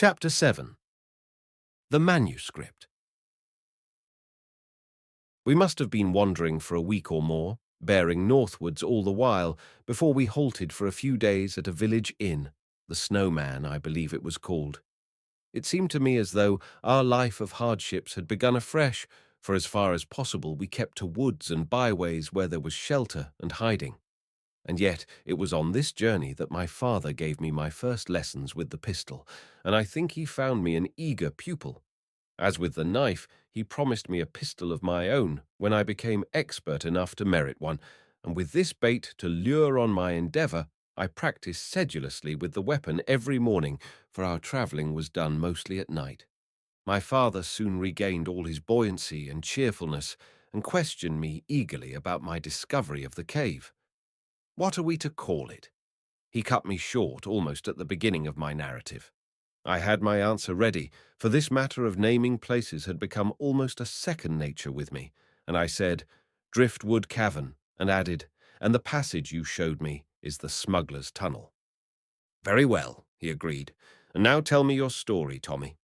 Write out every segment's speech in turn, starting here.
Chapter 7. The Manuscript. We must have been wandering for a week or more, bearing northwards all the while, before we halted for a few days at a village inn, the Snowman, I believe it was called. It seemed to me as though our life of hardships had begun afresh, for as far as possible we kept to woods and byways where there was shelter and hiding. And yet it was on this journey that my father gave me my first lessons with the pistol, and I think he found me an eager pupil. As with the knife, he promised me a pistol of my own when I became expert enough to merit one, and with this bait to lure on my endeavour, I practised sedulously with the weapon every morning, for our travelling was done mostly at night. My father soon regained all his buoyancy and cheerfulness, and questioned me eagerly about my discovery of the cave. What are we to call it? He cut me short almost at the beginning of my narrative. I had my answer ready, for this matter of naming places had become almost a second nature with me, and I said, Driftwood Cavern, and added, and the passage you showed me is the smuggler's tunnel. Very well, he agreed, and now tell me your story, Tommy.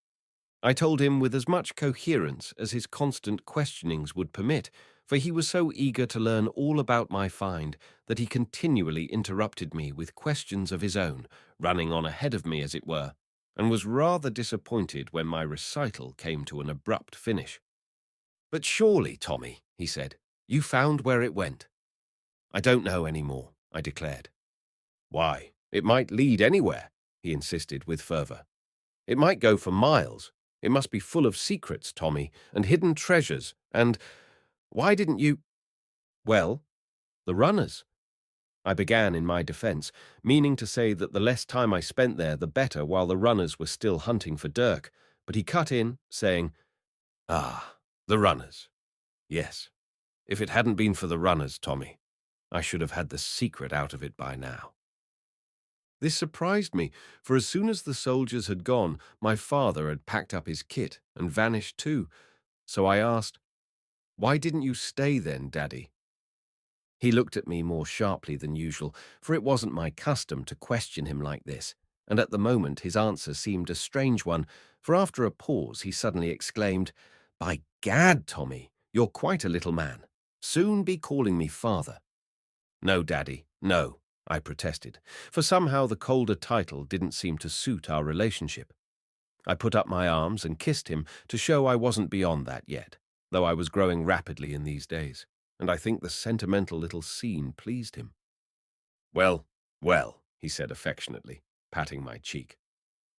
I told him with as much coherence as his constant questionings would permit, for he was so eager to learn all about my find that he continually interrupted me with questions of his own, running on ahead of me as it were, and was rather disappointed when my recital came to an abrupt finish. But surely, Tommy, he said, you found where it went. I don't know any more, I declared. Why, it might lead anywhere, he insisted with fervour. It might go for miles. It must be full of secrets, Tommy, and hidden treasures, and why didn't you— Well, the runners. I began in my defence, meaning to say that the less time I spent there, the better, while the runners were still hunting for Dirk, but he cut in, saying, Ah, the runners. Yes, if it hadn't been for the runners, Tommy, I should have had the secret out of it by now. This surprised me, for as soon as the soldiers had gone, my father had packed up his kit and vanished too. So I asked, Why didn't you stay then, Daddy? He looked at me more sharply than usual, for it wasn't my custom to question him like this, and at the moment his answer seemed a strange one, for after a pause he suddenly exclaimed, By gad, Tommy, you're quite a little man. Soon be calling me father. No, Daddy, no, I protested, for somehow the colder title didn't seem to suit our relationship. I put up my arms and kissed him to show I wasn't beyond that yet, though I was growing rapidly in these days, and I think the sentimental little scene pleased him. Well, well, he said affectionately, patting my cheek.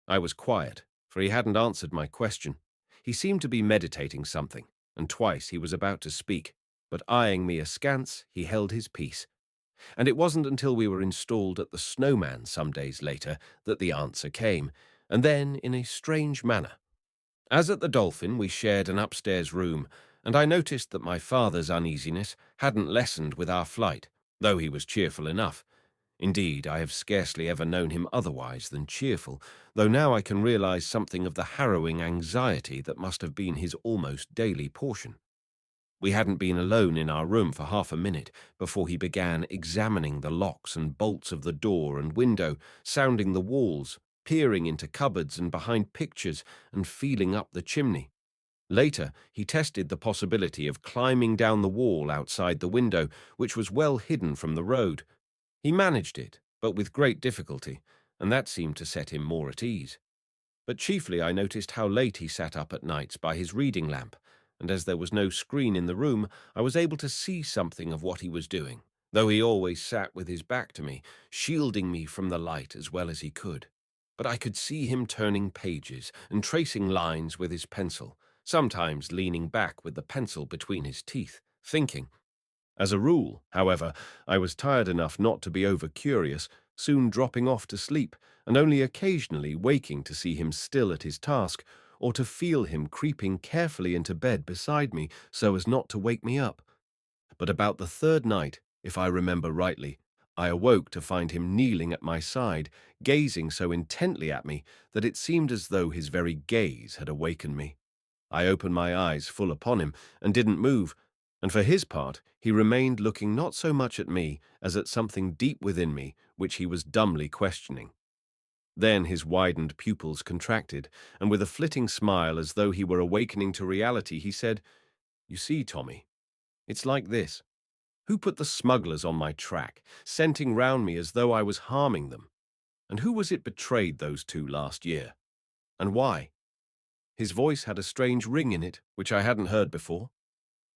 I was quiet, for he hadn't answered my question. He seemed to be meditating something, and twice he was about to speak, but eyeing me askance, he held his peace. And it wasn't until we were installed at the Snowman some days later that the answer came, and then in a strange manner. As at the Dolphin, we shared an upstairs room, and I noticed that my father's uneasiness hadn't lessened with our flight, though he was cheerful enough. Indeed, I have scarcely ever known him otherwise than cheerful, though now I can realize something of the harrowing anxiety that must have been his almost daily portion. We hadn't been alone in our room for half a minute before he began examining the locks and bolts of the door and window, sounding the walls, peering into cupboards and behind pictures, and feeling up the chimney. Later, he tested the possibility of climbing down the wall outside the window, which was well hidden from the road. He managed it, but with great difficulty, and that seemed to set him more at ease. But chiefly I noticed how late he sat up at nights by his reading lamp, and as there was no screen in the room, I was able to see something of what he was doing, though he always sat with his back to me, shielding me from the light as well as he could. But I could see him turning pages and tracing lines with his pencil, sometimes leaning back with the pencil between his teeth, thinking. As a rule, however, I was tired enough not to be over-curious, soon dropping off to sleep, and only occasionally waking to see him still at his task, or to feel him creeping carefully into bed beside me so as not to wake me up. But about the third night, if I remember rightly, I awoke to find him kneeling at my side, gazing so intently at me that it seemed as though his very gaze had awakened me. I opened my eyes full upon him and didn't move, and for his part he remained looking not so much at me as at something deep within me which he was dumbly questioning. Then his widened pupils contracted, and with a flitting smile as though he were awakening to reality, he said, "You see, Tommy, it's like this. Who put the smugglers on my track, scenting round me as though I was harming them? And who was it betrayed those two last year? And why?" His voice had a strange ring in it, which I hadn't heard before.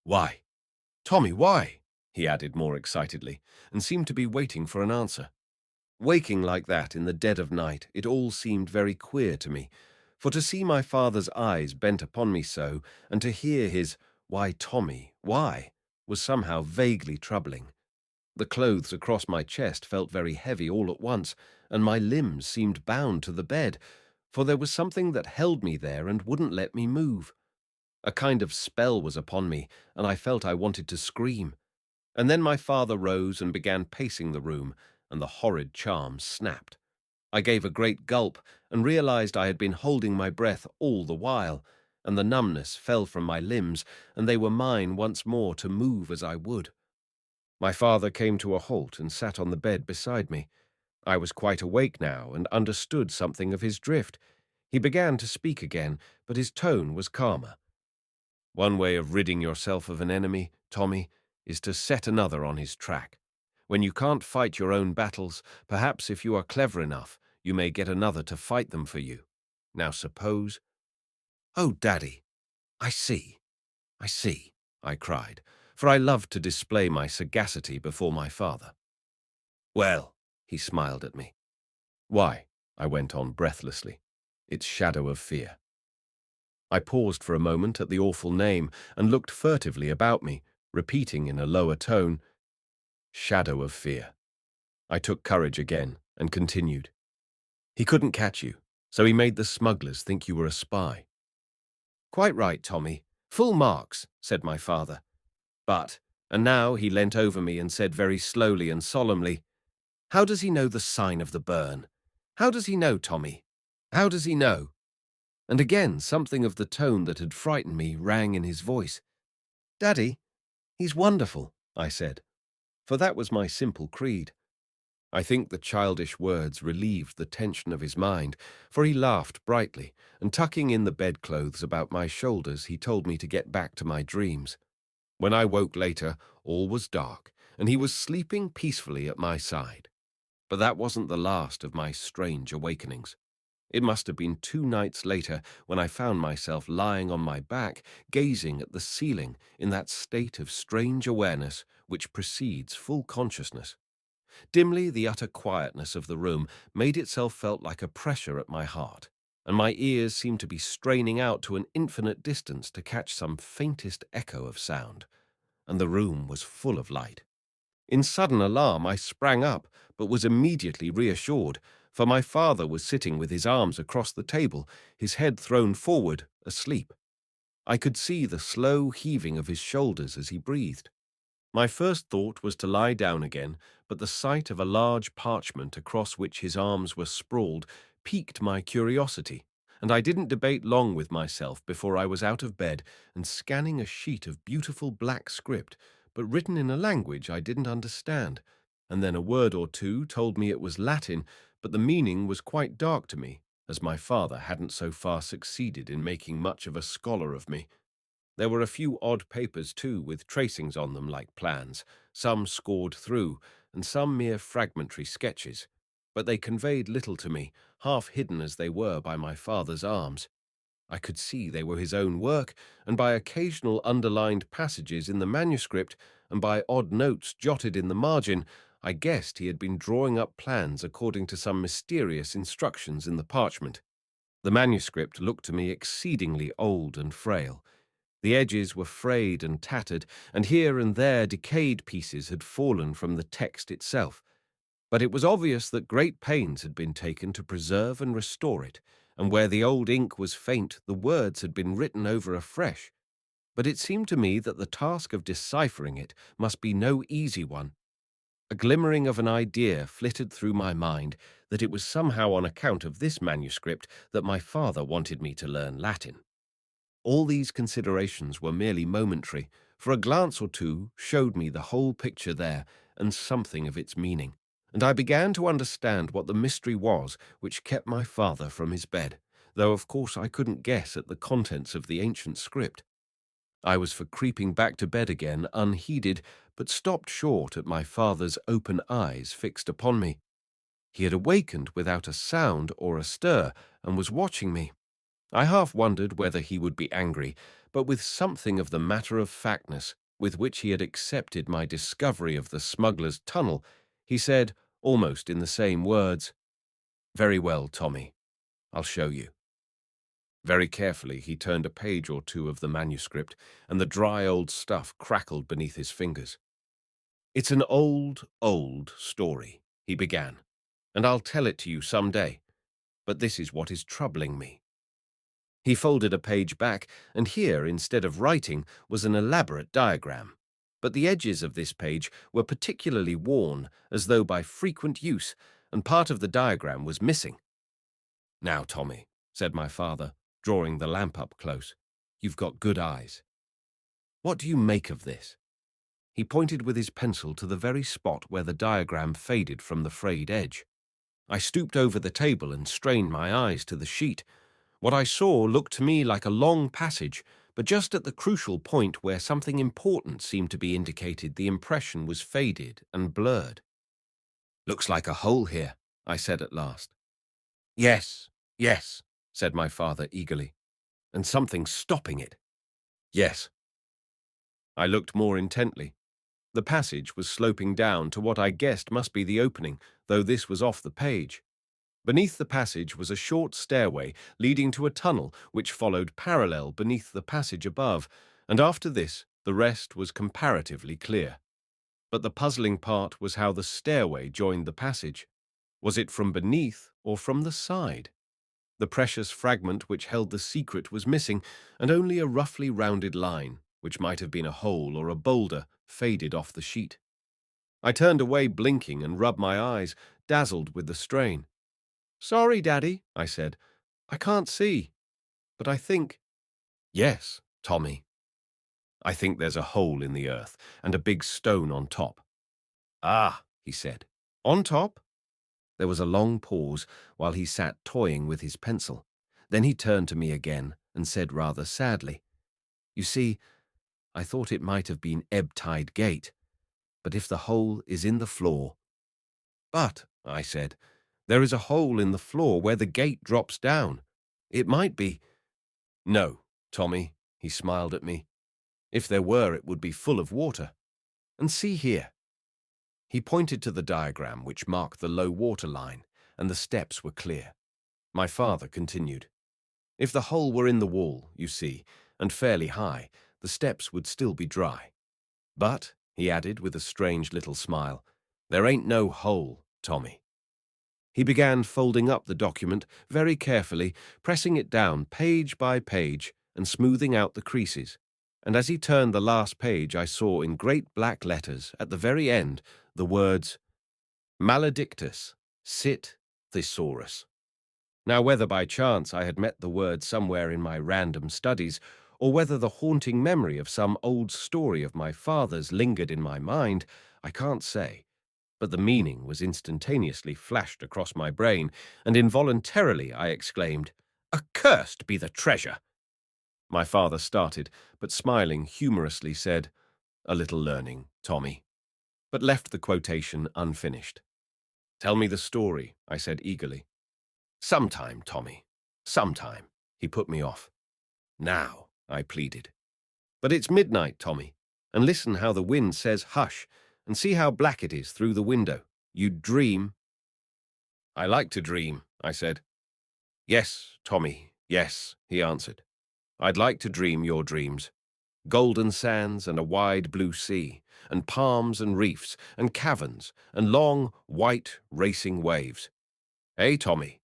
"Why? Tommy, why?" he added more excitedly, and seemed to be waiting for an answer. Waking like that in the dead of night, it all seemed very queer to me, for to see my father's eyes bent upon me so, and to hear his "Why, Tommy, why?" was somehow vaguely troubling. The clothes across my chest felt very heavy all at once, and my limbs seemed bound to the bed, for there was something that held me there and wouldn't let me move. A kind of spell was upon me, and I felt I wanted to scream. And then my father rose and began pacing the room, and the horrid charm snapped. I gave a great gulp and realized I had been holding my breath all the while, and the numbness fell from my limbs, and they were mine once more to move as I would. My father came to a halt and sat on the bed beside me. I was quite awake now and understood something of his drift. He began to speak again, but his tone was calmer. "One way of ridding yourself of an enemy, Tommy, is to set another on his track. When you can't fight your own battles, perhaps if you are clever enough, you may get another to fight them for you. Now suppose—" "Oh, Daddy, I see, I see," I cried, for I loved to display my sagacity before my father. "Well," he smiled at me. "Why?" I went on breathlessly. "It's Shadow of Fear." I paused for a moment at the awful name and looked furtively about me, repeating in a lower tone, "Shadow of Fear." I took courage again and continued. "He couldn't catch you, so he made the smugglers think you were a spy." "Quite right, Tommy. Full marks," said my father. "But," and now he leant over me and said very slowly and solemnly, "how does he know the sign of the burn? How does he know, Tommy? How does he know?" And again something of the tone that had frightened me rang in his voice. "Daddy, he's wonderful," I said, for that was my simple creed. I think the childish words relieved the tension of his mind, for he laughed brightly, and tucking in the bedclothes about my shoulders, he told me to get back to my dreams. When I woke later, all was dark, and he was sleeping peacefully at my side. But that wasn't the last of my strange awakenings. It must have been 2 nights later when I found myself lying on my back, gazing at the ceiling in that state of strange awareness which precedes full consciousness. Dimly, the utter quietness of the room made itself felt like a pressure at my heart, and my ears seemed to be straining out to an infinite distance to catch some faintest echo of sound, and the room was full of light. In sudden alarm, I sprang up, but was immediately reassured, for my father was sitting with his arms across the table, his head thrown forward, asleep. I could see the slow heaving of his shoulders as he breathed. My first thought was to lie down again, but the sight of a large parchment across which his arms were sprawled piqued my curiosity, and I didn't debate long with myself before I was out of bed and scanning a sheet of beautiful black script, but written in a language I didn't understand, and then a word or two told me it was Latin, but the meaning was quite dark to me, as my father hadn't so far succeeded in making much of a scholar of me. There were a few odd papers, too, with tracings on them like plans, some scored through, and some mere fragmentary sketches. But they conveyed little to me, half hidden as they were by my father's arms. I could see they were his own work, and by occasional underlined passages in the manuscript, and by odd notes jotted in the margin, I guessed he had been drawing up plans according to some mysterious instructions in the parchment. The manuscript looked to me exceedingly old and frail. The edges were frayed and tattered, and here and there decayed pieces had fallen from the text itself. But it was obvious that great pains had been taken to preserve and restore it, and where the old ink was faint, the words had been written over afresh. But it seemed to me that the task of deciphering it must be no easy one. A glimmering of an idea flitted through my mind that it was somehow on account of this manuscript that my father wanted me to learn Latin. All these considerations were merely momentary, for a glance or two showed me the whole picture there and something of its meaning. and I began to understand what the mystery was which kept my father from his bed, though of course I couldn't guess at the contents of the ancient script. I was for creeping back to bed again unheeded, but stopped short at my father's open eyes fixed upon me. He had awakened without a sound or a stir, and was watching me. I half wondered whether he would be angry, but with something of the matter-of-factness with which he had accepted my discovery of the smuggler's tunnel, he said, almost in the same words, "Very well, Tommy, I'll show you." Very carefully he turned a page or two of the manuscript, and the dry old stuff crackled beneath his fingers. "It's an old story," he began, "and I'll tell it to you some day, but this is what is troubling me." He folded a page back, and here, instead of writing, was an elaborate diagram. But the edges of this page were particularly worn, as though by frequent use, and part of the diagram was missing. "Now, Tommy," said my father, drawing the lamp up close, "you've got good eyes. What do you make of this?" He pointed with his pencil to the very spot where the diagram faded from the frayed edge. I stooped over the table and strained my eyes to the sheet. What I saw looked to me like a long passage, but just at the crucial point where something important seemed to be indicated, the impression was faded and blurred. "Looks like a hole here," I said at last. "Yes, yes," said my father eagerly. "And something stopping it." "Yes." I looked more intently. The passage was sloping down to what I guessed must be the opening, though this was off the page. Beneath the passage was a short stairway leading to a tunnel which followed parallel beneath the passage above, and after this the rest was comparatively clear. But the puzzling part was how the stairway joined the passage. Was it from beneath or from the side? The precious fragment which held the secret was missing, and only a roughly rounded line, which might have been a hole or a boulder, faded off the sheet. I turned away blinking and rubbed my eyes, dazzled with the strain. "Sorry, Daddy," I said. "I can't see. But I think—" "Yes, Tommy. I think there's a hole in the earth and a big stone on top." "Ah," he said. "On top?" There was a long pause while he sat toying with his pencil. Then he turned to me again and said rather sadly, "You see, I thought it might have been ebb tide gate, but if the hole is in the floor—" "But," I said, "there is a hole in the floor where the gate drops down. It might be—" "No, Tommy," he smiled at me. "If there were, it would be full of water. And see here." He pointed to the diagram which marked the low water line, and the steps were clear. My father continued, "If the hole were in the wall, you see, and fairly high, the steps would still be dry. But," he added with a strange little smile, "there ain't no hole, Tommy." He began folding up the document very carefully, pressing it down page by page and smoothing out the creases. And as he turned the last page, I saw in great black letters at the very end the words, "Maledictus, sit thesaurus." Now, whether by chance I had met the word somewhere in my random studies, or whether the haunting memory of some old story of my father's lingered in my mind, I can't say. But the meaning was instantaneously flashed across my brain, and involuntarily I exclaimed, "Accursed be the treasure!" My father started, but smiling humorously said, "A little learning, Tommy," but left the quotation unfinished. "Tell me the story," I said eagerly. "Sometime, Tommy, sometime," he put me off. "Now," I pleaded. "But it's midnight, Tommy, and listen how the wind says hush, and see how black it is through the window. You'd dream—" "I like to dream," I said. "Yes, Tommy, yes," he answered. "I'd like to dream your dreams. Golden sands and a wide blue sea, and palms and reefs, and caverns, and long, white, racing waves. Eh, Tommy?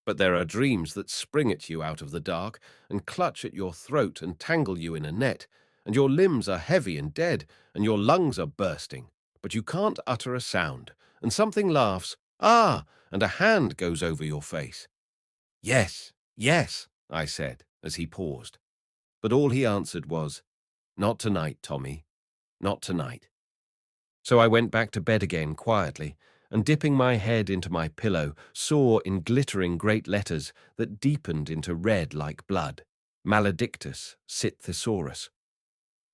But there are dreams that spring at you out of the dark, and clutch at your throat and tangle you in a net, and your limbs are heavy and dead, and your lungs are bursting, but you can't utter a sound, and something laughs, ah, and a hand goes over your face." "Yes, yes," I said, as he paused. But all he answered was, "Not tonight, Tommy, not tonight." So I went back to bed again quietly, and dipping my head into my pillow, saw in glittering great letters that deepened into red like blood, Maledictus sit thesaurus.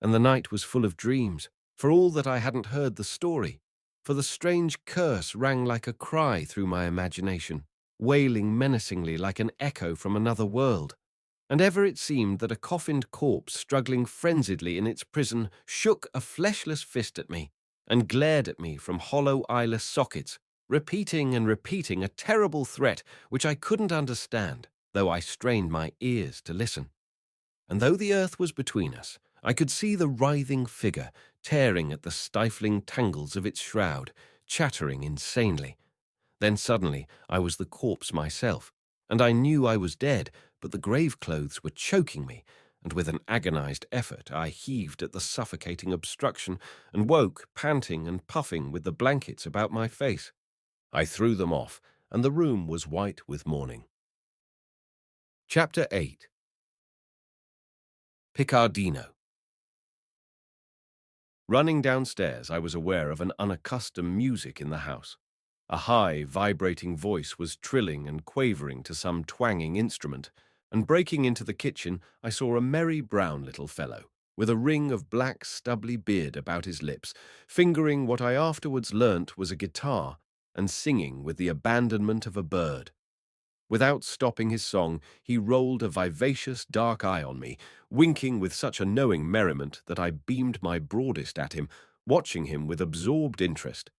And the night was full of dreams, for all that I hadn't heard the story, for the strange curse rang like a cry through my imagination, wailing menacingly like an echo from another world. And ever it seemed that a coffined corpse struggling frenziedly in its prison shook a fleshless fist at me and glared at me from hollow eyeless sockets, repeating and repeating a terrible threat which I couldn't understand, though I strained my ears to listen. And though the earth was between us, I could see the writhing figure tearing at the stifling tangles of its shroud, chattering insanely. Then suddenly I was the corpse myself, and I knew I was dead, but the grave clothes were choking me, and with an agonized effort I heaved at the suffocating obstruction and woke, panting and puffing with the blankets about my face. I threw them off, and the room was white with morning. Chapter 8. Picardino. Running downstairs, I was aware of an unaccustomed music in the house. A high, vibrating voice was trilling and quavering to some twanging instrument, and breaking into the kitchen, I saw a merry brown little fellow, with a ring of black stubbly beard about his lips, fingering what I afterwards learnt was a guitar, and singing with the abandonment of a bird. Without stopping his song, he rolled a vivacious dark eye on me, winking with such a knowing merriment that I beamed my broadest at him, watching him with absorbed interest.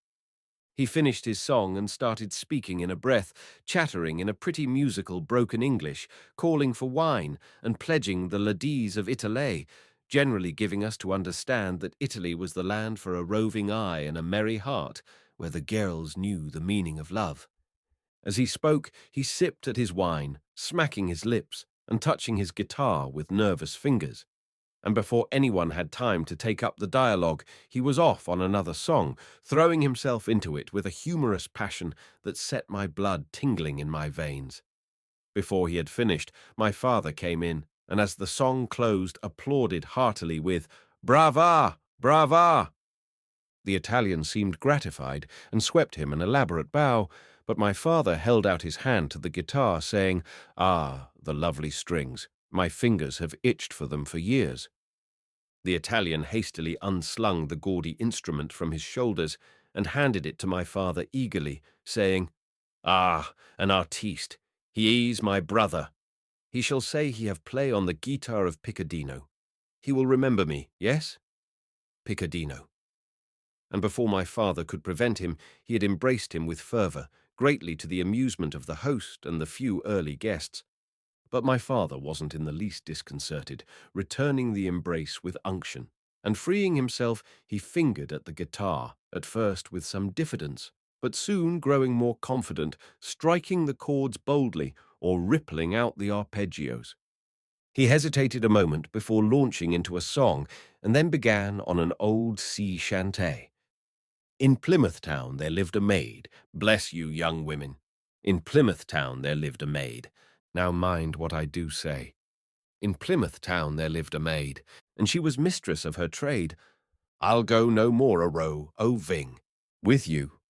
He finished his song and started speaking in a breath, chattering in a pretty musical broken English, calling for wine and pledging the ladies of Italy, generally giving us to understand that Italy was the land for a roving eye and a merry heart, where the girls knew the meaning of love. As he spoke, he sipped at his wine, smacking his lips and touching his guitar with nervous fingers. And before anyone had time to take up the dialogue, he was off on another song, throwing himself into it with a humorous passion that set my blood tingling in my veins. Before he had finished, my father came in, and as the song closed, applauded heartily with, "Brava! Brava!" The Italian seemed gratified and swept him an elaborate bow, but my father held out his hand to the guitar, saying, "Ah, the lovely strings. My fingers have itched for them for years." The Italian hastily unslung the gaudy instrument from his shoulders and handed it to my father eagerly, saying, "Ah, an artiste. He is my brother. He shall say he have play on the guitar of Picardino. He will remember me, yes? Picardino." And before my father could prevent him, he had embraced him with fervour, greatly to the amusement of the host and the few early guests. But my father wasn't in the least disconcerted, returning the embrace with unction, and freeing himself, he fingered at the guitar, at first with some diffidence, but soon growing more confident, striking the chords boldly or rippling out the arpeggios. He hesitated a moment before launching into a song, and then began on an old sea chanté. In Plymouth Town there lived a maid. Bless you, young women. In Plymouth Town there lived a maid. Now mind what I do say. In Plymouth Town there lived a maid, and she was mistress of her trade. I'll go no more a row, O Ving, with you,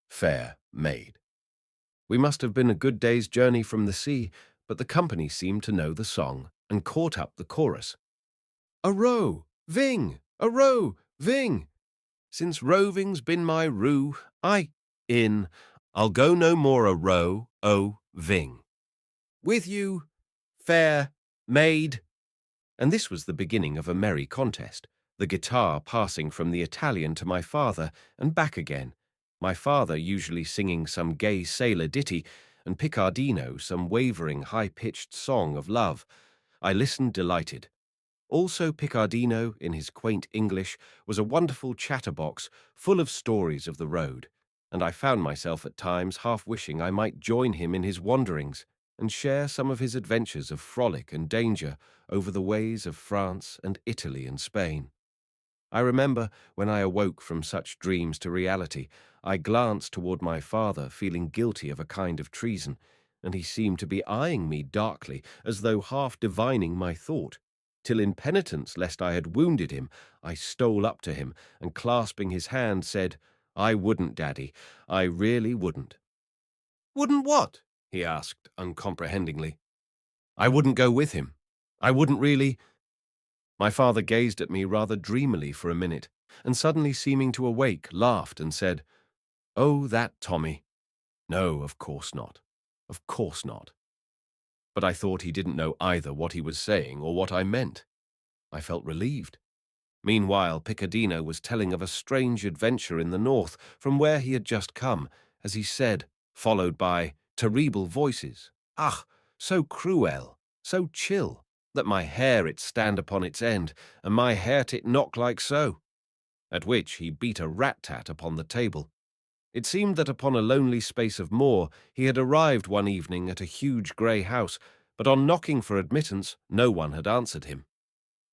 fair maid. We must have been a good day's journey from the sea, but the company seemed to know the song and caught up the chorus. A row, Ving, a row, Ving. Since roving's been my rue, I'll go no more a row, O Ving. With you, fair maid. And this was the beginning of a merry contest, the guitar passing from the Italian to my father and back again, my father usually singing some gay sailor ditty, and Picardino some wavering high-pitched song of love. I listened delighted. Also Picardino, in his quaint English, was a wonderful chatterbox full of stories of the road, and I found myself at times half wishing I might join him in his wanderings and share some of his adventures of frolic and danger over the ways of France and Italy and Spain. I remember when I awoke from such dreams to reality, I glanced toward my father, feeling guilty of a kind of treason, and he seemed to be eyeing me darkly, as though half divining my thought, till in penitence lest I had wounded him, I stole up to him, and clasping his hand, said, I wouldn't, Daddy. I really wouldn't. Wouldn't what? He asked, uncomprehendingly. I wouldn't go with him. I wouldn't really. My father gazed at me rather dreamily for a minute, and suddenly seeming to awake, laughed and said, "Oh, that Tommy. No, of course not. Of course not." But I thought he didn't know either what he was saying or what I meant. I felt relieved. Meanwhile, Picadino was telling of a strange adventure in the north from where he had just come, as he said, followed by terrible voices. "Ach, so cruel, so chill, that my hair it stand upon its end, and my hair it knock like so." At which he beat a rat-tat upon the table. It seemed that upon a lonely space of moor he had arrived one evening at a huge grey house, but on knocking for admittance no one had answered him.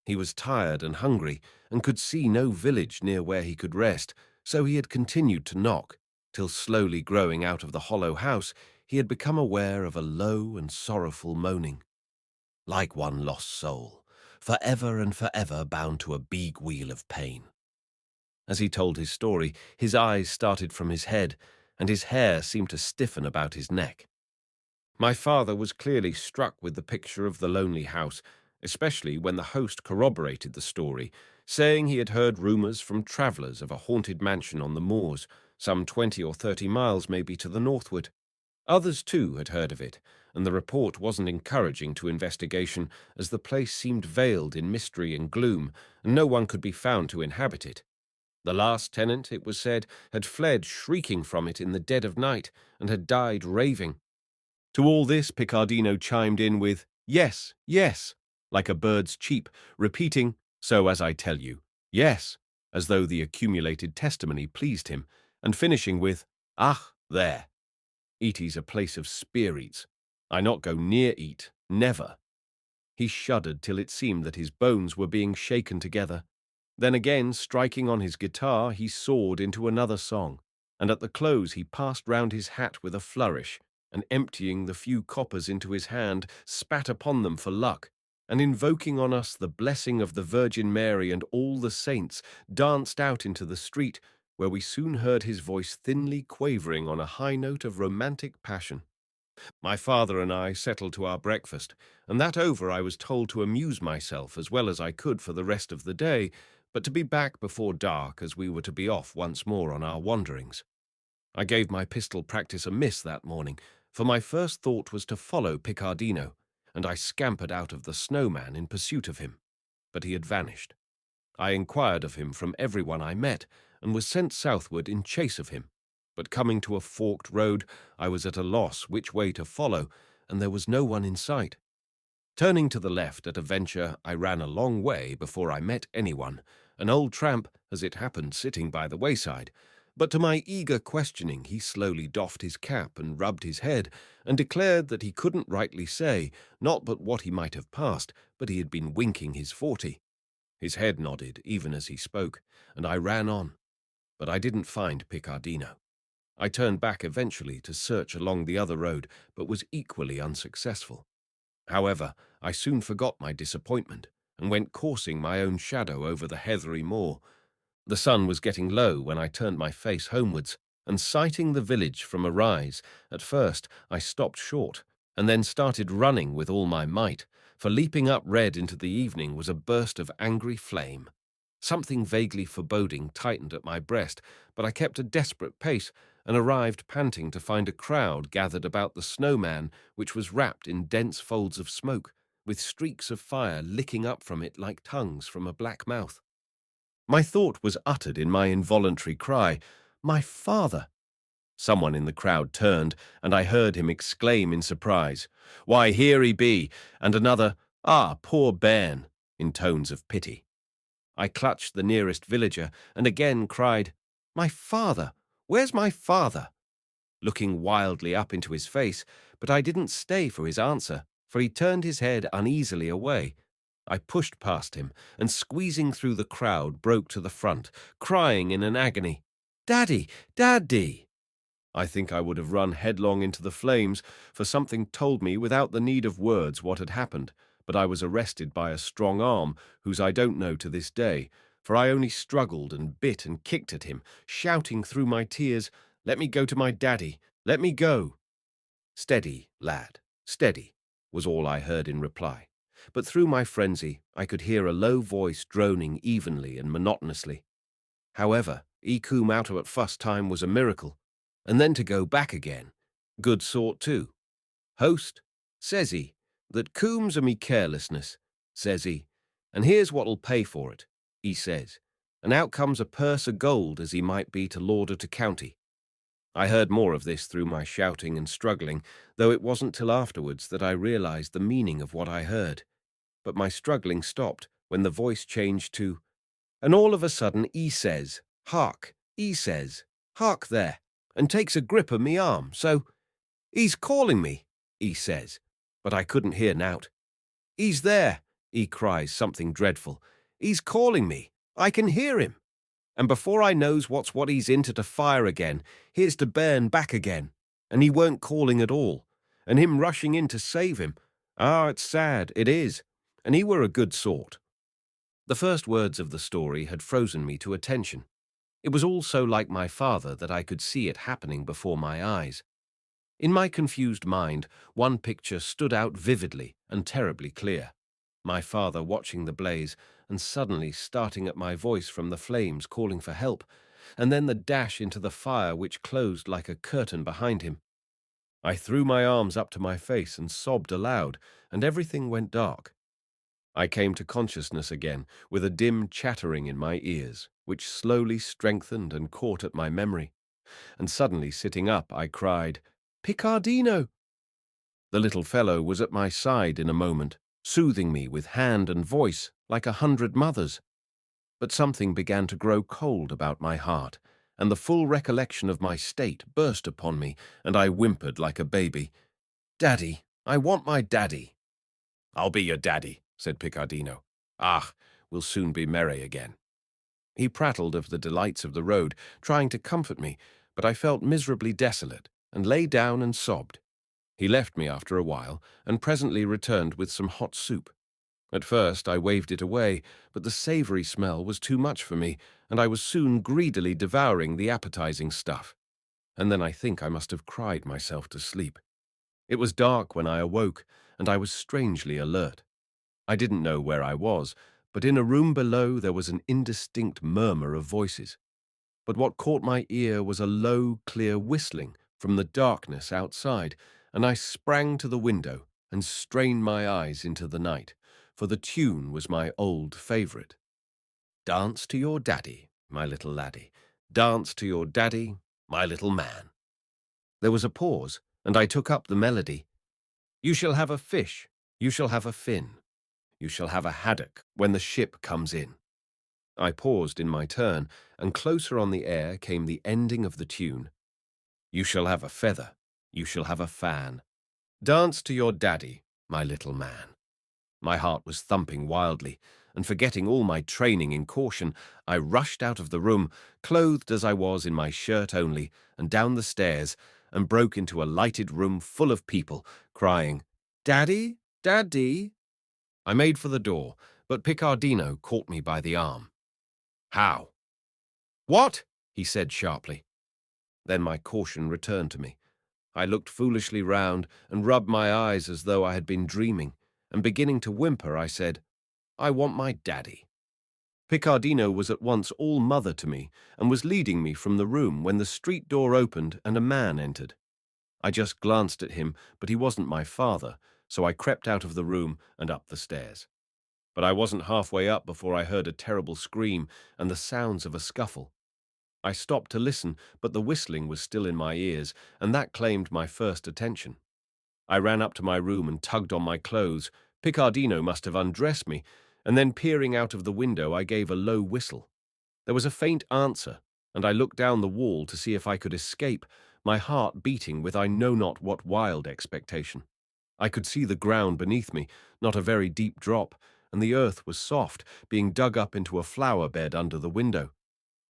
He was tired and hungry, and could see no village near where he could rest, so he had continued to knock, till slowly growing out of the hollow house, he had become aware of a low and sorrowful moaning, like one lost soul, for ever and for ever bound to a big wheel of pain. As he told his story, his eyes started from his head, and his hair seemed to stiffen about his neck. My father was clearly struck with the picture of the lonely house, especially when the host corroborated the story, saying he had heard rumours from travellers of a haunted mansion on the moors, some 20 or 30 miles maybe to the northward. Others, too, had heard of it, and the report wasn't encouraging to investigation, as the place seemed veiled in mystery and gloom, and no one could be found to inhabit it. The last tenant, it was said, had fled shrieking from it in the dead of night, and had died raving. To all this Picardino chimed in with, "Yes, yes," like a bird's cheep, repeating, "So as I tell you, yes," as though the accumulated testimony pleased him, and finishing with, "Ach, there. Eaty's a place of spear-eats. I not go near eat, never." He shuddered till it seemed that his bones were being shaken together. Then again, striking on his guitar, he soared into another song, and at the close he passed round his hat with a flourish, and emptying the few coppers into his hand, spat upon them for luck, and invoking on us the blessing of the Virgin Mary and all the saints, danced out into the street, where we soon heard his voice thinly quavering on a high note of romantic passion. My father and I settled to our breakfast, and that over I was told to amuse myself as well as I could for the rest of the day, but to be back before dark, as we were to be off once more on our wanderings. I gave my pistol practice a miss that morning, for my first thought was to follow Picardino, and I scampered out of the Snowman in pursuit of him. But he had vanished. I inquired of him from everyone I met, and was sent southward in chase of him. But coming to a forked road, I was at a loss which way to follow, and there was no one in sight. Turning to the left at a venture, I ran a long way before I met anyone, an old tramp, as it happened, sitting by the wayside. But to my eager questioning, he slowly doffed his cap and rubbed his head, and declared that he couldn't rightly say, not but what he might have passed, but he had been winking his 40. His head nodded, even as he spoke, and I ran on. But I didn't find Picardino. I turned back eventually to search along the other road, but was equally unsuccessful. However, I soon forgot my disappointment, and went coursing my own shadow over the heathery moor. The sun was getting low when I turned my face homewards, and sighting the village from a rise, at first I stopped short, and then started running with all my might, for leaping up red into the evening was a burst of angry flame. Something vaguely foreboding tightened at my breast, but I kept a desperate pace, and arrived panting to find a crowd gathered about the Snowman, which was wrapped in dense folds of smoke, with streaks of fire licking up from it like tongues from a black mouth. My thought was uttered in my involuntary cry, "My father!" Someone in the crowd turned, and I heard him exclaim in surprise, "Why, here he be!" and another, "Ah, poor bairn!" in tones of pity. I clutched the nearest villager, and again cried, "My father! Where's my father?" looking wildly up into his face, but I didn't stay for his answer, for he turned his head uneasily away. I pushed past him, and squeezing through the crowd, broke to the front, crying in an agony, "Daddy! Daddy!" I think I would have run headlong into the flames, for something told me without the need of words what had happened, but I was arrested by a strong arm, whose I don't know to this day, for I only struggled and bit and kicked at him, shouting through my tears, "Let me go to my daddy! Let me go!" "Steady, lad, steady," was all I heard in reply. But through my frenzy, I could hear a low voice droning evenly and monotonously. However, he come out at first time was a miracle, and then to go back again. Good sort too. "Host," says he, "that cooms o' me carelessness," says he, "and here's what'll pay for it," he says, and out comes a purse o' gold as he might be to lauder to county. I heard more of this through my shouting and struggling, though it wasn't till afterwards that I realized the meaning of what I heard. But my struggling stopped when the voice changed to, and all of a sudden he says, "Hark," he says, "hark there," and takes a grip of me arm, so, "He's calling me," he says, but I couldn't hear nowt. "He's there," he cries something dreadful. "He's calling me. I can hear him." And before I knows what's what he's into to fire again, here's to burn back again. And he weren't calling at all, and him rushing in to save him. Ah, it's sad, it is. And he were a good sort. The first words of the story had frozen me to attention. It was all so like my father that I could see it happening before my eyes. In my confused mind, one picture stood out vividly and terribly clear. My father watching the blaze and suddenly starting at my voice from the flames calling for help, and then the dash into the fire which closed like a curtain behind him. I threw my arms up to my face and sobbed aloud, and everything went dark. I came to consciousness again, with a dim chattering in my ears, which slowly strengthened and caught at my memory, and suddenly sitting up I cried, "Picardino!" The little fellow was at my side in a moment, soothing me with hand and voice like 100 mothers. But something began to grow cold about my heart, and the full recollection of my state burst upon me, and I whimpered like a baby, "Daddy, I want my daddy." "I'll be your daddy," said Picardino. "Ah, we'll soon be merry again." He prattled of the delights of the road, trying to comfort me, but I felt miserably desolate, and lay down and sobbed. He left me after a while, and presently returned with some hot soup. At first I waved it away, but the savoury smell was too much for me, and I was soon greedily devouring the appetizing stuff. And then I think I must have cried myself to sleep. It was dark when I awoke, and I was strangely alert. I didn't know where I was, but in a room below there was an indistinct murmur of voices. But what caught my ear was a low, clear whistling from the darkness outside, and I sprang to the window and strained my eyes into the night, for the tune was my old favourite. "Dance to your daddy, my little laddie. Dance to your daddy, my little man." There was a pause, and I took up the melody. "You shall have a fish, you shall have a fin. You shall have a haddock when the ship comes in." I paused in my turn, and closer on the air came the ending of the tune. "You shall have a feather, you shall have a fan. Dance to your daddy, my little man." My heart was thumping wildly, and forgetting all my training in caution, I rushed out of the room, clothed as I was in my shirt only, and down the stairs, and broke into a lighted room full of people, crying, "Daddy, Daddy!" I made for the door, but Picardino caught me by the arm. "How?" "What?" he said sharply. Then my caution returned to me. I looked foolishly round and rubbed my eyes as though I had been dreaming, and beginning to whimper, I said, "I want my daddy." Picardino was at once all mother to me, and was leading me from the room when the street door opened and a man entered. I just glanced at him, but he wasn't my father, so I crept out of the room and up the stairs. But I wasn't halfway up before I heard a terrible scream and the sounds of a scuffle. I stopped to listen, but the whistling was still in my ears, and that claimed my first attention. I ran up to my room and tugged on my clothes. Picardino must have undressed me, and then peering out of the window I gave a low whistle. There was a faint answer, and I looked down the wall to see if I could escape, my heart beating with I know not what wild expectation. I could see the ground beneath me, not a very deep drop, and the earth was soft, being dug up into a flower bed under the window.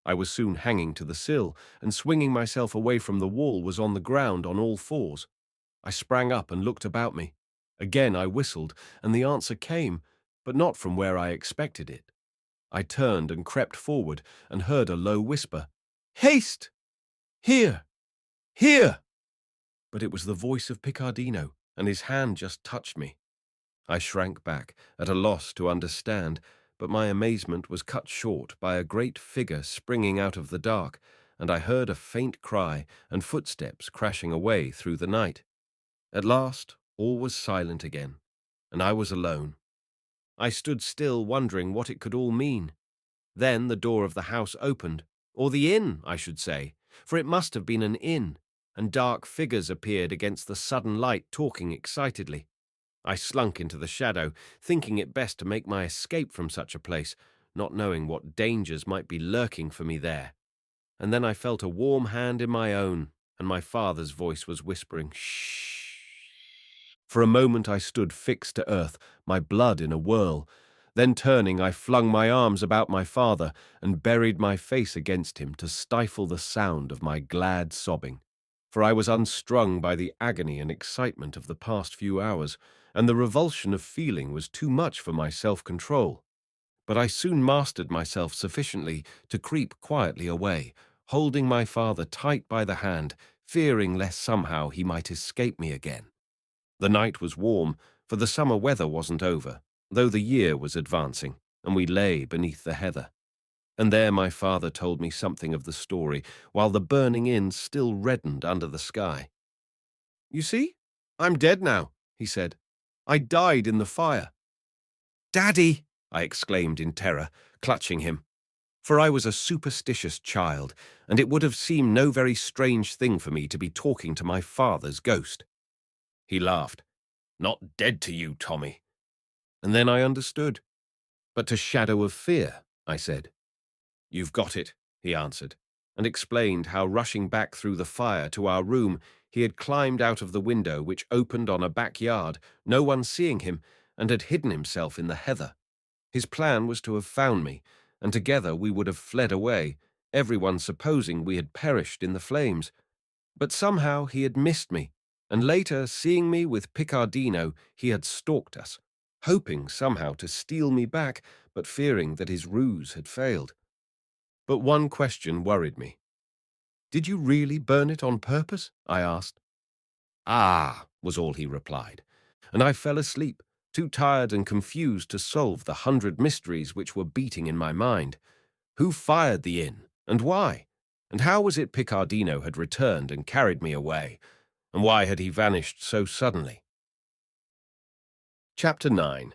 I was soon hanging to the sill, and swinging myself away from the wall was on the ground on all fours. I sprang up and looked about me. Again I whistled, and the answer came, but not from where I expected it. I turned and crept forward and heard a low whisper. "Haste! Here! Here!" But it was the voice of Picardino, and his hand just touched me. I shrank back, at a loss to understand, but my amazement was cut short by a great figure springing out of the dark, and I heard a faint cry and footsteps crashing away through the night. At last, all was silent again, and I was alone. I stood still, wondering what it could all mean. Then the door of the house opened, or the inn, I should say, for it must have been an inn, and dark figures appeared against the sudden light, talking excitedly. I slunk into the shadow, thinking it best to make my escape from such a place, not knowing what dangers might be lurking for me there. And then I felt a warm hand in my own, and my father's voice was whispering, "Shh." For a moment I stood fixed to earth, my blood in a whirl. Then turning, I flung my arms about my father and buried my face against him to stifle the sound of my glad sobbing. For I was unstrung by the agony and excitement of the past few hours, and the revulsion of feeling was too much for my self-control. But I soon mastered myself sufficiently to creep quietly away, holding my father tight by the hand, fearing lest somehow he might escape me again. The night was warm, for the summer weather wasn't over, though the year was advancing, and we lay beneath the heather. And there my father told me something of the story, while the burning inn still reddened under the sky. "You see, I'm dead now," he said. "I died in the fire." "Daddy!" I exclaimed in terror, clutching him. For I was a superstitious child, and it would have seemed no very strange thing for me to be talking to my father's ghost. He laughed. "Not dead to you, Tommy." And then I understood. "But to shadow of fear," I said. "You've got it," he answered, and explained how, rushing back through the fire to our room, he had climbed out of the window which opened on a backyard, no one seeing him, and had hidden himself in the heather. His plan was to have found me, and together we would have fled away, everyone supposing we had perished in the flames. But somehow he had missed me, and later, seeing me with Picardino, he had stalked us, hoping somehow to steal me back, but fearing that his ruse had failed. But one question worried me. "Did you really burn it on purpose?" I asked. "Ah," was all he replied, and I fell asleep, too tired and confused to solve the 100 mysteries which were beating in my mind. Who fired the inn, and why? And how was it Picardino had returned and carried me away? And why had he vanished so suddenly? Chapter 9.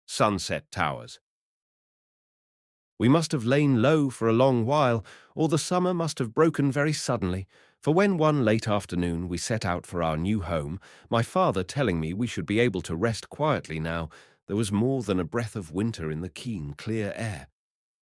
Sunset Towers. We must have lain low for a long while, or the summer must have broken very suddenly, for when one late afternoon we set out for our new home, my father telling me we should be able to rest quietly now, there was more than a breath of winter in the keen, clear air.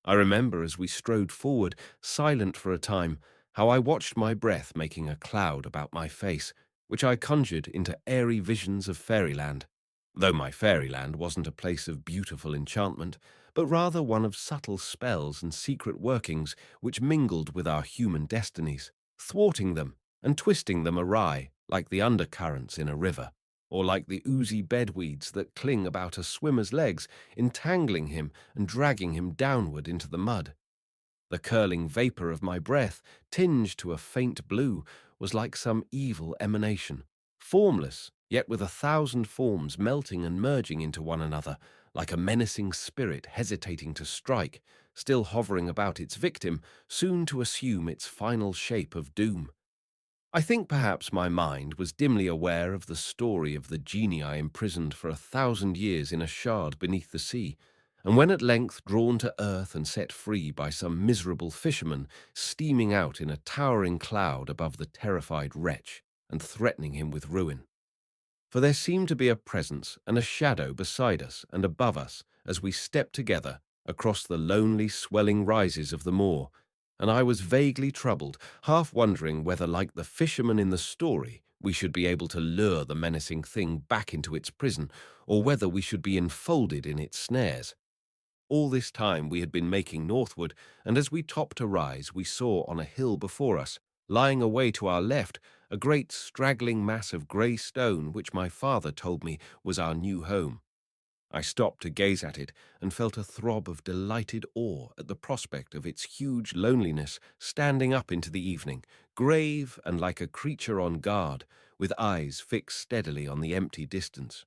I remember as we strode forward, silent for a time, how I watched my breath making a cloud about my face, which I conjured into airy visions of fairyland, though my fairyland wasn't a place of beautiful enchantment, but rather one of subtle spells and secret workings which mingled with our human destinies, thwarting them and twisting them awry like the undercurrents in a river, or like the oozy bedweeds that cling about a swimmer's legs, entangling him and dragging him downward into the mud. The curling vapour of my breath, tinged to a faint blue, was like some evil emanation, formless, yet with 1,000 forms melting and merging into one another, like a menacing spirit hesitating to strike, still hovering about its victim, soon to assume its final shape of doom. I think perhaps my mind was dimly aware of the story of the genii imprisoned for 1,000 years in a shard beneath the sea, and when at length drawn to earth and set free by some miserable fisherman steaming out in a towering cloud above the terrified wretch and threatening him with ruin. For there seemed to be a presence and a shadow beside us and above us as we stepped together across the lonely swelling rises of the moor, and I was vaguely troubled, half wondering whether, like the fisherman in the story, we should be able to lure the menacing thing back into its prison, or whether we should be enfolded in its snares. All this time we had been making northward, and as we topped a rise, we saw on a hill before us, lying away to our left, a great straggling mass of grey stone which my father told me was our new home. I stopped to gaze at it and felt a throb of delighted awe at the prospect of its huge loneliness standing up into the evening, grave and like a creature on guard, with eyes fixed steadily on the empty distance.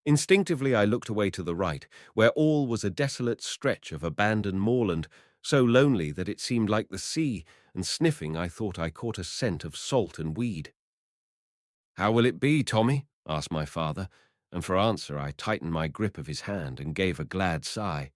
Instinctively I looked away to the right, where all was a desolate stretch of abandoned moorland, so lonely that it seemed like the sea, and sniffing I thought I caught a scent of salt and weed. "How will it be, Tommy?" asked my father, and for answer I tightened my grip of his hand and gave a glad sigh.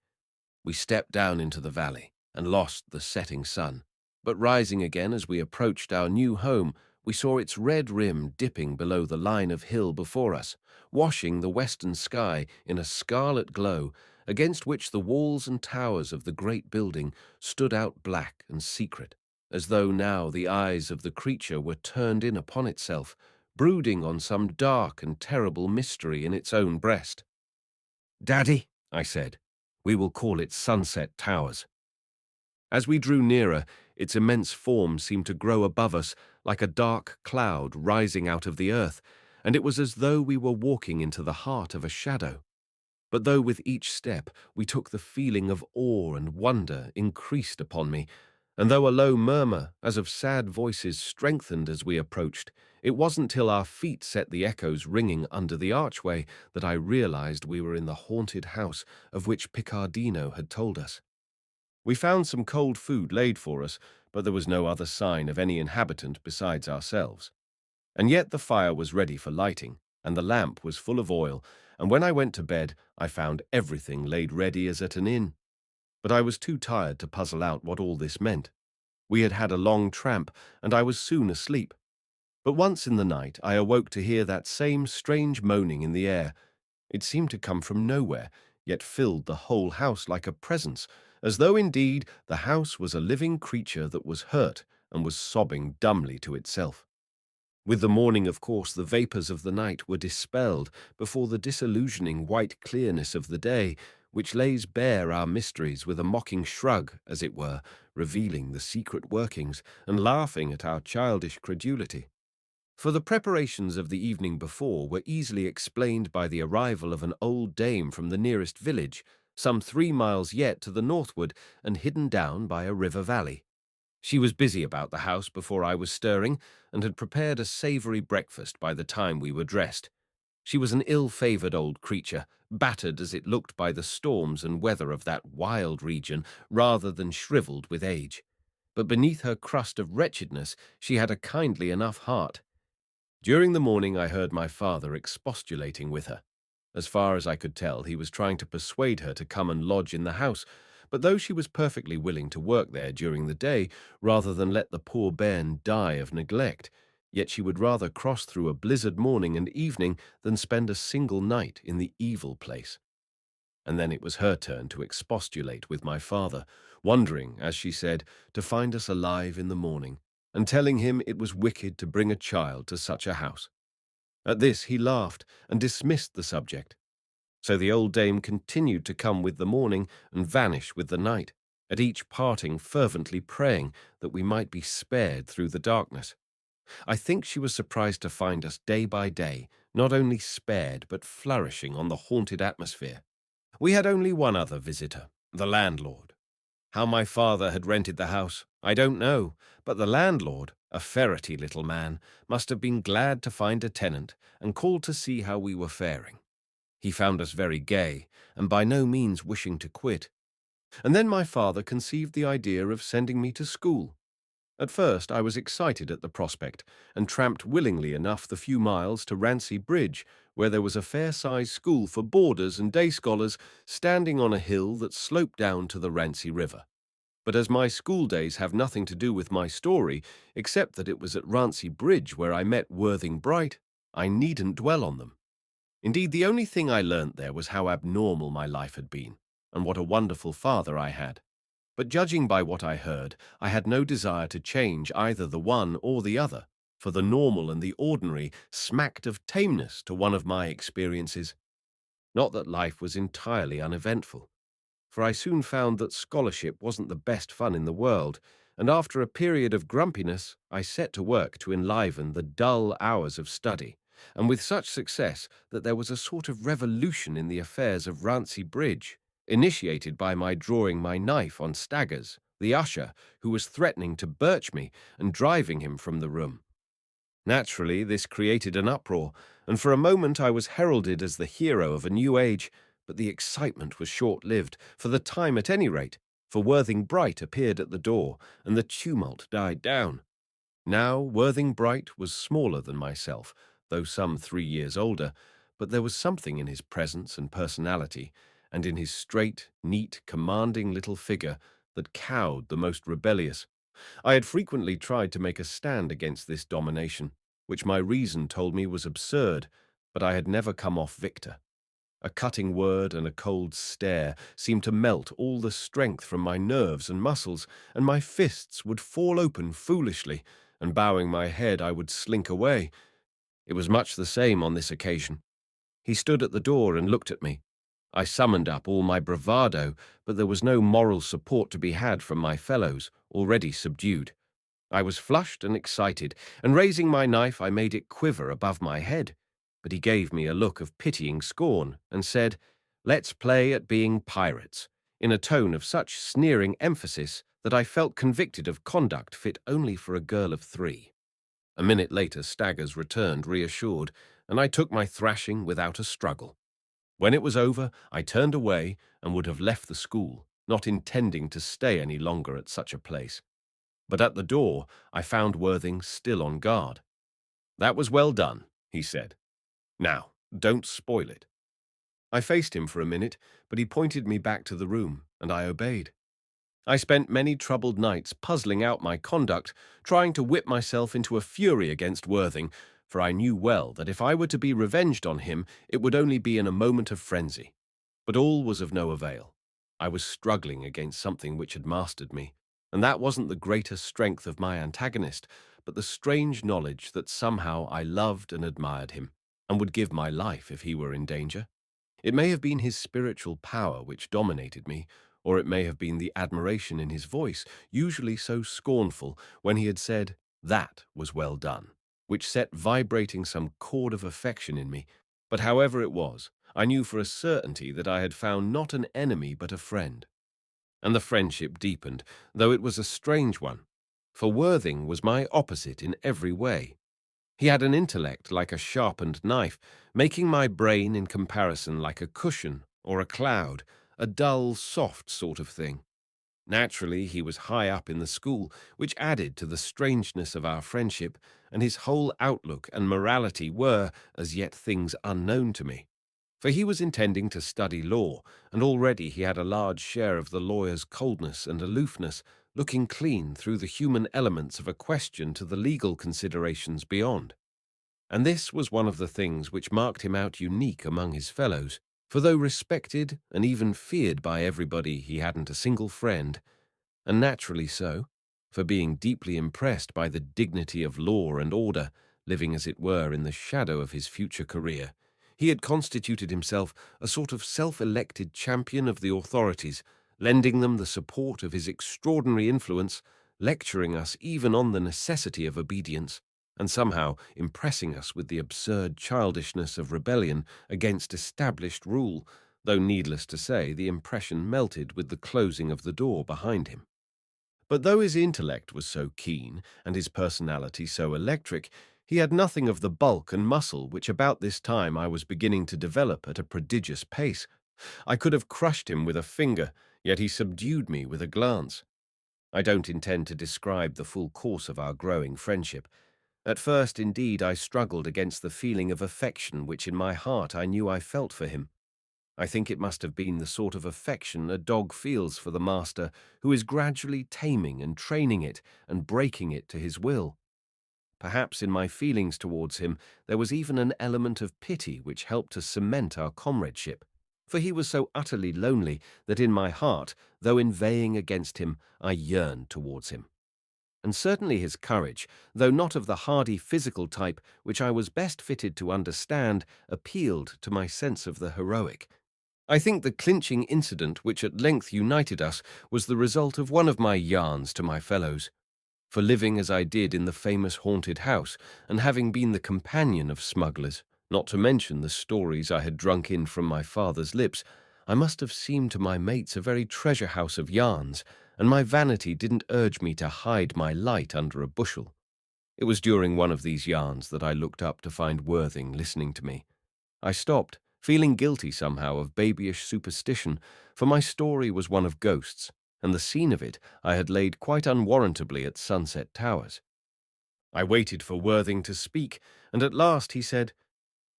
We stepped down into the valley and lost the setting sun, but rising again as we approached our new home, we saw its red rim dipping below the line of hill before us, washing the western sky in a scarlet glow, against which the walls and towers of the great building stood out black and secret, as though now the eyes of the creature were turned in upon itself, brooding on some dark and terrible mystery in its own breast. "Daddy," I said, "we will call it Sunset Towers." As we drew nearer, its immense form seemed to grow above us like a dark cloud rising out of the earth, and it was as though we were walking into the heart of a shadow. But though with each step we took the feeling of awe and wonder increased upon me, and though a low murmur, as of sad voices, strengthened as we approached, it wasn't till our feet set the echoes ringing under the archway that I realized we were in the haunted house of which Picardino had told us. We found some cold food laid for us, but there was no other sign of any inhabitant besides ourselves. And yet the fire was ready for lighting, and the lamp was full of oil, and when I went to bed, I found everything laid ready as at an inn. But I was too tired to puzzle out what all this meant. We had had a long tramp, and I was soon asleep. But once in the night I awoke to hear that same strange moaning in the air. It seemed to come from nowhere, yet filled the whole house like a presence, as though indeed the house was a living creature that was hurt and was sobbing dumbly to itself. With the morning, of course, the vapours of the night were dispelled before the disillusioning white clearness of the day, which lays bare our mysteries with a mocking shrug, as it were, revealing the secret workings and laughing at our childish credulity. For the preparations of the evening before were easily explained by the arrival of an old dame from the nearest village, some 3 miles yet to the northward and hidden down by a river valley. She was busy about the house before I was stirring, and had prepared a savoury breakfast by the time we were dressed. She was an ill-favoured old creature, battered as it looked by the storms and weather of that wild region, rather than shrivelled with age. But beneath her crust of wretchedness she had a kindly enough heart. During the morning I heard my father expostulating with her. As far as I could tell, he was trying to persuade her to come and lodge in the house, but though she was perfectly willing to work there during the day, rather than let the poor bairn die of neglect, yet she would rather cross through a blizzard morning and evening than spend a single night in the evil place. And then it was her turn to expostulate with my father, wondering, as she said, to find us alive in the morning, and telling him it was wicked to bring a child to such a house. At this he laughed and dismissed the subject. So the old dame continued to come with the morning and vanish with the night, at each parting fervently praying that we might be spared through the darkness. I think she was surprised to find us day by day, not only spared but flourishing on the haunted atmosphere. We had only one other visitor, the landlord. How my father had rented the house, I don't know, but the landlord, a ferrety little man, must have been glad to find a tenant and called to see how we were faring. He found us very gay, and by no means wishing to quit. And then my father conceived the idea of sending me to school. At first I was excited at the prospect, and tramped willingly enough the few miles to Rancy Bridge, where there was a fair-sized school for boarders and day scholars standing on a hill that sloped down to the Rancy River. But as my school days have nothing to do with my story, except that it was at Rancy Bridge where I met Worthing Bright, I needn't dwell on them. Indeed, the only thing I learnt there was how abnormal my life had been, and what a wonderful father I had. But judging by what I heard, I had no desire to change either the one or the other, for the normal and the ordinary smacked of tameness to one of my experiences. Not that life was entirely uneventful, for I soon found that scholarship wasn't the best fun in the world, and after a period of grumpiness, I set to work to enliven the dull hours of study, and with such success that there was a sort of revolution in the affairs of Rancy Bridge, initiated by my drawing my knife on Staggers, the usher, who was threatening to birch me and driving him from the room. Naturally, this created an uproar, and for a moment I was heralded as the hero of a new age, but the excitement was short-lived, for the time at any rate, for Worthing Bright appeared at the door, and the tumult died down. Now Worthing Bright was smaller than myself, though some 3 years older, but there was something in his presence and personality, and in his straight, neat, commanding little figure that cowed the most rebellious. I had frequently tried to make a stand against this domination, which my reason told me was absurd, but I had never come off victor. A cutting word and a cold stare seemed to melt all the strength from my nerves and muscles, and my fists would fall open foolishly, and bowing my head I would slink away. It was much the same on this occasion. He stood at the door and looked at me. I summoned up all my bravado, but there was no moral support to be had from my fellows, already subdued. I was flushed and excited, and raising my knife I made it quiver above my head. But he gave me a look of pitying scorn, and said, "Let's play at being pirates," in a tone of such sneering emphasis that I felt convicted of conduct fit only for a girl of 3. A minute later Staggers returned reassured, and I took my thrashing without a struggle. When it was over, I turned away and would have left the school, not intending to stay any longer at such a place. But at the door, I found Worthing still on guard. "That was well done," he said. "Now, don't spoil it." I faced him for a minute, but he pointed me back to the room, and I obeyed. I spent many troubled nights puzzling out my conduct, trying to whip myself into a fury against Worthing, for I knew well that if I were to be revenged on him, it would only be in a moment of frenzy. But all was of no avail. I was struggling against something which had mastered me, and that wasn't the greater strength of my antagonist, but the strange knowledge that somehow I loved and admired him, and would give my life if he were in danger. It may have been his spiritual power which dominated me, or it may have been the admiration in his voice, usually so scornful, when he had said, "That was well done," which set vibrating some chord of affection in me. But however it was, I knew for a certainty that I had found not an enemy but a friend. And the friendship deepened, though it was a strange one, for Worthing was my opposite in every way. He had an intellect like a sharpened knife, making my brain in comparison like a cushion or a cloud, a dull, soft sort of thing. Naturally, he was high up in the school, which added to the strangeness of our friendship, and his whole outlook and morality were, as yet, things unknown to me. For he was intending to study law, and already he had a large share of the lawyer's coldness and aloofness, looking clean through the human elements of a question to the legal considerations beyond. And this was one of the things which marked him out unique among his fellows, for though respected and even feared by everybody, he hadn't a single friend, and naturally so, for being deeply impressed by the dignity of law and order, living as it were in the shadow of his future career, he had constituted himself a sort of self-elected champion of the authorities, lending them the support of his extraordinary influence, lecturing us even on the necessity of obedience, and somehow impressing us with the absurd childishness of rebellion against established rule, though needless to say the impression melted with the closing of the door behind him. But though his intellect was so keen and his personality so electric, he had nothing of the bulk and muscle which about this time I was beginning to develop at a prodigious pace. I could have crushed him with a finger, yet he subdued me with a glance. I don't intend to describe the full course of our growing friendship. At first, indeed, I struggled against the feeling of affection which in my heart I knew I felt for him. I think it must have been the sort of affection a dog feels for the master who is gradually taming and training it and breaking it to his will. Perhaps in my feelings towards him there was even an element of pity which helped to cement our comradeship, for he was so utterly lonely that in my heart, though inveighing against him, I yearned towards him. And certainly his courage, though not of the hardy physical type which I was best fitted to understand, appealed to my sense of the heroic. I think the clinching incident which at length united us was the result of one of my yarns to my fellows. for living as I did in the famous haunted house and having been the companion of smugglers, not to mention the stories I had drunk in from my father's lips. I must have seemed to my mates a very treasure house of yarns, and my vanity didn't urge me to hide my light under a bushel. It was during one of these yarns that I looked up to find Worthing listening to me. I stopped, feeling guilty somehow of babyish superstition, for my story was one of ghosts, and the scene of it I had laid quite unwarrantably at Sunset Towers. I waited for Worthing to speak, and at last he said,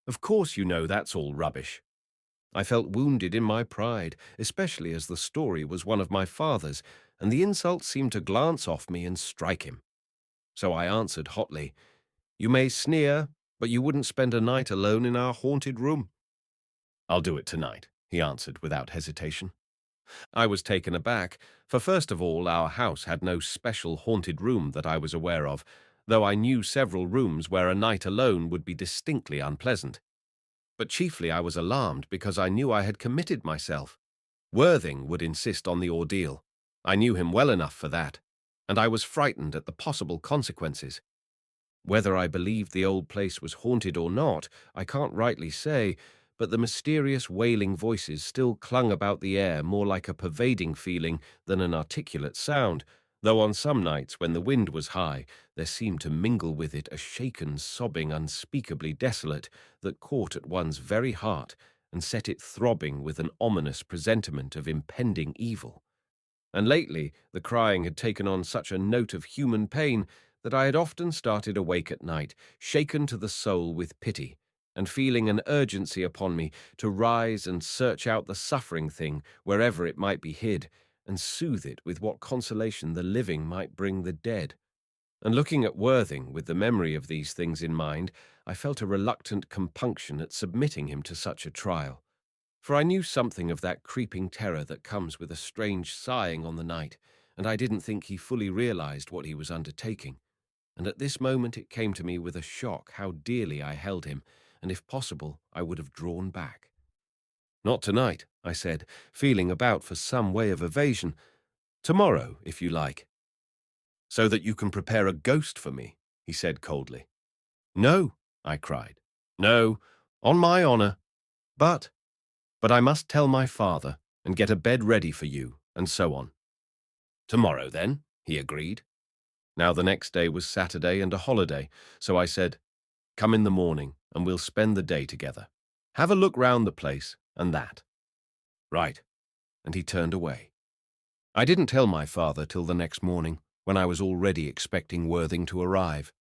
"Of course you know that's all rubbish." I felt wounded in my pride, especially as the story was one of my father's, and the insult seemed to glance off me and strike him. So I answered hotly, "You may sneer, but you wouldn't spend a night alone in our haunted room." "I'll do it tonight," he answered without hesitation. I was taken aback, for first of all our house had no special haunted room that I was aware of, though I knew several rooms where a night alone would be distinctly unpleasant. But chiefly I was alarmed because I knew I had committed myself. Worthing would insist on the ordeal. I knew him well enough for that, and I was frightened at the possible consequences. Whether I believed the old place was haunted or not, I can't rightly say, but the mysterious wailing voices still clung about the air more like a pervading feeling than an articulate sound, though on some nights when the wind was high, there seemed to mingle with it a shaken sobbing unspeakably desolate that caught at one's very heart and set it throbbing with an ominous presentiment of impending evil. And lately the crying had taken on such a note of human pain that I had often started awake at night, shaken to the soul with pity, and feeling an urgency upon me to rise and search out the suffering thing wherever it might be hid, and soothe it with what consolation the living might bring the dead. And looking at Worthing with the memory of these things in mind, I felt a reluctant compunction at submitting him to such a trial. For I knew something of that creeping terror that comes with a strange sighing on the night, and I didn't think he fully realized what he was undertaking. And at this moment it came to me with a shock how dearly I held him, and if possible I would have drawn back. "Not tonight," I said, feeling about for some way of evasion. "Tomorrow, if you like." "So that you can prepare a ghost for me," he said coldly. "No," I cried. "No, on my honor. But I must tell my father and get a bed ready for you, and so on." "Tomorrow, then," he agreed. Now the next day was Saturday and a holiday, so I said, "Come in the morning, and we'll spend the day together. Have a look round the place, and that." "Right," and he turned away. I didn't tell my father till the next morning, when I was already expecting Worthing to arrive.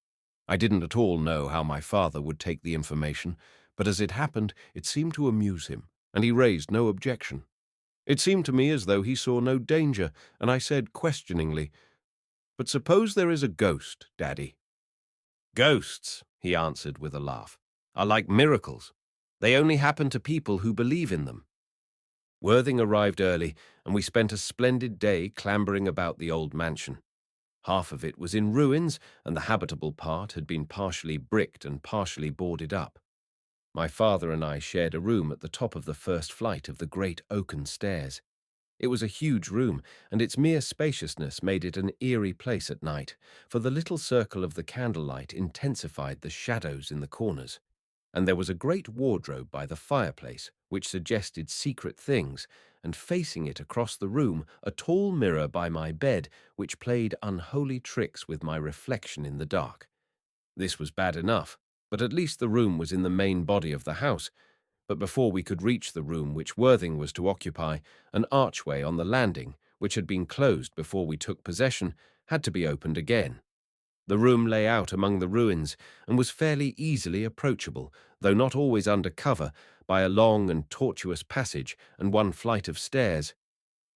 I didn't at all know how my father would take the information, but as it happened, it seemed to amuse him, and he raised no objection. It seemed to me as though he saw no danger, and I said questioningly, "But suppose there is a ghost, Daddy?" "Ghosts," he answered with a laugh, "are like miracles. They only happen to people who believe in them." Worthing arrived early, and we spent a splendid day clambering about the old mansion. Half of it was in ruins, and the habitable part had been partially bricked and partially boarded up. My father and I shared a room at the top of the first flight of the great oaken stairs. It was a huge room, and its mere spaciousness made it an eerie place at night, for the little circle of the candlelight intensified the shadows in the corners. And there was a great wardrobe by the fireplace, which suggested secret things, and facing it across the room, a tall mirror by my bed, which played unholy tricks with my reflection in the dark. This was bad enough, but at least the room was in the main body of the house. But before we could reach the room which Worthing was to occupy, an archway on the landing, which had been closed before we took possession, had to be opened again. The room lay out among the ruins and was fairly easily approachable, though not always under cover, by a long and tortuous passage and one flight of stairs.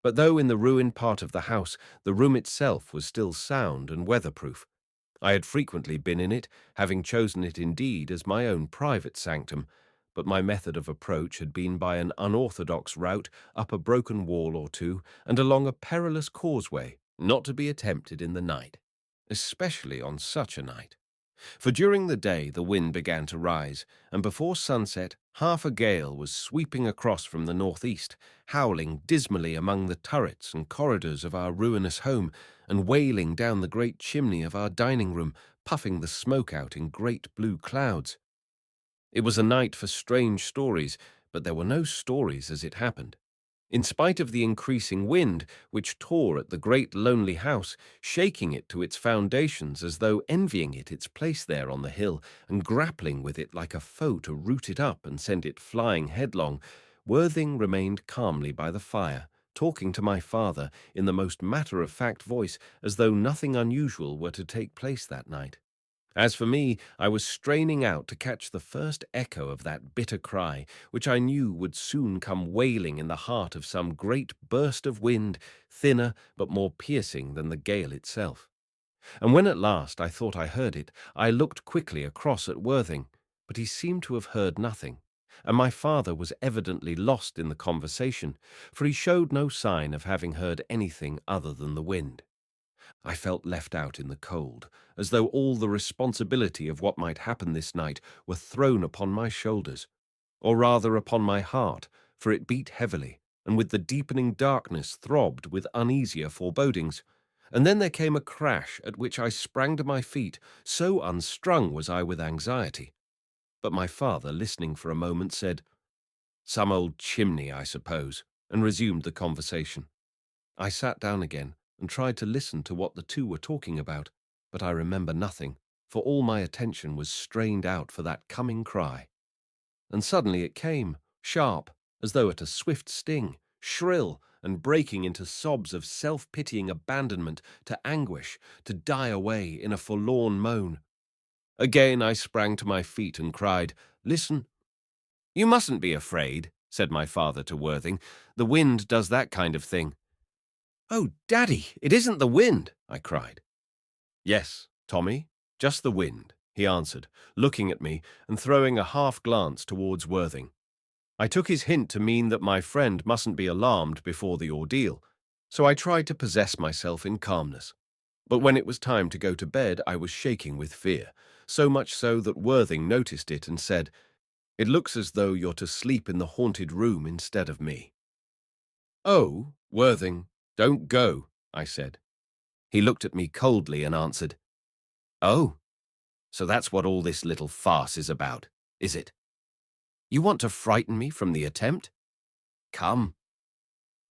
But though in the ruined part of the house, the room itself was still sound and weatherproof. I had frequently been in it, having chosen it indeed as my own private sanctum, but my method of approach had been by an unorthodox route up a broken wall or two and along a perilous causeway, not to be attempted in the night, especially on such a night. For during the day the wind began to rise, and before sunset half a gale was sweeping across from the northeast, howling dismally among the turrets and corridors of our ruinous home, and wailing down the great chimney of our dining room, puffing the smoke out in great blue clouds. It was a night for strange stories, but there were no stories as it happened. In spite of the increasing wind, which tore at the great lonely house, shaking it to its foundations as though envying it its place there on the hill, and grappling with it like a foe to root it up and send it flying headlong, Worthing remained calmly by the fire, talking to my father in the most matter-of-fact voice, as though nothing unusual were to take place that night. As for me, I was straining out to catch the first echo of that bitter cry, which I knew would soon come wailing in the heart of some great burst of wind, thinner but more piercing than the gale itself. And when at last I thought I heard it, I looked quickly across at Worthing, but he seemed to have heard nothing, and my father was evidently lost in the conversation, for he showed no sign of having heard anything other than the wind. I felt left out in the cold, as though all the responsibility of what might happen this night were thrown upon my shoulders, or rather upon my heart, for it beat heavily, and with the deepening darkness throbbed with uneasier forebodings. And then there came a crash at which I sprang to my feet, so unstrung was I with anxiety. But my father, listening for a moment, said, "Some old chimney, I suppose," and resumed the conversation. I sat down again and tried to listen to what the two were talking about, but I remember nothing, for all my attention was strained out for that coming cry. And suddenly it came, sharp, as though at a swift sting, shrill, and breaking into sobs of self-pitying abandonment to anguish, to die away in a forlorn moan. Again I sprang to my feet and cried, "Listen." "You mustn't be afraid," said my father to Worthing. "The wind does that kind of thing." "Oh, Daddy, it isn't the wind," I cried. "Yes, Tommy, just the wind," he answered, looking at me and throwing a half-glance towards Worthing. I took his hint to mean that my friend mustn't be alarmed before the ordeal, so I tried to possess myself in calmness. But when it was time to go to bed, I was shaking with fear, so much so that Worthing noticed it and said, "It looks as though you're to sleep in the haunted room instead of me." "Oh, Worthing, don't go," I said. He looked at me coldly and answered, "Oh, so that's what all this little farce is about, is it? You want to frighten me from the attempt? Come."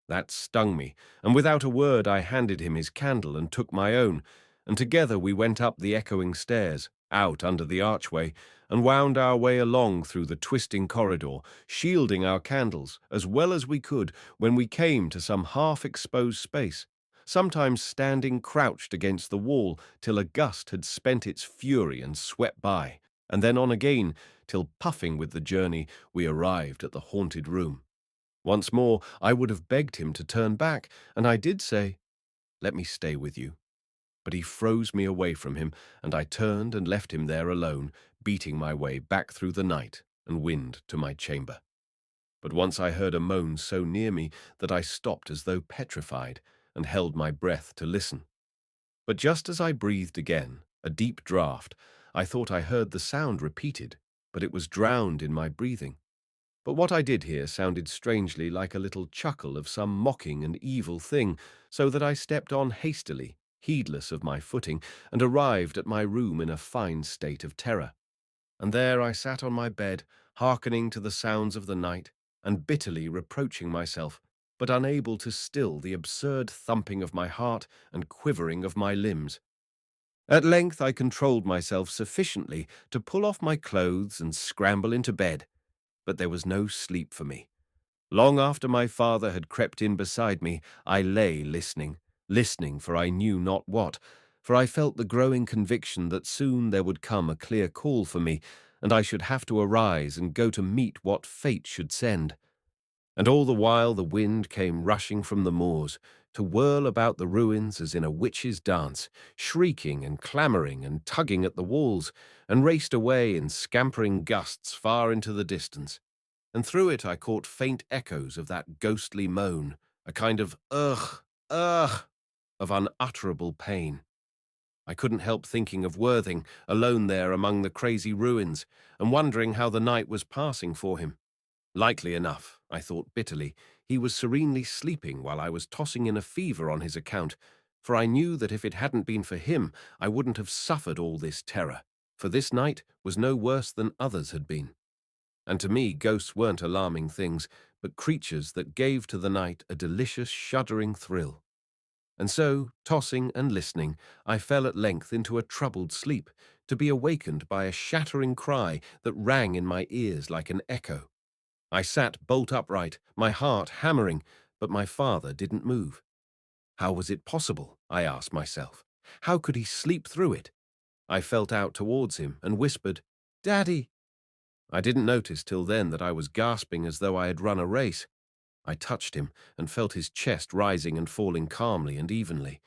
That stung me, and without a word I handed him his candle and took my own, and together we went up the echoing stairs, out under the archway, and wound our way along through the twisting corridor, shielding our candles as well as we could when we came to some half-exposed space, sometimes standing crouched against the wall till a gust had spent its fury and swept by, and then on again till, puffing with the journey, we arrived at the haunted room. Once more I would have begged him to turn back, and I did say, "Let me stay with you." But he froze me away from him, and I turned and left him there alone, beating my way back through the night and wind to my chamber. But once I heard a moan so near me that I stopped as though petrified, and held my breath to listen. But just as I breathed again, a deep draught, I thought I heard the sound repeated, but it was drowned in my breathing. But what I did hear sounded strangely like a little chuckle of some mocking and evil thing, so that I stepped on hastily, heedless of my footing, and arrived at my room in a fine state of terror. And there I sat on my bed, hearkening to the sounds of the night, and bitterly reproaching myself, but unable to still the absurd thumping of my heart and quivering of my limbs. At length I controlled myself sufficiently to pull off my clothes and scramble into bed, but there was no sleep for me. Long after my father had crept in beside me, I lay listening for I knew not what, for I felt the growing conviction that soon there would come a clear call for me, and I should have to arise and go to meet what fate should send. And all the while the wind came rushing from the moors, to whirl about the ruins as in a witch's dance, shrieking and clamouring and tugging at the walls, and raced away in scampering gusts far into the distance. And through it I caught faint echoes of that ghostly moan, a kind of ugh, ugh, of unutterable pain. I couldn't help thinking of Worthing, alone there among the crazy ruins, and wondering how the night was passing for him. Likely enough, I thought bitterly, he was serenely sleeping while I was tossing in a fever on his account, for I knew that if it hadn't been for him, I wouldn't have suffered all this terror, for this night was no worse than others had been. And to me, ghosts weren't alarming things, but creatures that gave to the night a delicious, shuddering thrill. And so, tossing and listening, I fell at length into a troubled sleep, to be awakened by a shattering cry that rang in my ears like an echo. I sat bolt upright, my heart hammering, but my father didn't move. How was it possible? I asked myself. How could he sleep through it? I felt out towards him and whispered, "Daddy!" I didn't notice till then that I was gasping as though I had run a race. I touched him and felt his chest rising and falling calmly and evenly.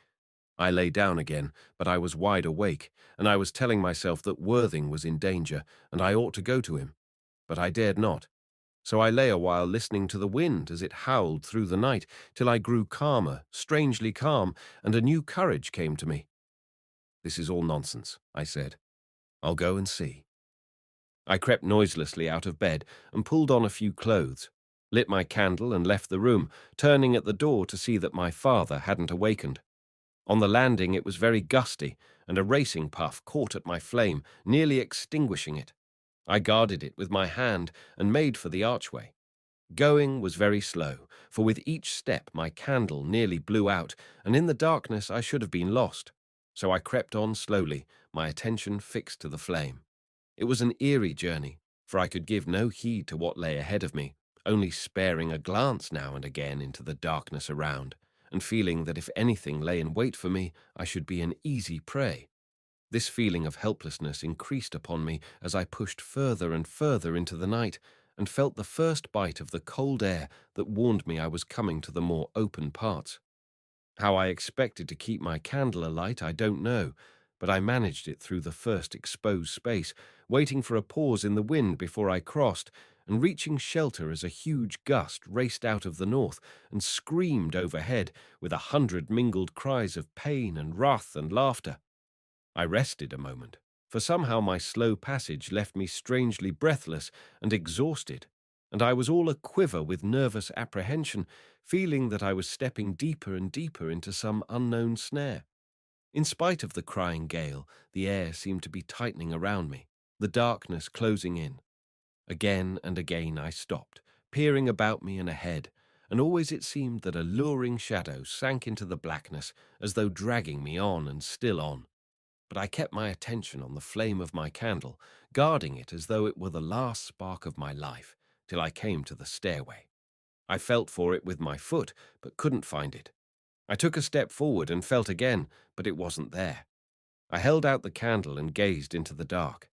I lay down again, but I was wide awake, and I was telling myself that Worthing was in danger, and I ought to go to him. But I dared not. So I lay a while listening to the wind as it howled through the night, till I grew calmer, strangely calm, and a new courage came to me. "This is all nonsense," I said. "I'll go and see." I crept noiselessly out of bed and pulled on a few clothes, lit my candle and left the room, turning at the door to see that my father hadn't awakened. On the landing it was very gusty, and a racing puff caught at my flame, nearly extinguishing it. I guarded it with my hand and made for the archway. Going was very slow, for with each step my candle nearly blew out, and in the darkness I should have been lost. So I crept on slowly, my attention fixed to the flame. It was an eerie journey, for I could give no heed to what lay ahead of me, only sparing a glance now and again into the darkness around, and feeling that if anything lay in wait for me, I should be an easy prey. This feeling of helplessness increased upon me as I pushed further and further into the night, and felt the first bite of the cold air that warned me I was coming to the more open parts. How I expected to keep my candle alight, I don't know, but I managed it through the first exposed space, waiting for a pause in the wind before I crossed, and reaching shelter as a huge gust raced out of the north and screamed overhead with 100 mingled cries of pain and wrath and laughter. I rested a moment, for somehow my slow passage left me strangely breathless and exhausted, and I was all a-quiver with nervous apprehension, feeling that I was stepping deeper and deeper into some unknown snare. In spite of the crying gale, the air seemed to be tightening around me, the darkness closing in. Again and again I stopped, peering about me and ahead, and always it seemed that a luring shadow sank into the blackness as though dragging me on and still on. But I kept my attention on the flame of my candle, guarding it as though it were the last spark of my life, till I came to the stairway. I felt for it with my foot, but couldn't find it. I took a step forward and felt again, but it wasn't there. I held out the candle and gazed into the dark.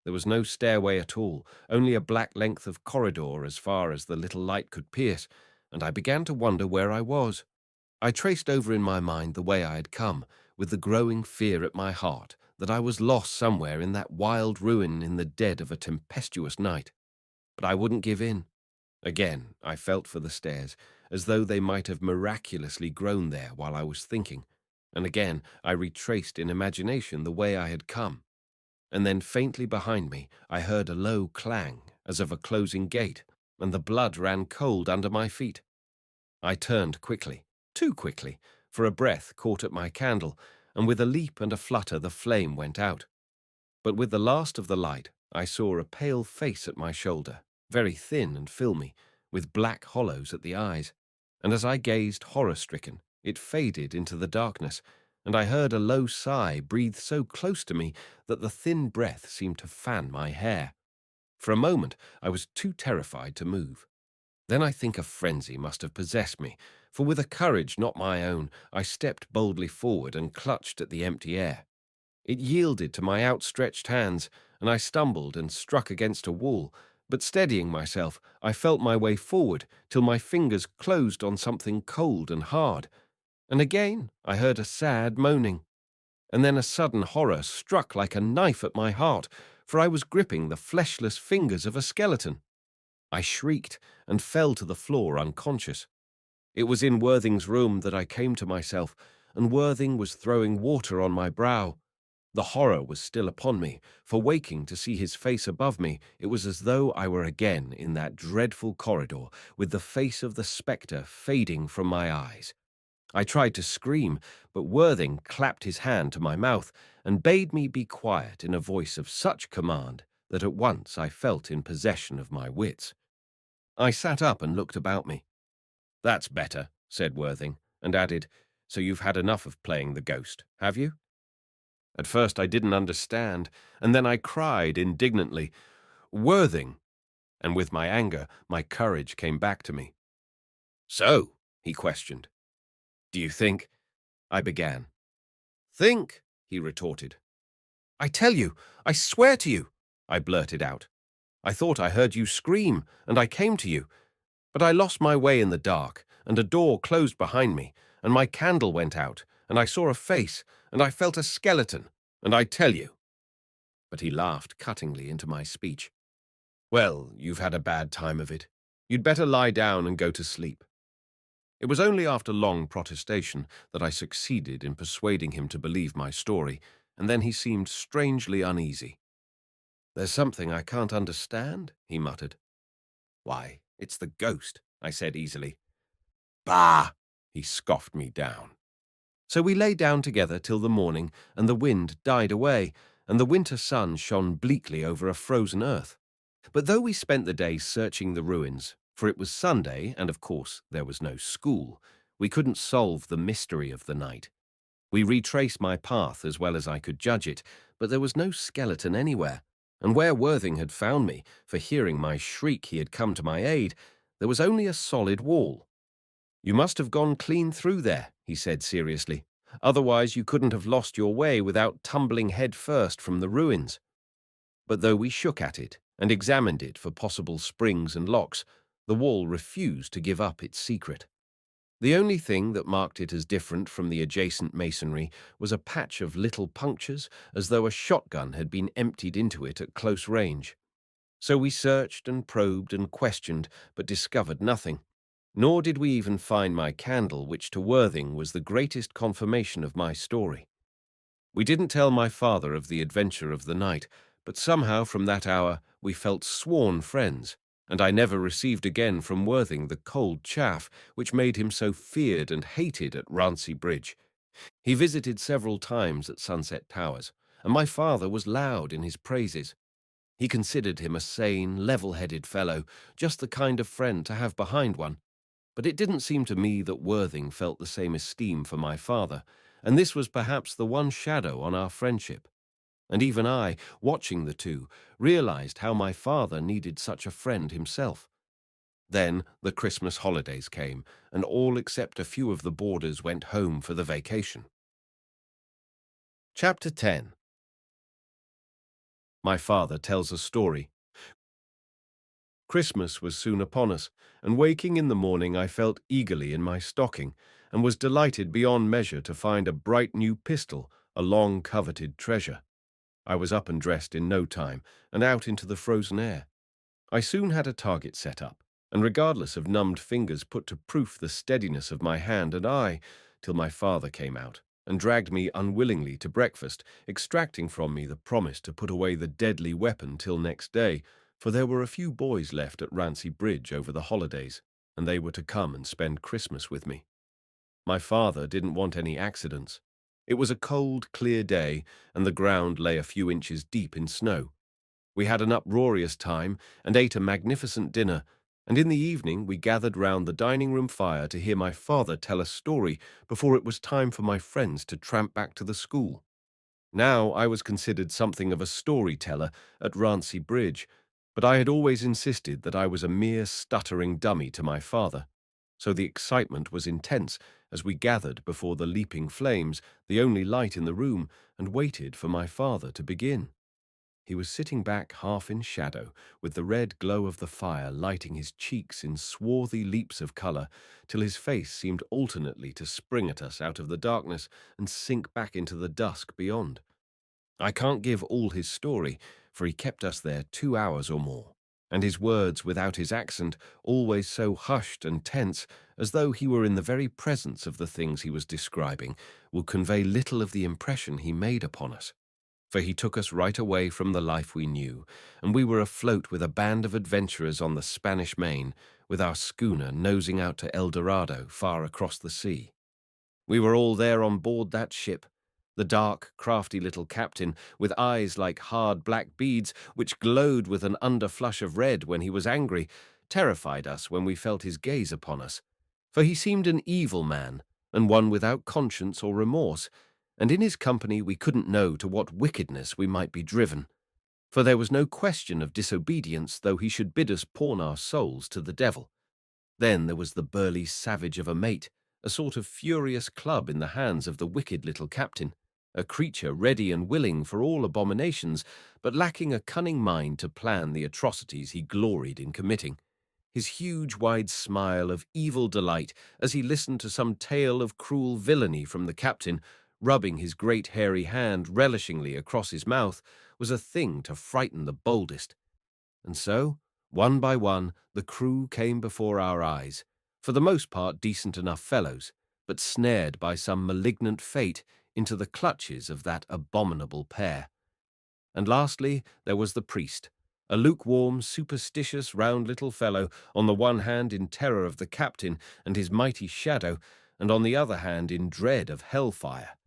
There was no stairway at all, only a black length of corridor as far as the little light could pierce, and I began to wonder where I was. I traced over in my mind the way I had come, with the growing fear at my heart that I was lost somewhere in that wild ruin in the dead of a tempestuous night. But I wouldn't give in. Again, I felt for the stairs, as though they might have miraculously grown there while I was thinking, and again I retraced in imagination the way I had come. And then faintly behind me I heard a low clang, as of a closing gate, and the blood ran cold under my feet. I turned quickly, too quickly, for a breath caught at my candle, and with a leap and a flutter the flame went out. But with the last of the light, I saw a pale face at my shoulder, very thin and filmy, with black hollows at the eyes, and as I gazed horror-stricken, it faded into the darkness, and I heard a low sigh breathe so close to me that the thin breath seemed to fan my hair. For a moment I was too terrified to move. Then I think a frenzy must have possessed me, for with a courage not my own, I stepped boldly forward and clutched at the empty air. It yielded to my outstretched hands, and I stumbled and struck against a wall, but steadying myself, I felt my way forward till my fingers closed on something cold and hard. And again I heard a sad moaning. And then a sudden horror struck like a knife at my heart, for I was gripping the fleshless fingers of a skeleton. I shrieked and fell to the floor unconscious. It was in Worthing's room that I came to myself, and Worthing was throwing water on my brow. The horror was still upon me, for waking to see his face above me, it was as though I were again in that dreadful corridor, with the face of the spectre fading from my eyes. I tried to scream, but Worthing clapped his hand to my mouth and bade me be quiet in a voice of such command that at once I felt in possession of my wits. I sat up and looked about me. "That's better," said Worthing, and added, "So you've had enough of playing the ghost, have you?" At first I didn't understand, and then I cried indignantly, "Worthing!" And with my anger, my courage came back to me. "So," he questioned, "do you think—" I began. "Think," he retorted. "I tell you, I swear to you," I blurted out. "I thought I heard you scream, and I came to you. But I lost my way in the dark, and a door closed behind me, and my candle went out, and I saw a face, and I felt a skeleton, and I tell you—" But he laughed cuttingly into my speech. "Well, you've had a bad time of it. You'd better lie down and go to sleep." It was only after long protestation that I succeeded in persuading him to believe my story, and then he seemed strangely uneasy. "There's something I can't understand," he muttered. "Why, it's the ghost," I said easily. "Bah!" he scoffed me down. So we lay down together till the morning, and the wind died away, and the winter sun shone bleakly over a frozen earth. But though we spent the day searching the ruins, for it was Sunday, and of course there was no school, we couldn't solve the mystery of the night. We retraced my path as well as I could judge it, but there was no skeleton anywhere, and where Worthing had found me, for hearing my shriek he had come to my aid, there was only a solid wall. "You must have gone clean through there," he said seriously. "Otherwise you couldn't have lost your way without tumbling head first from the ruins." But though we shook at it and examined it for possible springs and locks, the wall refused to give up its secret. The only thing that marked it as different from the adjacent masonry was a patch of little punctures, as though a shotgun had been emptied into it at close range. So we searched and probed and questioned, but discovered nothing. Nor did we even find my candle, which to Worthing was the greatest confirmation of my story. We didn't tell my father of the adventure of the night, but somehow from that hour we felt sworn friends, and I never received again from Worthing the cold chaff which made him so feared and hated at Rancy Bridge. He visited several times at Sunset Towers, and my father was loud in his praises. He considered him a sane, level-headed fellow, just the kind of friend to have behind one. But it didn't seem to me that Worthing felt the same esteem for my father, and this was perhaps the one shadow on our friendship. And even I, watching the two, realized how my father needed such a friend himself. Then the Christmas holidays came, and all except a few of the boarders went home for the vacation. Chapter 10. My father tells a story. Christmas was soon upon us, and waking in the morning I felt eagerly in my stocking, and was delighted beyond measure to find a bright new pistol, a long-coveted treasure. I was up and dressed in no time, and out into the frozen air. I soon had a target set up, and regardless of numbed fingers put to proof the steadiness of my hand and eye, till my father came out, and dragged me unwillingly to breakfast, extracting from me the promise to put away the deadly weapon till next day, for there were a few boys left at Rancy Bridge over the holidays, and they were to come and spend Christmas with me. My father didn't want any accidents. It was a cold, clear day, and the ground lay a few inches deep in snow. We had an uproarious time and ate a magnificent dinner, and in the evening we gathered round the dining-room fire to hear my father tell a story before it was time for my friends to tramp back to the school. Now I was considered something of a storyteller at Rancy Bridge, but I had always insisted that I was a mere stuttering dummy to my father. So the excitement was intense as we gathered before the leaping flames, the only light in the room, and waited for my father to begin. He was sitting back half in shadow, with the red glow of the fire lighting his cheeks in swarthy leaps of colour, till his face seemed alternately to spring at us out of the darkness and sink back into the dusk beyond. I can't give all his story, for he kept us there 2 hours or more, and his words without his accent, always so hushed and tense, as though he were in the very presence of the things he was describing, will convey little of the impression he made upon us. For he took us right away from the life we knew, and we were afloat with a band of adventurers on the Spanish Main, with our schooner nosing out to El Dorado far across the sea. We were all there on board that ship. The dark, crafty little captain, with eyes like hard black beads, which glowed with an underflush of red when he was angry, terrified us when we felt his gaze upon us. For he seemed an evil man, and one without conscience or remorse, and in his company we couldn't know to what wickedness we might be driven. For there was no question of disobedience, though he should bid us pawn our souls to the devil. Then there was the burly savage of a mate, a sort of furious club in the hands of the wicked little captain, a creature ready and willing for all abominations, but lacking a cunning mind to plan the atrocities he gloried in committing. His huge wide smile of evil delight as he listened to some tale of cruel villainy from the captain, rubbing his great hairy hand relishingly across his mouth, was a thing to frighten the boldest. And so, one by one, the crew came before our eyes, for the most part decent enough fellows, but snared by some malignant fate into the clutches of that abominable pair. And lastly, there was the priest, a lukewarm, superstitious, round little fellow, on the one hand in terror of the captain and his mighty shadow, and on the other hand in dread of hellfire.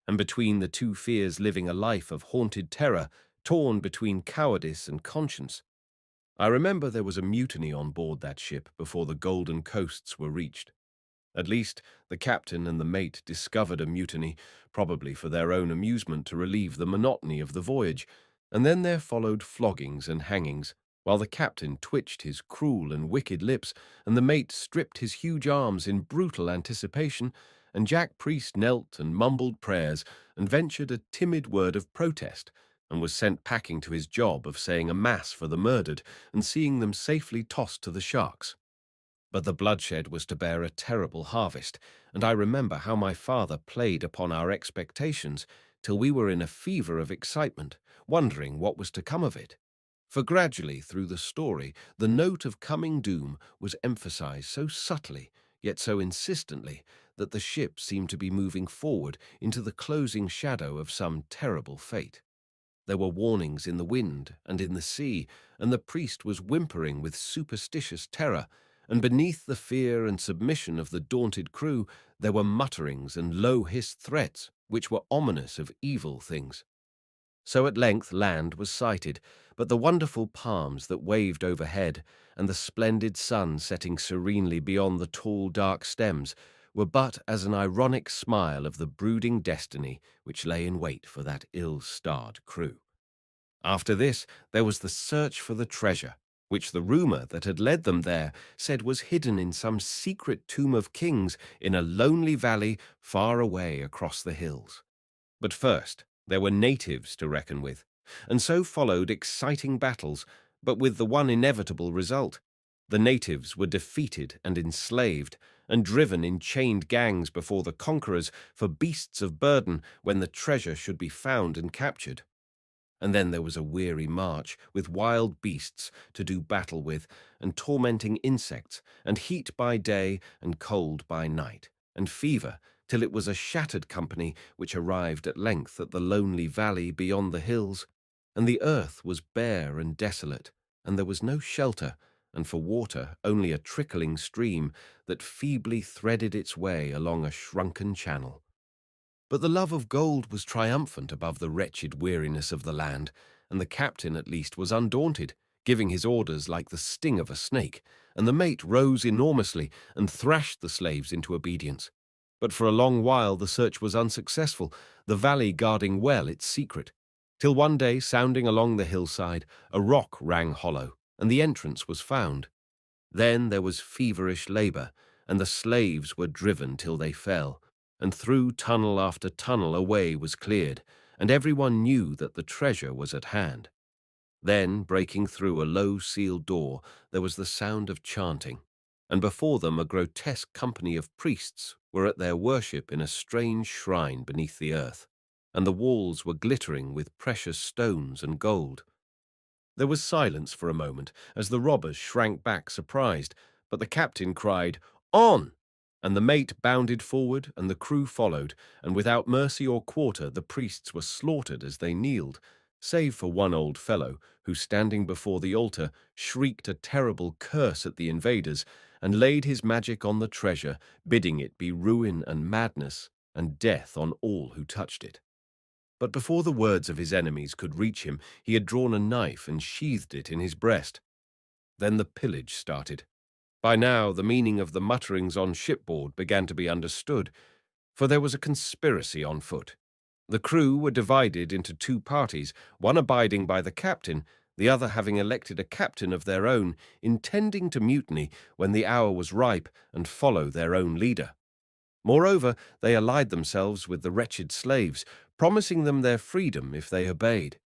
And between the two fears living a life of haunted terror, torn between cowardice and conscience. I remember there was a mutiny on board that ship before the Golden Coasts were reached. At least, the captain and the mate discovered a mutiny, probably for their own amusement to relieve the monotony of the voyage, and then there followed floggings and hangings, while the captain twitched his cruel and wicked lips, and the mate stripped his huge arms in brutal anticipation, and Jack Priest knelt and mumbled prayers and ventured a timid word of protest, and was sent packing to his job of saying a mass for the murdered and seeing them safely tossed to the sharks. But the bloodshed was to bear a terrible harvest, and I remember how my father played upon our expectations till we were in a fever of excitement, wondering what was to come of it. For gradually through the story, the note of coming doom was emphasized so subtly, yet so insistently, that the ship seemed to be moving forward into the closing shadow of some terrible fate. There were warnings in the wind and in the sea, and the priest was whimpering with superstitious terror, and beneath the fear and submission of the daunted crew there were mutterings and low-hissed threats which were ominous of evil things. So at length land was sighted, but the wonderful palms that waved overhead and the splendid sun setting serenely beyond the tall dark stems were but as an ironic smile of the brooding destiny which lay in wait for that ill-starred crew. After this, there was the search for the treasure, which the rumour that had led them there said was hidden in some secret tomb of kings in a lonely valley far away across the hills. But first, there were natives to reckon with, and so followed exciting battles, but with the one inevitable result. The natives were defeated and enslaved, and driven in chained gangs before the conquerors for beasts of burden when the treasure should be found and captured. And then there was a weary march, with wild beasts to do battle with, and tormenting insects, and heat by day and cold by night, and fever, till it was a shattered company which arrived at length at the lonely valley beyond the hills, and the earth was bare and desolate, and there was no shelter, and for water only a trickling stream that feebly threaded its way along a shrunken channel. But the love of gold was triumphant above the wretched weariness of the land, and the captain at least was undaunted, giving his orders like the sting of a snake, and the mate rose enormously and thrashed the slaves into obedience. But for a long while the search was unsuccessful, the valley guarding well its secret, till one day, sounding along the hillside, a rock rang hollow, and the entrance was found. Then there was feverish labour, and the slaves were driven till they fell, and through tunnel after tunnel a way was cleared, and everyone knew that the treasure was at hand. Then, breaking through a low sealed door, there was the sound of chanting, and before them a grotesque company of priests were at their worship in a strange shrine beneath the earth, and the walls were glittering with precious stones and gold. There was silence for a moment as the robbers shrank back surprised, but the captain cried, "On!" And the mate bounded forward, and the crew followed, and without mercy or quarter the priests were slaughtered as they kneeled, save for one old fellow who, standing before the altar, shrieked a terrible curse at the invaders, and laid his magic on the treasure, bidding it be ruin and madness and death on all who touched it. But before the words of his enemies could reach him, he had drawn a knife and sheathed it in his breast. Then the pillage started. By now, the meaning of the mutterings on shipboard began to be understood, for there was a conspiracy on foot. The crew were divided into two parties, one abiding by the captain, the other having elected a captain of their own, intending to mutiny when the hour was ripe and follow their own leader. Moreover, they allied themselves with the wretched slaves, promising them their freedom if they obeyed.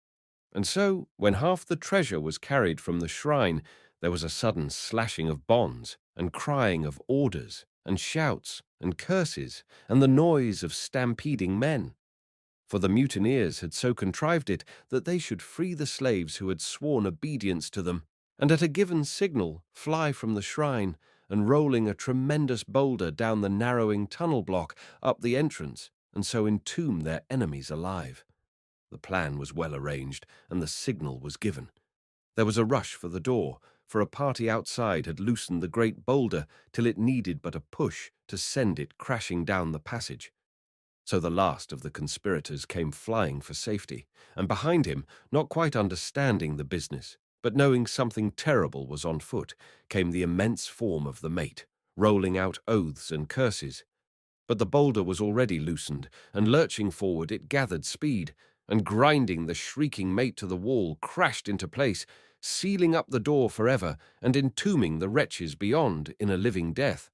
And so, when half the treasure was carried from the shrine, there was a sudden slashing of bonds, and crying of orders, and shouts, and curses, and the noise of stampeding men. For the mutineers had so contrived it that they should free the slaves who had sworn obedience to them, and at a given signal fly from the shrine, and rolling a tremendous boulder down the narrowing tunnel block up the entrance, and so entomb their enemies alive. The plan was well arranged, and the signal was given. There was a rush for the door, for a party outside had loosened the great boulder till it needed but a push to send it crashing down the passage. So the last of the conspirators came flying for safety, and behind him, not quite understanding the business, but knowing something terrible was on foot, came the immense form of the mate, rolling out oaths and curses. But the boulder was already loosened, and lurching forward it gathered speed, and grinding the shrieking mate to the wall, crashed into place, sealing up the door forever, and entombing the wretches beyond in a living death.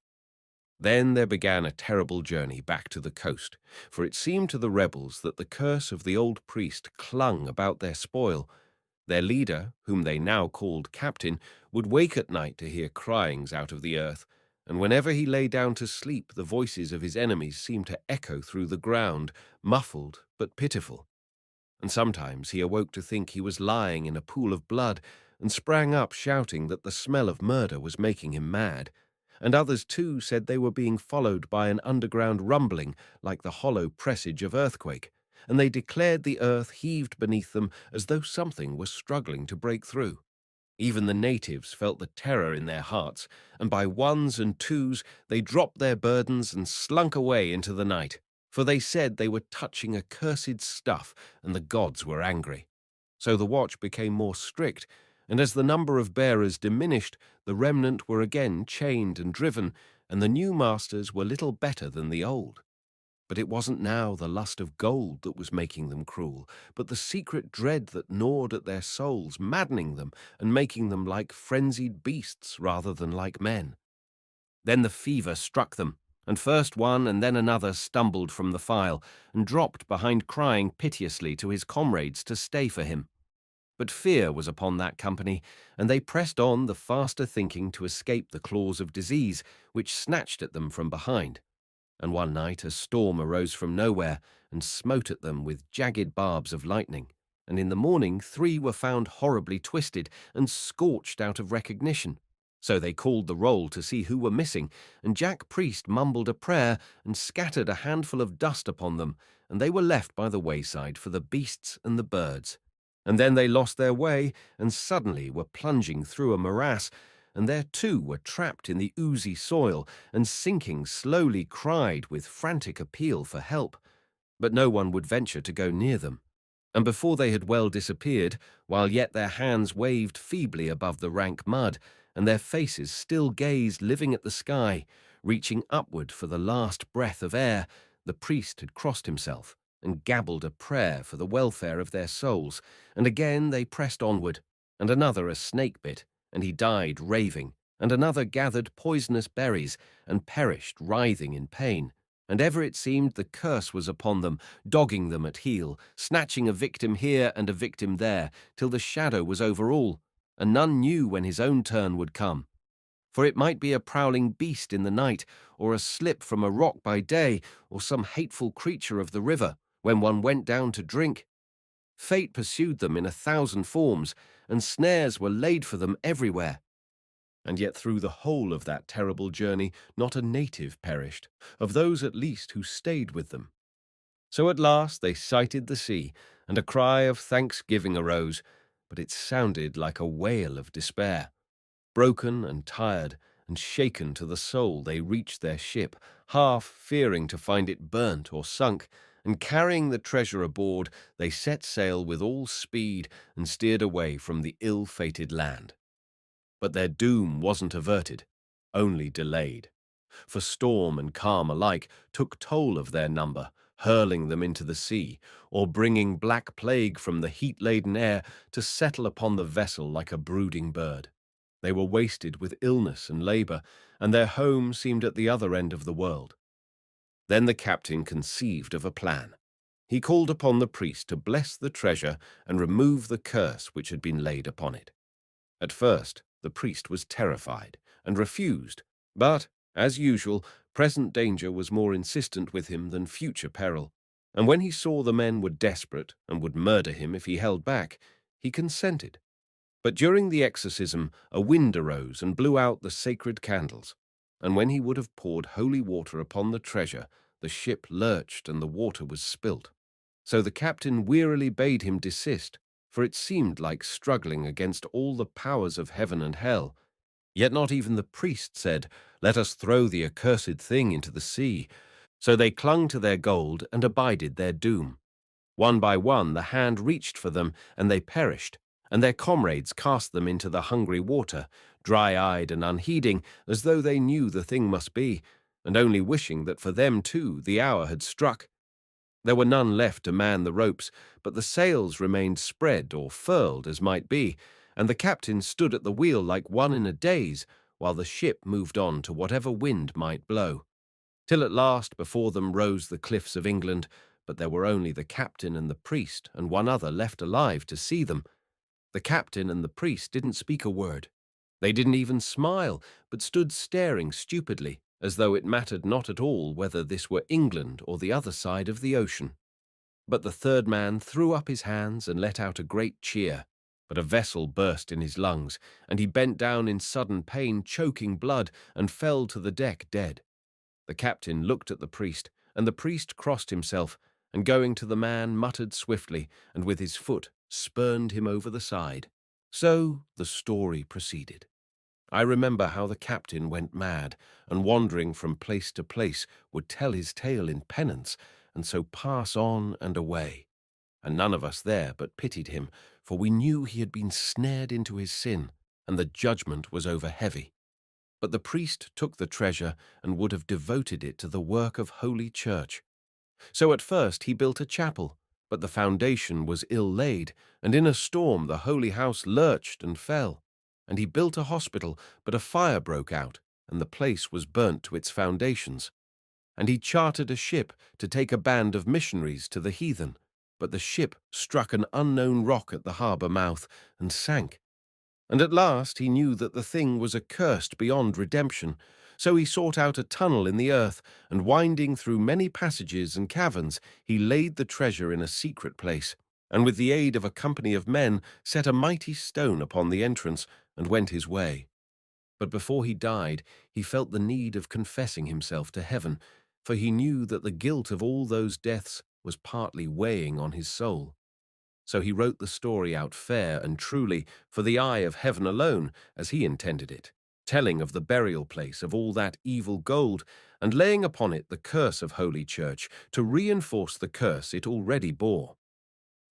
Then there began a terrible journey back to the coast, for it seemed to the rebels that the curse of the old priest clung about their spoil. Their leader, whom they now called captain, would wake at night to hear cryings out of the earth, and whenever he lay down to sleep, the voices of his enemies seemed to echo through the ground, muffled but pitiful. And sometimes he awoke to think he was lying in a pool of blood, and sprang up shouting that the smell of murder was making him mad. And others too said they were being followed by an underground rumbling like the hollow presage of earthquake, and they declared the earth heaved beneath them as though something was struggling to break through. Even the natives felt the terror in their hearts, and by ones and twos they dropped their burdens and slunk away into the night, for they said they were touching accursed stuff and the gods were angry. So the watch became more strict, and as the number of bearers diminished, the remnant were again chained and driven, and the new masters were little better than the old. But it wasn't now the lust of gold that was making them cruel, but the secret dread that gnawed at their souls, maddening them and making them like frenzied beasts rather than like men. Then the fever struck them, and first one and then another stumbled from the file and dropped behind, crying piteously to his comrades to stay for him. But fear was upon that company, and they pressed on the faster thinking to escape the claws of disease, which snatched at them from behind. And one night a storm arose from nowhere and smote at them with jagged barbs of lightning, and in the morning 3 were found horribly twisted and scorched out of recognition. So they called the roll to see who were missing, and Jack Priest mumbled a prayer and scattered a handful of dust upon them, and they were left by the wayside for the beasts and the birds. And then they lost their way, and suddenly were plunging through a morass, and there too were trapped in the oozy soil, and sinking slowly cried with frantic appeal for help. But no one would venture to go near them. And before they had well disappeared, while yet their hands waved feebly above the rank mud, and their faces still gazed living at the sky, reaching upward for the last breath of air, the priest had crossed himself and gabbled a prayer for the welfare of their souls, and again they pressed onward, and another a snake bit, and he died raving, and another gathered poisonous berries, and perished writhing in pain, and ever it seemed the curse was upon them, dogging them at heel, snatching a victim here and a victim there, till the shadow was over all, and none knew when his own turn would come. For it might be a prowling beast in the night, or a slip from a rock by day, or some hateful creature of the river, when one went down to drink. Fate pursued them in 1,000 forms, and snares were laid for them everywhere. And yet through the whole of that terrible journey not a native perished, of those at least who stayed with them. So at last they sighted the sea, and a cry of thanksgiving arose, but it sounded like a wail of despair. Broken and tired, and shaken to the soul they reached their ship, half fearing to find it burnt or sunk, and carrying the treasure aboard, they set sail with all speed and steered away from the ill-fated land. But their doom wasn't averted, only delayed, for storm and calm alike took toll of their number, hurling them into the sea, or bringing black plague from the heat-laden air to settle upon the vessel like a brooding bird. They were wasted with illness and labor, and their home seemed at the other end of the world. Then the captain conceived of a plan. He called upon the priest to bless the treasure and remove the curse which had been laid upon it. At first, the priest was terrified and refused, but, as usual, present danger was more insistent with him than future peril, and when he saw the men were desperate and would murder him if he held back, he consented. But during the exorcism, a wind arose and blew out the sacred candles, and when he would have poured holy water upon the treasure, the ship lurched and the water was spilt. So the captain wearily bade him desist, for it seemed like struggling against all the powers of heaven and hell. Yet not even the priest said, "Let us throw the accursed thing into the sea." So they clung to their gold and abided their doom. One by one the hand reached for them, and they perished, and their comrades cast them into the hungry water, dry-eyed and unheeding, as though they knew the thing must be, and only wishing that for them too the hour had struck. There were none left to man the ropes, but the sails remained spread or furled as might be, and the captain stood at the wheel like one in a daze, while the ship moved on to whatever wind might blow. Till at last before them rose the cliffs of England, but there were only the captain and the priest and one other left alive to see them. The captain and the priest didn't speak a word. They didn't even smile, but stood staring stupidly, as though it mattered not at all whether this were England or the other side of the ocean. But the third man threw up his hands and let out a great cheer. But a vessel burst in his lungs, and he bent down in sudden pain, choking blood, and fell to the deck dead. The captain looked at the priest, and the priest crossed himself, and going to the man muttered swiftly, and with his foot spurned him over the side. So the story proceeded. I remember how the captain went mad, and wandering from place to place would tell his tale in penance, and so pass on and away. And none of us there but pitied him, for we knew he had been snared into his sin, and the judgment was over heavy. But the priest took the treasure and would have devoted it to the work of Holy Church. So at first he built a chapel, but the foundation was ill laid, and in a storm the holy house lurched and fell. And he built a hospital, but a fire broke out, and the place was burnt to its foundations. And he chartered a ship to take a band of missionaries to the heathen, but the ship struck an unknown rock at the harbour mouth and sank. And at last he knew that the thing was accursed beyond redemption, so he sought out a tunnel in the earth, and winding through many passages and caverns, he laid the treasure in a secret place, and with the aid of a company of men set a mighty stone upon the entrance, and went his way. But before he died, he felt the need of confessing himself to heaven, for he knew that the guilt of all those deaths was partly weighing on his soul. So he wrote the story out fair and truly for the eye of heaven alone, as he intended it, telling of the burial place of all that evil gold, and laying upon it the curse of Holy Church to reinforce the curse it already bore.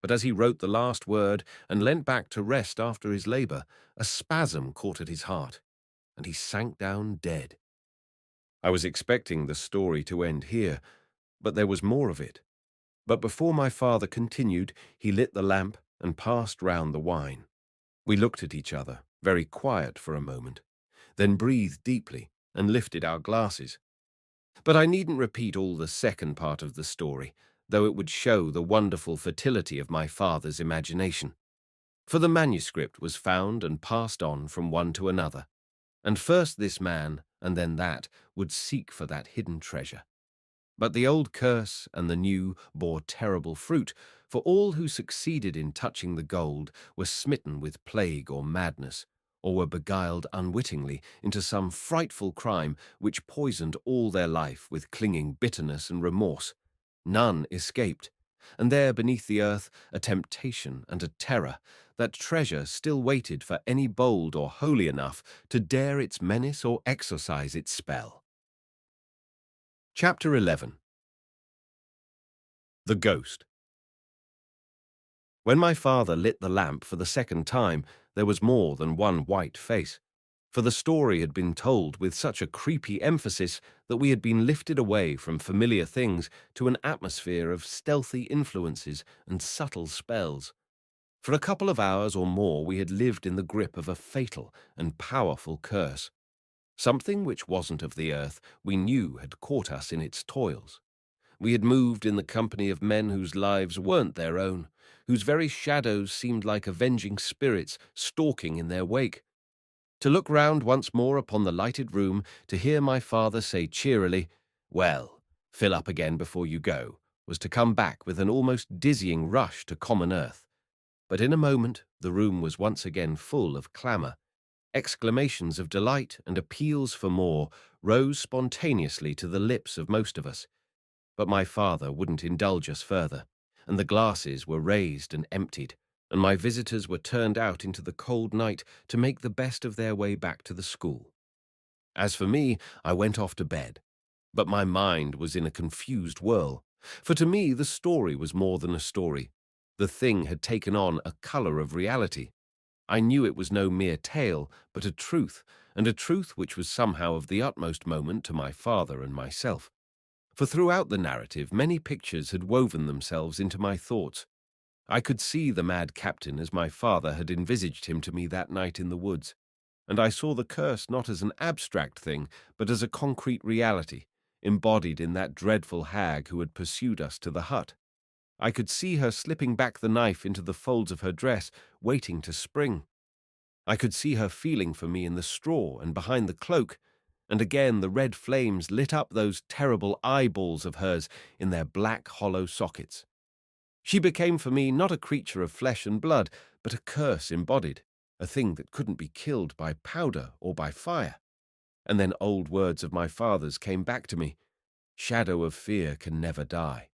But as he wrote the last word and leant back to rest after his labor, a spasm caught at his heart, and he sank down dead. I was expecting the story to end here, but there was more of it. But before my father continued, he lit the lamp and passed round the wine. We looked at each other, very quiet for a moment, then breathed deeply and lifted our glasses. But I needn't repeat all the second part of the story, though it would show the wonderful fertility of my father's imagination. For the manuscript was found and passed on from one to another, and first this man and then that would seek for that hidden treasure. But the old curse and the new bore terrible fruit, for all who succeeded in touching the gold were smitten with plague or madness, or were beguiled unwittingly into some frightful crime which poisoned all their life with clinging bitterness and remorse. None escaped, and there beneath the earth a temptation and a terror that treasure still waited for any bold or holy enough to dare its menace or exorcise its spell. Chapter 11. The Ghost. When my father lit the lamp for the second time, there was more than one white face, for the story had been told with such a creepy emphasis that we had been lifted away from familiar things to an atmosphere of stealthy influences and subtle spells. For a couple of hours or more we had lived in the grip of a fatal and powerful curse. Something which wasn't of the earth we knew had caught us in its toils. We had moved in the company of men whose lives weren't their own, whose very shadows seemed like avenging spirits stalking in their wake. To look round once more upon the lighted room, to hear my father say cheerily, "Well, fill up again before you go," was to come back with an almost dizzying rush to common earth. But in a moment the room was once again full of clamour. Exclamations of delight and appeals for more rose spontaneously to the lips of most of us. But my father wouldn't indulge us further, and the glasses were raised and emptied, and my visitors were turned out into the cold night to make the best of their way back to the school. As for me, I went off to bed, but my mind was in a confused whirl, for to me the story was more than a story. The thing had taken on a colour of reality. I knew it was no mere tale, but a truth, and a truth which was somehow of the utmost moment to my father and myself. For throughout the narrative many pictures had woven themselves into my thoughts. I could see the mad captain as my father had envisaged him to me that night in the woods, and I saw the curse not as an abstract thing, but as a concrete reality, embodied in that dreadful hag who had pursued us to the hut. I could see her slipping back the knife into the folds of her dress, waiting to spring. I could see her feeling for me in the straw and behind the cloak, and again the red flames lit up those terrible eyeballs of hers in their black hollow sockets. She became for me not a creature of flesh and blood, but a curse embodied, a thing that couldn't be killed by powder or by fire. And then old words of my father's came back to me. Shadow of fear can never die.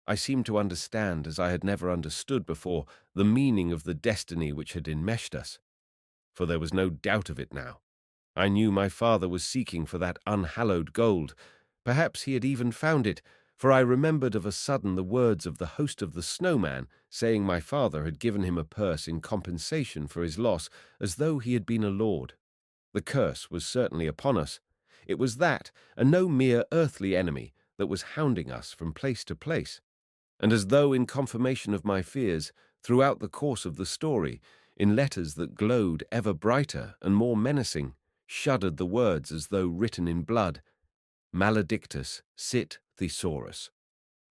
I seemed to understand, as I had never understood before, the meaning of the destiny which had enmeshed us. For there was no doubt of it now. I knew my father was seeking for that unhallowed gold. Perhaps he had even found it, for I remembered of a sudden the words of the host of the snowman, saying my father had given him a purse in compensation for his loss, as though he had been a lord. The curse was certainly upon us. It was that, and no mere earthly enemy, that was hounding us from place to place. And as though in confirmation of my fears, throughout the course of the story, in letters that glowed ever brighter and more menacing, shuddered the words as though written in blood, Maledictus sit thesaurus.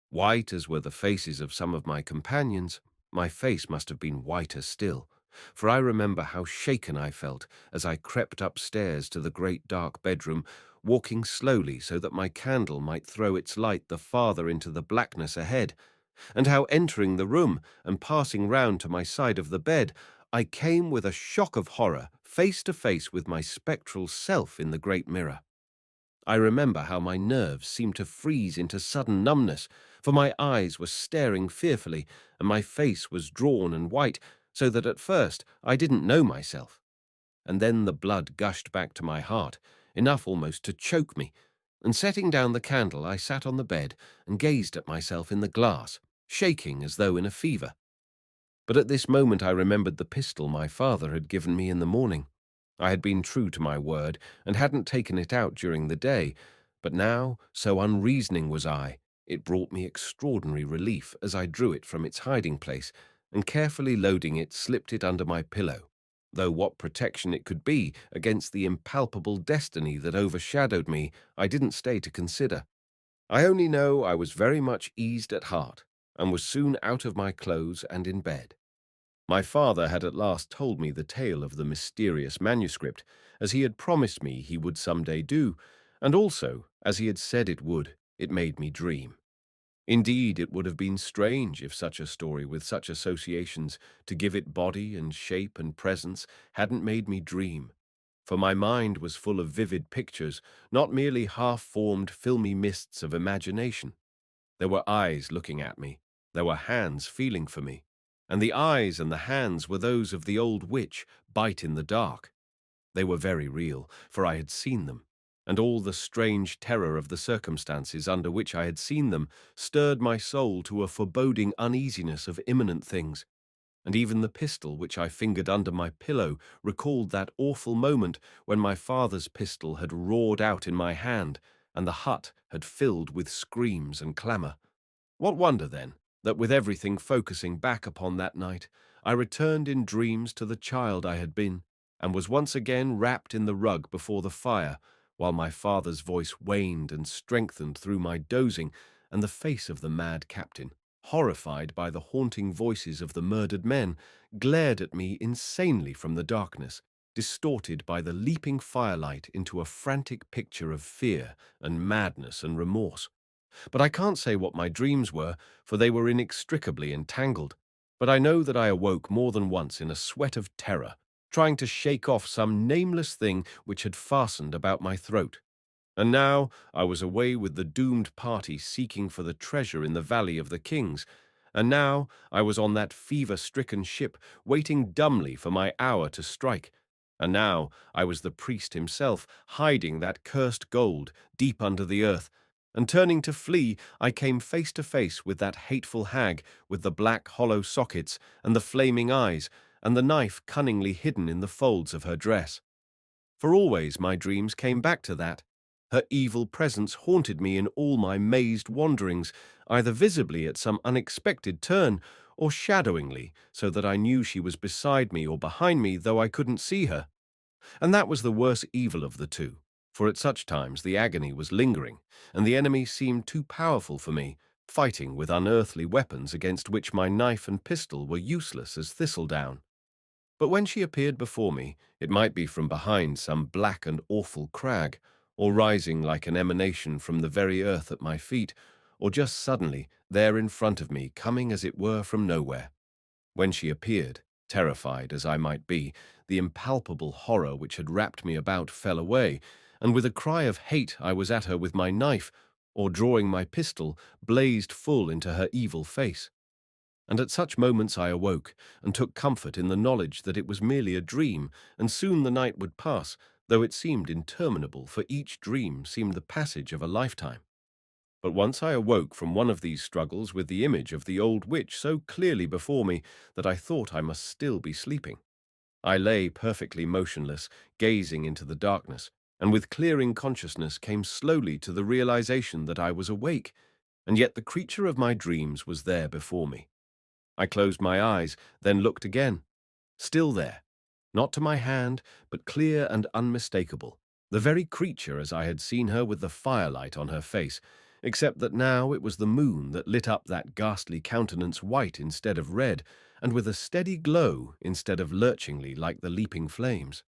White as were the faces of some of my companions, my face must have been whiter still, for I remember how shaken I felt as I crept upstairs to the great dark bedroom, walking slowly so that my candle might throw its light the farther into the blackness ahead, and how entering the room and passing round to my side of the bed, I came with a shock of horror face to face with my spectral self in the great mirror. I remember how my nerves seemed to freeze into sudden numbness, for my eyes were staring fearfully, and my face was drawn and white, so that at first I didn't know myself. And then the blood gushed back to my heart, enough almost to choke me, and setting down the candle I sat on the bed and gazed at myself in the glass, shaking as though in a fever. But at this moment I remembered the pistol my father had given me in the morning. I had been true to my word, and hadn't taken it out during the day, but now, so unreasoning was I, it brought me extraordinary relief as I drew it from its hiding place, and carefully loading it, slipped it under my pillow, though what protection it could be against the impalpable destiny that overshadowed me I didn't stay to consider. I only know I was very much eased at heart, and was soon out of my clothes and in bed. My father had at last told me the tale of the mysterious manuscript, as he had promised me he would some day do, and also, as he had said it would, it made me dream. Indeed, it would have been strange if such a story with such associations, to give it body and shape and presence, hadn't made me dream. For my mind was full of vivid pictures, not merely half-formed filmy mists of imagination. There were eyes looking at me, there were hands feeling for me, and the eyes and the hands were those of the old witch, Bite in the dark. They were very real, for I had seen them, and all the strange terror of the circumstances under which I had seen them stirred my soul to a foreboding uneasiness of imminent things, and even the pistol which I fingered under my pillow recalled that awful moment when my father's pistol had roared out in my hand, and the hut had filled with screams and clamour. What wonder, then, that with everything focusing back upon that night, I returned in dreams to the child I had been, and was once again wrapped in the rug before the fire, while my father's voice waned and strengthened through my dozing, and the face of the mad captain, horrified by the haunting voices of the murdered men, glared at me insanely from the darkness, distorted by the leaping firelight into a frantic picture of fear and madness and remorse. But I can't say what my dreams were, for they were inextricably entangled. But I know that I awoke more than once in a sweat of terror, trying to shake off some nameless thing which had fastened about my throat. And now I was away with the doomed party seeking for the treasure in the Valley of the Kings, and now I was on that fever-stricken ship, waiting dumbly for my hour to strike. And now I was the priest himself, hiding that cursed gold deep under the earth, and turning to flee, I came face to face with that hateful hag with the black hollow sockets and the flaming eyes, and the knife cunningly hidden in the folds of her dress. For always my dreams came back to that. Her evil presence haunted me in all my mazed wanderings, either visibly at some unexpected turn, or shadowingly, so that I knew she was beside me or behind me, though I couldn't see her. And that was the worse evil of the two, for at such times the agony was lingering, and the enemy seemed too powerful for me, fighting with unearthly weapons against which my knife and pistol were useless as thistledown. But when she appeared before me, it might be from behind some black and awful crag, or rising like an emanation from the very earth at my feet, or just suddenly there in front of me, coming as it were from nowhere. When she appeared, terrified as I might be, the impalpable horror which had wrapped me about fell away, and with a cry of hate I was at her with my knife, or drawing my pistol, blazed full into her evil face. And at such moments I awoke, and took comfort in the knowledge that it was merely a dream, and soon the night would pass, though it seemed interminable, for each dream seemed the passage of a lifetime. But once I awoke from one of these struggles with the image of the old witch so clearly before me that I thought I must still be sleeping. I lay perfectly motionless, gazing into the darkness, and with clearing consciousness came slowly to the realization that I was awake, and yet the creature of my dreams was there before me. I closed my eyes, then looked again. Still there, not to my hand, but clear and unmistakable, the very creature as I had seen her with the firelight on her face, except that now it was the moon that lit up that ghastly countenance white instead of red, and with a steady glow instead of lurchingly like the leaping flames.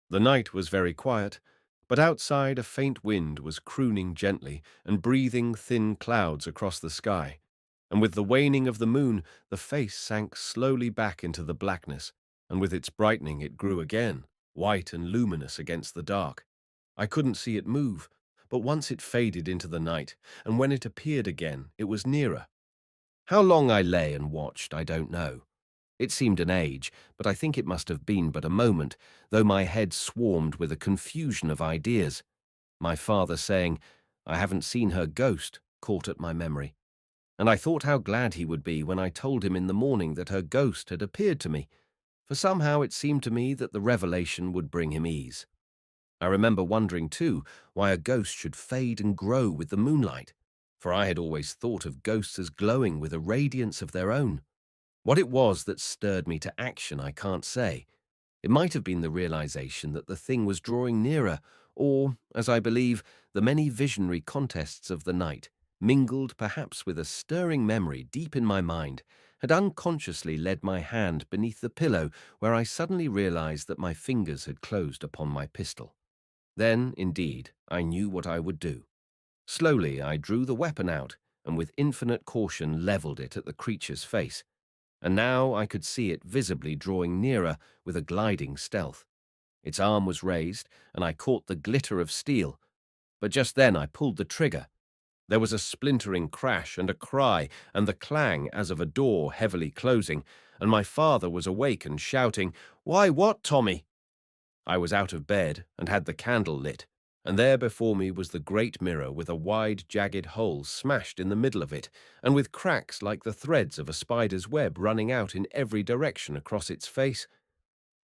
The night was very quiet, but outside a faint wind was crooning gently and breathing thin clouds across the sky, and with the waning of the moon the face sank slowly back into the blackness, and with its brightening it grew again, white and luminous against the dark. I couldn't see it move, but once it faded into the night, and when it appeared again it was nearer. How long I lay and watched, I don't know. It seemed an age, but I think it must have been but a moment, though my head swarmed with a confusion of ideas. My father saying, "I haven't seen her ghost," caught at my memory, and I thought how glad he would be when I told him in the morning that her ghost had appeared to me, for somehow it seemed to me that the revelation would bring him ease. I remember wondering, too, why a ghost should fade and grow with the moonlight, for I had always thought of ghosts as glowing with a radiance of their own. What it was that stirred me to action, I can't say. It might have been the realization that the thing was drawing nearer, or, as I believe, the many visionary contests of the night, mingled perhaps with a stirring memory deep in my mind, had unconsciously led my hand beneath the pillow, where I suddenly realized that my fingers had closed upon my pistol. Then, indeed, I knew what I would do. Slowly I drew the weapon out, and with infinite caution levelled it at the creature's face, and now I could see it visibly drawing nearer with a gliding stealth. Its arm was raised, and I caught the glitter of steel, but just then I pulled the trigger. There was a splintering crash and a cry, and the clang as of a door heavily closing, and my father was awake and shouting, "Why, what, Tommy?" I was out of bed and had the candle lit, and there before me was the great mirror with a wide, jagged hole smashed in the middle of it, and with cracks like the threads of a spider's web running out in every direction across its face.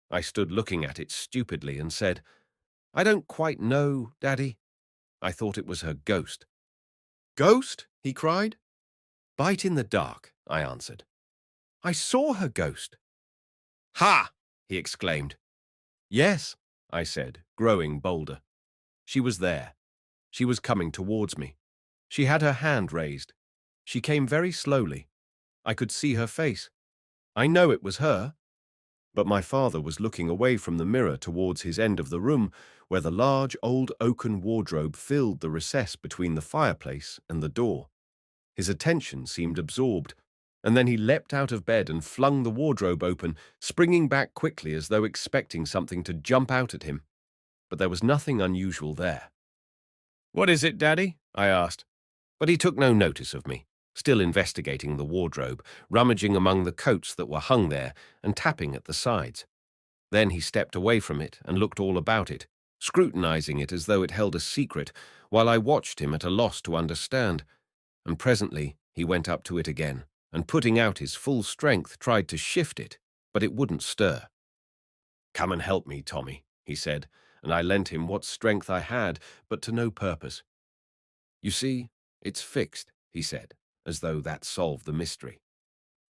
I stood looking at it stupidly and said, "I don't quite know, Daddy." I thought it was her ghost. "Ghost?" he cried. "Bite in the dark," I answered. "I saw her ghost." "Ha!" he exclaimed. "Yes," I said, growing bolder. She was there. She was coming towards me. She had her hand raised. She came very slowly. I could see her face. I know it was her. But my father was looking away from the mirror towards his end of the room, where the large old oaken wardrobe filled the recess between the fireplace and the door. His attention seemed absorbed, and then he leapt out of bed and flung the wardrobe open, springing back quickly as though expecting something to jump out at him. But there was nothing unusual there. "What is it, Daddy?" I asked. But he took no notice of me, still investigating the wardrobe, rummaging among the coats that were hung there and tapping at the sides. Then he stepped away from it and looked all about it, scrutinizing it as though it held a secret, while I watched him at a loss to understand. And presently he went up to it again, and putting out his full strength tried to shift it, but it wouldn't stir. "Come and help me, Tommy," he said, and I lent him what strength I had, but to no purpose. "You see, it's fixed," he said, as though that solved the mystery.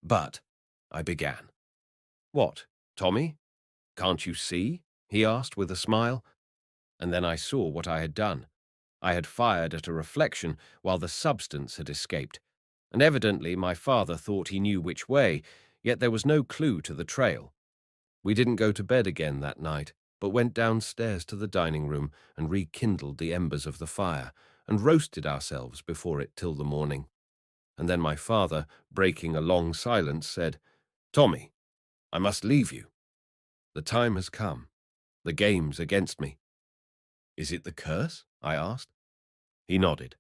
"But," I began. "What, Tommy? Can't you see?" he asked with a smile. And then I saw what I had done. I had fired at a reflection while the substance had escaped, and evidently my father thought he knew which way, yet there was no clue to the trail. We didn't go to bed again that night, but went downstairs to the dining room and rekindled the embers of the fire, and roasted ourselves before it till the morning. And then my father, breaking a long silence, said, "Tommy, I must leave you. The time has come. The game's against me." "Is it the curse?" I asked. He nodded.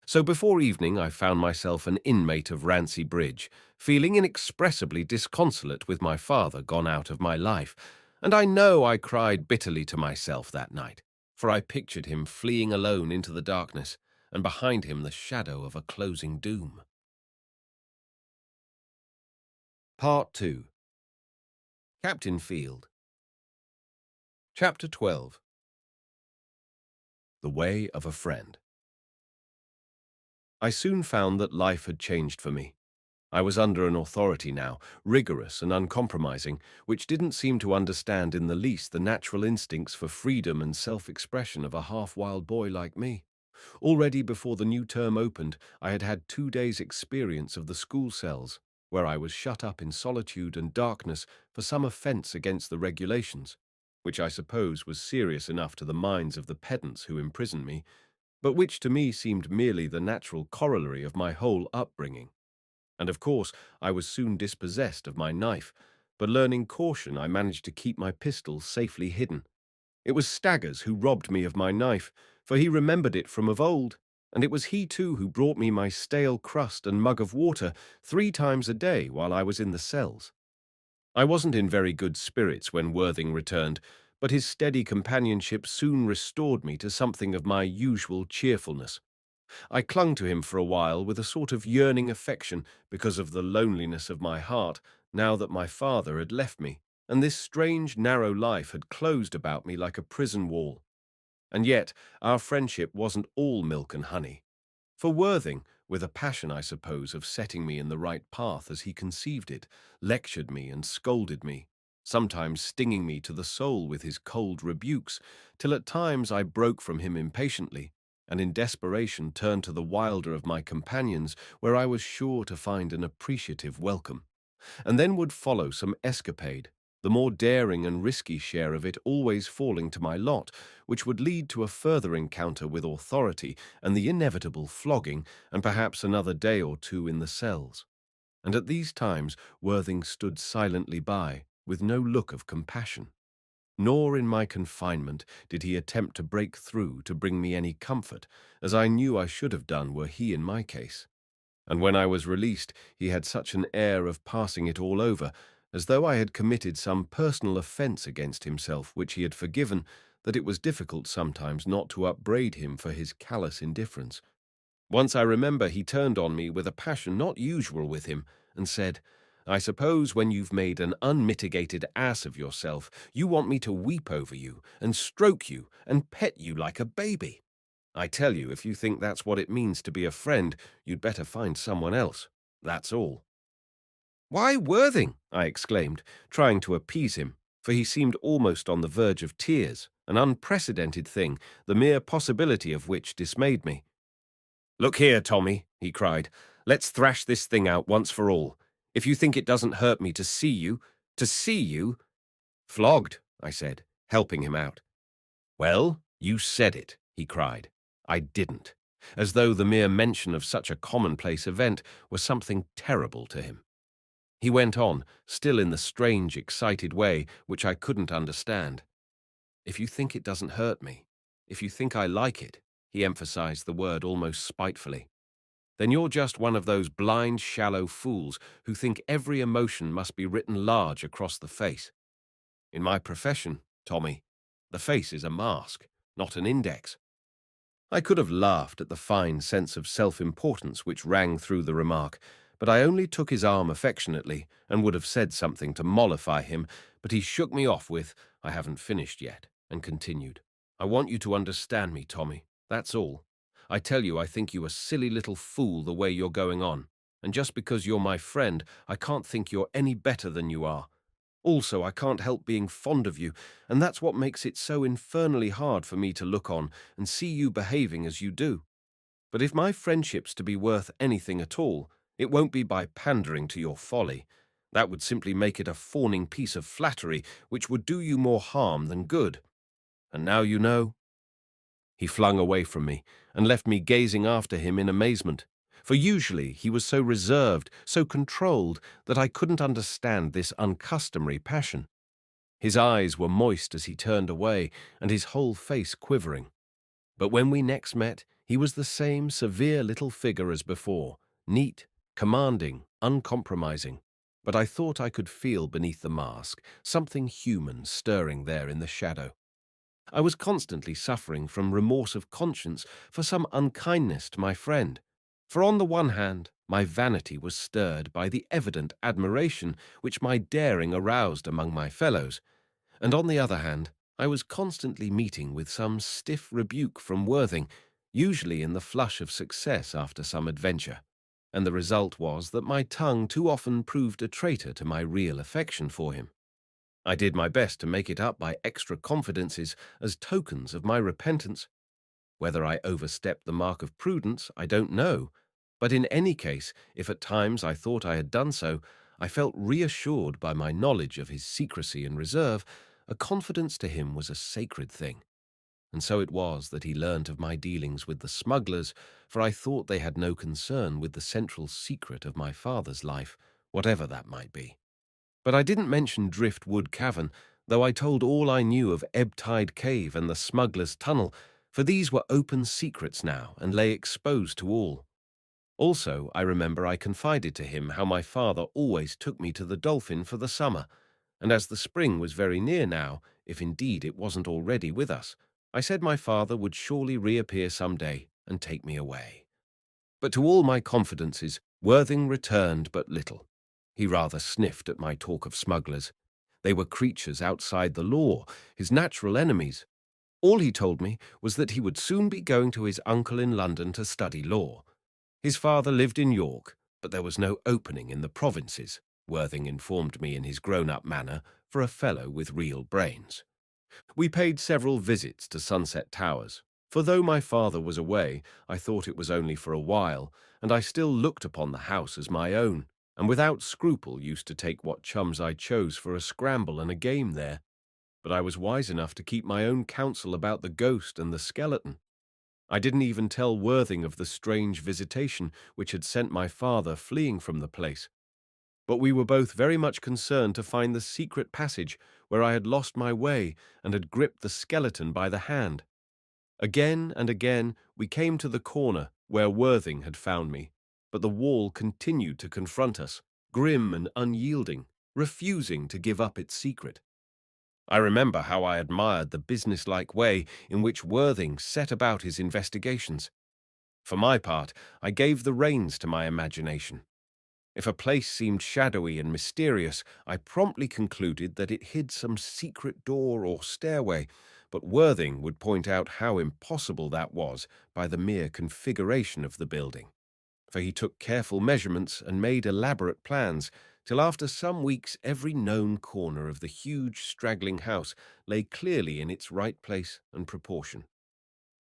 So before evening I found myself an inmate of Rancy Bridge, feeling inexpressibly disconsolate with my father gone out of my life, and I know I cried bitterly to myself that night, for I pictured him fleeing alone into the darkness, and behind him the shadow of a closing doom. Part 2. Captain Field. Chapter 12. The Way of a Friend. I soon found that life had changed for me. I was under an authority now, rigorous and uncompromising, which didn't seem to understand in the least the natural instincts for freedom and self-expression of a half-wild boy like me. Already before the new term opened, I had had 2 days' experience of the school cells, where I was shut up in solitude and darkness for some offence against the regulations, which I suppose was serious enough to the minds of the pedants who imprisoned me, but which to me seemed merely the natural corollary of my whole upbringing. And of course I was soon dispossessed of my knife, but learning caution I managed to keep my pistol safely hidden. It was Staggers who robbed me of my knife, for he remembered it from of old, and it was he too who brought me my stale crust and mug of water 3 times a day while I was in the cells. I wasn't in very good spirits when Worthing returned, but his steady companionship soon restored me to something of my usual cheerfulness. I clung to him for a while with a sort of yearning affection because of the loneliness of my heart now that my father had left me, and this strange narrow life had closed about me like a prison wall. And yet our friendship wasn't all milk and honey. For Worthing, with a passion, I suppose, of setting me in the right path as he conceived it, lectured me and scolded me, sometimes stinging me to the soul with his cold rebukes, till at times I broke from him impatiently, and in desperation turned to the wilder of my companions, where I was sure to find an appreciative welcome. And then would follow some escapade, the more daring and risky share of it always falling to my lot, which would lead to a further encounter with authority and the inevitable flogging, and perhaps another day or two in the cells. And at these times Worthing stood silently by, with no look of compassion. Nor in my confinement did he attempt to break through to bring me any comfort, as I knew I should have done were he in my case. And when I was released, he had such an air of passing it all over, as though I had committed some personal offence against himself which he had forgiven, that it was difficult sometimes not to upbraid him for his callous indifference. Once I remember he turned on me with a passion not usual with him, and said, "I suppose when you've made an unmitigated ass of yourself, you want me to weep over you, and stroke you, and pet you like a baby. I tell you, if you think that's what it means to be a friend, you'd better find someone else. That's all." "Why, Worthing?" I exclaimed, trying to appease him, for he seemed almost on the verge of tears, an unprecedented thing, the mere possibility of which dismayed me. "Look here, Tommy," he cried, "let's thrash this thing out once for all. If you think it doesn't hurt me to see you— "Flogged," I said, helping him out. "Well, you said it," he cried. I didn't, as though the mere mention of such a commonplace event was something terrible to him. He went on, still in the strange, excited way which I couldn't understand. "If you think it doesn't hurt me, if you think I like it," he emphasized the word almost spitefully, "then you're just one of those blind, shallow fools who think every emotion must be written large across the face. In my profession, Tommy, the face is a mask, not an index." I could have laughed at the fine sense of self-importance which rang through the remark, but I only took his arm affectionately and would have said something to mollify him, but he shook me off with, "I haven't finished yet," and continued, "I want you to understand me, Tommy, that's all. I tell you I think you a silly little fool the way you're going on, and just because you're my friend, I can't think you're any better than you are. Also, I can't help being fond of you, and that's what makes it so infernally hard for me to look on and see you behaving as you do. But if my friendship's to be worth anything at all, it won't be by pandering to your folly. That would simply make it a fawning piece of flattery which would do you more harm than good. And now you know." He flung away from me and left me gazing after him in amazement, for usually he was so reserved, so controlled, that I couldn't understand this uncustomary passion. His eyes were moist as he turned away, and his whole face quivering. But when we next met, he was the same severe little figure as before, neat, commanding, uncompromising. But I thought I could feel beneath the mask something human stirring there in the shadow. I was constantly suffering from remorse of conscience for some unkindness to my friend. For on the one hand, my vanity was stirred by the evident admiration which my daring aroused among my fellows, and on the other hand, I was constantly meeting with some stiff rebuke from Worthing, usually in the flush of success after some adventure, and the result was that my tongue too often proved a traitor to my real affection for him. I did my best to make it up by extra confidences as tokens of my repentance. Whether I overstepped the mark of prudence, I don't know, but in any case, if at times I thought I had done so, I felt reassured by my knowledge of his secrecy and reserve. A confidence to him was a sacred thing. And so it was that he learnt of my dealings with the smugglers, for I thought they had no concern with the central secret of my father's life, whatever that might be. But I didn't mention Driftwood Cavern, though I told all I knew of Ebb Tide Cave and the smugglers' tunnel, for these were open secrets now and lay exposed to all. Also, I remember I confided to him how my father always took me to the Dolphin for the summer, and as the spring was very near now, if indeed it wasn't already with us, I said my father would surely reappear some day and take me away. But to all my confidences, Worthing returned but little. He rather sniffed at my talk of smugglers. They were creatures outside the law, his natural enemies. All he told me was that he would soon be going to his uncle in London to study law. His father lived in York, but there was no opening in the provinces, Worthing informed me in his grown-up manner, for a fellow with real brains. We paid several visits to Sunset Towers, for though my father was away, I thought it was only for a while, and I still looked upon the house as my own, and without scruple used to take what chums I chose for a scramble and a game there. But I was wise enough to keep my own counsel about the ghost and the skeleton. I didn't even tell Worthing of the strange visitation which had sent my father fleeing from the place. But we were both very much concerned to find the secret passage where I had lost my way and had gripped the skeleton by the hand. Again and again we came to the corner where Worthing had found me, but the wall continued to confront us, grim and unyielding, refusing to give up its secret. I remember how I admired the businesslike way in which Worthing set about his investigations. For my part, I gave the reins to my imagination. If a place seemed shadowy and mysterious, I promptly concluded that it hid some secret door or stairway, but Worthing would point out how impossible that was by the mere configuration of the building. For he took careful measurements and made elaborate plans, till after some weeks every known corner of the huge straggling house lay clearly in its right place and proportion.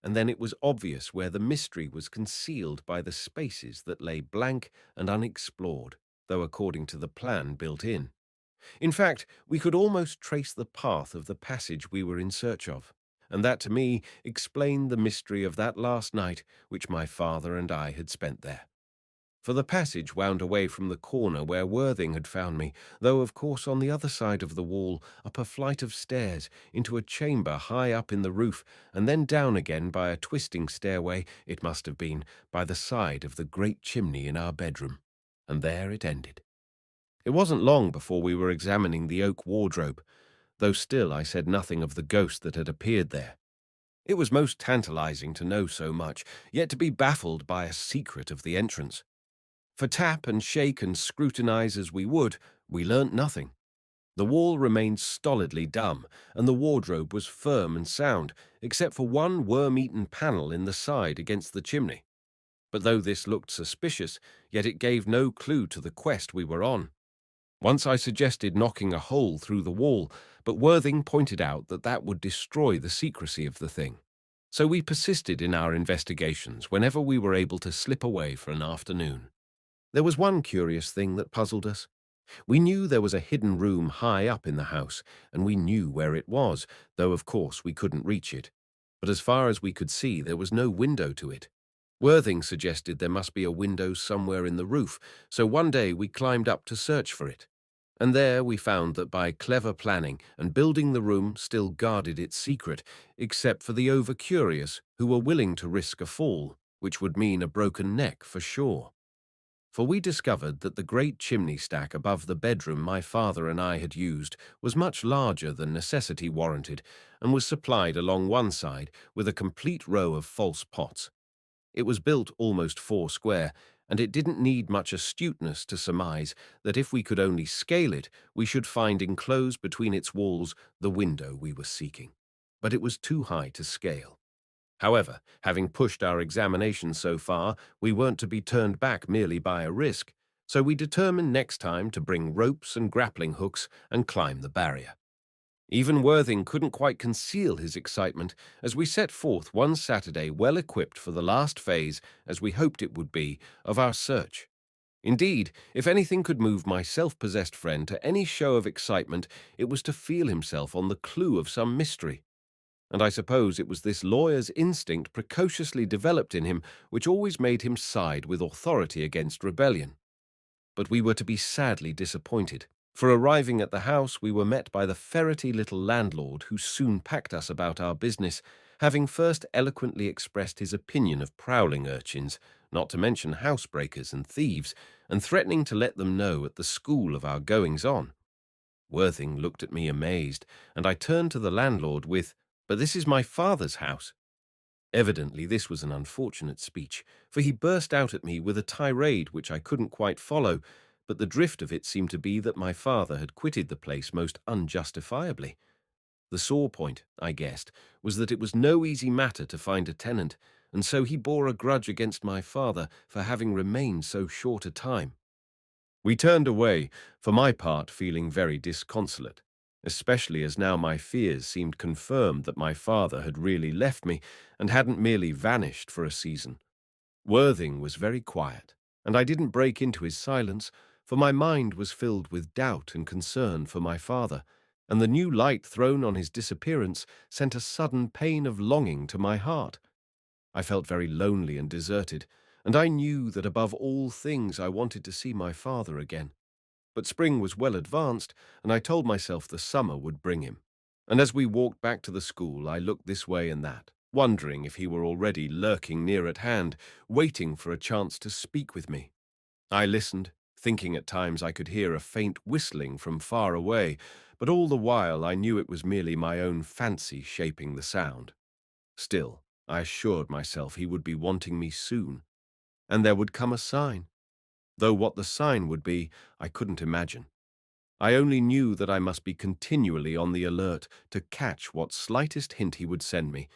And then it was obvious where the mystery was concealed by the spaces that lay blank and unexplored, though according to the plan built in. In fact, we could almost trace the path of the passage we were in search of, and that to me explained the mystery of that last night which my father and I had spent there. For the passage wound away from the corner where Worthing had found me, though of course on the other side of the wall, up a flight of stairs, into a chamber high up in the roof, and then down again by a twisting stairway, it must have been, by the side of the great chimney in our bedroom. And there it ended. It wasn't long before we were examining the oak wardrobe, though still I said nothing of the ghost that had appeared there. It was most tantalizing to know so much, yet to be baffled by a secret of the entrance. For tap and shake and scrutinize as we would, we learnt nothing. The wall remained stolidly dumb, and the wardrobe was firm and sound, except for one worm-eaten panel in the side against the chimney. But though this looked suspicious, yet it gave no clue to the quest we were on. Once I suggested knocking a hole through the wall, but Worthing pointed out that that would destroy the secrecy of the thing. So we persisted in our investigations whenever we were able to slip away for an afternoon. There was one curious thing that puzzled us. We knew there was a hidden room high up in the house, and we knew where it was, though of course we couldn't reach it. But as far as we could see, there was no window to it. Worthing suggested there must be a window somewhere in the roof, so one day we climbed up to search for it. And there we found that by clever planning and building the room still guarded its secret, except for the over-curious who were willing to risk a fall, which would mean a broken neck for sure. For we discovered that the great chimney stack above the bedroom my father and I had used was much larger than necessity warranted, and was supplied along one side with a complete row of false pots. It was built almost 4 square, and it didn't need much astuteness to surmise that if we could only scale it, we should find enclosed between its walls the window we were seeking. But it was too high to scale. However, having pushed our examination so far, we weren't to be turned back merely by a risk, so we determined next time to bring ropes and grappling hooks and climb the barrier. Even Worthing couldn't quite conceal his excitement as we set forth one Saturday well equipped for the last phase, as we hoped it would be, of our search. Indeed, if anything could move my self-possessed friend to any show of excitement, it was to feel himself on the clue of some mystery. And I suppose it was this lawyer's instinct precociously developed in him which always made him side with authority against rebellion. But we were to be sadly disappointed, for arriving at the house we were met by the ferrety little landlord who soon packed us about our business, having first eloquently expressed his opinion of prowling urchins, not to mention housebreakers and thieves, and threatening to let them know at the school of our goings-on. Worthing looked at me amazed, and I turned to the landlord with, "But this is my father's house." Evidently this was an unfortunate speech, for he burst out at me with a tirade which I couldn't quite follow, but the drift of it seemed to be that my father had quitted the place most unjustifiably. The sore point, I guessed, was that it was no easy matter to find a tenant, and so he bore a grudge against my father for having remained so short a time. We turned away, for my part feeling very disconsolate, especially as now my fears seemed confirmed that my father had really left me and hadn't merely vanished for a season. Worthing was very quiet, and I didn't break into his silence, for my mind was filled with doubt and concern for my father, and the new light thrown on his disappearance sent a sudden pain of longing to my heart. I felt very lonely and deserted, and I knew that above all things I wanted to see my father again. But spring was well advanced, and I told myself the summer would bring him. And as we walked back to the school, I looked this way and that, wondering if he were already lurking near at hand, waiting for a chance to speak with me. I listened, thinking at times I could hear a faint whistling from far away, but all the while I knew it was merely my own fancy shaping the sound. Still, I assured myself he would be wanting me soon, and there would come a sign, though what the sign would be, I couldn't imagine. I only knew that I must be continually on the alert to catch what slightest hint he would send me,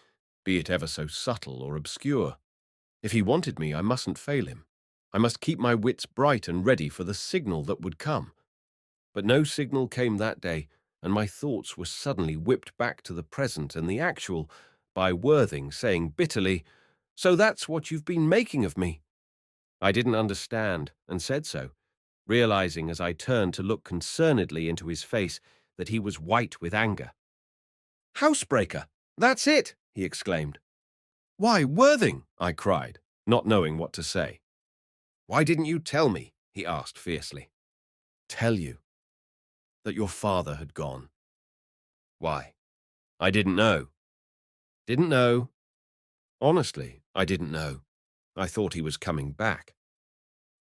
be it ever so subtle or obscure. If he wanted me, I mustn't fail him. I must keep my wits bright and ready for the signal that would come. But no signal came that day, and my thoughts were suddenly whipped back to the present and the actual by Worthing saying bitterly, "So that's what you've been making of me." I didn't understand and said so, realizing as I turned to look concernedly into his face that he was white with anger. "Housebreaker! That's it!" he exclaimed. "Why, Worthing!" I cried, not knowing what to say. "Why didn't you tell me?" he asked fiercely. "Tell you that your father had gone." "Why?" "I didn't know." "Didn't know?" "Honestly, I didn't know. I thought he was coming back."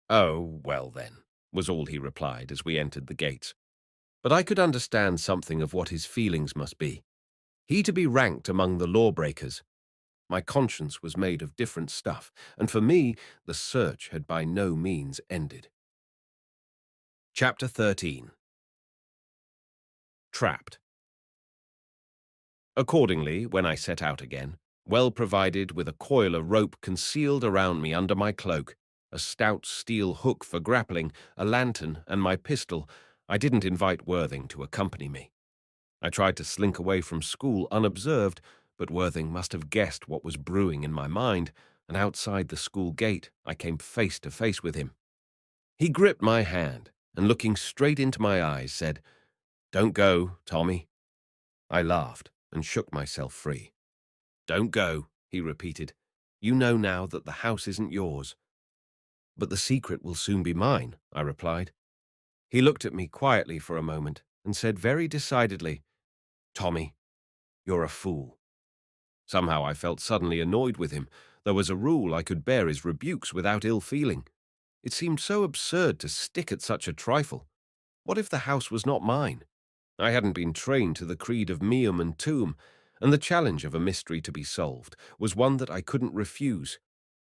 "Oh, well then," was all he replied as we entered the gates. But I could understand something of what his feelings must be. He to be ranked among the lawbreakers. My conscience was made of different stuff, and for me, the search had by no means ended. Chapter 13. Trapped. Accordingly, when I set out again, well provided with a coil of rope concealed around me under my cloak, a stout steel hook for grappling, a lantern, and my pistol, I didn't invite Worthing to accompany me. I tried to slink away from school unobserved, but Worthing must have guessed what was brewing in my mind, and outside the school gate I came face to face with him. He gripped my hand, and looking straight into my eyes, said, "Don't go, Tommy." I laughed and shook myself free. "Don't go," he repeated. "You know now that the house isn't yours." "But the secret will soon be mine," I replied. He looked at me quietly for a moment and said very decidedly, "Tommy, you're a fool." Somehow I felt suddenly annoyed with him, though as a rule I could bear his rebukes without ill feeling. It seemed so absurd to stick at such a trifle. What if the house was not mine? I hadn't been trained to the creed of meum and tuum, and the challenge of a mystery to be solved was one that I couldn't refuse.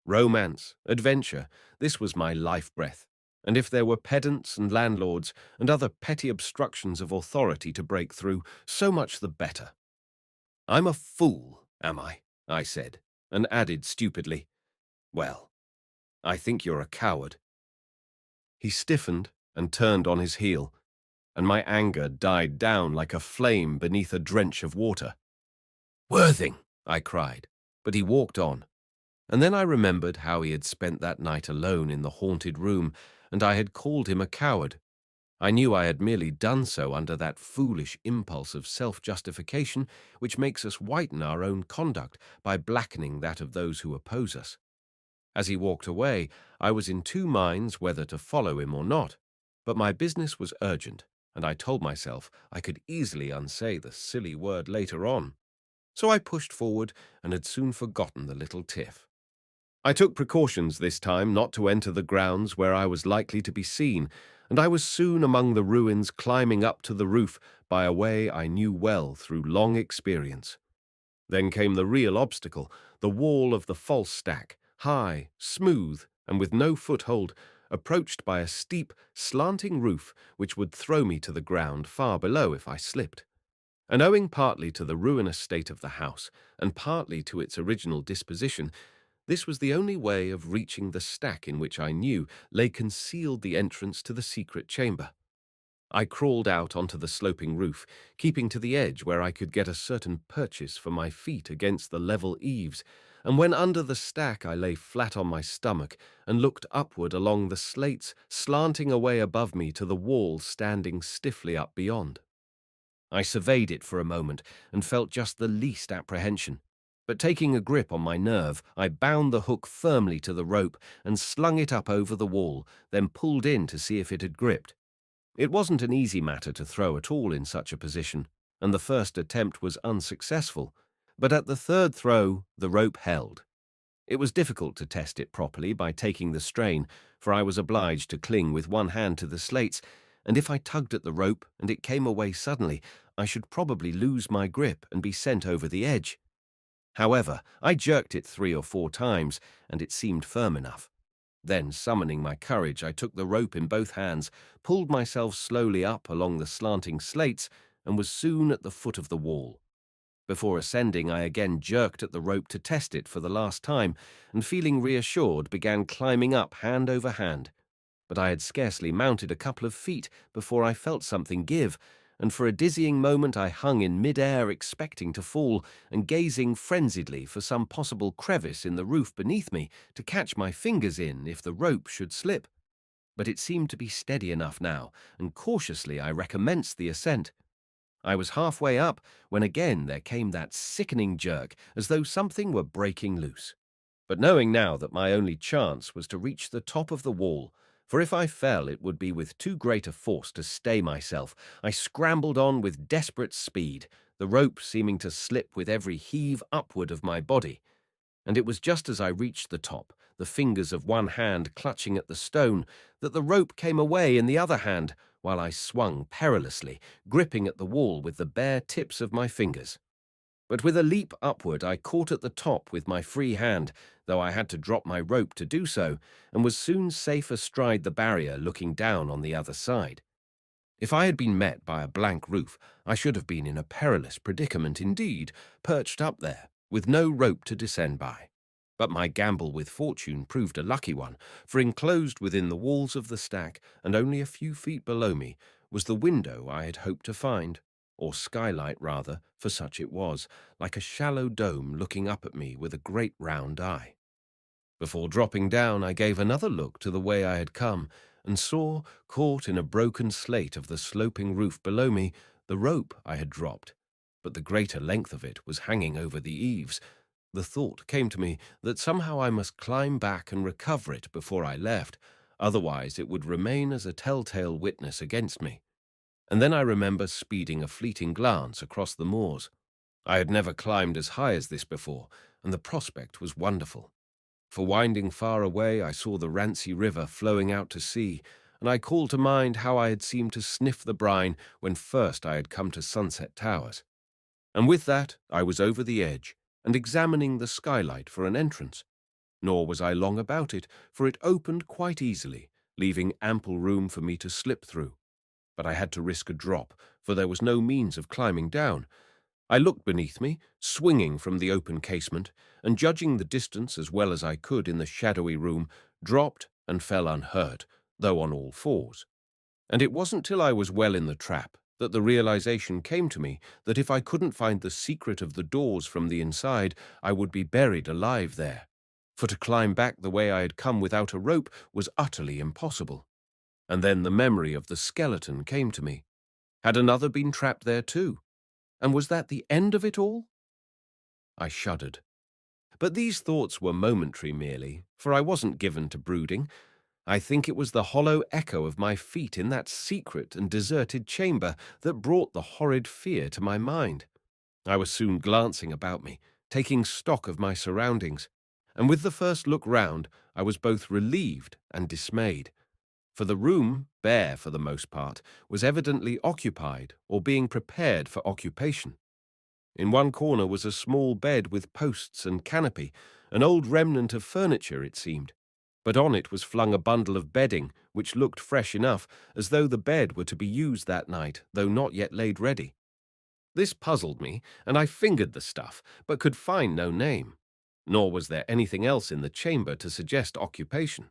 Romance, adventure, this was my life-breath, and if there were pedants and landlords and other petty obstructions of authority to break through, so much the better. "I'm a fool, am I said, and added stupidly, "Well, I think you're a coward." He stiffened and turned on his heel, and my anger died down like a flame beneath a drench of water. "Worthing!" I cried, but he walked on. And then I remembered how he had spent that night alone in the haunted room, and I had called him a coward. I knew I had merely done so under that foolish impulse of self-justification which makes us whiten our own conduct by blackening that of those who oppose us. As he walked away, I was in two minds whether to follow him or not, but my business was urgent, and I told myself I could easily unsay the silly word later on. So I pushed forward and had soon forgotten the little tiff. I took precautions this time not to enter the grounds where I was likely to be seen, and I was soon among the ruins climbing up to the roof by a way I knew well through long experience. Then came the real obstacle, the wall of the false stack, high, smooth, and with no foothold, approached by a steep, slanting roof which would throw me to the ground far below if I slipped. And owing partly to the ruinous state of the house, and partly to its original disposition, this was the only way of reaching the stack in which I knew lay concealed the entrance to the secret chamber. I crawled out onto the sloping roof, keeping to the edge where I could get a certain purchase for my feet against the level eaves, and when under the stack I lay flat on my stomach and looked upward along the slates slanting away above me to the wall standing stiffly up beyond. I surveyed it for a moment and felt just the least apprehension. But taking a grip on my nerve, I bound the hook firmly to the rope and slung it up over the wall, then pulled in to see if it had gripped. It wasn't an easy matter to throw at all in such a position, and the first attempt was unsuccessful, but at the third throw the rope held. It was difficult to test it properly by taking the strain, for I was obliged to cling with one hand to the slates, and if I tugged at the rope and it came away suddenly, I should probably lose my grip and be sent over the edge. However, I jerked it 3 or 4 times, and it seemed firm enough. Then, summoning my courage, I took the rope in both hands, pulled myself slowly up along the slanting slates, and was soon at the foot of the wall. Before ascending, I again jerked at the rope to test it for the last time, and feeling reassured, began climbing up hand over hand. But I had scarcely mounted a couple of feet before I felt something give, and for a dizzying moment I hung in mid-air expecting to fall and gazing frenziedly for some possible crevice in the roof beneath me to catch my fingers in if the rope should slip. But it seemed to be steady enough now, and cautiously I recommenced the ascent. I was halfway up when again there came that sickening jerk as though something were breaking loose. But knowing now that my only chance was to reach the top of the wall, for if I fell it would be with too great a force to stay myself, I scrambled on with desperate speed, the rope seeming to slip with every heave upward of my body. And it was just as I reached the top, the fingers of one hand clutching at the stone, that the rope came away in the other hand, while I swung perilously, gripping at the wall with the bare tips of my fingers. But with a leap upward, I caught at the top with my free hand, though I had to drop my rope to do so, and was soon safe astride the barrier looking down on the other side. If I had been met by a blank roof, I should have been in a perilous predicament indeed, perched up there, with no rope to descend by. But my gamble with fortune proved a lucky one, for enclosed within the walls of the stack, and only a few feet below me, was the window I had hoped to find, or skylight rather, for such it was, like a shallow dome looking up at me with a great round eye. Before dropping down, I gave another look to the way I had come, and saw, caught in a broken slate of the sloping roof below me, the rope I had dropped, but the greater length of it was hanging over the eaves. The thought came to me that somehow I must climb back and recover it before I left, otherwise it would remain as a telltale witness against me. And then I remember speeding a fleeting glance across the moors. I had never climbed as high as this before, and the prospect was wonderful. For winding far away, I saw the Rancy River flowing out to sea, and I called to mind how I had seemed to sniff the brine when first I had come to Sunset Towers. And with that, I was over the edge, and examining the skylight for an entrance. Nor was I long about it, for it opened quite easily, leaving ample room for me to slip through. But I had to risk a drop, for there was no means of climbing down. I looked beneath me, swinging from the open casement, and judging the distance as well as I could in the shadowy room, dropped and fell unhurt, though on all fours. And it wasn't till I was well in the trap that the realization came to me that if I couldn't find the secret of the doors from the inside, I would be buried alive there. For to climb back the way I had come without a rope was utterly impossible. And then the memory of the skeleton came to me. Had another been trapped there too? And was that the end of it all? I shuddered. But these thoughts were momentary merely, for I wasn't given to brooding. I think it was the hollow echo of my feet in that secret and deserted chamber that brought the horrid fear to my mind. I was soon glancing about me, taking stock of my surroundings, and with the first look round, I was both relieved and dismayed. For the room, bare for the most part, was evidently occupied or being prepared for occupation. In one corner was a small bed with posts and canopy, an old remnant of furniture, it seemed, but on it was flung a bundle of bedding, which looked fresh enough, as though the bed were to be used that night, though not yet laid ready. This puzzled me, and I fingered the stuff, but could find no name. Nor was there anything else in the chamber to suggest occupation.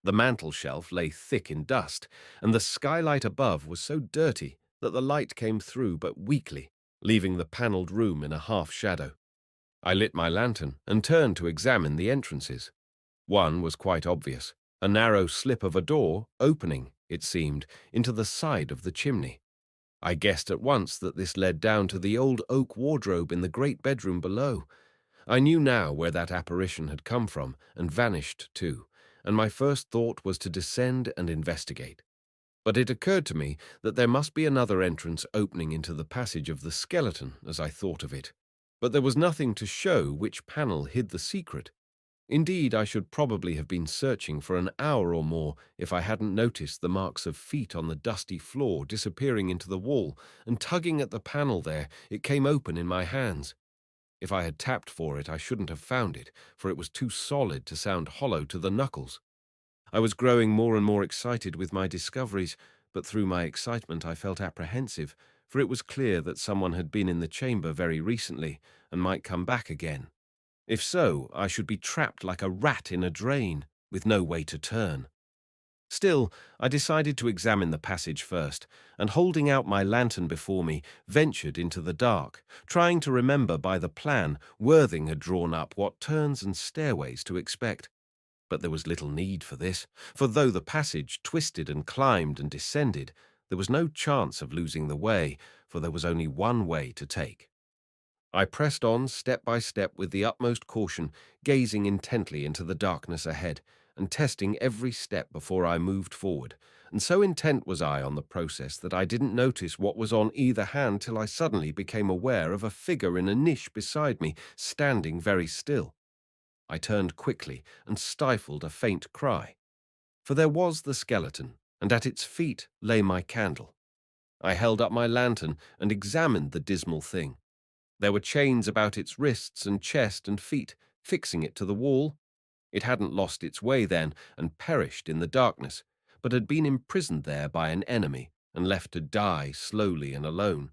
The mantel-shelf lay thick in dust, and the skylight above was so dirty that the light came through but weakly, leaving the panelled room in a half-shadow. I lit my lantern and turned to examine the entrances. One was quite obvious, a narrow slip of a door opening, it seemed, into the side of the chimney. I guessed at once that this led down to the old oak wardrobe in the great bedroom below. I knew now where that apparition had come from and vanished too, and my first thought was to descend and investigate. But it occurred to me that there must be another entrance opening into the passage of the skeleton as I thought of it. But there was nothing to show which panel hid the secret. Indeed, I should probably have been searching for an hour or more if I hadn't noticed the marks of feet on the dusty floor disappearing into the wall, and tugging at the panel there, it came open in my hands. If I had tapped for it, I shouldn't have found it, for it was too solid to sound hollow to the knuckles. I was growing more and more excited with my discoveries, but through my excitement I felt apprehensive, for it was clear that someone had been in the chamber very recently and might come back again. If so, I should be trapped like a rat in a drain, with no way to turn. Still, I decided to examine the passage first, and holding out my lantern before me, ventured into the dark, trying to remember by the plan Worthing had drawn up what turns and stairways to expect. But there was little need for this, for though the passage twisted and climbed and descended, there was no chance of losing the way, for there was only one way to take. I pressed on step by step with the utmost caution, gazing intently into the darkness ahead, and testing every step before I moved forward, and so intent was I on the process that I didn't notice what was on either hand till I suddenly became aware of a figure in a niche beside me, standing very still. I turned quickly and stifled a faint cry, for there was the skeleton, and at its feet lay my candle. I held up my lantern and examined the dismal thing. There were chains about its wrists and chest and feet, fixing it to the wall. It hadn't lost its way then and perished in the darkness, but had been imprisoned there by an enemy and left to die slowly and alone.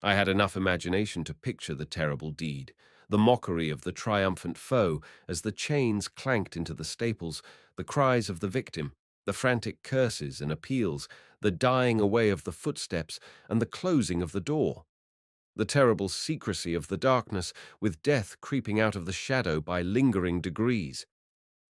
I had enough imagination to picture the terrible deed, the mockery of the triumphant foe as the chains clanked into the staples, the cries of the victim, the frantic curses and appeals, the dying away of the footsteps, and the closing of the door. The terrible secrecy of the darkness, with death creeping out of the shadow by lingering degrees.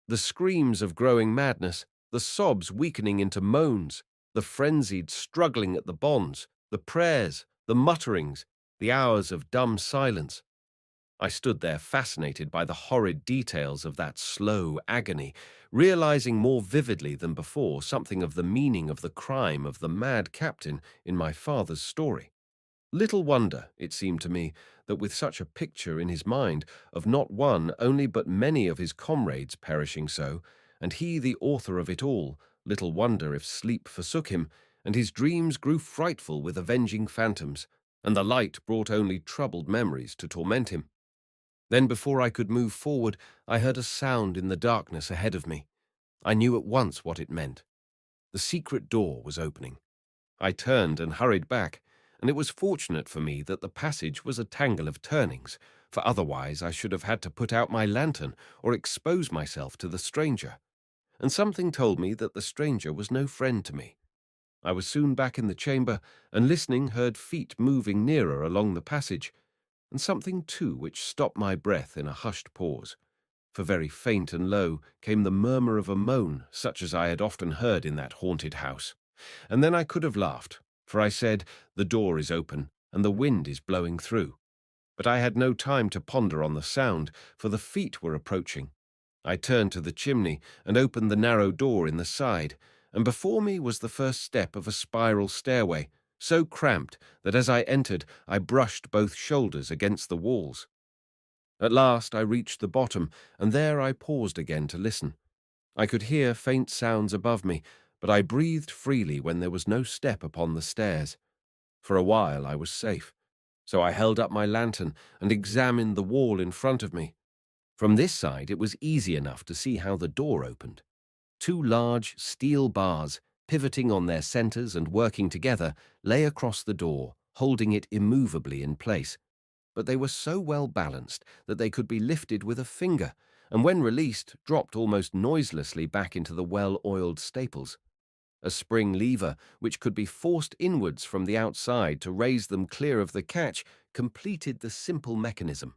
The screams of growing madness, the sobs weakening into moans, the frenzied struggling at the bonds, the prayers, the mutterings, the hours of dumb silence. I stood there fascinated by the horrid details of that slow agony, realizing more vividly than before something of the meaning of the crime of the mad captain in my father's story. Little wonder, it seemed to me, that with such a picture in his mind of not one only but many of his comrades perishing so, and he the author of it all, little wonder if sleep forsook him, and his dreams grew frightful with avenging phantoms, and the light brought only troubled memories to torment him. Then before I could move forward, I heard a sound in the darkness ahead of me. I knew at once what it meant. The secret door was opening. I turned and hurried back, and it was fortunate for me that the passage was a tangle of turnings, for otherwise I should have had to put out my lantern or expose myself to the stranger. And something told me that the stranger was no friend to me. I was soon back in the chamber, and listening heard feet moving nearer along the passage, and something too which stopped my breath in a hushed pause. For very faint and low came the murmur of a moan such as I had often heard in that haunted house. And then I could have laughed, for I said, "The door is open, and the wind is blowing through." But I had no time to ponder on the sound, for the feet were approaching. I turned to the chimney and opened the narrow door in the side, and before me was the first step of a spiral stairway, so cramped that as I entered I brushed both shoulders against the walls. At last I reached the bottom, and there I paused again to listen. I could hear faint sounds above me, but I breathed freely when there was no step upon the stairs. For a while I was safe, so I held up my lantern and examined the wall in front of me. From this side it was easy enough to see how the door opened. Two large steel bars, pivoting on their centers and working together, lay across the door, holding it immovably in place. But they were so well balanced that they could be lifted with a finger, and when released, dropped almost noiselessly back into the well-oiled staples. A spring lever, which could be forced inwards from the outside to raise them clear of the catch, completed the simple mechanism.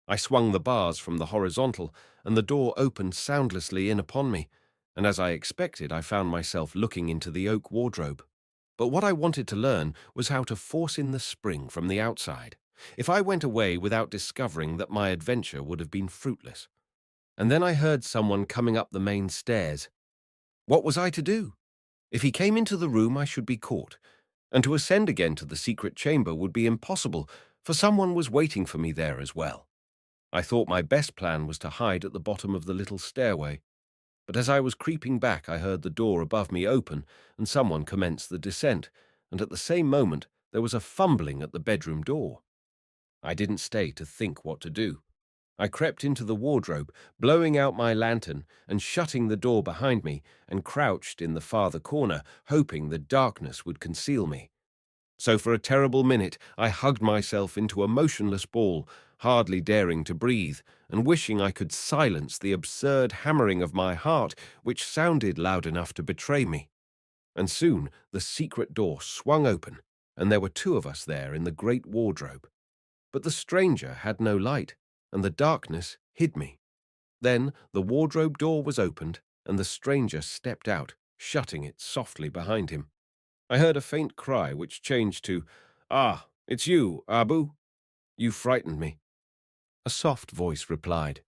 I swung the bars from the horizontal, and the door opened soundlessly in upon me, and as I expected, I found myself looking into the oak wardrobe. But what I wanted to learn was how to force in the spring from the outside. If I went away without discovering that my adventure would have been fruitless. And then I heard someone coming up the main stairs. What was I to do? If he came into the room, I should be caught, and to ascend again to the secret chamber would be impossible, for someone was waiting for me there as well. I thought my best plan was to hide at the bottom of the little stairway, but as I was creeping back, I heard the door above me open and someone commence the descent, and at the same moment there was a fumbling at the bedroom door. I didn't stay to think what to do. I crept into the wardrobe, blowing out my lantern and shutting the door behind me, and crouched in the farther corner, hoping the darkness would conceal me. So for a terrible minute I hugged myself into a motionless ball, hardly daring to breathe, and wishing I could silence the absurd hammering of my heart, which sounded loud enough to betray me. And soon the secret door swung open, and there were two of us there in the great wardrobe. But the stranger had no light, and the darkness hid me. Then the wardrobe door was opened, and the stranger stepped out, shutting it softly behind him. I heard a faint cry which changed to, "Ah, it's you, Abu. You frightened me." A soft voice replied,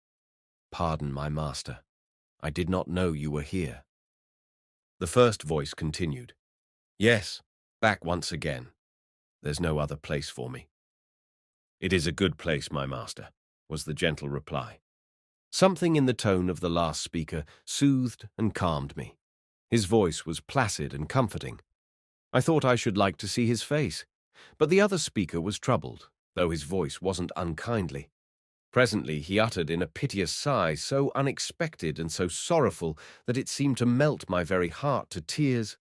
"Pardon, my master. I did not know you were here." The first voice continued, "Yes, back once again. There's no other place for me." "It is a good place, my master," was the gentle reply. Something in the tone of the last speaker soothed and calmed me. His voice was placid and comforting. I thought I should like to see his face, but the other speaker was troubled, though his voice wasn't unkindly. Presently he uttered in a piteous sigh so unexpected and so sorrowful that it seemed to melt my very heart to tears.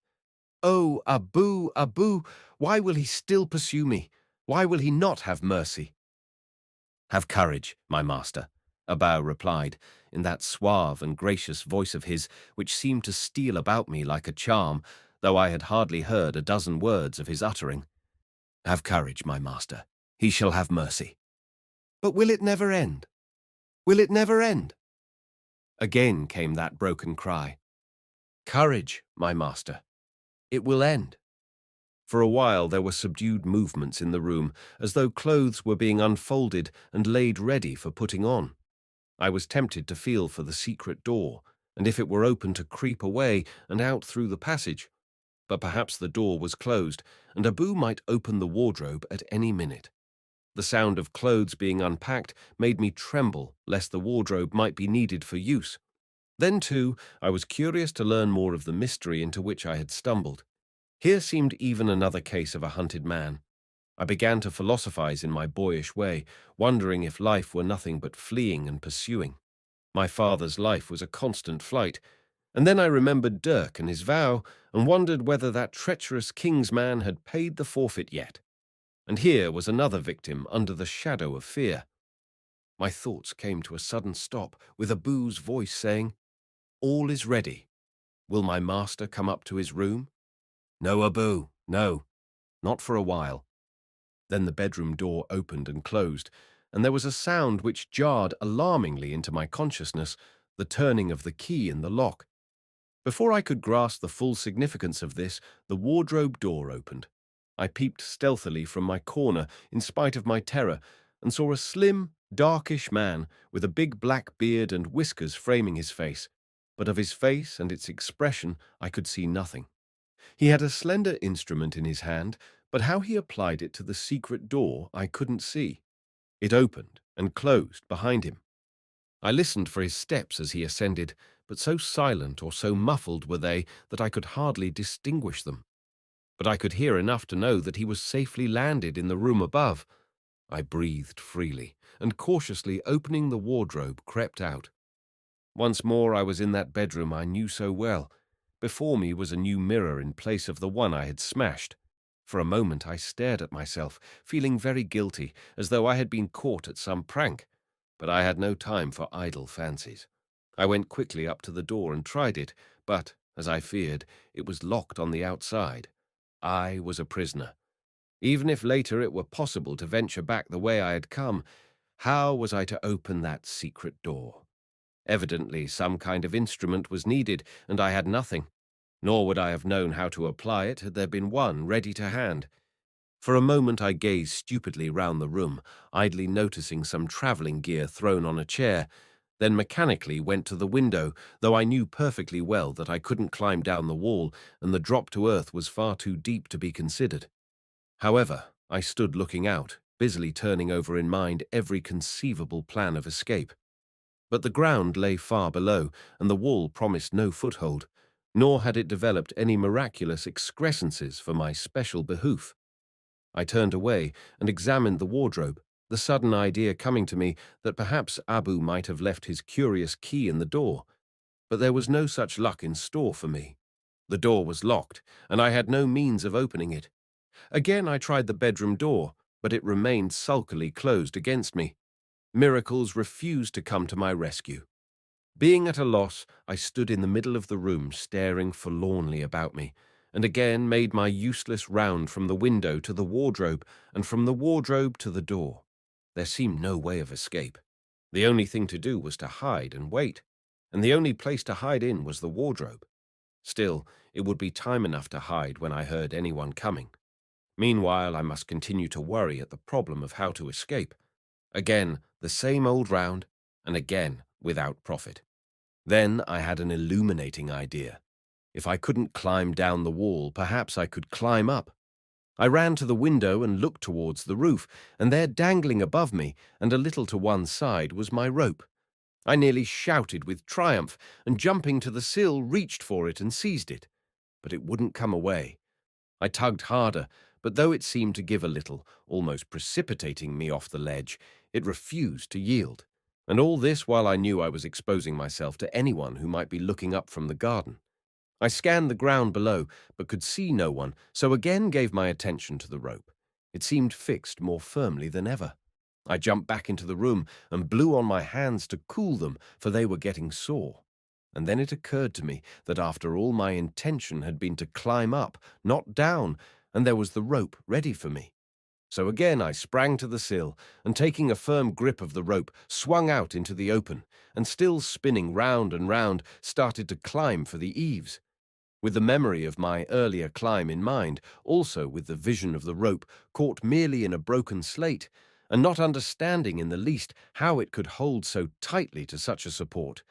"Oh, Abu, Abu, why will he still pursue me? Why will he not have mercy?" "Have courage, my master," Abou replied, in that suave and gracious voice of his, which seemed to steal about me like a charm, though I had hardly heard a dozen words of his uttering. "Have courage, my master. He shall have mercy." "But will it never end? Will it never end?" Again came that broken cry. "Courage, my master. It will end." For a while there were subdued movements in the room, as though clothes were being unfolded and laid ready for putting on. I was tempted to feel for the secret door, and if it were open to creep away and out through the passage. But perhaps the door was closed, and Abu might open the wardrobe at any minute. The sound of clothes being unpacked made me tremble lest the wardrobe might be needed for use. Then, too, I was curious to learn more of the mystery into which I had stumbled. Here seemed even another case of a hunted man. I began to philosophize in my boyish way, wondering if life were nothing but fleeing and pursuing. My father's life was a constant flight, and then I remembered Dirk and his vow, and wondered whether that treacherous king's man had paid the forfeit yet. And here was another victim under the shadow of fear. My thoughts came to a sudden stop, with Abu's voice saying, "All is ready. Will my master come up to his room?" "No, Abu, no, not for a while." Then the bedroom door opened and closed, and there was a sound which jarred alarmingly into my consciousness, the turning of the key in the lock. Before I could grasp the full significance of this, the wardrobe door opened. I peeped stealthily from my corner, in spite of my terror, and saw a slim, darkish man with a big black beard and whiskers framing his face, but of his face and its expression I could see nothing. He had a slender instrument in his hand, but how he applied it to the secret door I couldn't see. It opened and closed behind him. I listened for his steps as he ascended, but so silent or so muffled were they that I could hardly distinguish them. But I could hear enough to know that he was safely landed in the room above. I breathed freely, and cautiously opening the wardrobe, crept out. Once more I was in that bedroom I knew so well. Before me was a new mirror in place of the one I had smashed. For a moment I stared at myself, feeling very guilty, as though I had been caught at some prank. But I had no time for idle fancies. I went quickly up to the door and tried it, but, as I feared, it was locked on the outside. I was a prisoner. Even if later it were possible to venture back the way I had come, how was I to open that secret door? Evidently some kind of instrument was needed, and I had nothing. Nor would I have known how to apply it had there been one ready to hand. For a moment I gazed stupidly round the room, idly noticing some travelling gear thrown on a chair, then mechanically went to the window, though I knew perfectly well that I couldn't climb down the wall and the drop to earth was far too deep to be considered. However, I stood looking out, busily turning over in mind every conceivable plan of escape. But the ground lay far below, and the wall promised no foothold, nor had it developed any miraculous excrescences for my special behoof. I turned away and examined the wardrobe, the sudden idea coming to me that perhaps Abu might have left his curious key in the door. But there was no such luck in store for me. The door was locked, and I had no means of opening it. Again I tried the bedroom door, but it remained sulkily closed against me. Miracles refused to come to my rescue. Being at a loss, I stood in the middle of the room staring forlornly about me, and again made my useless round from the window to the wardrobe, and from the wardrobe to the door. There seemed no way of escape. The only thing to do was to hide and wait, and the only place to hide in was the wardrobe. Still, it would be time enough to hide when I heard anyone coming. Meanwhile, I must continue to worry at the problem of how to escape. Again, the same old round, and again without profit. Then I had an illuminating idea. If I couldn't climb down the wall, perhaps I could climb up. I ran to the window and looked towards the roof, and there, dangling above me and a little to one side, was my rope. I nearly shouted with triumph, and jumping to the sill, reached for it and seized it. But it wouldn't come away. I tugged harder, but though it seemed to give a little, almost precipitating me off the ledge, it refused to yield. And all this while I knew I was exposing myself to anyone who might be looking up from the garden. I scanned the ground below, but could see no one, so again gave my attention to the rope. It seemed fixed more firmly than ever. I jumped back into the room and blew on my hands to cool them, for they were getting sore. And then it occurred to me that after all my intention had been to climb up, not down, and there was the rope ready for me. So again I sprang to the sill, and taking a firm grip of the rope, swung out into the open, and still spinning round and round, started to climb for the eaves. With the memory of my earlier climb in mind, also with the vision of the rope caught merely in a broken slate, and not understanding in the least how it could hold so tightly to such a support,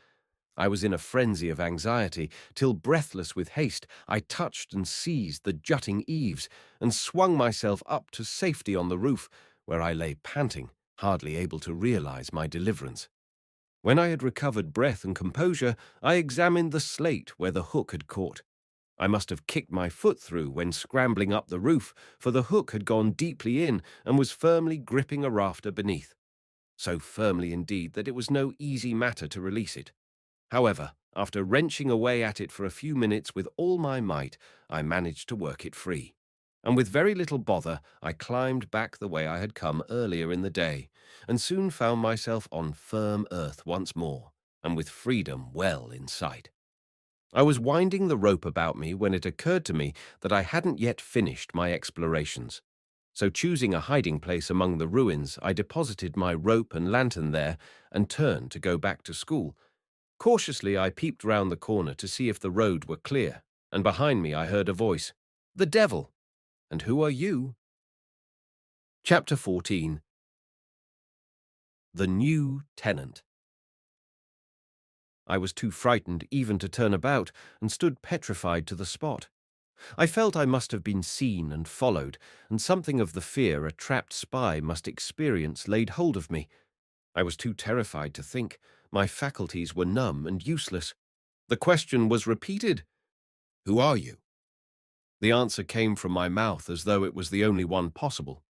I was in a frenzy of anxiety, till breathless with haste, I touched and seized the jutting eaves, and swung myself up to safety on the roof, where I lay panting, hardly able to realize my deliverance. When I had recovered breath and composure, I examined the slate where the hook had caught. I must have kicked my foot through when scrambling up the roof, for the hook had gone deeply in and was firmly gripping a rafter beneath. So firmly indeed that it was no easy matter to release it. However, after wrenching away at it for a few minutes with all my might, I managed to work it free. And with very little bother, I climbed back the way I had come earlier in the day, and soon found myself on firm earth once more, and with freedom well in sight. I was winding the rope about me when it occurred to me that I hadn't yet finished my explorations. So choosing a hiding place among the ruins, I deposited my rope and lantern there and turned to go back to school. Cautiously, I peeped round the corner to see if the road were clear, and behind me I heard a voice. "The devil! And who are you?" Chapter 14. The New Tenant. I was too frightened even to turn about, and stood petrified to the spot. I felt I must have been seen and followed, and something of the fear a trapped spy must experience laid hold of me. I was too terrified to think. My faculties were numb and useless. The question was repeated. "Who are you?" The answer came from my mouth as though it was the only one possible.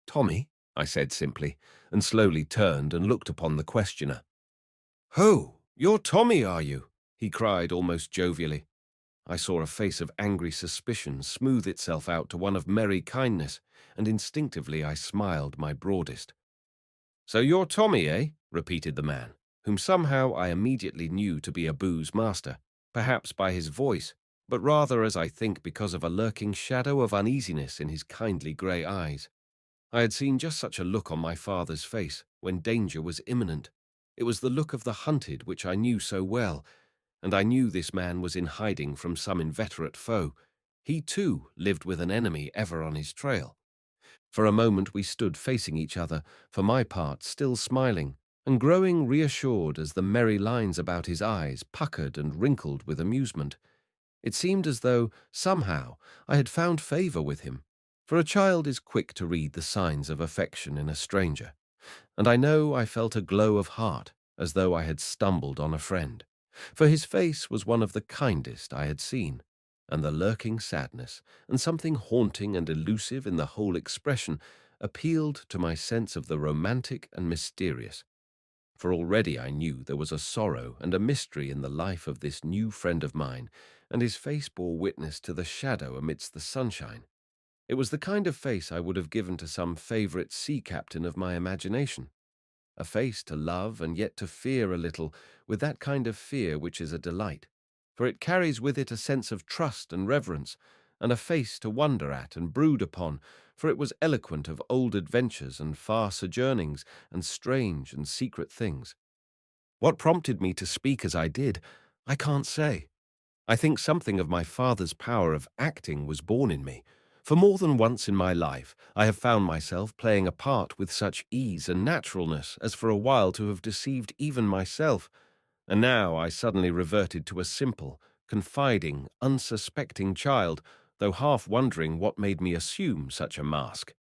"Tommy," I said simply, and slowly turned and looked upon the questioner. "Oh, you're Tommy, are you?" he cried almost jovially. I saw a face of angry suspicion smooth itself out to one of merry kindness, and instinctively I smiled my broadest. "So you're Tommy, eh?" repeated the man, whom somehow I immediately knew to be Abu's master, perhaps by his voice, but rather, as I think, because of a lurking shadow of uneasiness in his kindly grey eyes. I had seen just such a look on my father's face when danger was imminent. It was the look of the hunted which I knew so well, and I knew this man was in hiding from some inveterate foe. He, too, lived with an enemy ever on his trail. For a moment we stood facing each other, for my part still smiling, and growing reassured as the merry lines about his eyes puckered and wrinkled with amusement. It seemed as though, somehow, I had found favor with him, for a child is quick to read the signs of affection in a stranger, and I know I felt a glow of heart, as though I had stumbled on a friend, for his face was one of the kindest I had seen, and the lurking sadness, and something haunting and elusive in the whole expression, appealed to my sense of the romantic and mysterious, for already I knew there was a sorrow and a mystery in the life of this new friend of mine, and his face bore witness to the shadow amidst the sunshine. It was the kind of face I would have given to some favorite sea captain of my imagination, a face to love and yet to fear a little, with that kind of fear which is a delight, for it carries with it a sense of trust and reverence, and a face to wonder at and brood upon, for it was eloquent of old adventures and far sojournings and strange and secret things. What prompted me to speak as I did, I can't say. I think something of my father's power of acting was born in me, for more than once in my life I have found myself playing a part with such ease and naturalness as for a while to have deceived even myself, and now I suddenly reverted to a simple, confiding, unsuspecting child, though half wondering what made me assume such a mask.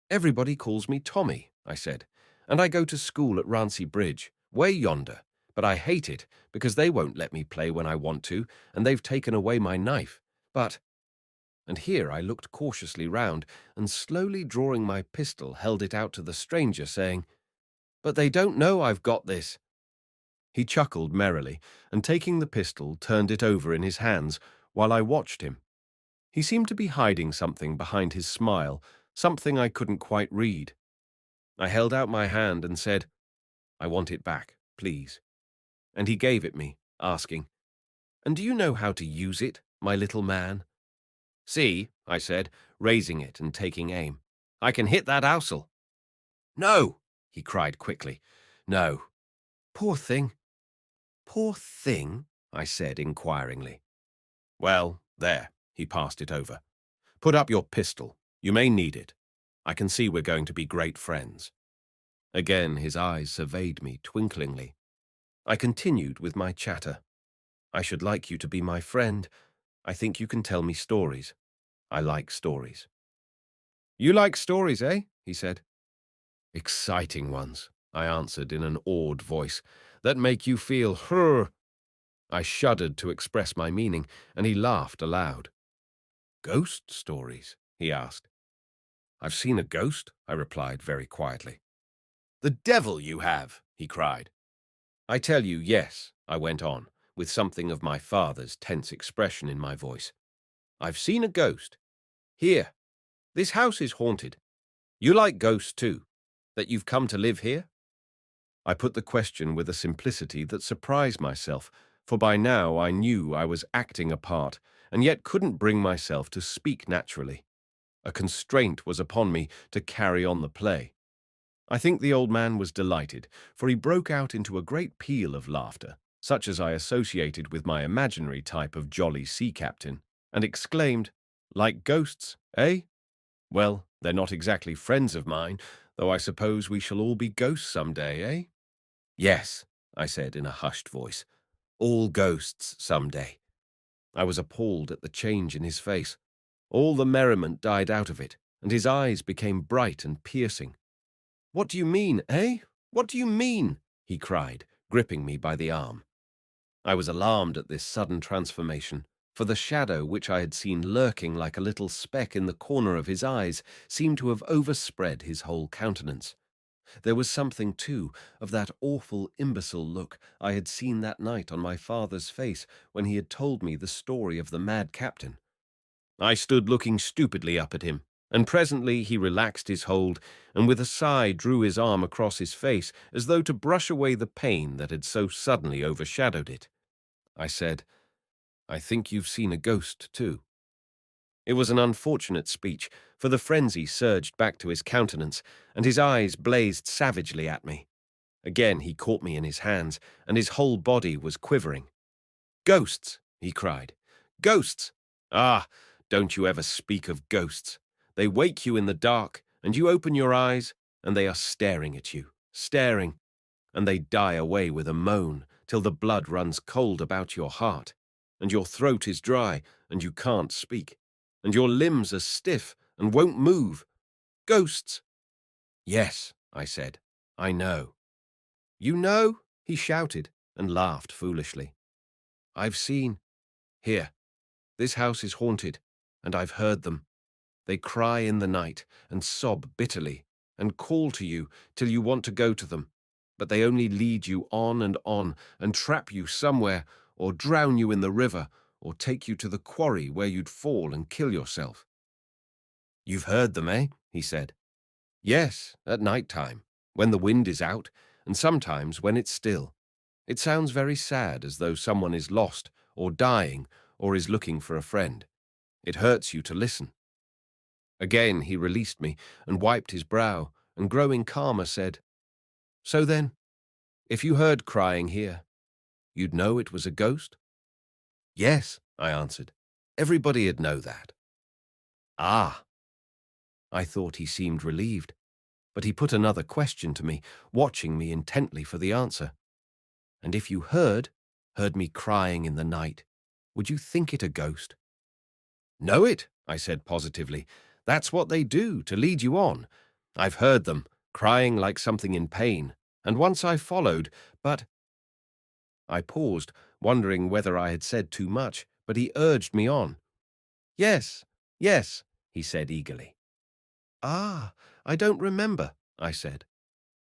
"Everybody calls me Tommy," I said, "and I go to school at Rancy Bridge, way yonder, but I hate it because they won't let me play when I want to, and they've taken away my knife. But—" And here I looked cautiously round, and slowly drawing my pistol held it out to the stranger, saying, "But they don't know I've got this." He chuckled merrily, and taking the pistol, turned it over in his hands, while I watched him. He seemed to be hiding something behind his smile, something I couldn't quite read. I held out my hand and said, "I want it back, please." And he gave it me, asking, "And do you know how to use it, my little man?" "See," I said, raising it and taking aim. "I can hit that ousel." "No," he cried quickly. "No." "Poor thing." "Poor thing?" I said inquiringly. "Well, there," he passed it over. "Put up your pistol. You may need it. I can see we're going to be great friends." Again his eyes surveyed me twinklingly. I continued with my chatter. "I should like you to be my friend. I think you can tell me stories. I like stories." "You like stories, eh?" he said. "Exciting ones," I answered in an awed voice, "that make you feel hrr." I shuddered to express my meaning, and he laughed aloud. "Ghost stories?" he asked. "I've seen a ghost," I replied very quietly. "The devil you have!" he cried. "I tell you, yes," I went on, with something of my father's tense expression in my voice. "I've seen a ghost. Here. This house is haunted. You like ghosts too? That you've come to live here?" I put the question with a simplicity that surprised myself, for by now I knew I was acting a part, and yet couldn't bring myself to speak naturally. A constraint was upon me to carry on the play. I think the old man was delighted, for he broke out into a great peal of laughter, such as I associated with my imaginary type of jolly sea captain, and exclaimed, "Like ghosts, eh? Well, they're not exactly friends of mine, though I suppose we shall all be ghosts some day, eh?" "Yes," I said in a hushed voice, "all ghosts some day." I was appalled at the change in his face. All the merriment died out of it, and his eyes became bright and piercing. "What do you mean, eh? What do you mean?" he cried, gripping me by the arm. I was alarmed at this sudden transformation, for the shadow which I had seen lurking like a little speck in the corner of his eyes seemed to have overspread his whole countenance. There was something, too, of that awful imbecile look I had seen that night on my father's face when he had told me the story of the mad captain. I stood looking stupidly up at him, and presently he relaxed his hold and with a sigh drew his arm across his face as though to brush away the pain that had so suddenly overshadowed it. I said, "I think you've seen a ghost, too." It was an unfortunate speech, for the frenzy surged back to his countenance, and his eyes blazed savagely at me. Again he caught me in his hands, and his whole body was quivering. "Ghosts!" he cried. "Ghosts! Ah, don't you ever speak of ghosts. They wake you in the dark, and you open your eyes, and they are staring at you, staring. and they die away with a moan till the blood runs cold about your heart, and your throat is dry, and you can't speak, and your limbs are stiff and won't move. Ghosts!" "Yes," I said, "I know." "You know?" he shouted, and laughed foolishly. "I've seen. Here, this house is haunted, and I've heard them. They cry in the night and sob bitterly and call to you till you want to go to them, but they only lead you on and trap you somewhere, or drown you in the river, or take you to the quarry where you'd fall and kill yourself." "You've heard them, eh?" he said. "Yes, at night time, when the wind is out, and sometimes when it's still. It sounds very sad, as though someone is lost or dying or is looking for a friend. It hurts you to listen." Again he released me and wiped his brow, and growing calmer said, "So then, if you heard crying here, you'd know it was a ghost?" "Yes," I answered. "Everybody'd know that." "Ah." I thought he seemed relieved, but he put another question to me, watching me intently for the answer. "And if you heard me crying in the night, would you think it a ghost?" "Know it," I said positively. "That's what they do, to lead you on. I've heard them, crying like something in pain, and once I followed, but—" I paused, wondering whether I had said too much, but he urged me on. "Yes, yes," he said eagerly. "Ah, I don't remember," I said.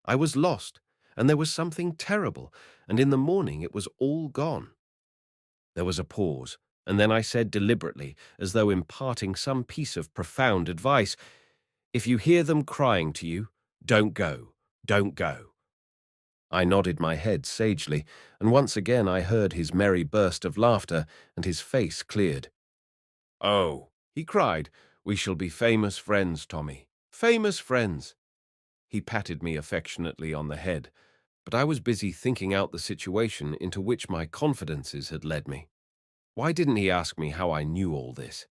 "I was lost, and there was something terrible, and in the morning it was all gone." There was a pause, and then I said deliberately, as though imparting some piece of profound advice, "If you hear them crying to you, don't go, don't go." I nodded my head sagely, and once again I heard his merry burst of laughter, and his face cleared. "Oh," he cried, "we shall be famous friends, Tommy, famous friends." He patted me affectionately on the head, but I was busy thinking out the situation into which my confidences had led me. Why didn't he ask me how I knew all this?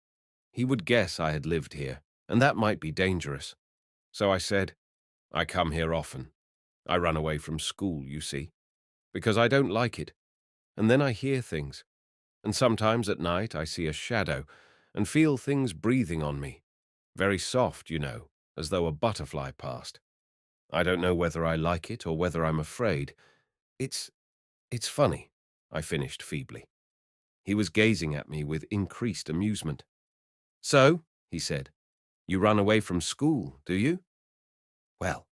He would guess I had lived here, and that might be dangerous. So I said, "I come here often. I run away from school, you see, because I don't like it. And then I hear things. And sometimes at night I see a shadow and feel things breathing on me. Very soft, you know, as though a butterfly passed. I don't know whether I like it or whether I'm afraid. It's funny," I finished feebly. He was gazing at me with increased amusement. "So," he said, "you run away from school, do you? Well,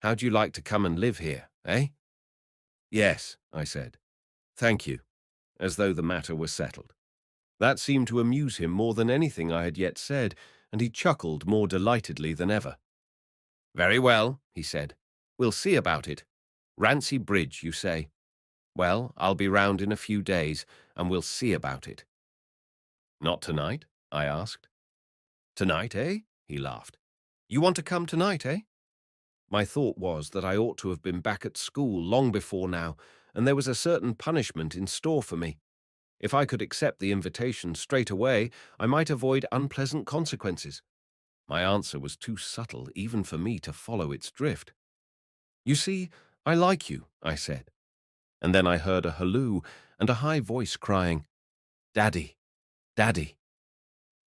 how'd you like to come and live here, eh?" "Yes," I said. "Thank you," as though the matter were settled. That seemed to amuse him more than anything I had yet said, and he chuckled more delightedly than ever. "Very well," he said. "We'll see about it. Rancy Bridge, you say? Well, I'll be round in a few days, and we'll see about it." "Not tonight?" I asked. "Tonight, eh?" he laughed. "You want to come tonight, eh?" My thought was that I ought to have been back at school long before now, and there was a certain punishment in store for me. If I could accept the invitation straight away, I might avoid unpleasant consequences. My answer was too subtle even for me to follow its drift. "You see, I like you," I said. And then I heard a halloo and a high voice crying, "Daddy, Daddy."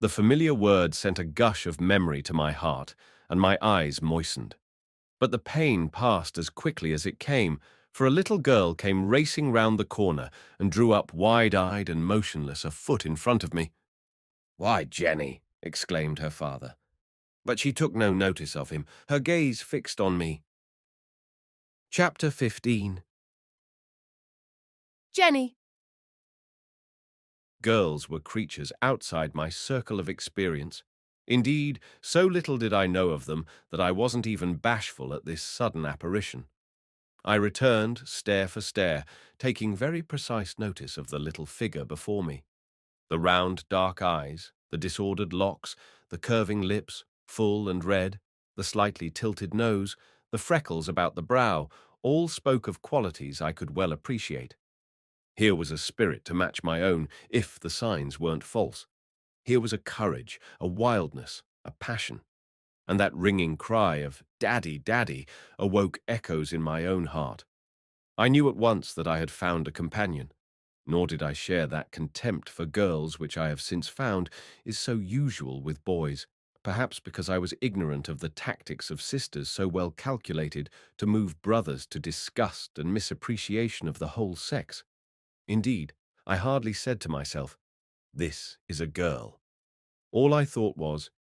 The familiar word sent a gush of memory to my heart, and my eyes moistened. But the pain passed as quickly as it came, for a little girl came racing round the corner and drew up wide-eyed and motionless a foot in front of me. "Why, Jenny!" exclaimed her father. But she took no notice of him, her gaze fixed on me. Chapter 15. Jenny. Girls were creatures outside my circle of experience. Indeed, so little did I know of them that I wasn't even bashful at this sudden apparition. I returned, stare for stare, taking very precise notice of the little figure before me. The round, dark eyes, the disordered locks, the curving lips, full and red, the slightly tilted nose, the freckles about the brow, all spoke of qualities I could well appreciate. Here was a spirit to match my own, if the signs weren't false. Here was a courage, a wildness, a passion. And that ringing cry of "Daddy, Daddy" awoke echoes in my own heart. I knew at once that I had found a companion, nor did I share that contempt for girls which I have since found is so usual with boys, perhaps because I was ignorant of the tactics of sisters so well calculated to move brothers to disgust and misappreciation of the whole sex. Indeed, I hardly said to myself, "This is a girl." All I thought was,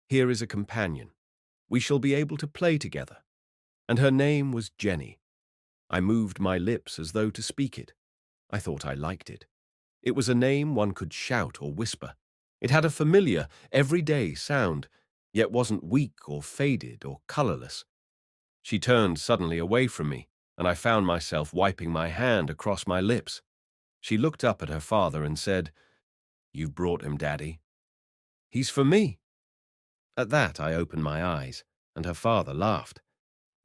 "Here is a companion. We shall be able to play together." And her name was Jenny. I moved my lips as though to speak it. I thought I liked it. It was a name one could shout or whisper. It had a familiar, everyday sound, yet wasn't weak or faded or colorless. She turned suddenly away from me, and I found myself wiping my hand across my lips. She looked up at her father and said, "You've brought him, Daddy." "He's for me." At that I opened my eyes, and her father laughed.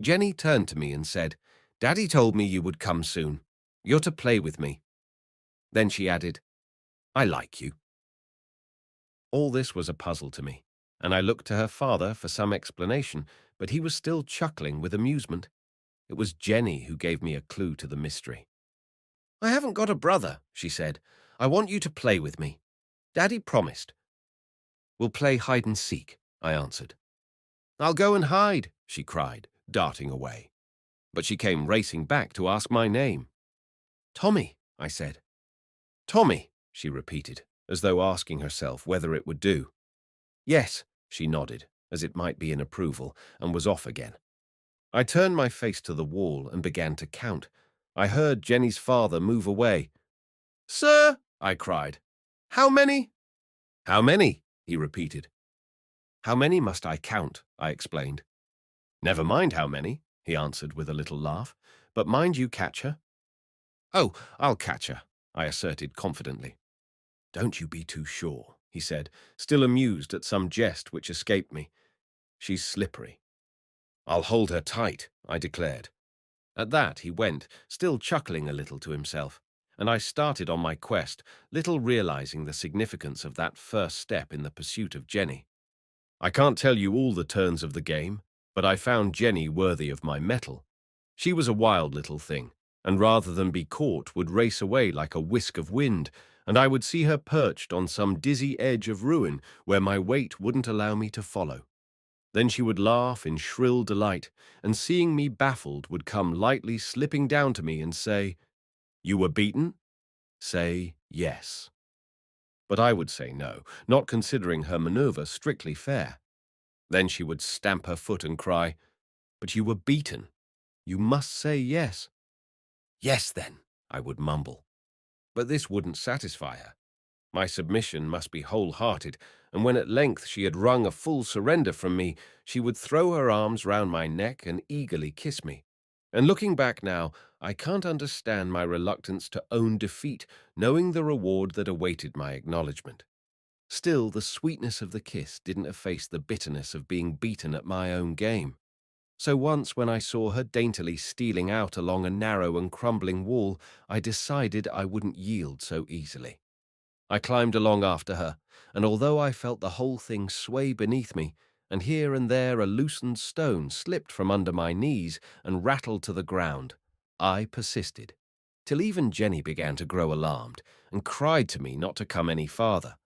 Jenny turned to me and said, "Daddy told me you would come soon. You're to play with me." Then she added, "I like you." All this was a puzzle to me, and I looked to her father for some explanation, but he was still chuckling with amusement. It was Jenny who gave me a clue to the mystery. "I haven't got a brother," she said. "I want you to play with me. Daddy promised." "We'll play hide and seek," I answered. "I'll go and hide," she cried, darting away. But she came racing back to ask my name. "Tommy," I said. "Tommy," she repeated, as though asking herself whether it would do. "Yes," she nodded, as it might be in approval, and was off again. I turned my face to the wall and began to count. I heard Jenny's father move away. "Sir," I cried, "how many?" "How many?" he repeated. "How many must I count?" I explained. "Never mind how many," he answered with a little laugh, "but mind you catch her." "Oh, I'll catch her," I asserted confidently. "Don't you be too sure," he said, still amused at some jest which escaped me. "She's slippery." "I'll hold her tight," I declared. At that he went, still chuckling a little to himself, and I started on my quest, little realizing the significance of that first step in the pursuit of Jenny. I can't tell you all the turns of the game, but I found Jenny worthy of my mettle. She was a wild little thing, and rather than be caught would race away like a whisk of wind, and I would see her perched on some dizzy edge of ruin where my weight wouldn't allow me to follow. Then she would laugh in shrill delight, and seeing me baffled would come lightly slipping down to me and say, "You were beaten?" Say, "Yes." But I would say no, not considering her maneuver strictly fair. Then she would stamp her foot and cry, "But you were beaten. You must say yes." "Yes, then," I would mumble. But this wouldn't satisfy her. My submission must be wholehearted, and when at length she had wrung a full surrender from me, she would throw her arms round my neck and eagerly kiss me. And looking back now, I can't understand my reluctance to own defeat, knowing the reward that awaited my acknowledgement. Still, the sweetness of the kiss didn't efface the bitterness of being beaten at my own game. So once when I saw her daintily stealing out along a narrow and crumbling wall, I decided I wouldn't yield so easily. I climbed along after her, and although I felt the whole thing sway beneath me, and here and there a loosened stone slipped from under my knees and rattled to the ground, I persisted, till even Jenny began to grow alarmed and cried to me not to come any farther.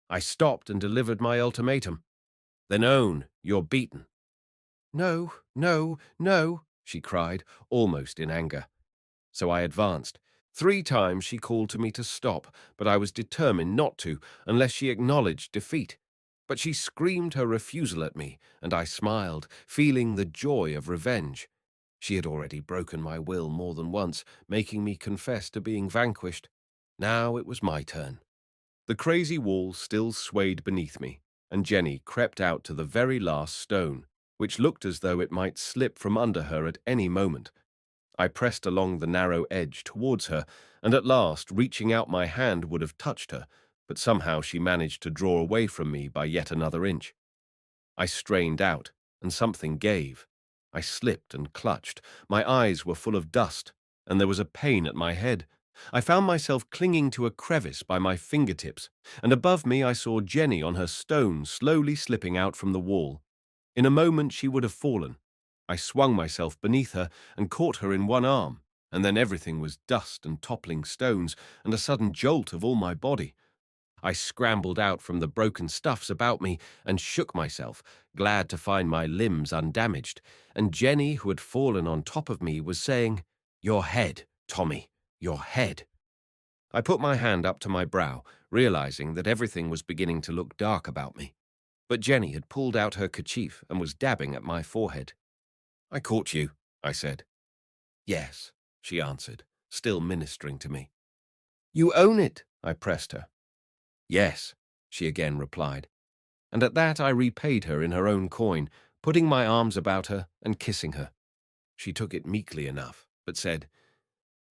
I stopped and delivered my ultimatum. "Then own you're beaten." "No, no, no," she cried, almost in anger. So I advanced. 3 times she called to me to stop, but I was determined not to, unless she acknowledged defeat. But she screamed her refusal at me, and I smiled, feeling the joy of revenge. She had already broken my will more than once, making me confess to being vanquished. Now it was my turn. The crazy wall still swayed beneath me, and Jenny crept out to the very last stone, which looked as though it might slip from under her at any moment. I pressed along the narrow edge towards her, and at last, reaching out my hand, would have touched her, but somehow she managed to draw away from me by yet another inch. I strained out, and something gave. I slipped and clutched. My eyes were full of dust, and there was a pain at my head. I found myself clinging to a crevice by my fingertips, and above me I saw Jenny on her stone slowly slipping out from the wall. In a moment she would have fallen. I swung myself beneath her and caught her in one arm. and then everything was dust and toppling stones and a sudden jolt of all my body. I scrambled out from the broken stuffs about me and shook myself, glad to find my limbs undamaged, and Jenny, who had fallen on top of me, was saying, "Your head, Tommy, your head." I put my hand up to my brow, realizing that everything was beginning to look dark about me. But Jenny had pulled out her kerchief and was dabbing at my forehead. "I caught you," I said. "Yes," she answered, still ministering to me. "You own it," I pressed her. "Yes," she again replied, and at that I repaid her in her own coin, putting my arms about her and kissing her. She took it meekly enough, but said,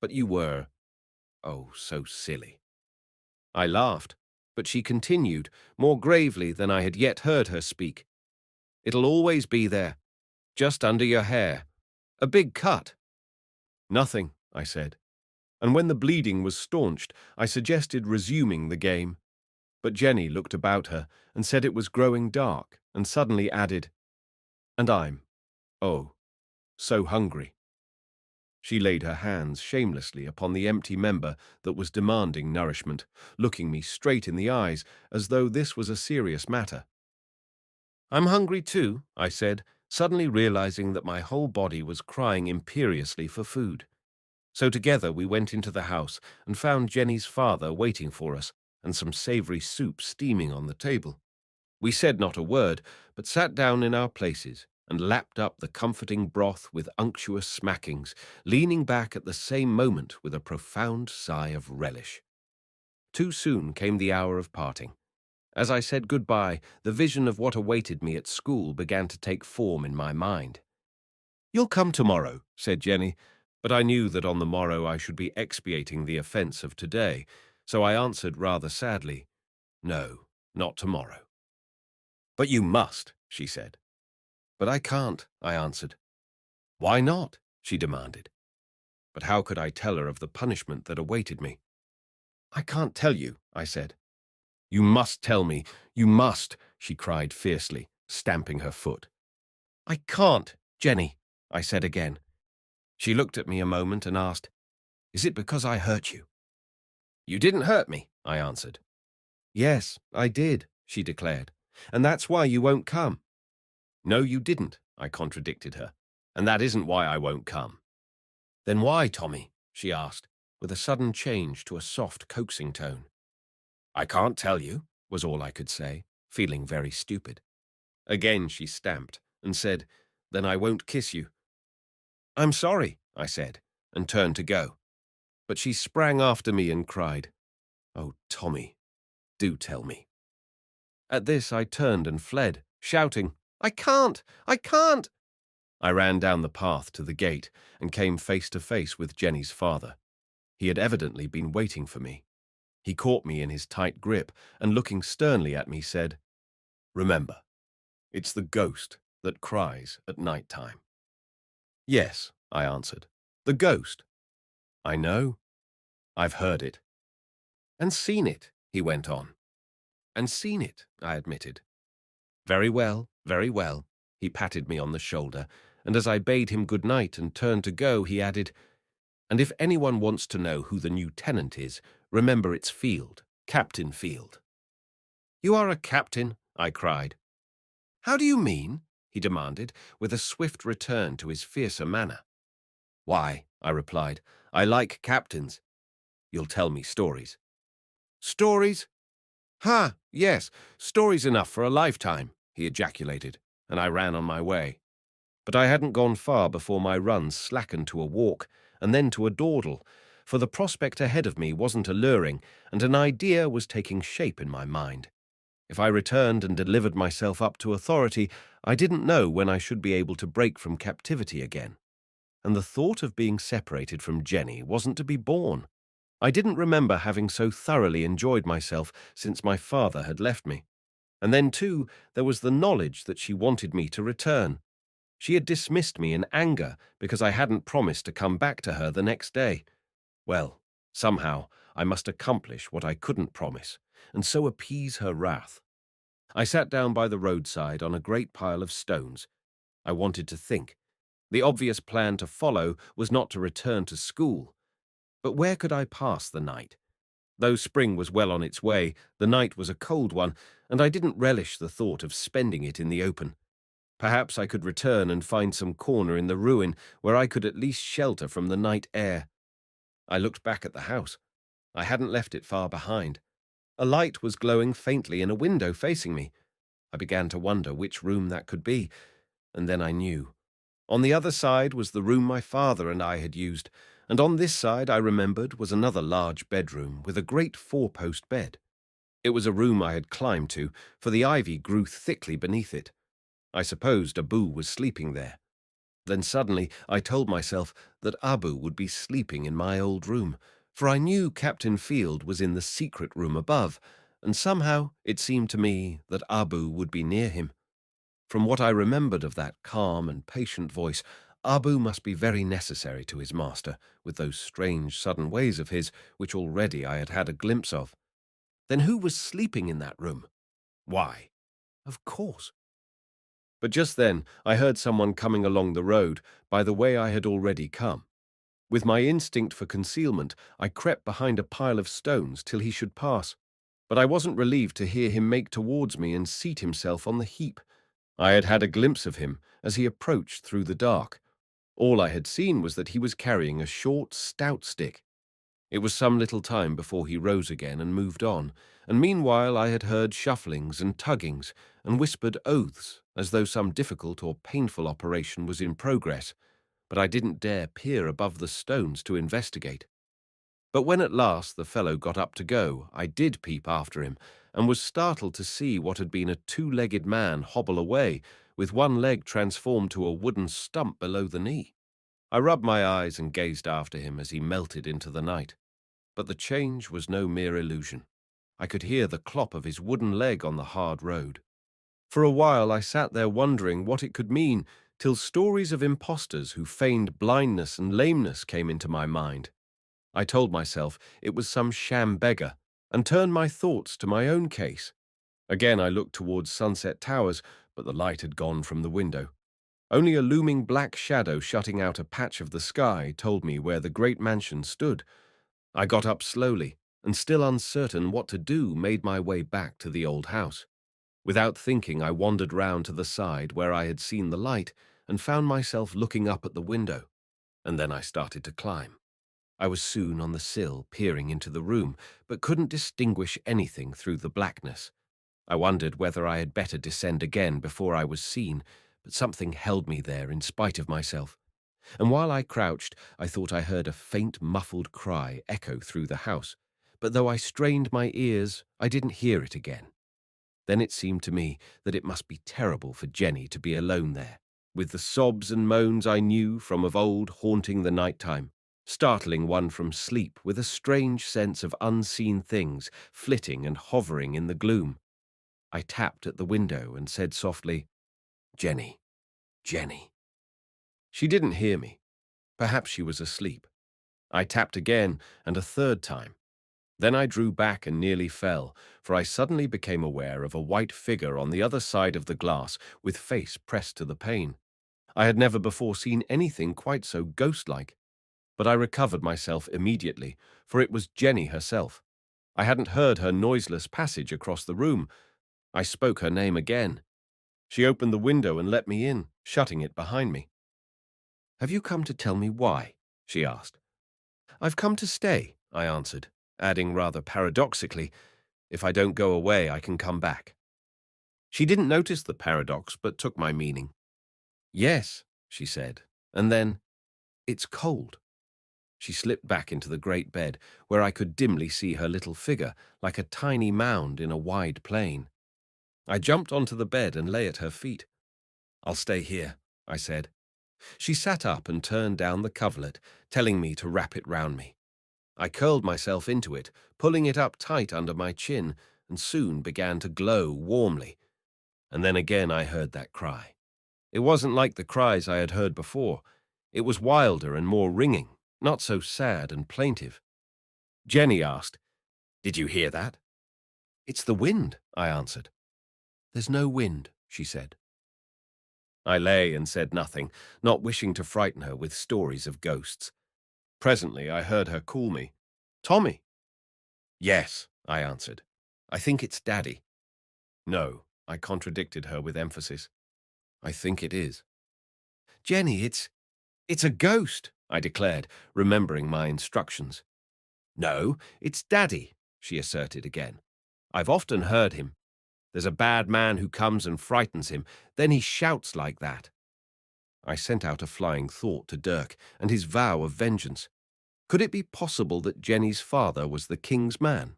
"But you were, oh, so silly." I laughed, but she continued, more gravely than I had yet heard her speak. "It'll always be there, just under your hair. A big cut." "Nothing," I said, and when the bleeding was staunched, I suggested resuming the game. But Jenny looked about her and said it was growing dark, and suddenly added, "And I'm, oh, so hungry." She laid her hands shamelessly upon the empty member that was demanding nourishment, looking me straight in the eyes as though this was a serious matter. "I'm hungry too," I said, suddenly realizing that my whole body was crying imperiously for food. So together we went into the house and found Jenny's father waiting for us and some savory soup steaming on the table. We said not a word, but sat down in our places and lapped up the comforting broth with unctuous smackings, leaning back at the same moment with a profound sigh of relish. Too soon came the hour of parting. As I said goodbye, the vision of what awaited me at school began to take form in my mind. "You'll come tomorrow," said Jenny, but I knew that on the morrow I should be expiating the offence of today, so I answered rather sadly, "No, not tomorrow." "But you must," she said. "But I can't," I answered. "Why not?" she demanded. But how could I tell her of the punishment that awaited me? "I can't tell you," I said. "You must tell me, you must," she cried fiercely, stamping her foot. "I can't, Jenny," I said again. She looked at me a moment and asked, "Is it because I hurt you?" "You didn't hurt me," I answered. "Yes, I did," she declared, "and that's why you won't come." "No, you didn't," I contradicted her, "and that isn't why I won't come." "Then why, Tommy?" she asked, with a sudden change to a soft, coaxing tone. "I can't tell you," was all I could say, feeling very stupid. Again she stamped and said, "Then I won't kiss you." "I'm sorry," I said, and turned to go. But she sprang after me and cried, "Oh, Tommy, do tell me." At this I turned and fled, shouting, "I can't! I can't!" I ran down the path to the gate and came face to face with Jenny's father. He had evidently been waiting for me. He caught me in his tight grip and, looking sternly at me, said, "Remember, it's the ghost that cries at night time." "Yes," I answered. "The ghost." "I know. I've heard it." "And seen it," he went on. "And seen it," I admitted. Very well, very well." He patted me on the shoulder, and as I bade him good night and turned to go, he added, "And if anyone wants to know who the new tenant is, remember it's Field, Captain Field." "You are a captain?" I cried. "How do you mean?" he demanded, with a swift return to his fiercer manner. "Why," I replied, "I like captains. You'll tell me stories." "Stories? Ha, yes, stories enough for a lifetime," he ejaculated, and I ran on my way. But I hadn't gone far before my run slackened to a walk, and then to a dawdle, for the prospect ahead of me wasn't alluring, and an idea was taking shape in my mind. If I returned and delivered myself up to authority, I didn't know when I should be able to break from captivity again. And the thought of being separated from Jenny wasn't to be borne. I didn't remember having so thoroughly enjoyed myself since my father had left me. And then, too, there was the knowledge that she wanted me to return. She had dismissed me in anger because I hadn't promised to come back to her the next day. Well, somehow I must accomplish what I couldn't promise, and so appease her wrath. I sat down by the roadside on a great pile of stones. I wanted to think, The obvious plan to follow was not to return to school. But where could I pass the night? Though spring was well on its way, the night was a cold one, and I didn't relish the thought of spending it in the open. Perhaps I could return and find some corner in the ruin where I could at least shelter from the night air. I looked back at the house. I hadn't left it far behind. A light was glowing faintly in a window facing me. I began to wonder which room that could be, and then I knew. On the other side was the room my father and I had used, and on this side, I remembered, was another large bedroom with a great four-post bed. It was a room I had climbed to, for the ivy grew thickly beneath it. I supposed Abu was sleeping there. Then suddenly I told myself that Abu would be sleeping in my old room, for I knew Captain Field was in the secret room above, and somehow it seemed to me that Abu would be near him. From what I remembered of that calm and patient voice, Abu must be very necessary to his master, with those strange sudden ways of his, which already I had had a glimpse of. Then who was sleeping in that room? Why, of course. But just then I heard someone coming along the road by the way I had already come. With my instinct for concealment, I crept behind a pile of stones till he should pass. But I wasn't relieved to hear him make towards me and seat himself on the heap. I had had a glimpse of him as he approached through the dark. All I had seen was that he was carrying a short, stout stick. It was some little time before he rose again and moved on, and meanwhile I had heard shufflings and tuggings and whispered oaths as though some difficult or painful operation was in progress, but I didn't dare peer above the stones to investigate. But when at last the fellow got up to go, I did peep after him, and was startled to see what had been a two-legged man hobble away, with one leg transformed to a wooden stump below the knee. I rubbed my eyes and gazed after him as he melted into the night. But the change was no mere illusion. I could hear the clop of his wooden leg on the hard road. For a while I sat there wondering what it could mean, till stories of impostors who feigned blindness and lameness came into my mind. I told myself it was some sham beggar, and turned my thoughts to my own case. Again I looked towards Sunset Towers, but the light had gone from the window. Only a looming black shadow shutting out a patch of the sky told me where the great mansion stood. I got up slowly, and still uncertain what to do, made my way back to the old house. Without thinking, I wandered round to the side where I had seen the light, and found myself looking up at the window. And then I started to climb. I was soon on the sill, peering into the room, but couldn't distinguish anything through the blackness. I wondered whether I had better descend again before I was seen, but something held me there in spite of myself. And while I crouched, I thought I heard a faint, muffled cry echo through the house, but though I strained my ears, I didn't hear it again. Then it seemed to me that it must be terrible for Jenny to be alone there, with the sobs and moans I knew from of old haunting the night-time, startling one from sleep with a strange sense of unseen things flitting and hovering in the gloom. I tapped at the window and said softly, "Jenny, Jenny." She didn't hear me. Perhaps she was asleep. I tapped again, and a third time. Then I drew back and nearly fell, for I suddenly became aware of a white figure on the other side of the glass, with face pressed to the pane. I had never before seen anything quite so ghost-like, but I recovered myself immediately, for it was Jenny herself. I hadn't heard her noiseless passage across the room. I spoke her name again. She opened the window and let me in, shutting it behind me. "Have you come to tell me why?" she asked. "I've come to stay," I answered, adding rather paradoxically, "If I don't go away, I can come back." She didn't notice the paradox, but took my meaning. "Yes," she said, and then, "It's cold." She slipped back into the great bed, where I could dimly see her little figure, like a tiny mound in a wide plain. I jumped onto the bed and lay at her feet. "I'll stay here," I said. She sat up and turned down the coverlet, telling me to wrap it round me. I curled myself into it, pulling it up tight under my chin, and soon began to glow warmly. And then again I heard that cry. It wasn't like the cries I had heard before. It was wilder and more ringing, not so sad and plaintive. Jenny asked, "Did you hear that?" "It's the wind," I answered. "There's no wind," she said. I lay and said nothing, not wishing to frighten her with stories of ghosts. Presently I heard her call me. "Tommy." "Yes," I answered. "I think it's Daddy." "No," I contradicted her with emphasis. "I think it is." "Jenny, it's a ghost," I declared, remembering my instructions. "No, it's Daddy," she asserted again. "I've often heard him. There's a bad man who comes and frightens him. Then he shouts like that." I sent out a flying thought to Dirk and his vow of vengeance. Could it be possible that Jenny's father was the king's man?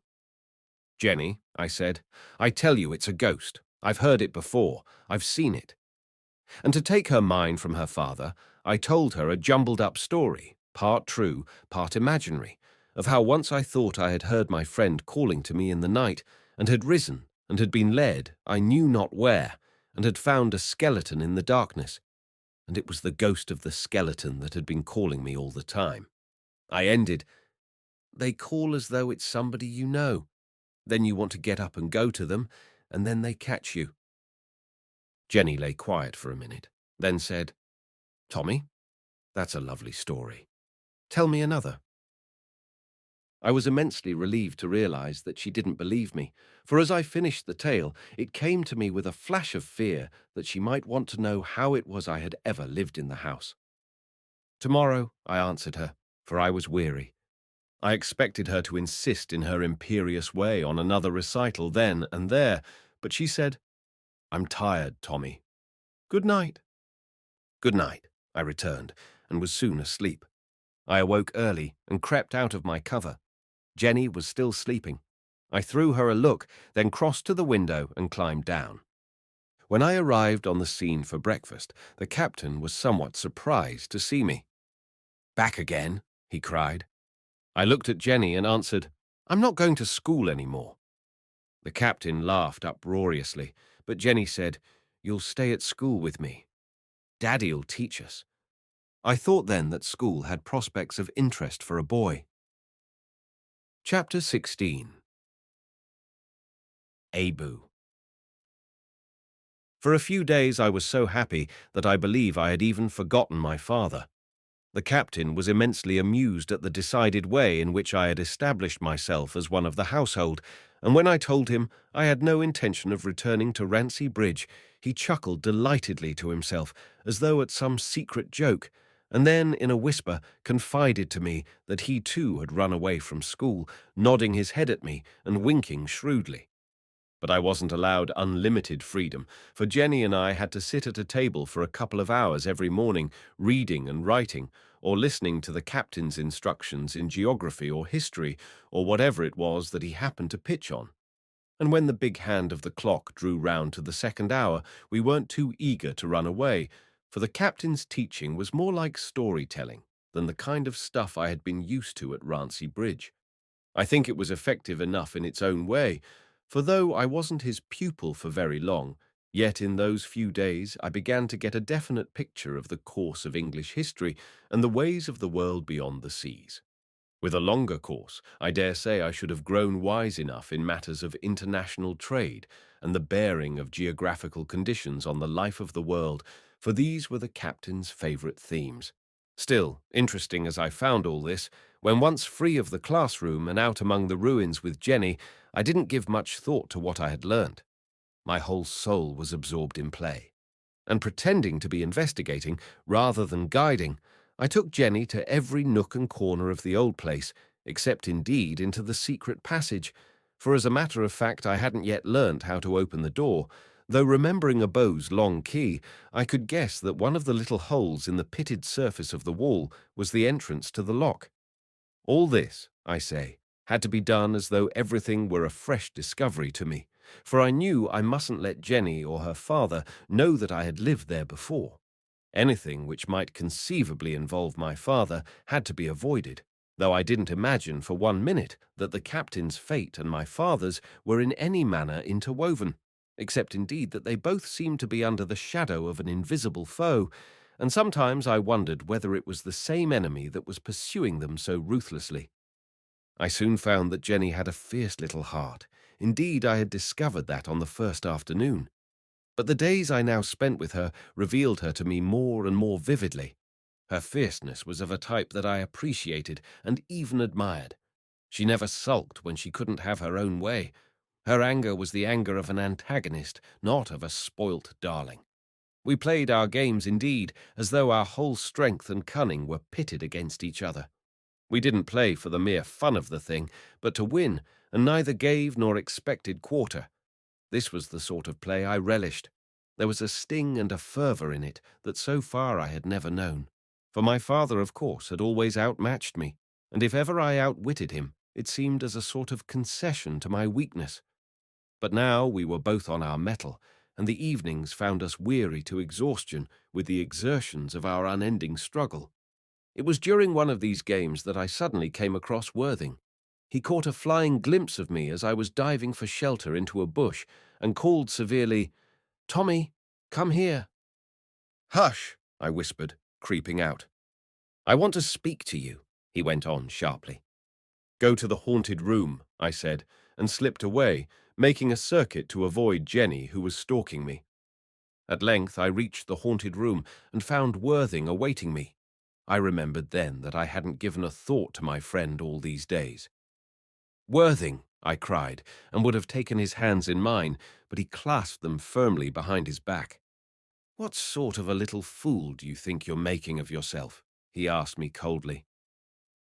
"Jenny," I said, "I tell you it's a ghost. I've heard it before. I've seen it." And to take her mind from her father, I told her a jumbled-up story, part true, part imaginary, of how once I thought I had heard my friend calling to me in the night, and had risen, and had been led, I knew not where, and had found a skeleton in the darkness, and it was the ghost of the skeleton that had been calling me all the time. I ended, "They call as though it's somebody you know. Then you want to get up and go to them, and then they catch you." Jenny lay quiet for a minute, then said, "Tommy, that's a lovely story. Tell me another." I was immensely relieved to realize that she didn't believe me, for as I finished the tale, it came to me with a flash of fear that she might want to know how it was I had ever lived in the house. "Tomorrow," I answered her, for I was weary. I expected her to insist in her imperious way on another recital then and there, but she said, "I'm tired, Tommy. Good night." "Good night," I returned, and was soon asleep. I awoke early and crept out of my cover. Jenny was still sleeping. I threw her a look, then crossed to the window and climbed down. When I arrived on the scene for breakfast, the captain was somewhat surprised to see me. "Back again?" he cried. I looked at Jenny and answered, "I'm not going to school any more." The captain laughed uproariously, but Jenny said, "You'll stay at school with me. Daddy'll teach us." I thought then that school had prospects of interest for a boy. Chapter 16. Abu. For a few days I was so happy that I believe I had even forgotten my father. The captain was immensely amused at the decided way in which I had established myself as one of the household, and when I told him I had no intention of returning to Rancy Bridge, he chuckled delightedly to himself, as though at some secret joke, and then, in a whisper, confided to me that he too had run away from school, nodding his head at me and winking shrewdly. But I wasn't allowed unlimited freedom, for Jenny and I had to sit at a table for a couple of hours every morning, reading and writing, or listening to the captain's instructions in geography or history, or whatever it was that he happened to pitch on. And when the big hand of the clock drew round to the second hour, we weren't too eager to run away, for the captain's teaching was more like storytelling than the kind of stuff I had been used to at Rancy Bridge. I think it was effective enough in its own way, for though I wasn't his pupil for very long, yet in those few days I began to get a definite picture of the course of English history and the ways of the world beyond the seas. With a longer course, I dare say I should have grown wise enough in matters of international trade and the bearing of geographical conditions on the life of the world, for these were the captain's favourite themes. Still, interesting as I found all this, when once free of the classroom and out among the ruins with Jenny, I didn't give much thought to what I had learnt. My whole soul was absorbed in play. And pretending to be investigating, rather than guiding, I took Jenny to every nook and corner of the old place, except indeed into the secret passage, for as a matter of fact I hadn't yet learnt how to open the door, though remembering a Bow's long key, I could guess that one of the little holes in the pitted surface of the wall was the entrance to the lock. All this, I say, had to be done as though everything were a fresh discovery to me, for I knew I mustn't let Jenny or her father know that I had lived there before. Anything which might conceivably involve my father had to be avoided, though I didn't imagine for 1 minute that the captain's fate and my father's were in any manner interwoven, except indeed that they both seemed to be under the shadow of an invisible foe, and sometimes I wondered whether it was the same enemy that was pursuing them so ruthlessly. I soon found that Jenny had a fierce little heart. Indeed, I had discovered that on the first afternoon. But the days I now spent with her revealed her to me more and more vividly. Her fierceness was of a type that I appreciated and even admired. She never sulked when she couldn't have her own way. Her anger was the anger of an antagonist, not of a spoilt darling. We played our games indeed, as though our whole strength and cunning were pitted against each other. We didn't play for the mere fun of the thing, but to win, and neither gave nor expected quarter. This was the sort of play I relished. There was a sting and a fervour in it that so far I had never known. For my father, of course, had always outmatched me, and if ever I outwitted him, it seemed as a sort of concession to my weakness. But now we were both on our mettle, and the evenings found us weary to exhaustion with the exertions of our unending struggle. It was during one of these games that I suddenly came across Worthing. He caught a flying glimpse of me as I was diving for shelter into a bush and called severely, "Tommy, come here." "Hush," I whispered, creeping out. "I want to speak to you," he went on sharply. "Go to the haunted room," I said, and slipped away, making a circuit to avoid Jenny, who was stalking me. At length I reached the haunted room and found Worthing awaiting me. I remembered then that I hadn't given a thought to my friend all these days. "Worthing," I cried, and would have taken his hands in mine, but he clasped them firmly behind his back. "What sort of a little fool do you think you're making of yourself?" he asked me coldly.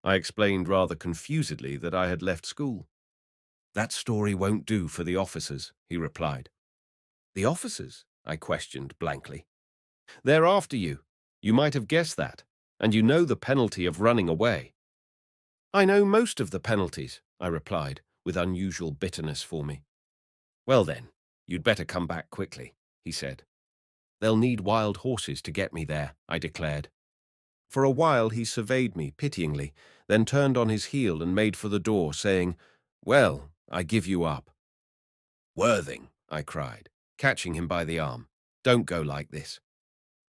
I explained rather confusedly that I had left school. "That story won't do for the officers," he replied. "The officers?" I questioned blankly. "They're after you. You might have guessed that, and you know the penalty of running away." "I know most of the penalties," I replied, with unusual bitterness for me. "Well then, you'd better come back quickly," he said. "They'll need wild horses to get me there," I declared. For a while he surveyed me pityingly, then turned on his heel and made for the door, saying, "Well, I give you up." "Worthing," I cried, catching him by the arm, "don't go like this."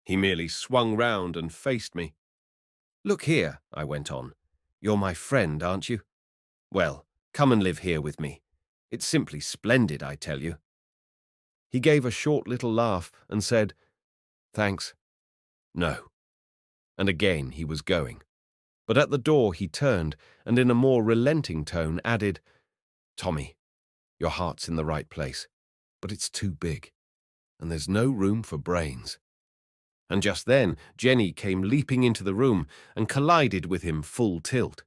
He merely swung round and faced me. "Look here," I went on. "You're my friend, aren't you? Well, come and live here with me. It's simply splendid, I tell you." He gave a short little laugh and said, "Thanks. No." And again he was going. But at the door he turned and in a more relenting tone added, "Tommy, your heart's in the right place, but it's too big, and there's no room for brains." And just then Jenny came leaping into the room and collided with him full tilt.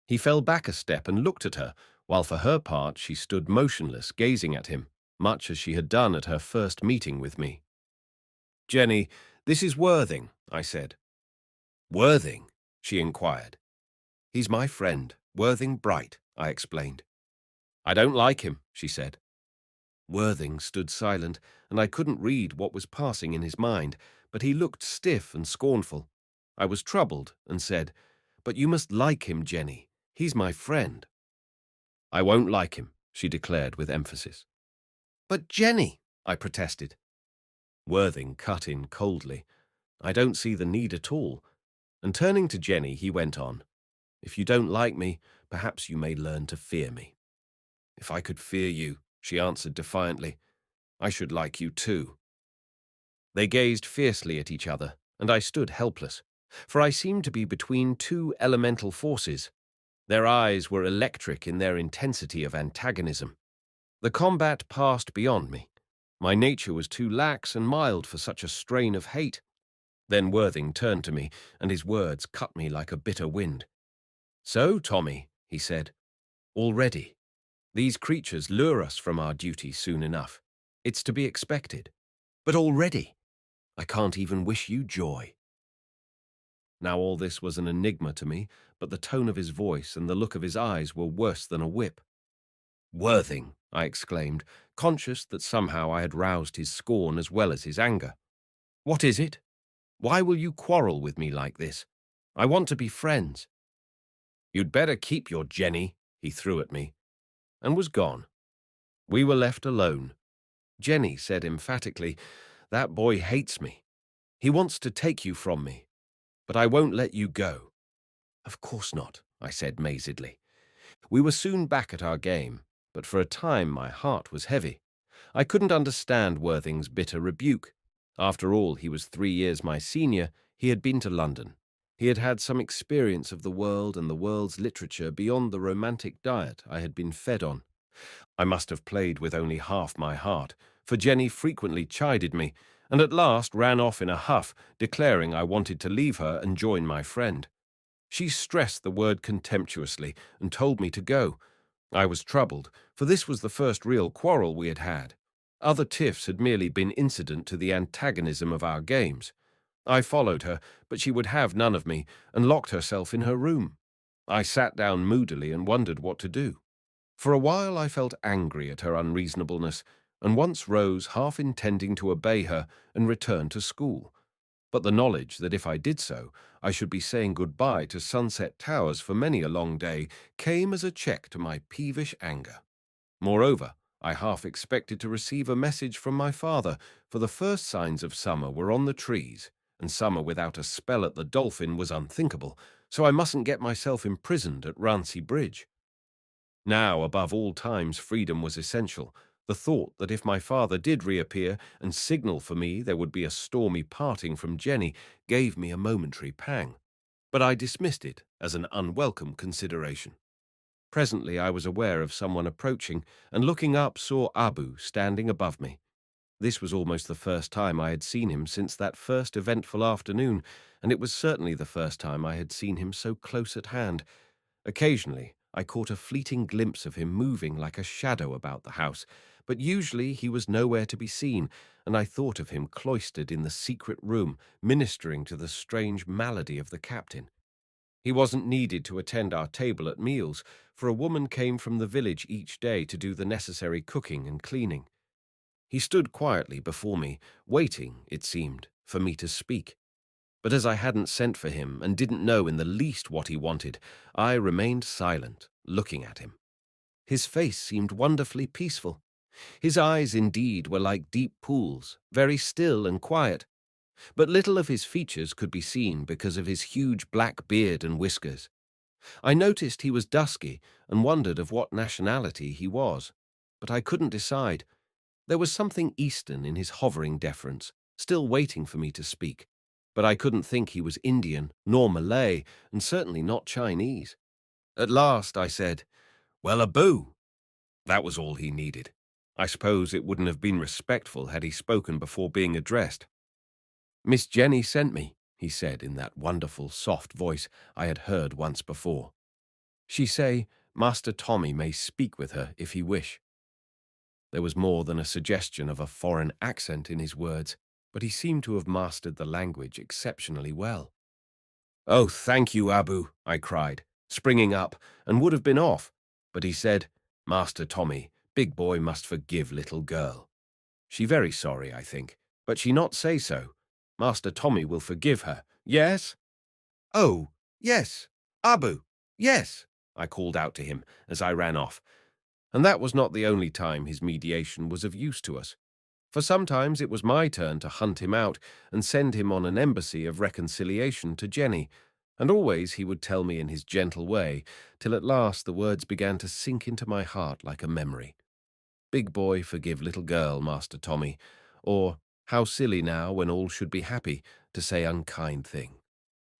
He fell back a step and looked at her, while for her part she stood motionless, gazing at him, much as she had done at her first meeting with me. "Jenny, this is Worthing," I said. "Worthing?" she inquired. "He's my friend, Worthing Bright," I explained. "I don't like him," she said. Worthing stood silent, and I couldn't read what was passing in his mind, but he looked stiff and scornful. I was troubled and said, "But you must like him, Jenny. He's my friend." "I won't like him," she declared with emphasis. "But Jenny," I protested. Worthing cut in coldly. "I don't see the need at all." And turning to Jenny, he went on, "If you don't like me, perhaps you may learn to fear me." "If I could fear you," she answered defiantly, "I should like you too." They gazed fiercely at each other, and I stood helpless, for I seemed to be between two elemental forces. Their eyes were electric in their intensity of antagonism. The combat passed beyond me. My nature was too lax and mild for such a strain of hate. Then Worthing turned to me, and his words cut me like a bitter wind. "So, Tommy," he said, "already. These creatures lure us from our duty soon enough. It's to be expected. But already, I can't even wish you joy." Now all this was an enigma to me, but the tone of his voice and the look of his eyes were worse than a whip. "Worthing," I exclaimed, conscious that somehow I had roused his scorn as well as his anger. "What is it? Why will you quarrel with me like this? I want to be friends." "You'd better keep your Jenny," he threw at me, and was gone. We were left alone. Jenny said emphatically, "That boy hates me. He wants to take you from me. But I won't let you go." "Of course not," I said mazedly. We were soon back at our game, but for a time my heart was heavy. I couldn't understand Worthing's bitter rebuke. After all, he was 3 years my senior. He had been to London. He had had some experience of the world and the world's literature beyond the romantic diet I had been fed on. I must have played with only half my heart, for Jenny frequently chided me, and at last ran off in a huff, declaring I wanted to leave her and join my friend. She stressed the word contemptuously and told me to go. I was troubled, for this was the first real quarrel we had had. Other tiffs had merely been incident to the antagonism of our games. I followed her, but she would have none of me, and locked herself in her room. I sat down moodily and wondered what to do. For a while I felt angry at her unreasonableness, and once rose half intending to obey her and return to school. But the knowledge that if I did so, I should be saying goodbye to Sunset Towers for many a long day came as a check to my peevish anger. Moreover, I half expected to receive a message from my father, for the first signs of summer were on the trees, and summer without a spell at the Dolphin was unthinkable, so I mustn't get myself imprisoned at Rancy Bridge. Now, above all times, freedom was essential. The thought that if my father did reappear and signal for me there would be a stormy parting from Jenny gave me a momentary pang, but I dismissed it as an unwelcome consideration. Presently I was aware of someone approaching, and looking up saw Abu standing above me. This was almost the first time I had seen him since that first eventful afternoon, and it was certainly the first time I had seen him so close at hand. Occasionally, I caught a fleeting glimpse of him moving like a shadow about the house, but usually he was nowhere to be seen, and I thought of him cloistered in the secret room, ministering to the strange malady of the captain. He wasn't needed to attend our table at meals, for a woman came from the village each day to do the necessary cooking and cleaning. He stood quietly before me, waiting, it seemed, for me to speak. But as I hadn't sent for him and didn't know in the least what he wanted, I remained silent, looking at him. His face seemed wonderfully peaceful. His eyes, indeed, were like deep pools, very still and quiet. But little of his features could be seen because of his huge black beard and whiskers. I noticed he was dusky and wondered of what nationality he was, but I couldn't decide. There was something Eastern in his hovering deference, still waiting for me to speak, but I couldn't think he was Indian, nor Malay, and certainly not Chinese. At last I said, "Well, Abu." That was all he needed. I suppose it wouldn't have been respectful had he spoken before being addressed. "Miss Jenny sent me," he said in that wonderful, soft voice I had heard once before. "She say, Master Tommy may speak with her if he wish." There was more than a suggestion of a foreign accent in his words, but he seemed to have mastered the language exceptionally well. "Oh, thank you, Abu," I cried, springing up, and would have been off, but he said, "Master Tommy, big boy must forgive little girl. She very sorry, I think, but she not say so. Master Tommy will forgive her. Yes?" "Oh, yes, Abu, yes," I called out to him as I ran off, and that was not the only time his mediation was of use to us, for sometimes it was my turn to hunt him out and send him on an embassy of reconciliation to Jenny, and always he would tell me in his gentle way, till at last the words began to sink into my heart like a memory. "Big boy forgive little girl, Master Tommy," or "How silly now, when all should be happy, to say unkind thing."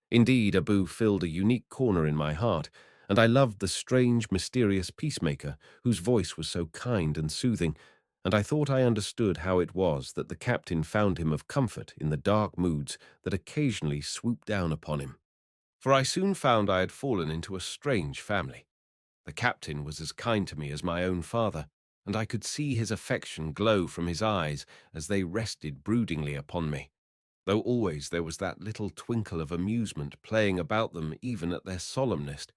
Indeed, Abu filled a unique corner in my heart, and I loved the strange, mysterious peacemaker whose voice was so kind and soothing, and I thought I understood how it was that the captain found him of comfort in the dark moods that occasionally swooped down upon him. For I soon found I had fallen into a strange family. The captain was as kind to me as my own father, and I could see his affection glow from his eyes as they rested broodingly upon me, though always there was that little twinkle of amusement playing about them even at their solemnest.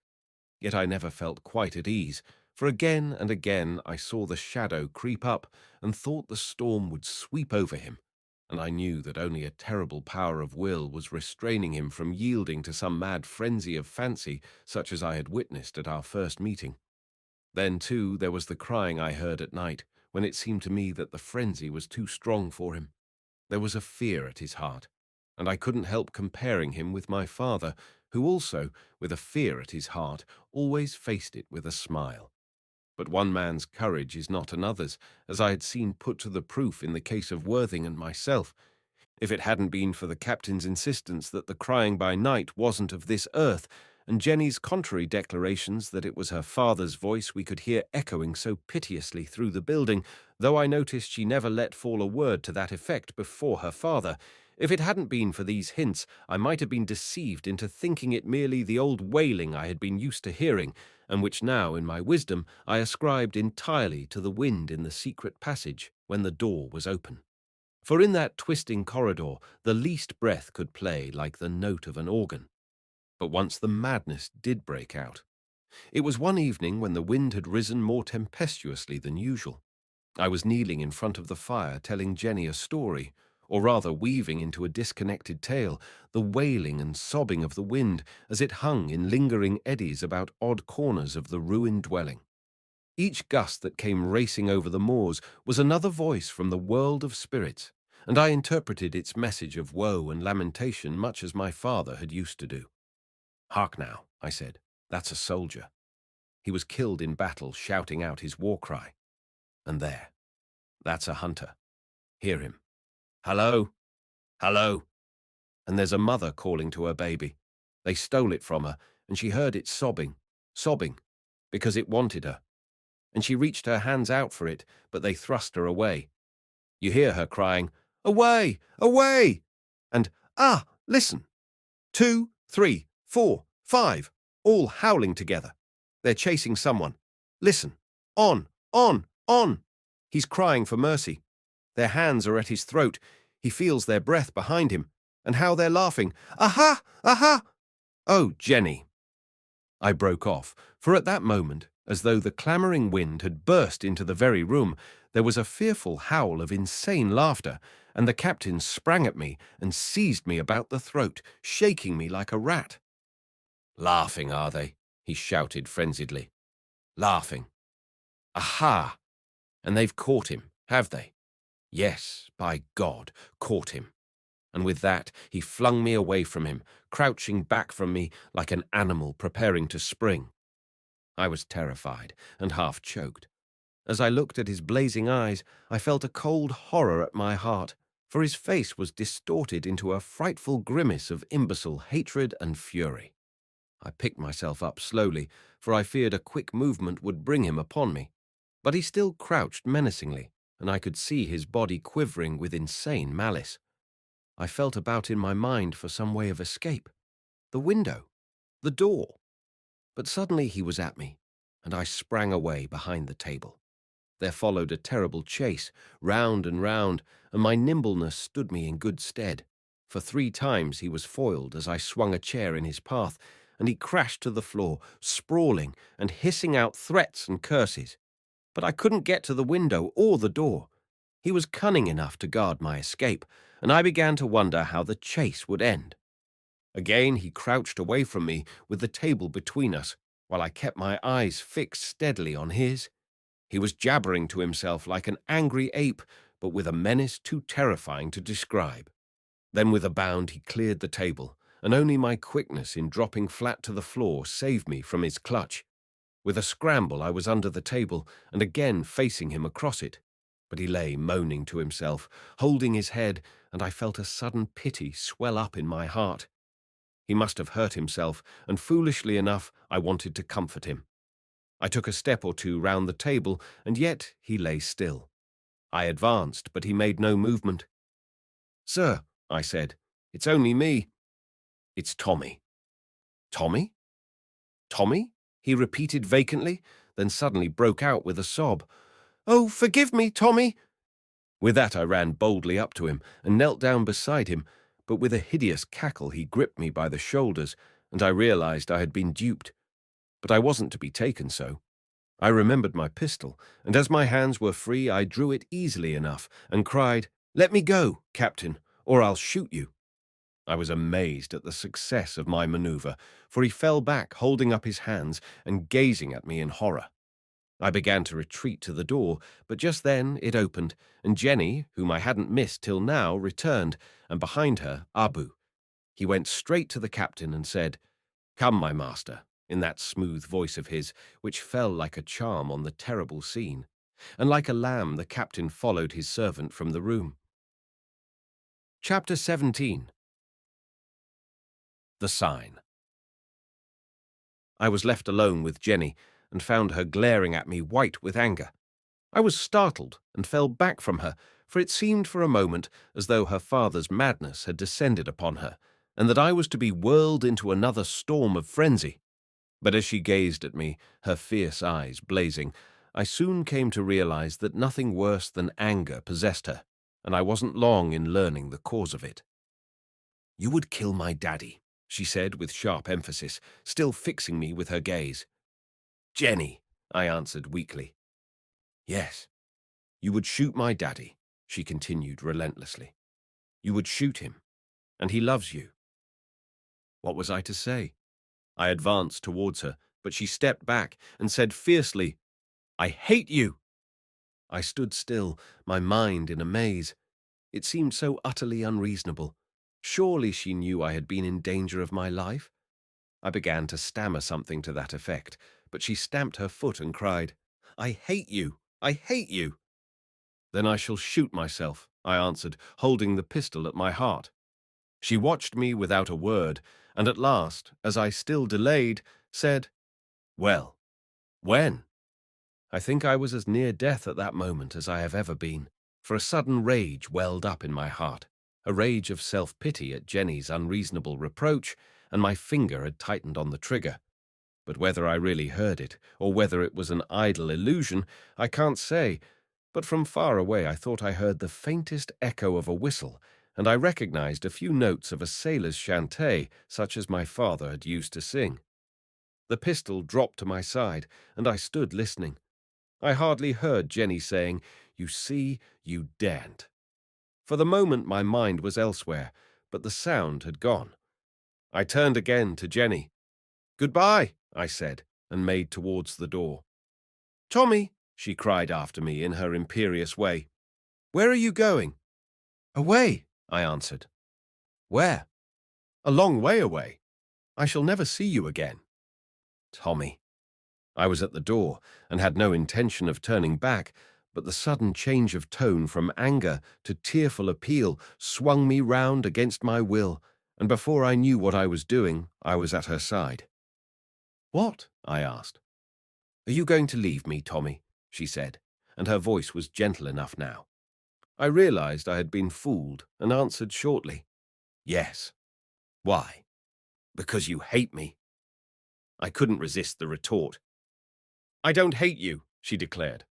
Yet I never felt quite at ease, for again and again I saw the shadow creep up and thought the storm would sweep over him, and I knew that only a terrible power of will was restraining him from yielding to some mad frenzy of fancy such as I had witnessed at our first meeting. Then, too, there was the crying I heard at night, when it seemed to me that the frenzy was too strong for him. There was a fear at his heart, and I couldn't help comparing him with my father, who also, with a fear at his heart, always faced it with a smile. But one man's courage is not another's, as I had seen put to the proof in the case of Worthing and myself. If it hadn't been for the captain's insistence that the crying by night wasn't of this earth, and Jenny's contrary declarations that it was her father's voice we could hear echoing so piteously through the building, though I noticed she never let fall a word to that effect before her father, if it hadn't been for these hints, I might have been deceived into thinking it merely the old wailing I had been used to hearing, and which now, in my wisdom, I ascribed entirely to the wind in the secret passage when the door was open. For in that twisting corridor the least breath could play like the note of an organ. But once the madness did break out. It was one evening when the wind had risen more tempestuously than usual. I was kneeling in front of the fire telling Jenny a story, or rather weaving into a disconnected tale the wailing and sobbing of the wind as it hung in lingering eddies about odd corners of the ruined dwelling. Each gust that came racing over the moors was another voice from the world of spirits, and I interpreted its message of woe and lamentation much as my father had used to do. "Hark now," I said, "that's a soldier. He was killed in battle shouting out his war cry. And there, that's a hunter. Hear him. Hello, hello." And there's a mother calling to her baby. They stole it from her, and she heard it sobbing, sobbing, because it wanted her. And she reached her hands out for it, but they thrust her away. You hear her crying, "Away, away!" And, "Ah, listen! 2, 3, 4, 5, all howling together. They're chasing someone. Listen! On, on, on!" He's crying for mercy. Their hands are at his throat. He feels their breath behind him. And how they're laughing. "Aha! Aha!" "Oh, Jenny!" I broke off, for at that moment, as though the clamouring wind had burst into the very room, there was a fearful howl of insane laughter, and the captain sprang at me and seized me about the throat, shaking me like a rat. "Laughing, are they?" he shouted frenziedly. "Laughing. Aha! And they've caught him, have they? Yes, by God, caught him." And with that he flung me away from him, crouching back from me like an animal preparing to spring. I was terrified and half choked. As I looked at his blazing eyes, I felt a cold horror at my heart, for his face was distorted into a frightful grimace of imbecile hatred and fury. I picked myself up slowly, for I feared a quick movement would bring him upon me. But he still crouched menacingly, and I could see his body quivering with insane malice. I felt about in my mind for some way of escape. The window. The door. But suddenly he was at me, and I sprang away behind the table. There followed a terrible chase, round and round, and my nimbleness stood me in good stead. For 3 times he was foiled as I swung a chair in his path, and he crashed to the floor, sprawling and hissing out threats and curses. But I couldn't get to the window or the door. He was cunning enough to guard my escape, and I began to wonder how the chase would end. Again he crouched away from me with the table between us, while I kept my eyes fixed steadily on his. He was jabbering to himself like an angry ape, but with a menace too terrifying to describe. Then with a bound he cleared the table, and only my quickness in dropping flat to the floor saved me from his clutch. With a scramble I was under the table, and again facing him across it. But he lay moaning to himself, holding his head, and I felt a sudden pity swell up in my heart. He must have hurt himself, and foolishly enough I wanted to comfort him. I took a step or 2 round the table, and yet he lay still. I advanced, but he made no movement. "Sir," I said, "it's only me." "It's Tommy." "Tommy? Tommy?" he repeated vacantly, then suddenly broke out with a sob. "Oh, forgive me, Tommy!" With that I ran boldly up to him and knelt down beside him, but with a hideous cackle he gripped me by the shoulders, and I realized I had been duped. But I wasn't to be taken so. I remembered my pistol, and as my hands were free I drew it easily enough and cried, "Let me go, Captain, or I'll shoot you." I was amazed at the success of my maneuver, for he fell back holding up his hands and gazing at me in horror. I began to retreat to the door, but just then it opened, and Jenny, whom I hadn't missed till now, returned, and behind her, Abu. He went straight to the captain and said, "Come, my master, in that smooth voice of his, which fell like a charm on the terrible scene, and like a lamb the captain followed his servant from the room. Chapter 17. The Sign. I was left alone with Jenny, and found her glaring at me white with anger. I was startled and fell back from her, for it seemed for a moment as though her father's madness had descended upon her, and that I was to be whirled into another storm of frenzy. But as she gazed at me, her fierce eyes blazing, I soon came to realize that nothing worse than anger possessed her, and I wasn't long in learning the cause of it. "You would kill my daddy," she said with sharp emphasis, still fixing me with her gaze. "Jenny," I answered weakly. "Yes, you would shoot my daddy," she continued relentlessly. "You would shoot him, and he loves you." What was I to say? I advanced towards her, but she stepped back and said fiercely, "I hate you." I stood still, my mind in a maze. It seemed so utterly unreasonable. Surely she knew I had been in danger of my life? I began to stammer something to that effect, but she stamped her foot and cried, "I hate you! I hate you!" "Then I shall shoot myself," I answered, holding the pistol at my heart. She watched me without a word, and at last, as I still delayed, said, "Well, when?" I think I was as near death at that moment as I have ever been, for a sudden rage welled up in my heart, a rage of self-pity at Jenny's unreasonable reproach, and my finger had tightened on the trigger. But whether I really heard it, or whether it was an idle illusion, I can't say, but from far away I thought I heard the faintest echo of a whistle, and I recognized a few notes of a sailor's chanté, such as my father had used to sing. The pistol dropped to my side, and I stood listening. I hardly heard Jenny saying, "You see, you daren't." For the moment my mind was elsewhere, but the sound had gone. I turned again to Jenny. "Goodbye," I said, and made towards the door. "Tommy," she cried after me in her imperious way, "where are you going?" "Away," I answered. "Where?" "A long way away. I shall never see you again." Tommy. I was at the door and had no intention of turning back, but the sudden change of tone from anger to tearful appeal swung me round against my will, and before I knew what I was doing, I was at her side. "What?" I asked. "Are you going to leave me, Tommy?" she said, and her voice was gentle enough now. I realized I had been fooled and answered shortly, "Yes." "Why?" "Because you hate me." I couldn't resist the retort. "I don't hate you," she declared.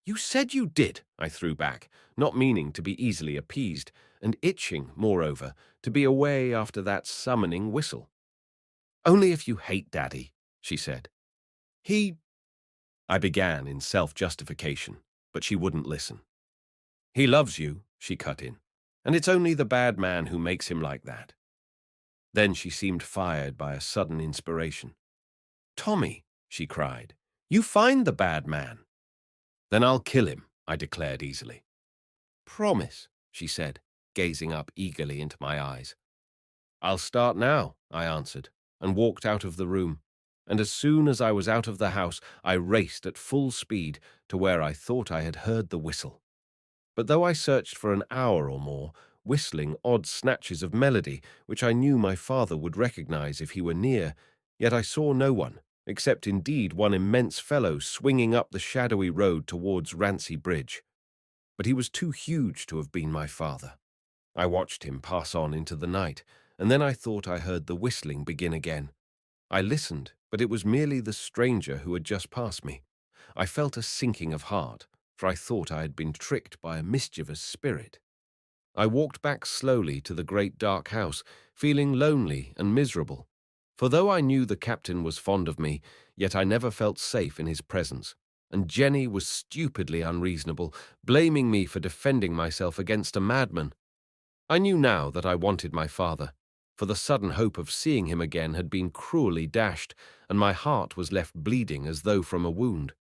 "You said you did," I threw back, not meaning to be easily appeased, and itching, moreover, to be away after that summoning whistle. "Only if you hate Daddy," she said. I began in self-justification, but she wouldn't listen. "He loves you," she cut in, "and it's only the bad man who makes him like that." Then she seemed fired by a sudden inspiration. "Tommy," she cried, "you find the bad man." "Then I'll kill him," I declared easily. "Promise," she said, gazing up eagerly into my eyes. "I'll start now," I answered, and walked out of the room. And as soon as I was out of the house, I raced at full speed to where I thought I had heard the whistle. But though I searched for an hour or more, whistling odd snatches of melody, which I knew my father would recognize if he were near, yet I saw no one, except indeed one immense fellow swinging up the shadowy road towards Rancy Bridge. But he was too huge to have been my father. I watched him pass on into the night, and then I thought I heard the whistling begin again. I listened, but it was merely the stranger who had just passed me. I felt a sinking of heart, for I thought I had been tricked by a mischievous spirit. I walked back slowly to the great dark house, feeling lonely and miserable. For though I knew the captain was fond of me, yet I never felt safe in his presence, and Jenny was stupidly unreasonable, blaming me for defending myself against a madman. I knew now that I wanted my father, for the sudden hope of seeing him again had been cruelly dashed, and my heart was left bleeding as though from a wound.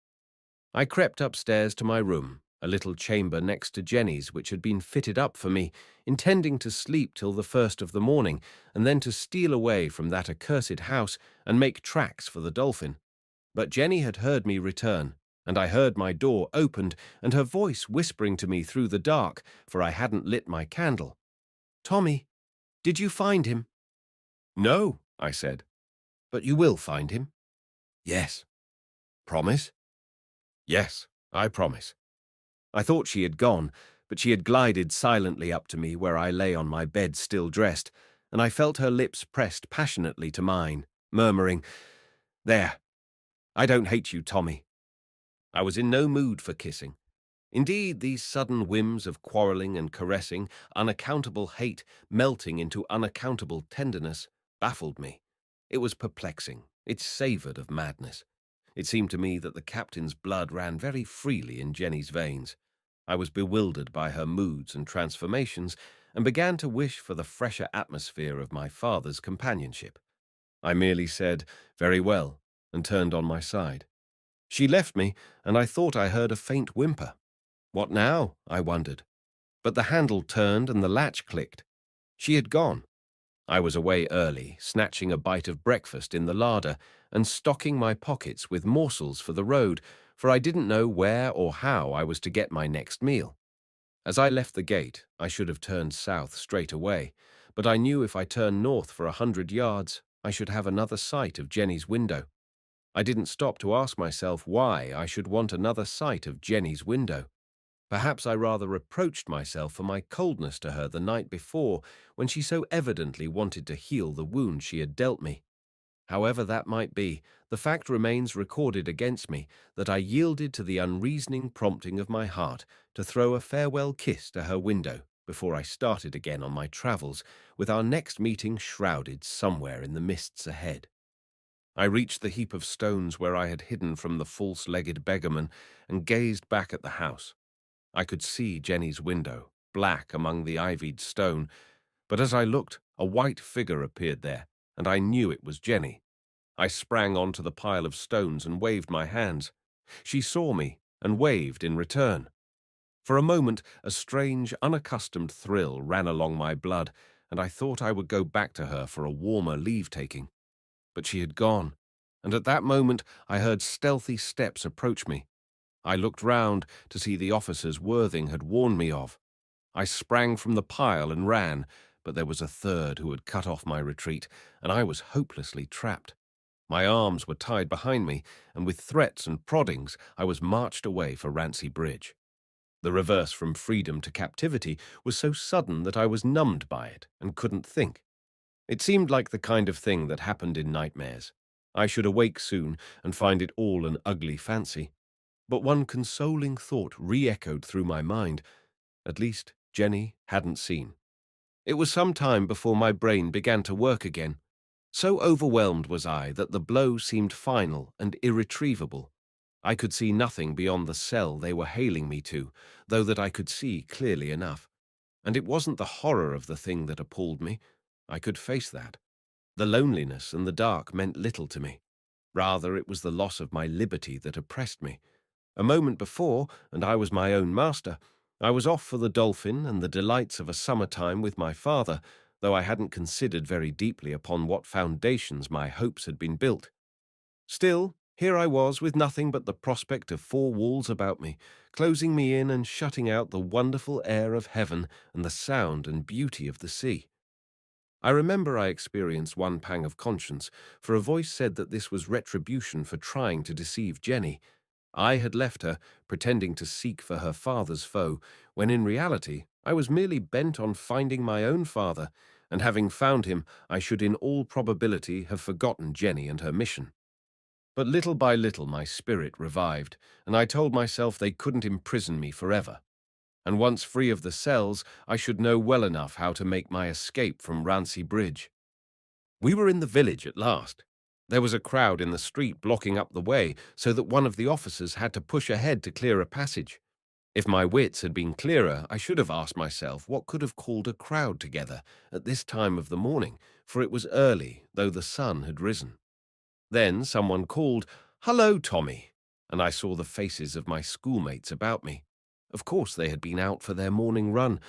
I crept upstairs to my room, a little chamber next to Jenny's which had been fitted up for me, intending to sleep till the 1st of the morning, and then to steal away from that accursed house and make tracks for the Dolphin. But Jenny had heard me return, and I heard my door opened and her voice whispering to me through the dark, for I hadn't lit my candle. "Tommy, did you find him?" "No," I said. "But you will find him?" "Yes." "Promise?" "Yes, I promise." I thought she had gone, but she had glided silently up to me where I lay on my bed still dressed, and I felt her lips pressed passionately to mine, murmuring, "There, I don't hate you, Tommy." I was in no mood for kissing. Indeed, these sudden whims of quarrelling and caressing, unaccountable hate melting into unaccountable tenderness, baffled me. It was perplexing. It savoured of madness. It seemed to me that the captain's blood ran very freely in Jenny's veins. I was bewildered by her moods and transformations, and began to wish for the fresher atmosphere of my father's companionship. I merely said, "Very well," and turned on my side. She left me, and I thought I heard a faint whimper. What now? I wondered. But the handle turned and the latch clicked. She had gone. I was away early, snatching a bite of breakfast in the larder and stocking my pockets with morsels for the road, for I didn't know where or how I was to get my next meal. As I left the gate, I should have turned south straight away, but I knew if I turned north for 100 yards, I should have another sight of Jenny's window. I didn't stop to ask myself why I should want another sight of Jenny's window. Perhaps I rather reproached myself for my coldness to her the night before, when she so evidently wanted to heal the wound she had dealt me. However that might be, the fact remains recorded against me that I yielded to the unreasoning prompting of my heart to throw a farewell kiss to her window before I started again on my travels, with our next meeting shrouded somewhere in the mists ahead. I reached the heap of stones where I had hidden from the false-legged beggarman and gazed back at the house. I could see Jenny's window, black among the ivied stone, but as I looked, a white figure appeared there, and I knew it was Jenny. I sprang onto the pile of stones and waved my hands. She saw me and waved in return. For a moment, a strange, unaccustomed thrill ran along my blood, and I thought I would go back to her for a warmer leave-taking. But she had gone, and at that moment I heard stealthy steps approach me. I looked round to see the officers Worthing had warned me of. I sprang from the pile and ran, but there was a third who had cut off my retreat, and I was hopelessly trapped. My arms were tied behind me, and with threats and proddings I was marched away for Rancy Bridge. The reverse from freedom to captivity was so sudden that I was numbed by it and couldn't think. It seemed like the kind of thing that happened in nightmares. I should awake soon and find it all an ugly fancy. But one consoling thought re-echoed through my mind. At least Jenny hadn't seen. It was some time before my brain began to work again. So overwhelmed was I that the blow seemed final and irretrievable. I could see nothing beyond the cell they were hailing me to, though that I could see clearly enough. And it wasn't the horror of the thing that appalled me. I could face that. The loneliness and the dark meant little to me. Rather, it was the loss of my liberty that oppressed me. A moment before, and I was my own master. I was off for the Dolphin and the delights of a summer-time with my father, though I hadn't considered very deeply upon what foundations my hopes had been built. Still, here I was with nothing but the prospect of four walls about me, closing me in and shutting out the wonderful air of heaven and the sound and beauty of the sea. I remember I experienced one pang of conscience, for a voice said that this was retribution for trying to deceive Jenny. I had left her, pretending to seek for her father's foe, when in reality I was merely bent on finding my own father, and having found him, I should in all probability have forgotten Jenny and her mission. But little by little my spirit revived, and I told myself they couldn't imprison me forever. And once free of the cells, I should know well enough how to make my escape from Rancy Bridge. We were in the village at last. There was a crowd in the street blocking up the way, so that one of the officers had to push ahead to clear a passage. If my wits had been clearer, I should have asked myself what could have called a crowd together at this time of the morning, for it was early, though the sun had risen. Then someone called, "Hello, Tommy," and I saw the faces of my schoolmates about me. Of course they had been out for their morning run.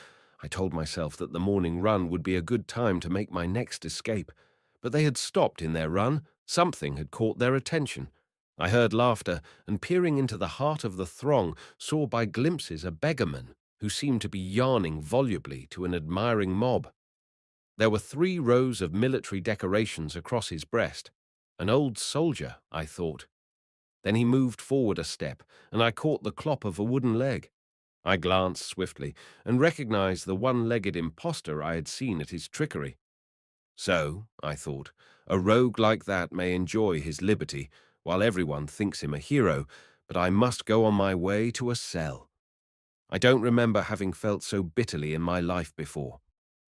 I told myself that the morning run would be a good time to make my next escape. But they had stopped in their run. Something had caught their attention. I heard laughter, and peering into the heart of the throng, saw by glimpses a beggarman who seemed to be yarning volubly to an admiring mob. There were 3 rows of military decorations across his breast. An old soldier, I thought. Then he moved forward a step, and I caught the clop of a wooden leg. I glanced swiftly and recognized the one-legged impostor I had seen at his trickery. So, I thought, a rogue like that may enjoy his liberty, while everyone thinks him a hero, but I must go on my way to a cell. I don't remember having felt so bitterly in my life before.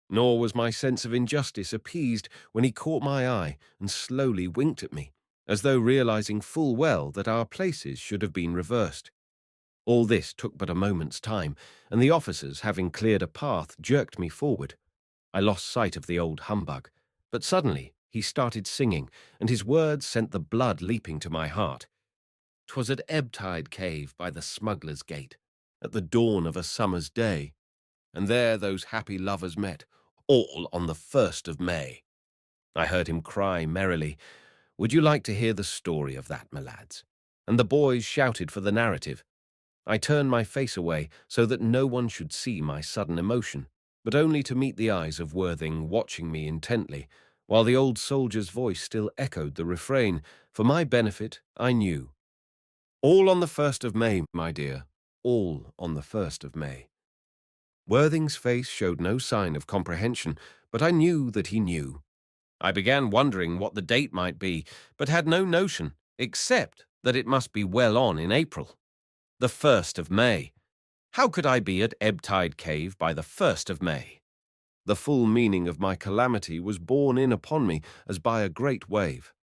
Nor was my sense of injustice appeased when he caught my eye and slowly winked at me, as though realizing full well that our places should have been reversed. All this took but a moment's time, and the officers, having cleared a path, jerked me forward. I lost sight of the old humbug, but suddenly he started singing, and his words sent the blood leaping to my heart. "'Twas at ebb tide cave by the smuggler's gate, at the dawn of a summer's day, and there those happy lovers met, all on the 1st of May. I heard him cry merrily, "Would you like to hear the story of that, my lads?" And the boys shouted for the narrative. I turned my face away so that no one should see my sudden emotion, but only to meet the eyes of Worthing watching me intently, while the old soldier's voice still echoed the refrain. For my benefit, I knew. "All on the 1st of May, my dear, all on the 1st of May." Worthing's face showed no sign of comprehension, but I knew that he knew. I began wondering what the date might be, but had no notion, except that it must be well on in April. The 1st of May. How could I be at Ebb Tide Cave by the 1st of May? The full meaning of my calamity was borne in upon me as by a great wave.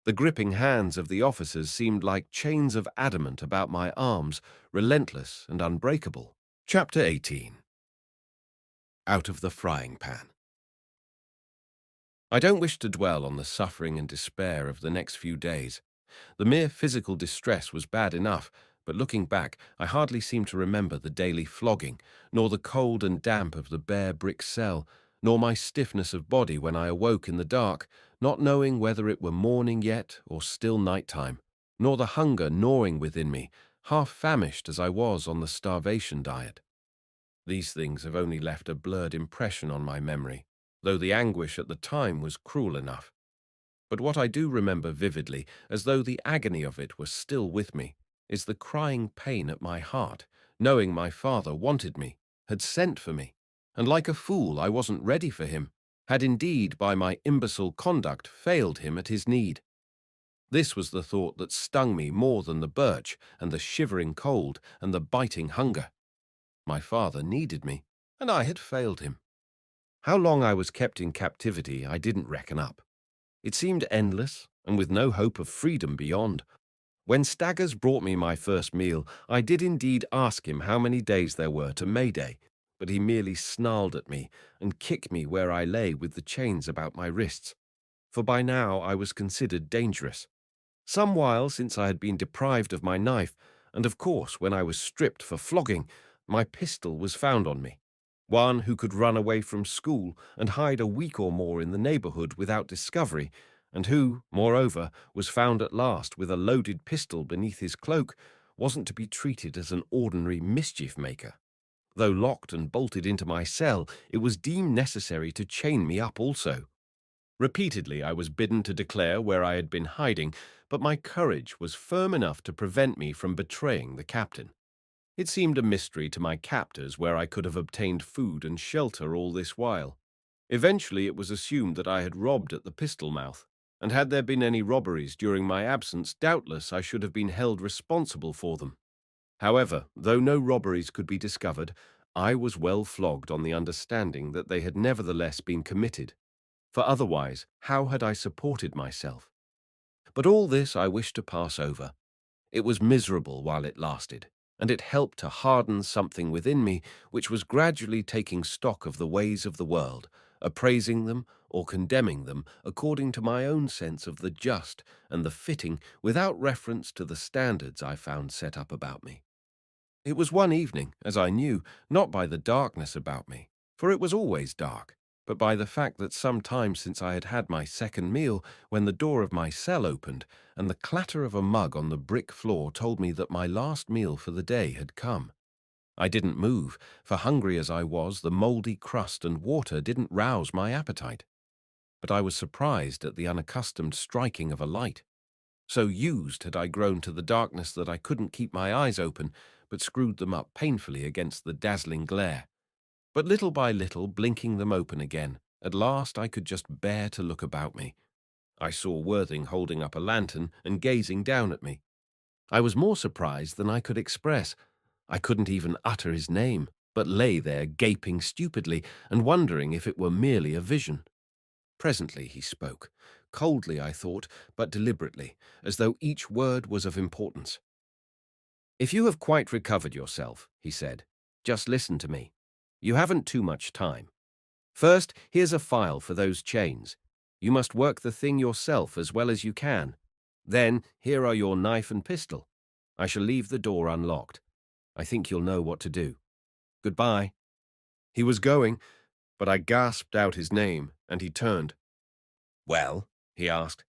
The gripping hands of the officers seemed like chains of adamant about my arms, relentless and unbreakable. Chapter 18. Out of the frying pan. I don't wish to dwell on the suffering and despair of the next few days. The mere physical distress was bad enough, but looking back, I hardly seem to remember the daily flogging, nor the cold and damp of the bare brick cell, nor my stiffness of body when I awoke in the dark, not knowing whether it were morning yet or still night-time, nor the hunger gnawing within me, half famished as I was on the starvation diet. These things have only left a blurred impression on my memory, though the anguish at the time was cruel enough. But what I do remember vividly, as though the agony of it was still with me, is the crying pain at my heart, knowing my father wanted me, had sent for me, and like a fool I wasn't ready for him, had indeed by my imbecile conduct failed him at his need. This was the thought that stung me more than the birch and the shivering cold and the biting hunger. My father needed me, and I had failed him. How long I was kept in captivity I didn't reckon up. It seemed endless, and with no hope of freedom beyond. When Staggers brought me my first meal, I did indeed ask him how many days there were to May Day, but he merely snarled at me and kicked me where I lay with the chains about my wrists, for by now I was considered dangerous. Some while since I had been deprived of my knife, and of course when I was stripped for flogging, my pistol was found on me. One who could run away from school and hide a week or more in the neighborhood without discovery, and who, moreover, was found at last with a loaded pistol beneath his cloak, wasn't to be treated as an ordinary mischief-maker. Though locked and bolted into my cell, it was deemed necessary to chain me up also. Repeatedly I was bidden to declare where I had been hiding, but my courage was firm enough to prevent me from betraying the captain. It seemed a mystery to my captors where I could have obtained food and shelter all this while. Eventually it was assumed that I had robbed at the pistol mouth, and had there been any robberies during my absence, doubtless I should have been held responsible for them. However, though no robberies could be discovered, I was well flogged on the understanding that they had nevertheless been committed, for otherwise how had I supported myself? But all this I wish to pass over. It was miserable while it lasted, and it helped to harden something within me which was gradually taking stock of the ways of the world, appraising them or condemning them according to my own sense of the just and the fitting without reference to the standards I found set up about me. It was one evening, as I knew, not by the darkness about me, for it was always dark, but by the fact that some time since I had had my second meal, when the door of my cell opened, and the clatter of a mug on the brick floor told me that my last meal for the day had come. I didn't move, for hungry as I was, the mouldy crust and water didn't rouse my appetite. But I was surprised at the unaccustomed striking of a light. So used had I grown to the darkness that I couldn't keep my eyes open, but screwed them up painfully against the dazzling glare. But little by little, blinking them open again, at last I could just bear to look about me. I saw Worthing holding up a lantern and gazing down at me. I was more surprised than I could express. I couldn't even utter his name, but lay there gaping stupidly and wondering if it were merely a vision. Presently he spoke, coldly I thought, but deliberately, as though each word was of importance. "If you have quite recovered yourself," he said, "just listen to me. You haven't too much time. First, here's a file for those chains. You must work the thing yourself as well as you can. Then, here are your knife and pistol. I shall leave the door unlocked. I think you'll know what to do. Goodbye." He was going, but I gasped out his name, and he turned. "Well?" he asked.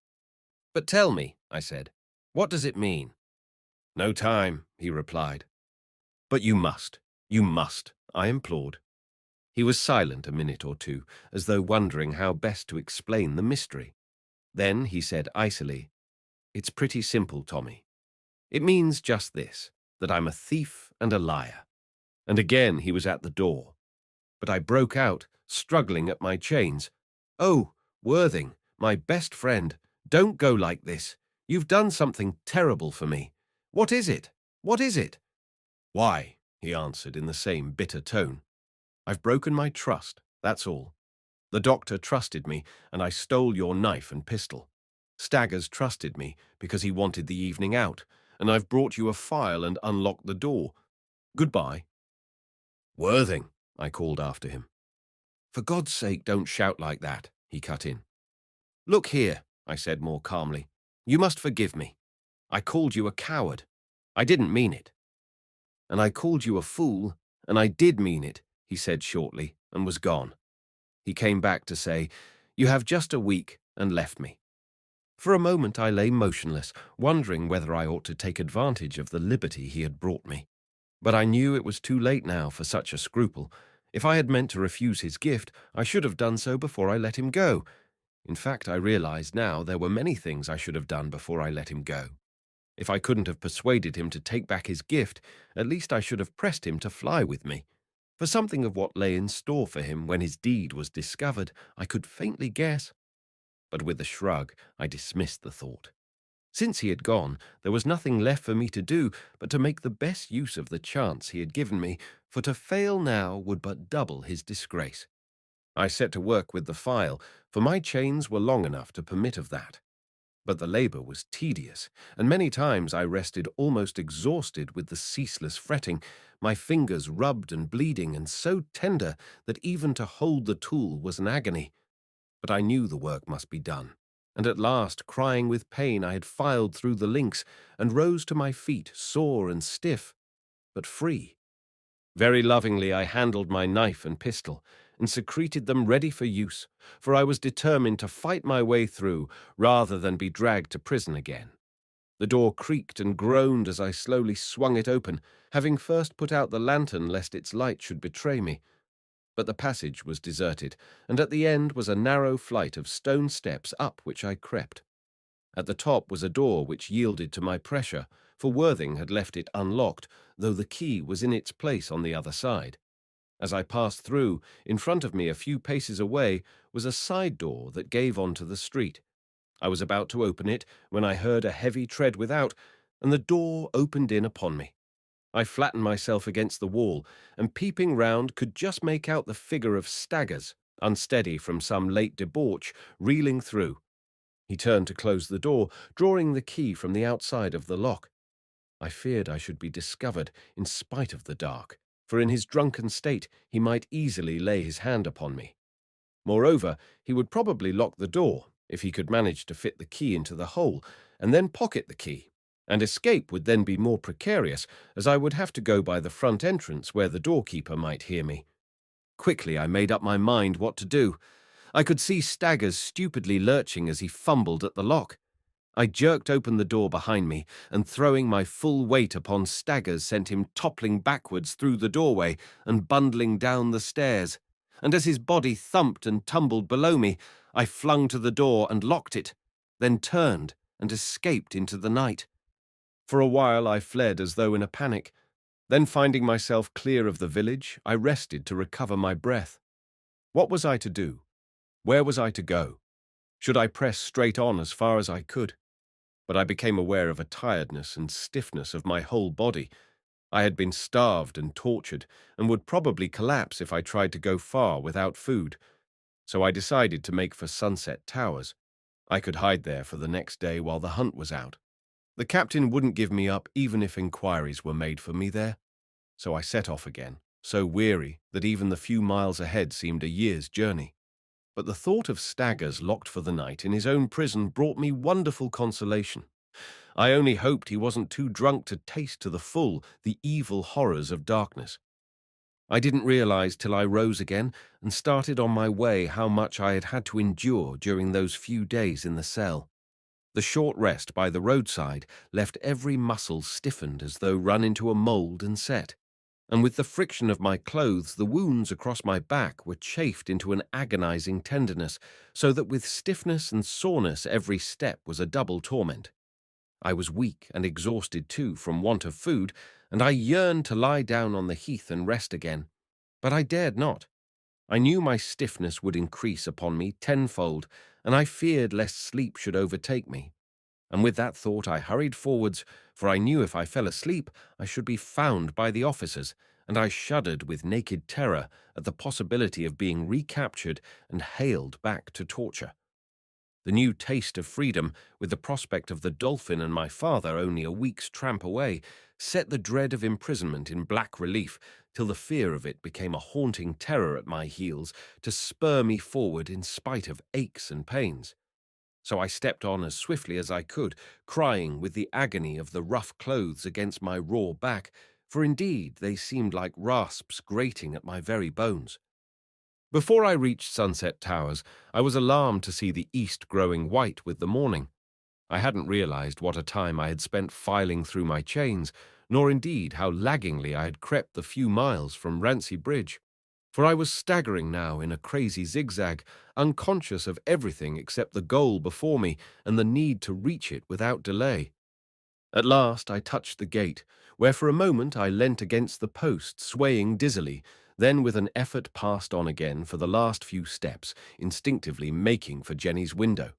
"But tell me," I said, "what does it mean?" "No time," he replied. "But you must, I implored. He was silent a minute or two, as though wondering how best to explain the mystery. Then he said icily, "It's pretty simple, Tommy. It means just this, that I'm a thief and a liar." And again he was at the door. But I broke out, struggling at my chains. "Oh, Worthing, my best friend, don't go like this. You've done something terrible for me. What is it? What is it?" "Why," he answered in the same bitter tone, "I've broken my trust, that's all. The doctor trusted me, and I stole your knife and pistol. Staggers trusted me because he wanted the evening out, and I've brought you a file and unlocked the door. Goodbye." "Worthing," I called after him. "For God's sake, don't shout like that," he cut in. "Look here," I said more calmly. "You must forgive me. I called you a coward. I didn't mean it." "And I called you a fool, and I did mean it," he said shortly, and was gone. He came back to say, "You have just a week," and left me. For a moment I lay motionless, wondering whether I ought to take advantage of the liberty he had brought me. But I knew it was too late now for such a scruple. If I had meant to refuse his gift, I should have done so before I let him go. In fact, I realized now there were many things I should have done before I let him go. If I couldn't have persuaded him to take back his gift, at least I should have pressed him to fly with me. For something of what lay in store for him when his deed was discovered, I could faintly guess. But with a shrug, I dismissed the thought. Since he had gone, there was nothing left for me to do but to make the best use of the chance he had given me, for to fail now would but double his disgrace. I set to work with the file, for my chains were long enough to permit of that. But the labor was tedious, and many times I rested almost exhausted with the ceaseless fretting, my fingers rubbed and bleeding and so tender that even to hold the tool was an agony. But I knew the work must be done, and at last, crying with pain, I had filed through the links and rose to my feet, sore and stiff, but free. Very lovingly I handled my knife and pistol, and secreted them ready for use, for I was determined to fight my way through rather than be dragged to prison again. The door creaked and groaned as I slowly swung it open, having first put out the lantern lest its light should betray me. But the passage was deserted, and at the end was a narrow flight of stone steps up which I crept. At the top was a door which yielded to my pressure, for Worthing had left it unlocked, though the key was in its place on the other side. As I passed through, in front of me a few paces away was a side door that gave onto the street. I was about to open it when I heard a heavy tread without, and the door opened in upon me. I flattened myself against the wall, and peeping round could just make out the figure of Staggers, unsteady from some late debauch, reeling through. He turned to close the door, drawing the key from the outside of the lock. I feared I should be discovered in spite of the dark, for in his drunken state he might easily lay his hand upon me. Moreover, he would probably lock the door, if he could manage to fit the key into the hole, and then pocket the key, and escape would then be more precarious, as I would have to go by the front entrance where the doorkeeper might hear me. Quickly I made up my mind what to do. I could see Staggers stupidly lurching as he fumbled at the lock. I jerked open the door behind me, and throwing my full weight upon Staggers sent him toppling backwards through the doorway and bundling down the stairs. And as his body thumped and tumbled below me, I flung to the door and locked it, then turned and escaped into the night. For a while I fled as though in a panic. Then finding myself clear of the village, I rested to recover my breath. What was I to do? Where was I to go? Should I press straight on as far as I could? But I became aware of a tiredness and stiffness of my whole body. I had been starved and tortured, and would probably collapse if I tried to go far without food. So I decided to make for Sunset Towers. I could hide there for the next day while the hunt was out. The captain wouldn't give me up even if inquiries were made for me there. So I set off again, so weary that even the few miles ahead seemed a year's journey. But the thought of Staggers locked for the night in his own prison brought me wonderful consolation. I only hoped he wasn't too drunk to taste to the full the evil horrors of darkness. I didn't realize till I rose again and started on my way how much I had had to endure during those few days in the cell. The short rest by the roadside left every muscle stiffened as though run into a mold and set, and with the friction of my clothes the wounds across my back were chafed into an agonizing tenderness, so that with stiffness and soreness every step was a double torment. I was weak and exhausted too from want of food, and I yearned to lie down on the heath and rest again. But I dared not. I knew my stiffness would increase upon me tenfold, and I feared lest sleep should overtake me. And with that thought I hurried forwards, for I knew if I fell asleep I should be found by the officers, and I shuddered with naked terror at the possibility of being recaptured and haled back to torture. The new taste of freedom, with the prospect of the Dolphin and my father only a week's tramp away, set the dread of imprisonment in black relief, till the fear of it became a haunting terror at my heels to spur me forward in spite of aches and pains. So I stepped on as swiftly as I could, crying with the agony of the rough clothes against my raw back, for indeed they seemed like rasps grating at my very bones. Before I reached Sunset Towers, I was alarmed to see the east growing white with the morning. I hadn't realized what a time I had spent filing through my chains, nor indeed how laggingly I had crept the few miles from Rancy Bridge. For I was staggering now in a crazy zigzag, unconscious of everything except the goal before me and the need to reach it without delay. At last I touched the gate, where for a moment I leant against the post, swaying dizzily, then with an effort passed on again for the last few steps, instinctively making for Jenny's window.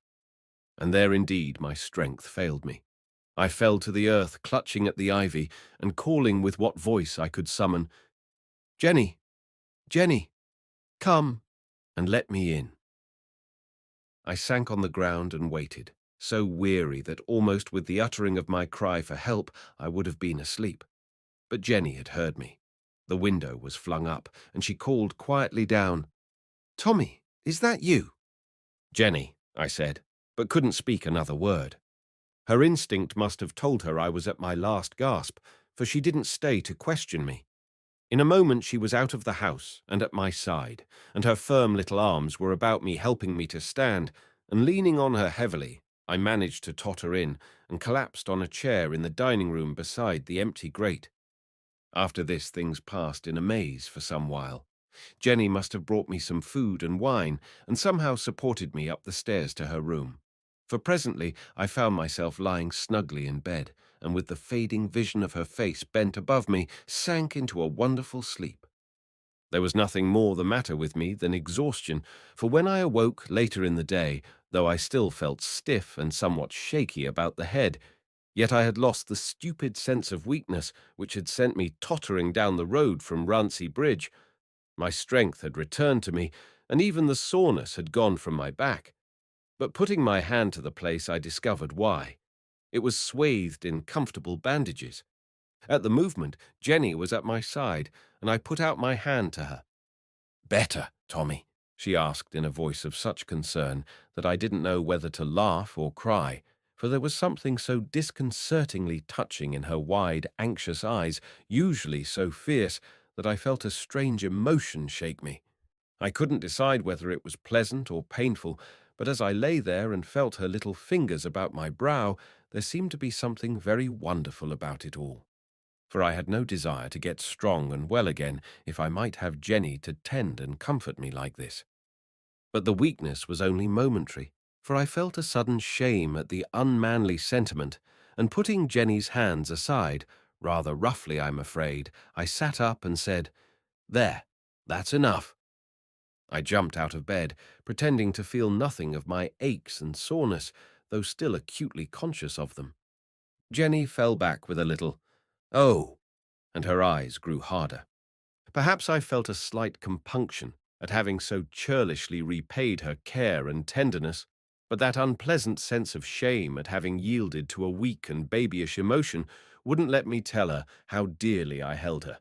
And there indeed my strength failed me. I fell to the earth, clutching at the ivy, and calling with what voice I could summon, "Jenny! Jenny! Come, and let me in." I sank on the ground and waited, so weary that almost with the uttering of my cry for help I would have been asleep. But Jenny had heard me. The window was flung up, and she called quietly down, "Tommy, is that you?" "Jenny," I said, but couldn't speak another word. Her instinct must have told her I was at my last gasp, for she didn't stay to question me. In a moment she was out of the house and at my side, and her firm little arms were about me, helping me to stand, and leaning on her heavily, I managed to totter in and collapsed on a chair in the dining room beside the empty grate. After this things passed in a maze for some while. Jenny must have brought me some food and wine, and somehow supported me up the stairs to her room. For presently I found myself lying snugly in bed, and with the fading vision of her face bent above me, sank into a wonderful sleep. There was nothing more the matter with me than exhaustion, for when I awoke later in the day, though I still felt stiff and somewhat shaky about the head, yet I had lost the stupid sense of weakness which had sent me tottering down the road from Rancy Bridge. My strength had returned to me, and even the soreness had gone from my back. But putting my hand to the place, I discovered why. It was swathed in comfortable bandages. At the movement, Jenny was at my side, and I put out my hand to her. "Better, Tommy?" she asked in a voice of such concern that I didn't know whether to laugh or cry, for there was something so disconcertingly touching in her wide, anxious eyes, usually so fierce, that I felt a strange emotion shake me. I couldn't decide whether it was pleasant or painful, but as I lay there and felt her little fingers about my brow, there seemed to be something very wonderful about it all. For I had no desire to get strong and well again if I might have Jenny to tend and comfort me like this. But the weakness was only momentary, for I felt a sudden shame at the unmanly sentiment, and putting Jenny's hands aside, rather roughly I'm afraid, I sat up and said, "There, that's enough." I jumped out of bed, pretending to feel nothing of my aches and soreness, though still acutely conscious of them. Jenny fell back with a little, "Oh," and her eyes grew harder. Perhaps I felt a slight compunction at having so churlishly repaid her care and tenderness, but that unpleasant sense of shame at having yielded to a weak and babyish emotion wouldn't let me tell her how dearly I held her.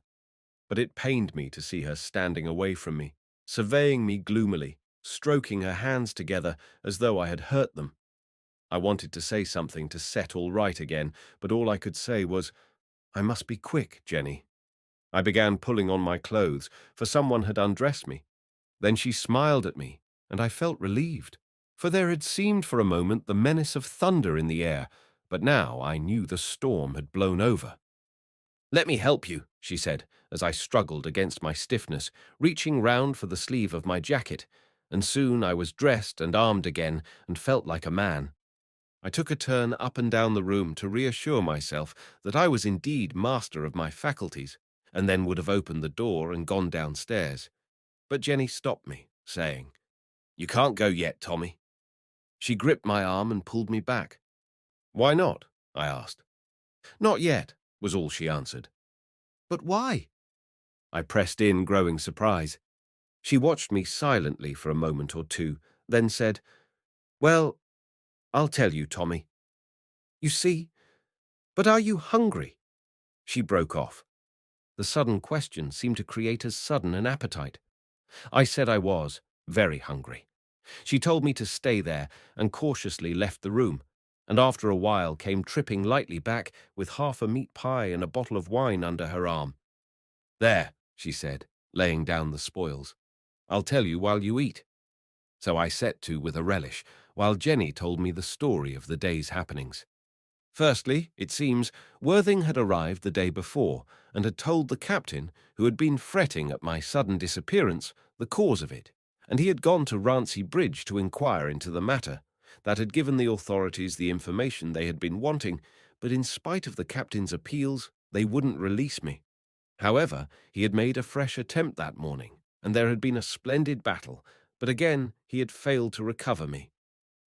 But it pained me to see her standing away from me, surveying me gloomily, stroking her hands together as though I had hurt them. I wanted to say something to set all right again, but all I could say was, "I must be quick, Jenny." I began pulling on my clothes, for someone had undressed me. Then she smiled at me, and I felt relieved, for there had seemed for a moment the menace of thunder in the air, but now I knew the storm had blown over. "Let me help you," she said, as I struggled against my stiffness, reaching round for the sleeve of my jacket, and soon I was dressed and armed again and felt like a man. I took a turn up and down the room to reassure myself that I was indeed master of my faculties, and then would have opened the door and gone downstairs. But Jenny stopped me, saying, "You can't go yet, Tommy." She gripped my arm and pulled me back. "Why not?" I asked. "Not yet," was all she answered. "But why?" I pressed in, growing surprise. She watched me silently for a moment or two, then said, "Well, I'll tell you, Tommy. You see, but are you hungry?" She broke off. The sudden question seemed to create as sudden an appetite. I said I was, very hungry. She told me to stay there and cautiously left the room, and after a while came tripping lightly back with half a meat pie and a bottle of wine under her arm. "There," she said, laying down the spoils. "I'll tell you while you eat." So I set to with a relish, while Jenny told me the story of the day's happenings. Firstly, it seems, Worthing had arrived the day before and had told the captain, who had been fretting at my sudden disappearance, the cause of it, and he had gone to Rancy Bridge to inquire into the matter. That had given the authorities the information they had been wanting, but in spite of the captain's appeals, they wouldn't release me. However, he had made a fresh attempt that morning, and there had been a splendid battle, but again he had failed to recover me.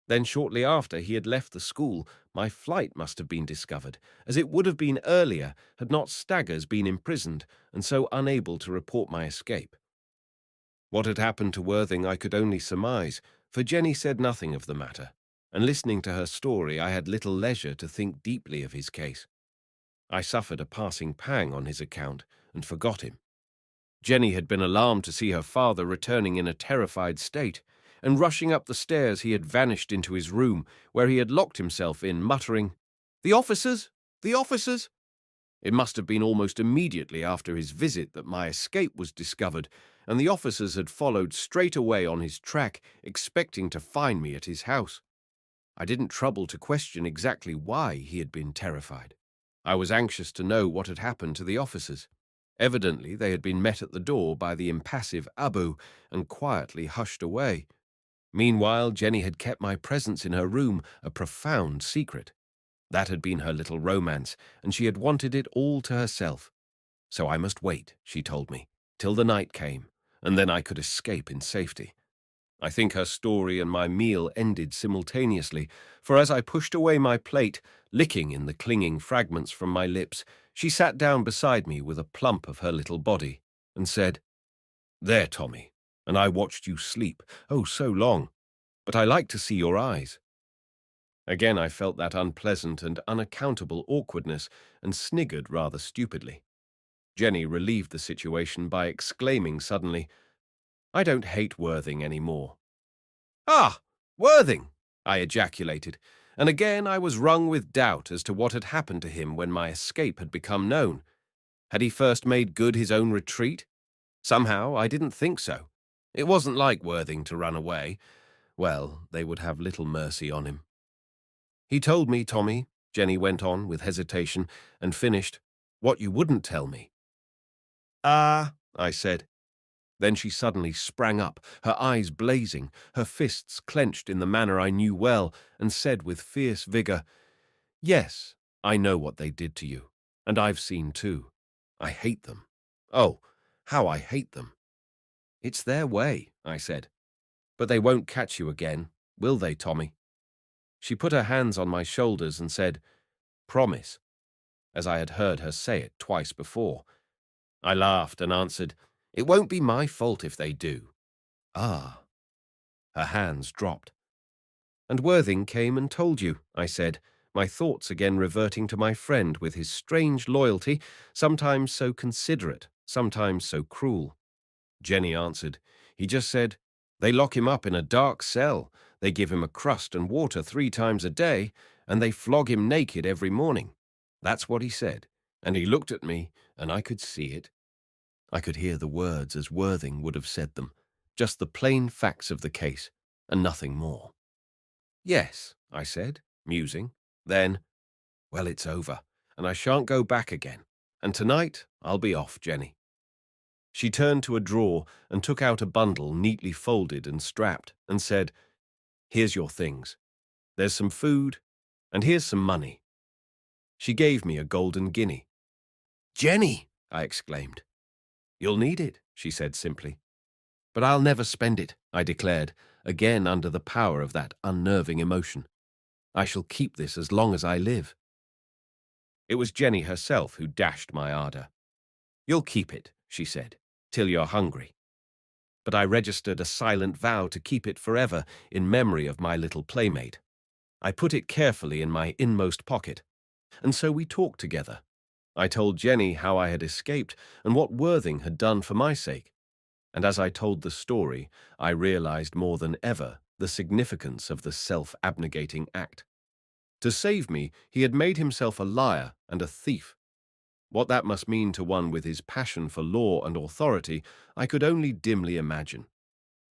Then shortly after he had left the school, my flight must have been discovered, as it would have been earlier had not Staggers been imprisoned and so unable to report my escape. What had happened to Worthing I could only surmise, for Jenny said nothing of the matter, and listening to her story I had little leisure to think deeply of his case. I suffered a passing pang on his account and forgot him. Jenny had been alarmed to see her father returning in a terrified state, and rushing up the stairs he had vanished into his room, where he had locked himself in, muttering, "The officers! The officers!" It must have been almost immediately after his visit that my escape was discovered, and the officers had followed straight away on his track, expecting to find me at his house. I didn't trouble to question exactly why he had been terrified. I was anxious to know what had happened to the officers. Evidently they had been met at the door by the impassive Abu and quietly hushed away. Meanwhile, Jenny had kept my presence in her room a profound secret. That had been her little romance, and she had wanted it all to herself. So I must wait, she told me, till the night came, and then I could escape in safety. I think her story and my meal ended simultaneously, for as I pushed away my plate, licking in the clinging fragments from my lips, she sat down beside me with a plump of her little body, and said, "There, Tommy, and I watched you sleep, oh, so long, but I like to see your eyes." Again I felt that unpleasant and unaccountable awkwardness, and sniggered rather stupidly. Jenny relieved the situation by exclaiming suddenly, "I don't hate Worthing any more." "Ah, Worthing!" I ejaculated, And again I was wrung with doubt as to what had happened to him when my escape had become known. Had he first made good his own retreat? Somehow I didn't think so. It wasn't like Worthing to run away. Well, they would have little mercy on him. He told me, Tommy, Jenny went on with hesitation, and finished, what you wouldn't tell me. Ah, I said. Then she suddenly sprang up, her eyes blazing, her fists clenched in the manner I knew well, and said with fierce vigour, Yes, I know what they did to you, and I've seen too. I hate them. Oh, how I hate them. It's their way, I said. But they won't catch you again, will they, Tommy? She put her hands on my shoulders and said, Promise, as I had heard her say it twice before. I laughed and answered, It won't be my fault if they do. Ah. Her hands dropped. And Worthing came and told you, I said, my thoughts again reverting to my friend with his strange loyalty, sometimes so considerate, sometimes so cruel. Jenny answered, He just said, They lock him up in a dark cell, they give him a crust and water 3 times a day, and they flog him naked every morning. That's what he said, and he looked at me, and I could see it. I could hear the words as Worthing would have said them, just the plain facts of the case, and nothing more. Yes, I said, musing. Then, well, it's over, and I shan't go back again, and tonight I'll be off, Jenny. She turned to a drawer and took out a bundle neatly folded and strapped, and said, Here's your things. There's some food, and here's some money. She gave me a golden guinea. Jenny, I exclaimed. You'll need it, she said simply. But I'll never spend it, I declared, again under the power of that unnerving emotion. I shall keep this as long as I live. It was Jenny herself who dashed my ardour. You'll keep it, she said, till you're hungry. But I registered a silent vow to keep it forever in memory of my little playmate. I put it carefully in my inmost pocket, and so we talked together. I told Jenny how I had escaped and what Worthing had done for my sake. And as I told the story, I realized more than ever the significance of the self-abnegating act. To save me, he had made himself a liar and a thief. What that must mean to one with his passion for law and authority, I could only dimly imagine.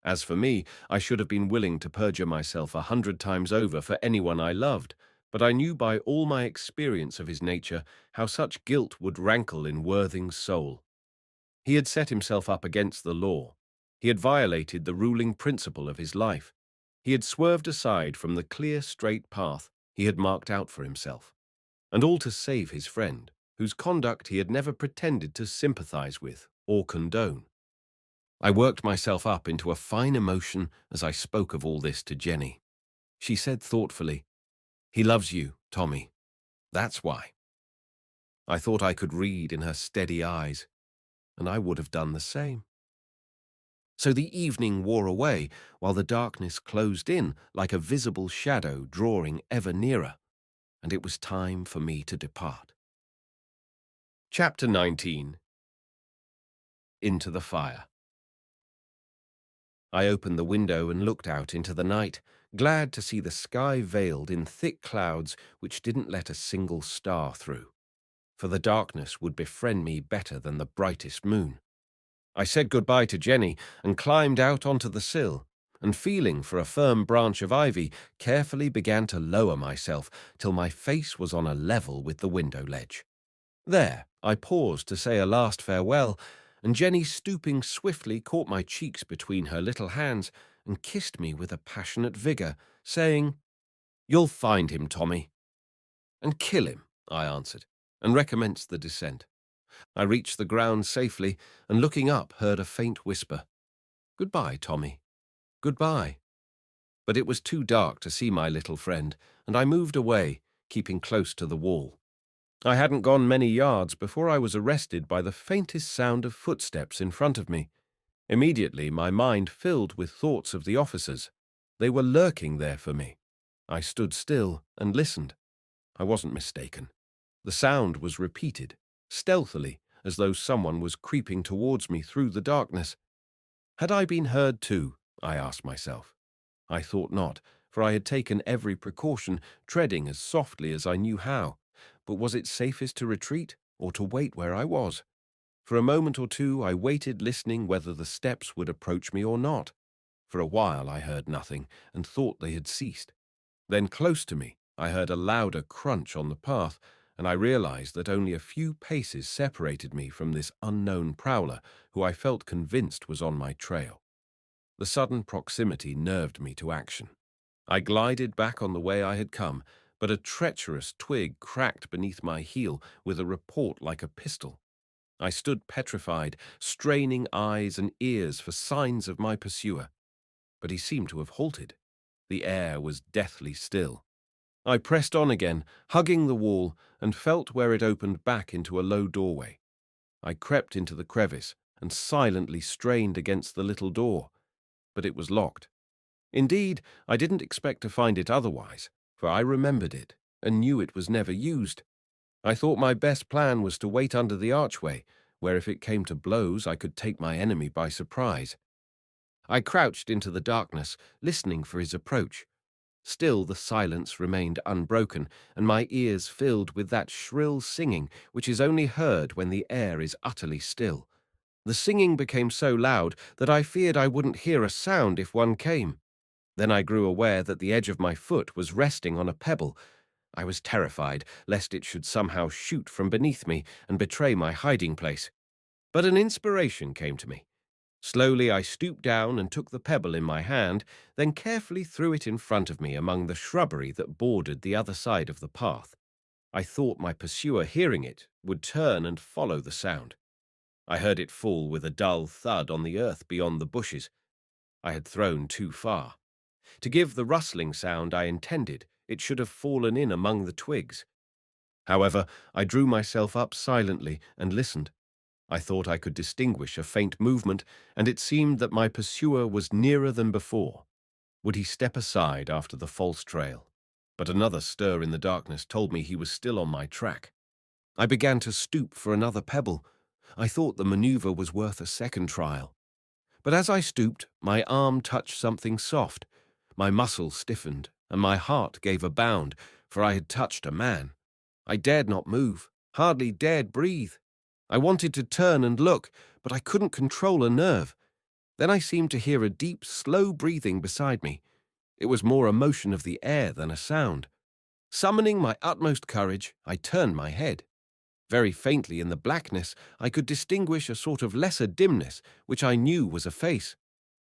As for me, I should have been willing to perjure myself 100 times over for anyone I loved, but I knew by all my experience of his nature how such guilt would rankle in Worthing's soul. He had set himself up against the law. He had violated the ruling principle of his life. He had swerved aside from the clear, straight path he had marked out for himself, and all to save his friend, whose conduct he had never pretended to sympathize with or condone. I worked myself up into a fine emotion as I spoke of all this to Jenny. She said thoughtfully, He loves you, Tommy. That's why. I thought I could read in her steady eyes, and I would have done the same. So the evening wore away, while the darkness closed in like a visible shadow drawing ever nearer, and it was time for me to depart. Chapter 19. Into the Fire. I opened the window and looked out into the night, glad to see the sky veiled in thick clouds which didn't let a single star through, for the darkness would befriend me better than the brightest moon. I said goodbye to Jenny and climbed out onto the sill, and feeling for a firm branch of ivy, carefully began to lower myself till my face was on a level with the window ledge. There, I paused to say a last farewell, and Jenny, stooping swiftly, caught my cheeks between her little hands and kissed me with a passionate vigour, saying, You'll find him, Tommy. And kill him, I answered, and recommenced the descent. I reached the ground safely, and looking up heard a faint whisper, Goodbye, Tommy. Goodbye. But it was too dark to see my little friend, and I moved away, keeping close to the wall. I hadn't gone many yards before I was arrested by the faintest sound of footsteps in front of me. Immediately my mind filled with thoughts of the officers. They were lurking there for me. I stood still and listened. I wasn't mistaken. The sound was repeated, stealthily, as though someone was creeping towards me through the darkness. Had I been heard too? I asked myself. I thought not, for I had taken every precaution, treading as softly as I knew how. But was it safest to retreat or to wait where I was? For a moment or two I waited, listening whether the steps would approach me or not. For a while I heard nothing, and thought they had ceased. Then close to me I heard a louder crunch on the path, and I realized that only a few paces separated me from this unknown prowler, who I felt convinced was on my trail. The sudden proximity nerved me to action. I glided back on the way I had come, but a treacherous twig cracked beneath my heel with a report like a pistol. I stood petrified, straining eyes and ears for signs of my pursuer. But he seemed to have halted. The air was deathly still. I pressed on again, hugging the wall, and felt where it opened back into a low doorway. I crept into the crevice and silently strained against the little door, but it was locked. Indeed, I didn't expect to find it otherwise, for I remembered it and knew it was never used. I thought my best plan was to wait under the archway, where if it came to blows I could take my enemy by surprise. I crouched into the darkness, listening for his approach. Still the silence remained unbroken, and my ears filled with that shrill singing which is only heard when the air is utterly still. The singing became so loud that I feared I wouldn't hear a sound if one came. Then I grew aware that the edge of my foot was resting on a pebble. I was terrified lest it should somehow shoot from beneath me and betray my hiding place. But an inspiration came to me. Slowly I stooped down and took the pebble in my hand, then carefully threw it in front of me among the shrubbery that bordered the other side of the path. I thought my pursuer, hearing it, would turn and follow the sound. I heard it fall with a dull thud on the earth beyond the bushes. I had thrown too far. To give the rustling sound I intended, it should have fallen in among the twigs. However, I drew myself up silently and listened. I thought I could distinguish a faint movement, and it seemed that my pursuer was nearer than before. Would he step aside after the false trail? But another stir in the darkness told me he was still on my track. I began to stoop for another pebble. I thought the maneuver was worth a second trial. But as I stooped, my arm touched something soft. My muscles stiffened, and my heart gave a bound, for I had touched a man. I dared not move, hardly dared breathe. I wanted to turn and look, but I couldn't control a nerve. Then I seemed to hear a deep, slow breathing beside me. It was more a motion of the air than a sound. Summoning my utmost courage, I turned my head. Very faintly in the blackness, I could distinguish a sort of lesser dimness, which I knew was a face.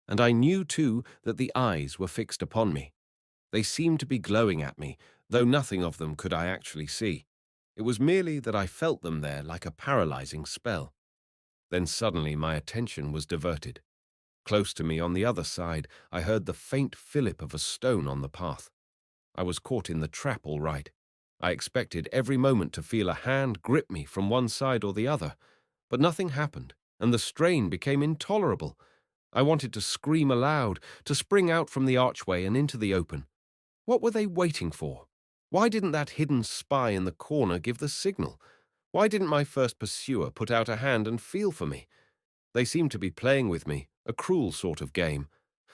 And I knew, too, that the eyes were fixed upon me. They seemed to be glowing at me, though nothing of them could I actually see. It was merely that I felt them there like a paralyzing spell. Then suddenly my attention was diverted. Close to me on the other side, I heard the faint fillip of a stone on the path. I was caught in the trap all right. I expected every moment to feel a hand grip me from one side or the other, but nothing happened, and the strain became intolerable. I wanted to scream aloud, to spring out from the archway and into the open. What were they waiting for? Why didn't that hidden spy in the corner give the signal? Why didn't my first pursuer put out a hand and feel for me? They seemed to be playing with me, a cruel sort of game.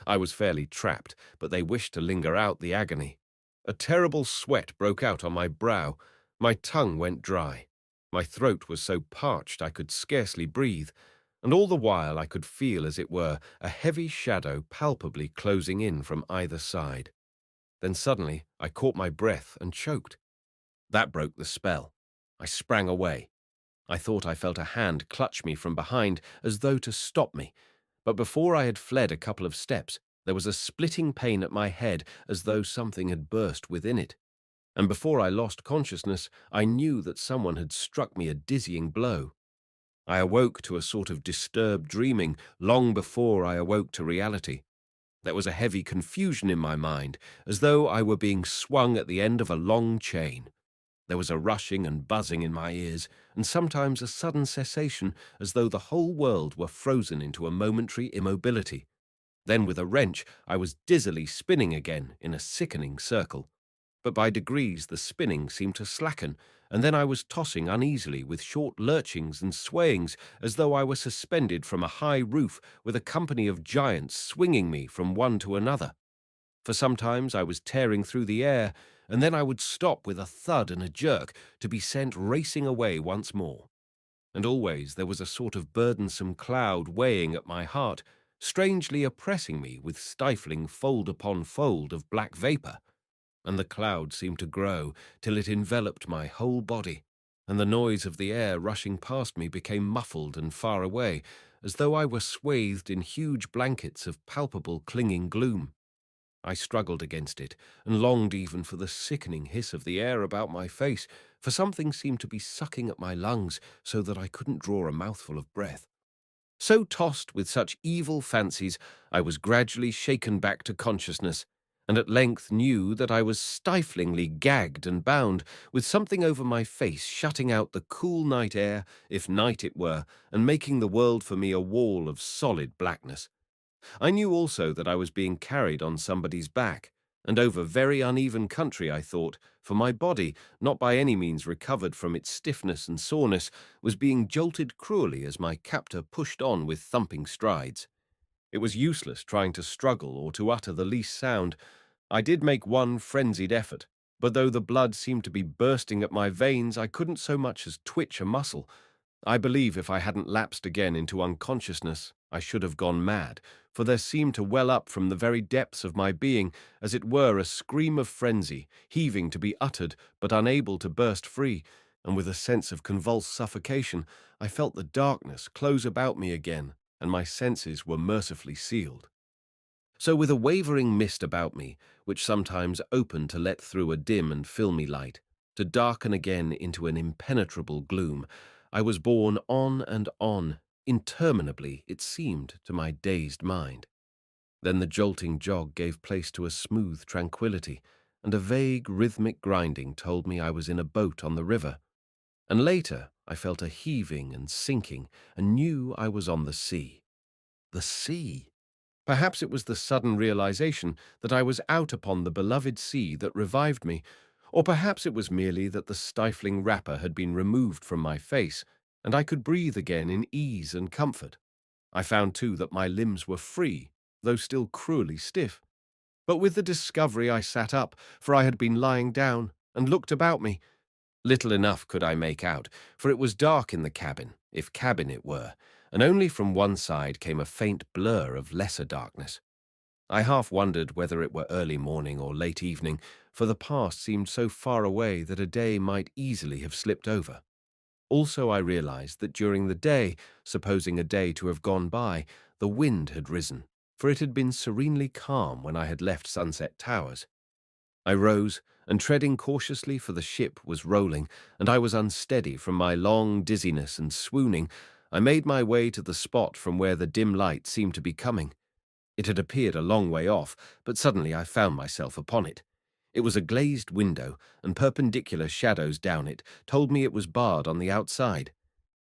I was fairly trapped, but they wished to linger out the agony. A terrible sweat broke out on my brow. My tongue went dry. My throat was so parched I could scarcely breathe, and all the while I could feel, as it were, a heavy shadow palpably closing in from either side. Then suddenly I caught my breath and choked. That broke the spell. I sprang away. I thought I felt a hand clutch me from behind as though to stop me, but before I had fled a couple of steps, there was a splitting pain at my head as though something had burst within it. And before I lost consciousness, I knew that someone had struck me a dizzying blow. I awoke to a sort of disturbed dreaming long before I awoke to reality. There was a heavy confusion in my mind, as though I were being swung at the end of a long chain. There was a rushing and buzzing in my ears, and sometimes a sudden cessation, as though the whole world were frozen into a momentary immobility. Then with a wrench I was dizzily spinning again in a sickening circle. But by degrees the spinning seemed to slacken, and then I was tossing uneasily with short lurchings and swayings as though I were suspended from a high roof with a company of giants swinging me from one to another. For sometimes I was tearing through the air, and then I would stop with a thud and a jerk to be sent racing away once more. And always there was a sort of burdensome cloud weighing at my heart, strangely oppressing me with stifling fold upon fold of black vapour. And the cloud seemed to grow till it enveloped my whole body, and the noise of the air rushing past me became muffled and far away, as though I were swathed in huge blankets of palpable clinging gloom. I struggled against it, and longed even for the sickening hiss of the air about my face, for something seemed to be sucking at my lungs so that I couldn't draw a mouthful of breath. So tossed with such evil fancies, I was gradually shaken back to consciousness, and at length knew that I was stiflingly gagged and bound, with something over my face shutting out the cool night air, if night it were, and making the world for me a wall of solid blackness. I knew also that I was being carried on somebody's back, and over very uneven country, I thought, for my body, not by any means recovered from its stiffness and soreness, was being jolted cruelly as my captor pushed on with thumping strides. It was useless trying to struggle or to utter the least sound. I did make one frenzied effort, but though the blood seemed to be bursting at my veins, I couldn't so much as twitch a muscle. I believe if I hadn't lapsed again into unconsciousness, I should have gone mad, for there seemed to well up from the very depths of my being, as it were, a scream of frenzy, heaving to be uttered, but unable to burst free, and with a sense of convulsed suffocation, I felt the darkness close about me again, and my senses were mercifully sealed. So with a wavering mist about me, which sometimes opened to let through a dim and filmy light, to darken again into an impenetrable gloom, I was borne on and on, interminably, it seemed, to my dazed mind. Then the jolting jog gave place to a smooth tranquillity, and a vague rhythmic grinding told me I was in a boat on the river. And later I felt a heaving and sinking, and knew I was on the sea. The sea! Perhaps it was the sudden realization that I was out upon the beloved sea that revived me, or perhaps it was merely that the stifling wrapper had been removed from my face, and I could breathe again in ease and comfort. I found, too, that my limbs were free, though still cruelly stiff. But with the discovery I sat up, for I had been lying down, and looked about me. Little enough could I make out, for it was dark in the cabin, if cabin it were, and only from one side came a faint blur of lesser darkness. I half wondered whether it were early morning or late evening, for the past seemed so far away that a day might easily have slipped over. Also I realized that during the day, supposing a day to have gone by, the wind had risen, for it had been serenely calm when I had left Sunset Towers. I rose, and treading cautiously, for the ship was rolling, and I was unsteady from my long dizziness and swooning, I made my way to the spot from where the dim light seemed to be coming. It had appeared a long way off, but suddenly I found myself upon it. It was a glazed window, and perpendicular shadows down it told me it was barred on the outside.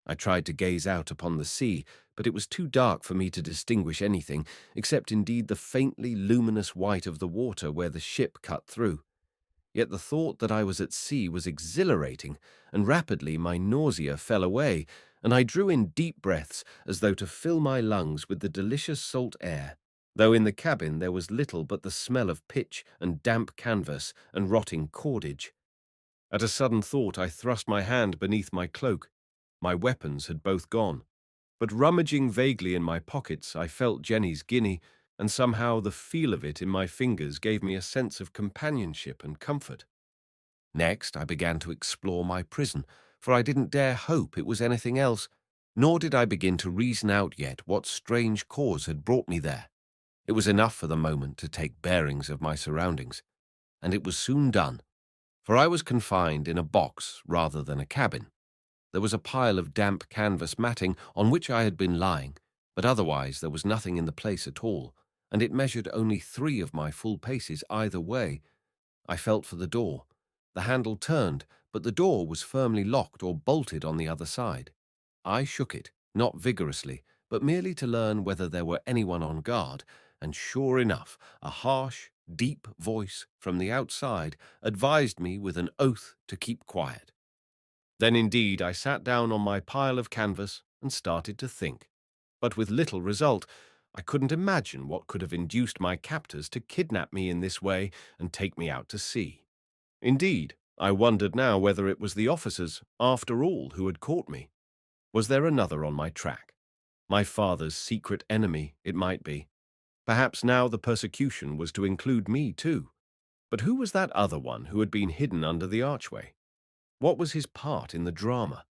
I tried to gaze out upon the sea, but it was too dark for me to distinguish anything, except indeed the faintly luminous white of the water where the ship cut through. Yet the thought that I was at sea was exhilarating, and rapidly my nausea fell away, and I drew in deep breaths as though to fill my lungs with the delicious salt air, though in the cabin there was little but the smell of pitch and damp canvas and rotting cordage. At a sudden thought I thrust my hand beneath my cloak. My weapons had both gone, but rummaging vaguely in my pockets I felt Jenny's guinea, and somehow the feel of it in my fingers gave me a sense of companionship and comfort. Next I began to explore my prison, for I didn't dare hope it was anything else, nor did I begin to reason out yet what strange cause had brought me there. It was enough for the moment to take bearings of my surroundings, and it was soon done, for I was confined in a box rather than a cabin. There was a pile of damp canvas matting on which I had been lying, but otherwise there was nothing in the place at all, and it measured only 3 of my full paces either way. I felt for the door. The handle turned, but the door was firmly locked or bolted on the other side. I shook it, not vigorously, but merely to learn whether there were anyone on guard, and sure enough, a harsh, deep voice from the outside advised me with an oath to keep quiet. Then indeed I sat down on my pile of canvas and started to think, but with little result, I couldn't imagine what could have induced my captors to kidnap me in this way and take me out to sea. Indeed, I wondered now whether it was the officers, after all, who had caught me. Was there another on my track? My father's secret enemy, it might be. Perhaps now the persecution was to include me too. But who was that other one who had been hidden under the archway? What was his part in the drama?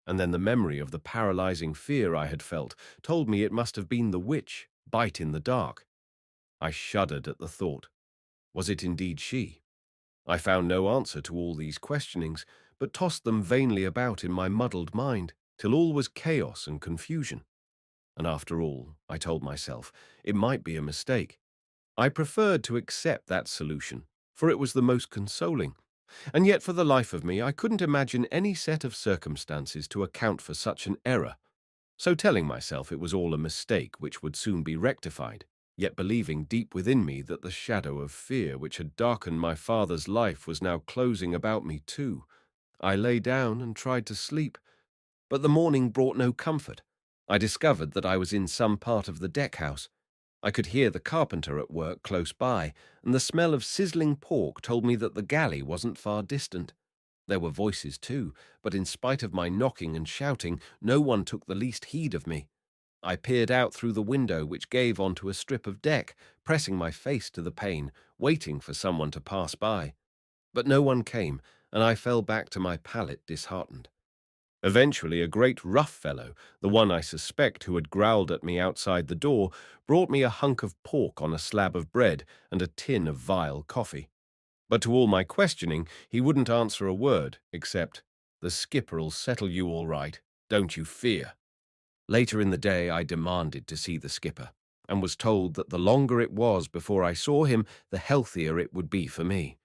And then the memory of the paralyzing fear I had felt told me it must have been the witch, Bite in the dark. I shuddered at the thought. Was it indeed she? I found no answer to all these questionings, but tossed them vainly about in my muddled mind, till all was chaos and confusion. And after all, I told myself, it might be a mistake. I preferred to accept that solution, for it was the most consoling. And yet for the life of me, I couldn't imagine any set of circumstances to account for such an error. So telling myself it was all a mistake which would soon be rectified, yet believing deep within me that the shadow of fear which had darkened my father's life was now closing about me too, I lay down and tried to sleep. But the morning brought no comfort. I discovered that I was in some part of the deck-house. I could hear the carpenter at work close by, and the smell of sizzling pork told me that the galley wasn't far distant. There were voices too, but in spite of my knocking and shouting, no one took the least heed of me. I peered out through the window which gave onto a strip of deck, pressing my face to the pane, waiting for someone to pass by. But no one came, and I fell back to my pallet disheartened. Eventually, a great rough fellow, the one I suspect who had growled at me outside the door, brought me a hunk of pork on a slab of bread and a tin of vile coffee. But to all my questioning, he wouldn't answer a word, except, "The skipper'll settle you all right, don't you fear." Later in the day, I demanded to see the skipper, and was told that the longer it was before I saw him, the healthier it would be for me.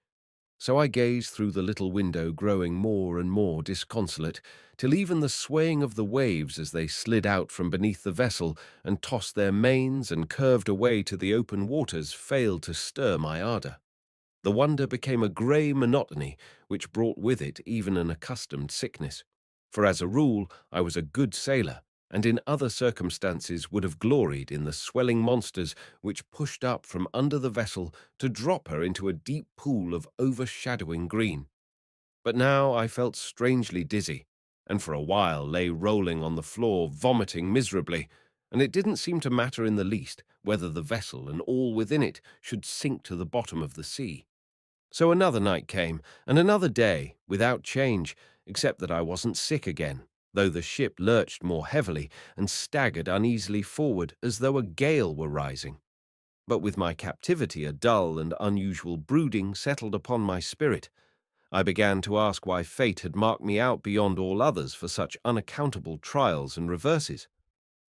So I gazed through the little window, growing more and more disconsolate, till even the swaying of the waves as they slid out from beneath the vessel and tossed their manes and curved away to the open waters failed to stir my ardour. The wonder became a grey monotony, which brought with it even an accustomed sickness. For as a rule, I was a good sailor, and in other circumstances would have gloried in the swelling monsters which pushed up from under the vessel to drop her into a deep pool of overshadowing green. But now I felt strangely dizzy, and for a while lay rolling on the floor, vomiting miserably, and it didn't seem to matter in the least whether the vessel and all within it should sink to the bottom of the sea. So another night came, and another day, without change, except that I wasn't sick again, though the ship lurched more heavily and staggered uneasily forward as though a gale were rising. But with my captivity a dull and unusual brooding settled upon my spirit. I began to ask why fate had marked me out beyond all others for such unaccountable trials and reverses.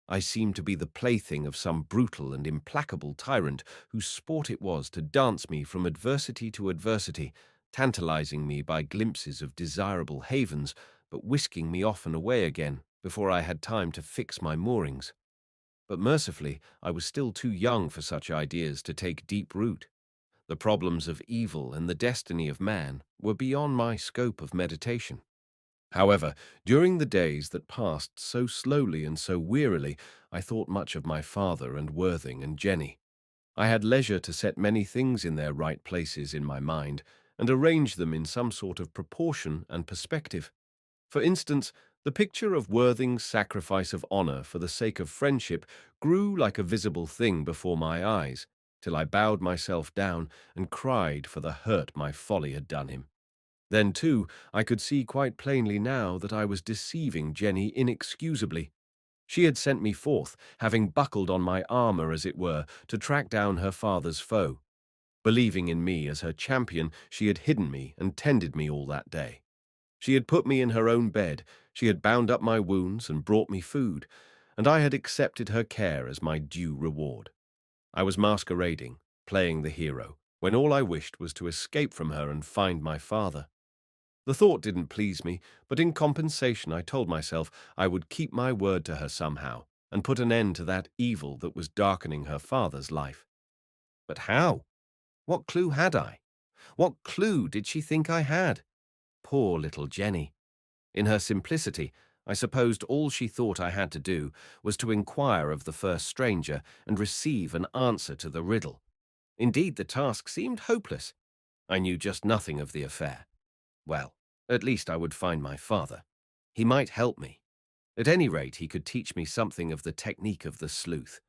I seemed to be the plaything of some brutal and implacable tyrant whose sport it was to dance me from adversity to adversity, tantalizing me by glimpses of desirable havens, but whisking me off and away again before I had time to fix my moorings. But mercifully, I was still too young for such ideas to take deep root. The problems of evil and the destiny of man were beyond my scope of meditation. However, during the days that passed so slowly and so wearily, I thought much of my father and Worthing and Jenny. I had leisure to set many things in their right places in my mind, and arrange them in some sort of proportion and perspective. For instance, the picture of Worthing's sacrifice of honor for the sake of friendship grew like a visible thing before my eyes, till I bowed myself down and cried for the hurt my folly had done him. Then, too, I could see quite plainly now that I was deceiving Jenny inexcusably. She had sent me forth, having buckled on my armor, as it were, to track down her father's foe. Believing in me as her champion, she had hidden me and tended me all that day. She had put me in her own bed, she had bound up my wounds and brought me food, and I had accepted her care as my due reward. I was masquerading, playing the hero, when all I wished was to escape from her and find my father. The thought didn't please me, but in compensation I told myself I would keep my word to her somehow and put an end to that evil that was darkening her father's life. But how? What clue had I? What clue did she think I had? Poor little Jenny. In her simplicity, I supposed all she thought I had to do was to inquire of the first stranger and receive an answer to the riddle. Indeed, the task seemed hopeless. I knew just nothing of the affair. Well, at least I would find my father. He might help me. At any rate, he could teach me something of the technique of the sleuth.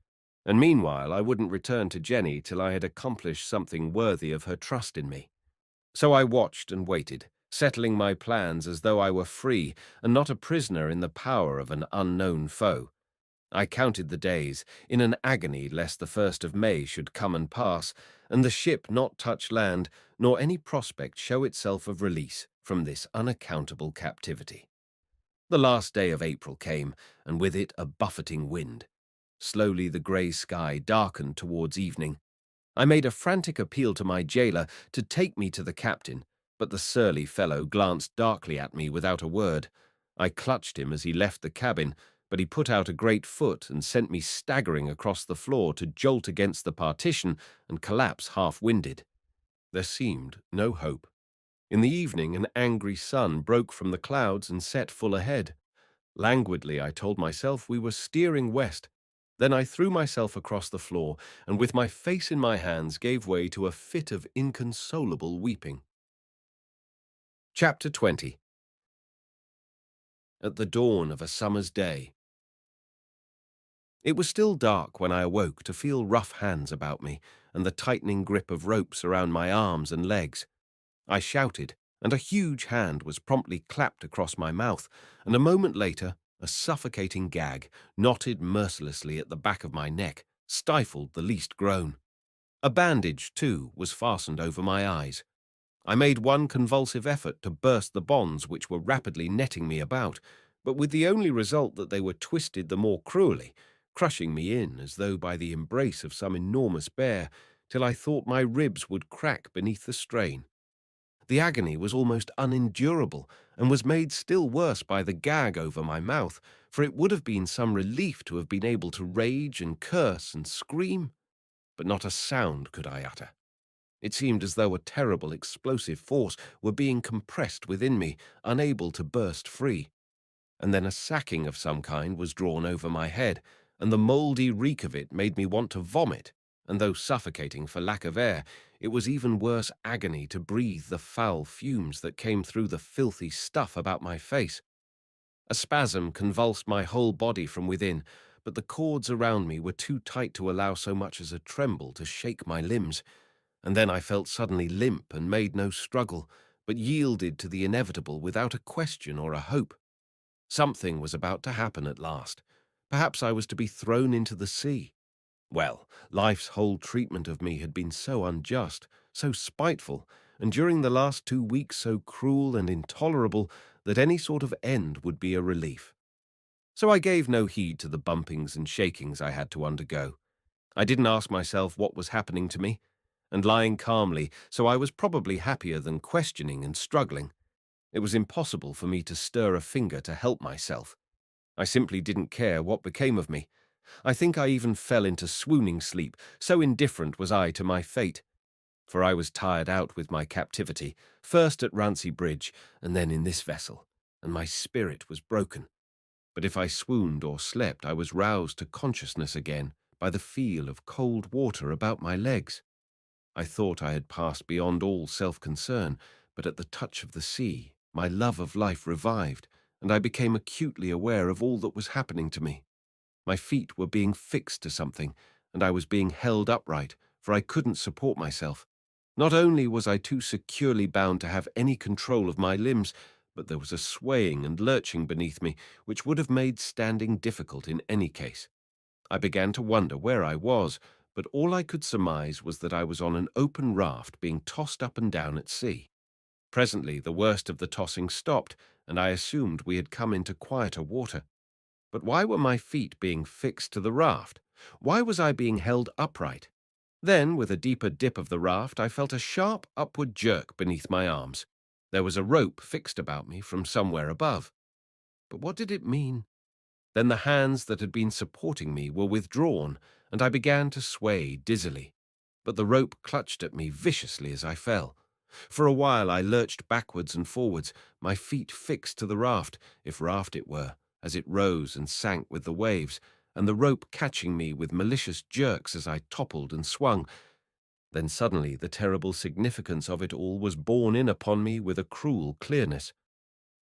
And meanwhile, I wouldn't return to Jenny till I had accomplished something worthy of her trust in me. So I watched and waited, settling my plans as though I were free and not a prisoner in the power of an unknown foe. I counted the days, in an agony lest the 1st of May should come and pass, and the ship not touch land, nor any prospect show itself of release from this unaccountable captivity. The last day of April came, and with it a buffeting wind. Slowly the grey sky darkened towards evening. I made a frantic appeal to my jailer to take me to the captain, but the surly fellow glanced darkly at me without a word. I clutched him as he left the cabin, but he put out a great foot and sent me staggering across the floor to jolt against the partition and collapse half-winded. There seemed no hope. In the evening, an angry sun broke from the clouds and set full ahead. Languidly, I told myself we were steering west. Then I threw myself across the floor, and with my face in my hands gave way to a fit of inconsolable weeping. Chapter 20. At the dawn of a summer's day. It was still dark when I awoke to feel rough hands about me and the tightening grip of ropes around my arms and legs. I shouted, and a huge hand was promptly clapped across my mouth, and a moment later, a suffocating gag, knotted mercilessly at the back of my neck, stifled the least groan. A bandage, too, was fastened over my eyes. I made one convulsive effort to burst the bonds which were rapidly netting me about, but with the only result that they were twisted the more cruelly, crushing me in as though by the embrace of some enormous bear, till I thought my ribs would crack beneath the strain. The agony was almost unendurable, and was made still worse by the gag over my mouth, for it would have been some relief to have been able to rage and curse and scream, but not a sound could I utter. It seemed as though a terrible explosive force were being compressed within me, unable to burst free. And then a sacking of some kind was drawn over my head, and the mouldy reek of it made me want to vomit, and though suffocating for lack of air, it was even worse agony to breathe the foul fumes that came through the filthy stuff about my face. A spasm convulsed my whole body from within, but the cords around me were too tight to allow so much as a tremble to shake my limbs, and then I felt suddenly limp and made no struggle, but yielded to the inevitable without a question or a hope. Something was about to happen at last. Perhaps I was to be thrown into the sea. Well, life's whole treatment of me had been so unjust, so spiteful, and during the last 2 weeks so cruel and intolerable that any sort of end would be a relief. So I gave no heed to the bumpings and shakings I had to undergo. I didn't ask myself what was happening to me, and lying calmly, so I was probably happier than questioning and struggling. It was impossible for me to stir a finger to help myself. I simply didn't care what became of me. I think I even fell into swooning sleep, so indifferent was I to my fate. For I was tired out with my captivity, first at Rancy Bridge, and then in this vessel, and my spirit was broken. But if I swooned or slept, I was roused to consciousness again by the feel of cold water about my legs. I thought I had passed beyond all self-concern, but at the touch of the sea, my love of life revived, and I became acutely aware of all that was happening to me. My feet were being fixed to something, and I was being held upright, for I couldn't support myself. Not only was I too securely bound to have any control of my limbs, but there was a swaying and lurching beneath me which would have made standing difficult in any case. I began to wonder where I was, but all I could surmise was that I was on an open raft being tossed up and down at sea. Presently the worst of the tossing stopped, and I assumed we had come into quieter water. But why were my feet being fixed to the raft? Why was I being held upright? Then, with a deeper dip of the raft, I felt a sharp upward jerk beneath my arms. There was a rope fixed about me from somewhere above. But what did it mean? Then the hands that had been supporting me were withdrawn, and I began to sway dizzily. But the rope clutched at me viciously as I fell. For a while I lurched backwards and forwards, my feet fixed to the raft, if raft it were, as it rose and sank with the waves, and the rope catching me with malicious jerks as I toppled and swung. Then suddenly the terrible significance of it all was borne in upon me with a cruel clearness.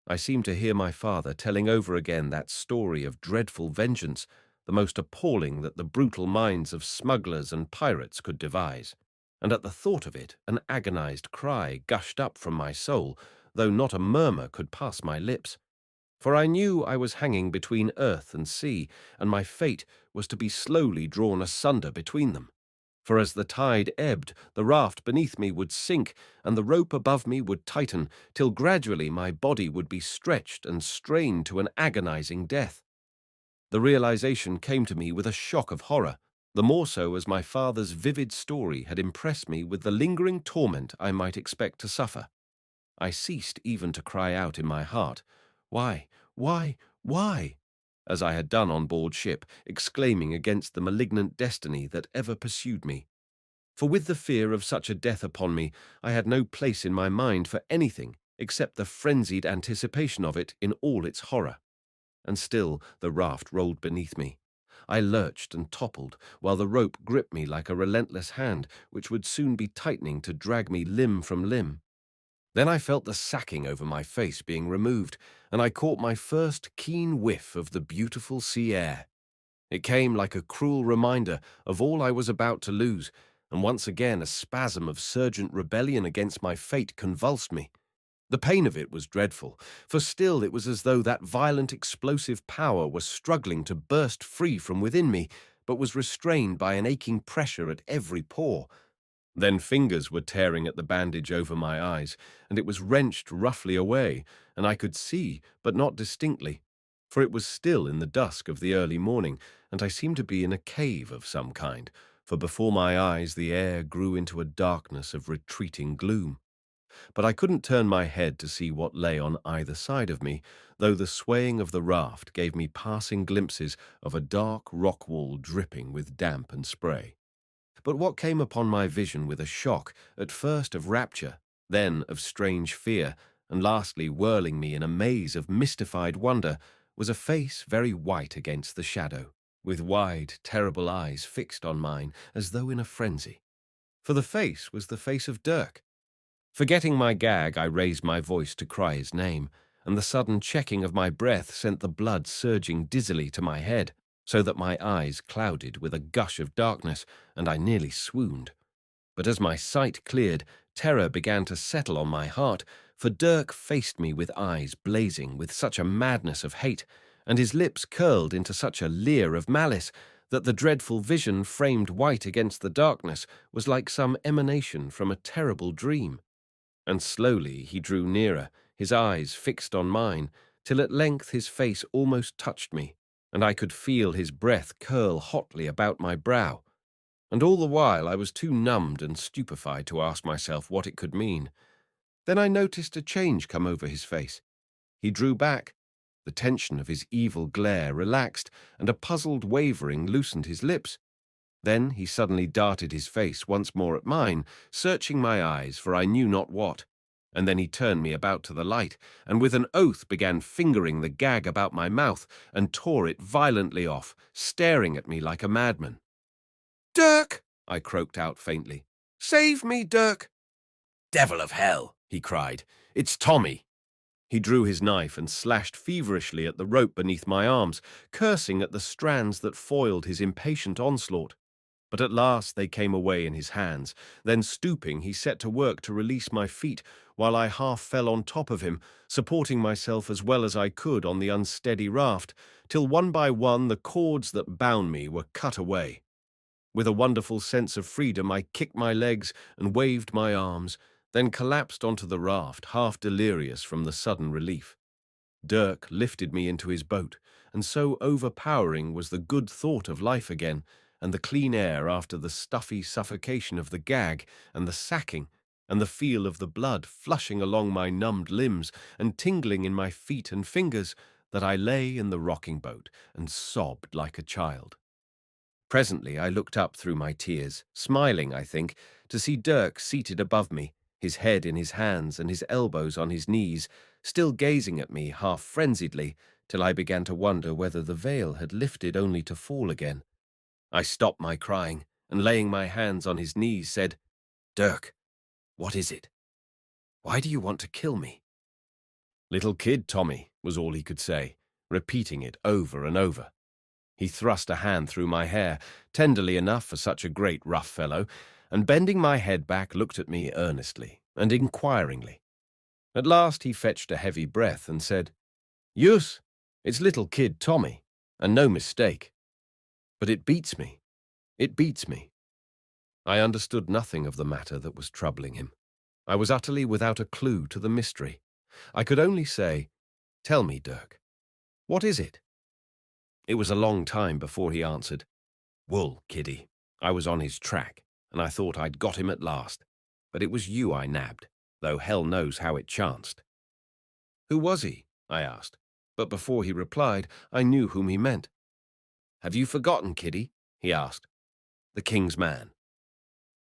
I seemed to hear my father telling over again that story of dreadful vengeance, the most appalling that the brutal minds of smugglers and pirates could devise. And at the thought of it, an agonized cry gushed up from my soul, though not a murmur could pass my lips. For I knew I was hanging between earth and sea, and my fate was to be slowly drawn asunder between them. For as the tide ebbed, the raft beneath me would sink, and the rope above me would tighten, till gradually my body would be stretched and strained to an agonizing death. The realization came to me with a shock of horror, the more so as my father's vivid story had impressed me with the lingering torment I might expect to suffer. I ceased even to cry out in my heart, "Why, why, why?" as I had done on board ship, exclaiming against the malignant destiny that ever pursued me. For with the fear of such a death upon me, I had no place in my mind for anything except the frenzied anticipation of it in all its horror. And still the raft rolled beneath me. I lurched and toppled, while the rope gripped me like a relentless hand, which would soon be tightening to drag me limb from limb. Then I felt the sacking over my face being removed, and I caught my first keen whiff of the beautiful sea air. It came like a cruel reminder of all I was about to lose, and once again a spasm of surgent rebellion against my fate convulsed me. The pain of it was dreadful, for still it was as though that violent explosive power was struggling to burst free from within me, but was restrained by an aching pressure at every pore. Then fingers were tearing at the bandage over my eyes, and it was wrenched roughly away, and I could see, but not distinctly, for it was still in the dusk of the early morning, and I seemed to be in a cave of some kind, for before my eyes the air grew into a darkness of retreating gloom. But I couldn't turn my head to see what lay on either side of me, though the swaying of the raft gave me passing glimpses of a dark rock wall dripping with damp and spray. But what came upon my vision with a shock, at first of rapture, then of strange fear, and lastly whirling me in a maze of mystified wonder, was a face very white against the shadow, with wide, terrible eyes fixed on mine as though in a frenzy. For the face was the face of Dirk. Forgetting my gag, I raised my voice to cry his name, and the sudden checking of my breath sent the blood surging dizzily to my head, so that my eyes clouded with a gush of darkness, and I nearly swooned. But as my sight cleared, terror began to settle on my heart, for Dirk faced me with eyes blazing with such a madness of hate, and his lips curled into such a leer of malice, that the dreadful vision framed white against the darkness was like some emanation from a terrible dream. And slowly he drew nearer, his eyes fixed on mine, till at length his face almost touched me, and I could feel his breath curl hotly about my brow. And all the while I was too numbed and stupefied to ask myself what it could mean. Then I noticed a change come over his face. He drew back, the tension of his evil glare relaxed, and a puzzled wavering loosened his lips. Then he suddenly darted his face once more at mine, searching my eyes for I knew not what, and then he turned me about to the light, and with an oath began fingering the gag about my mouth, and tore it violently off, staring at me like a madman. "Dirk!" I croaked out faintly. "Save me, Dirk!" "Devil of hell!" he cried. "It's Tommy!" He drew his knife and slashed feverishly at the rope beneath my arms, cursing at the strands that foiled his impatient onslaught. But at last they came away in his hands. Then stooping, he set to work to release my feet, while I half fell on top of him, supporting myself as well as I could on the unsteady raft, till one by one the cords that bound me were cut away. With a wonderful sense of freedom, I kicked my legs and waved my arms, then collapsed onto the raft, half delirious from the sudden relief. Dirk lifted me into his boat, and so overpowering was the good thought of life again, and the clean air after the stuffy suffocation of the gag and the sacking, and the feel of the blood flushing along my numbed limbs and tingling in my feet and fingers, that I lay in the rocking boat and sobbed like a child. Presently I looked up through my tears, smiling, I think, to see Dirk seated above me, his head in his hands and his elbows on his knees, still gazing at me half frenziedly, till I began to wonder whether the veil had lifted only to fall again. I stopped my crying, and laying my hands on his knees said, "Dirk, what is it? Why do you want to kill me?" "Little kid, Tommy," was all he could say, repeating it over and over. He thrust a hand through my hair, tenderly enough for such a great rough fellow, and bending my head back looked at me earnestly and inquiringly. At last he fetched a heavy breath and said, "Yus, it's little kid Tommy, and no mistake. But it beats me. It beats me." I understood nothing of the matter that was troubling him. I was utterly without a clue to the mystery. I could only say, "Tell me, Dirk, what is it?" It was a long time before he answered, "Wool, kiddie. I was on his track, and I thought I'd got him at last. But it was you I nabbed, though hell knows how it chanced." "Who was he?" I asked, but before he replied, I knew whom he meant. "Have you forgotten, kiddie?" he asked. "The king's man."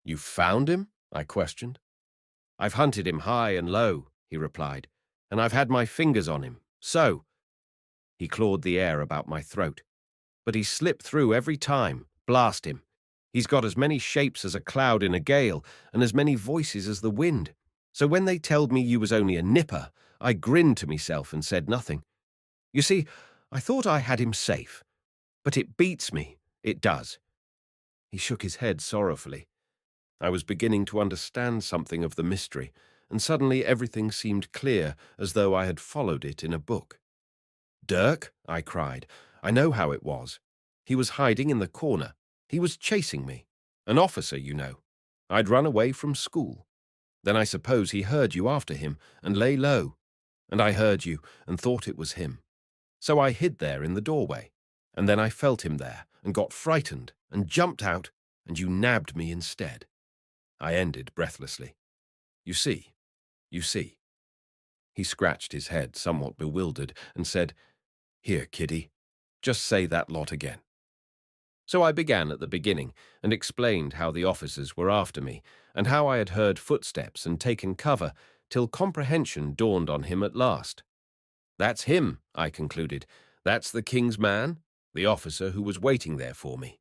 "You found him?" I questioned. "I've hunted him high and low," he replied, "and I've had my fingers on him, so." He clawed the air about my throat. "But he slipped through every time, blast him. He's got as many shapes as a cloud in a gale, and as many voices as the wind. So when they told me you was only a nipper, I grinned to myself and said nothing. You see, I thought I had him safe. But it beats me, it does." He shook his head sorrowfully. I was beginning to understand something of the mystery, and suddenly everything seemed clear, as though I had followed it in a book. "Dirk," I cried, "I know how it was. He was hiding in the corner. He was chasing me. An officer, you know. I'd run away from school. Then I suppose he heard you after him and lay low. And I heard you and thought it was him. So I hid there in the doorway. And then I felt him there and got frightened and jumped out, and you nabbed me instead." I ended breathlessly. You see. He scratched his head, somewhat bewildered, and said, "Here, kiddie, just say that lot again." So I began at the beginning and explained how the officers were after me and how I had heard footsteps and taken cover till comprehension dawned on him at last. "That's him," I concluded. "That's the king's man, the officer who was waiting there for me."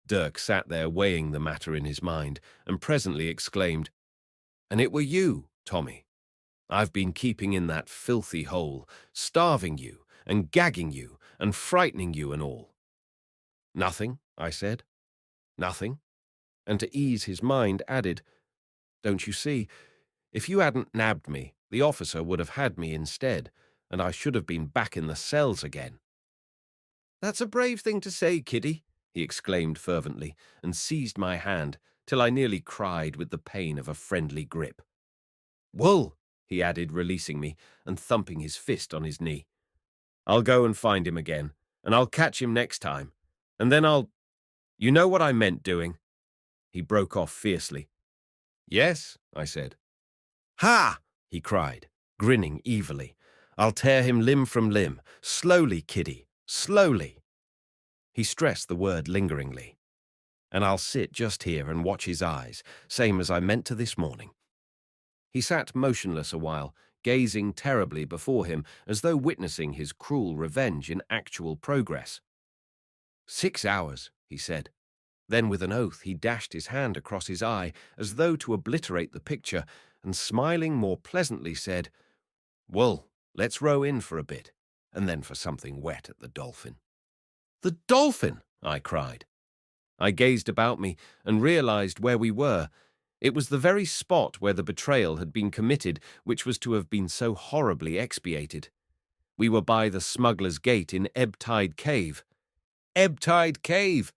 Dirk sat there weighing the matter in his mind and presently exclaimed, "And it were you, Tommy. I've been keeping in that filthy hole, starving you and gagging you and frightening you and all." "Nothing," I said. "Nothing." And to ease his mind added, "Don't you see, if you hadn't nabbed me, the officer would have had me instead, and I should have been back in the cells again." "That's a brave thing to say, kiddie," he exclaimed fervently, and seized my hand till I nearly cried with the pain of a friendly grip. "Wool," he added, releasing me and thumping his fist on his knee. "I'll go and find him again, and I'll catch him next time, and then you know what I meant doing." He broke off fiercely. "Yes," I said. "Ha!" he cried, grinning evilly. "I'll tear him limb from limb. Slowly, kiddie, slowly." He stressed the word lingeringly. "And I'll sit just here and watch his eyes, same as I meant to this morning." He sat motionless a while, gazing terribly before him as though witnessing his cruel revenge in actual progress. "6 hours," he said. Then with an oath he dashed his hand across his eye as though to obliterate the picture, and smiling more pleasantly said, "Well, let's row in for a bit, and then for something wet at the Dolphin." "The Dolphin!" I cried. I gazed about me and realized where we were. It was the very spot where the betrayal had been committed which was to have been so horribly expiated. We were by the Smuggler's Gate in Ebb Tide Cave. Ebb Tide Cave!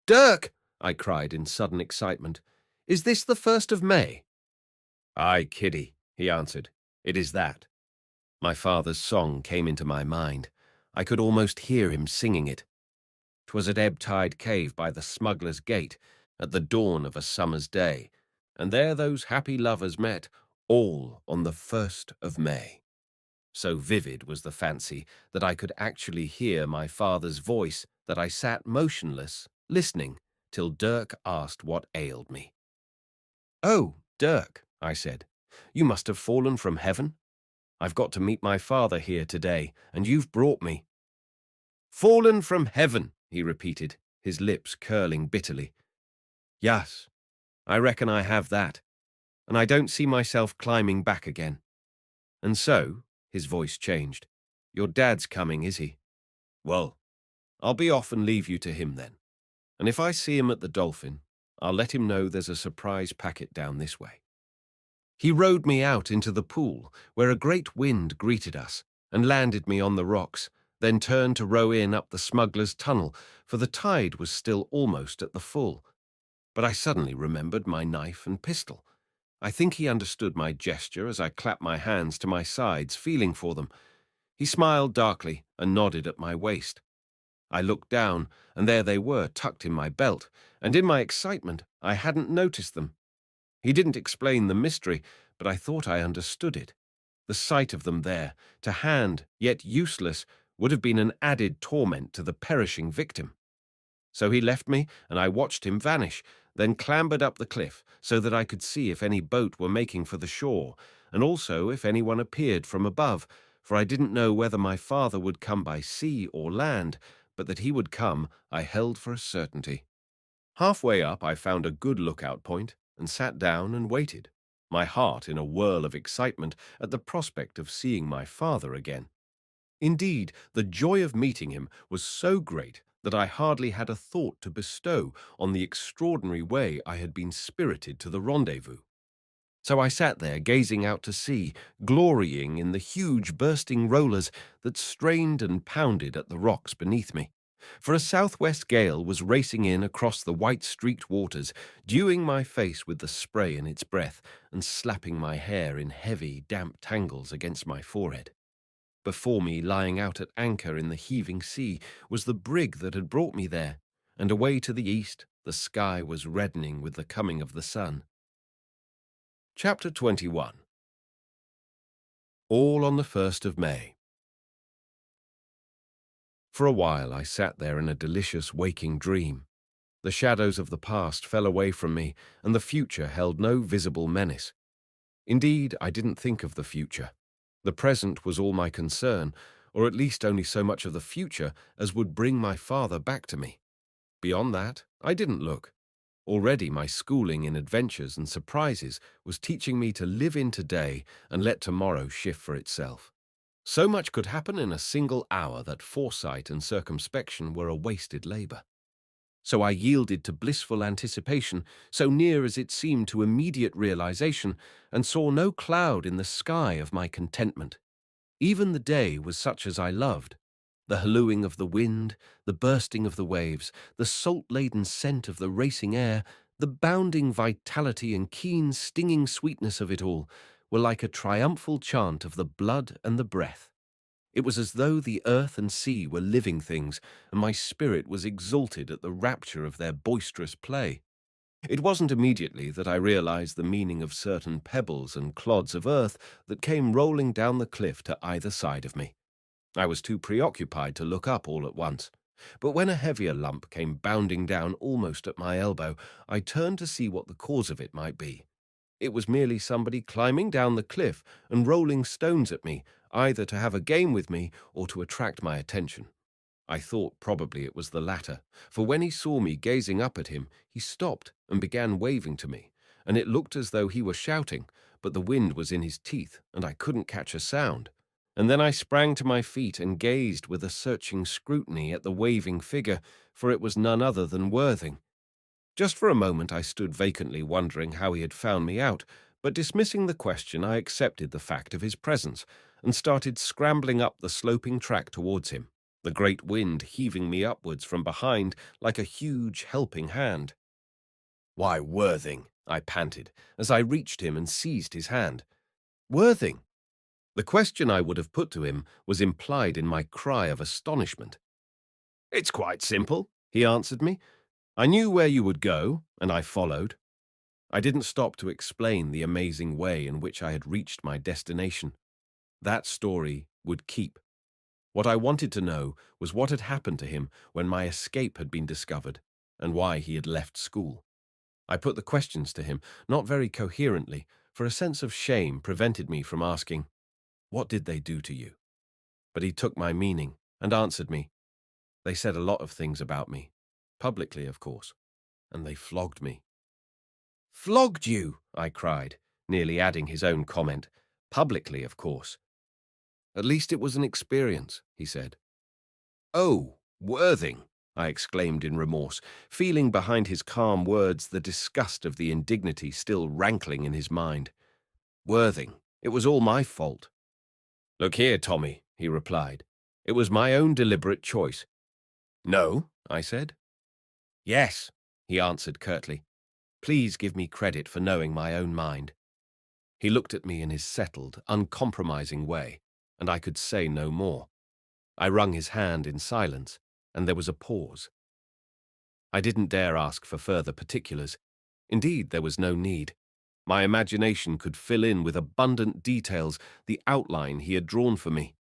"Dirk!" I cried in sudden excitement. "Is this the 1st of May?" "Aye, kiddie," he answered. "It is that." My father's song came into my mind. I could almost hear him singing it. "'Twas at Ebb Tide Cave by the Smuggler's Gate, at the dawn of a summer's day, and there those happy lovers met, all on the 1st of May." So vivid was the fancy that I could actually hear my father's voice that I sat motionless, listening, till Dirk asked what ailed me. "Oh, Dirk," I said, "you must have fallen from heaven?" I've got to meet my father here today, and you've brought me. Fallen from heaven, he repeated, his lips curling bitterly. Yes, I reckon I have that, and I don't see myself climbing back again. And so, his voice changed. Your dad's coming, is he? Well, I'll be off and leave you to him then. And if I see him at the Dolphin, I'll let him know there's a surprise packet down this way. He rowed me out into the pool, where a great wind greeted us, and landed me on the rocks, then turned to row in up the smuggler's tunnel, for the tide was still almost at the full. But I suddenly remembered my knife and pistol. I think he understood my gesture as I clapped my hands to my sides, feeling for them. He smiled darkly and nodded at my waist. I looked down, and there they were, tucked in my belt, and in my excitement I hadn't noticed them. He didn't explain the mystery, but I thought I understood it. The sight of them there, to hand, yet useless, would have been an added torment to the perishing victim. So he left me, and I watched him vanish, then clambered up the cliff so that I could see if any boat were making for the shore, and also if anyone appeared from above, for I didn't know whether my father would come by sea or land, but that he would come I held for a certainty. Halfway up I found a good lookout point, and sat down and waited, my heart in a whirl of excitement at the prospect of seeing my father again. Indeed, the joy of meeting him was so great that I hardly had a thought to bestow on the extraordinary way I had been spirited to the rendezvous. So I sat there gazing out to sea, glorying in the huge bursting rollers that strained and pounded at the rocks beneath me. For a southwest gale was racing in across the white-streaked waters, dewing my face with the spray in its breath and slapping my hair in heavy, damp tangles against my forehead. Before me, lying out at anchor in the heaving sea, was the brig that had brought me there, and away to the east the sky was reddening with the coming of the sun. Chapter 21. All on the 1st of May. For a while I sat there in a delicious waking dream. The shadows of the past fell away from me, and the future held no visible menace. Indeed, I didn't think of the future. The present was all my concern, or at least only so much of the future as would bring my father back to me. Beyond that, I didn't look. Already my schooling in adventures and surprises was teaching me to live in today and let tomorrow shift for itself. So much could happen in a single hour that foresight and circumspection were a wasted labor. So I yielded to blissful anticipation, so near as it seemed to immediate realization, and saw no cloud in the sky of my contentment. Even the day was such as I loved. The hallooing of the wind, the bursting of the waves, the salt-laden scent of the racing air, the bounding vitality and keen stinging sweetness of it all were like a triumphal chant of the blood and the breath. It was as though the earth and sea were living things, and my spirit was exalted at the rapture of their boisterous play. It wasn't immediately that I realized the meaning of certain pebbles and clods of earth that came rolling down the cliff to either side of me. I was too preoccupied to look up all at once. But when a heavier lump came bounding down almost at my elbow, I turned to see what the cause of it might be. It was merely somebody climbing down the cliff and rolling stones at me, either to have a game with me or to attract my attention. I thought probably it was the latter, for when he saw me gazing up at him, he stopped and began waving to me, and it looked as though he were shouting, but the wind was in his teeth, and I couldn't catch a sound. And then I sprang to my feet and gazed with a searching scrutiny at the waving figure, for it was none other than Worthing. Just for a moment I stood vacantly wondering how he had found me out, but dismissing the question I accepted the fact of his presence, and started scrambling up the sloping track towards him, the great wind heaving me upwards from behind like a huge helping hand. "Why, Worthing," I panted, as I reached him and seized his hand. "Worthing!" The question I would have put to him was implied in my cry of astonishment. "It's quite simple," he answered me. "I knew where you would go, and I followed." I didn't stop to explain the amazing way in which I had reached my destination. That story would keep. What I wanted to know was what had happened to him when my escape had been discovered, and why he had left school. I put the questions to him, not very coherently, for a sense of shame prevented me from asking, What did they do to you? But he took my meaning and answered me. They said a lot of things about me. Publicly, of course. And they flogged me. Flogged you, I cried, nearly adding his own comment. Publicly, of course. At least it was an experience, he said. Oh, Worthing, I exclaimed in remorse, feeling behind his calm words the disgust of the indignity still rankling in his mind. Worthing, it was all my fault. Look here, Tommy, he replied. It was my own deliberate choice. No, I said. Yes, he answered curtly. Please give me credit for knowing my own mind. He looked at me in his settled, uncompromising way, and I could say no more. I wrung his hand in silence, and there was a pause. I didn't dare ask for further particulars. Indeed, there was no need. My imagination could fill in with abundant details the outline he had drawn for me.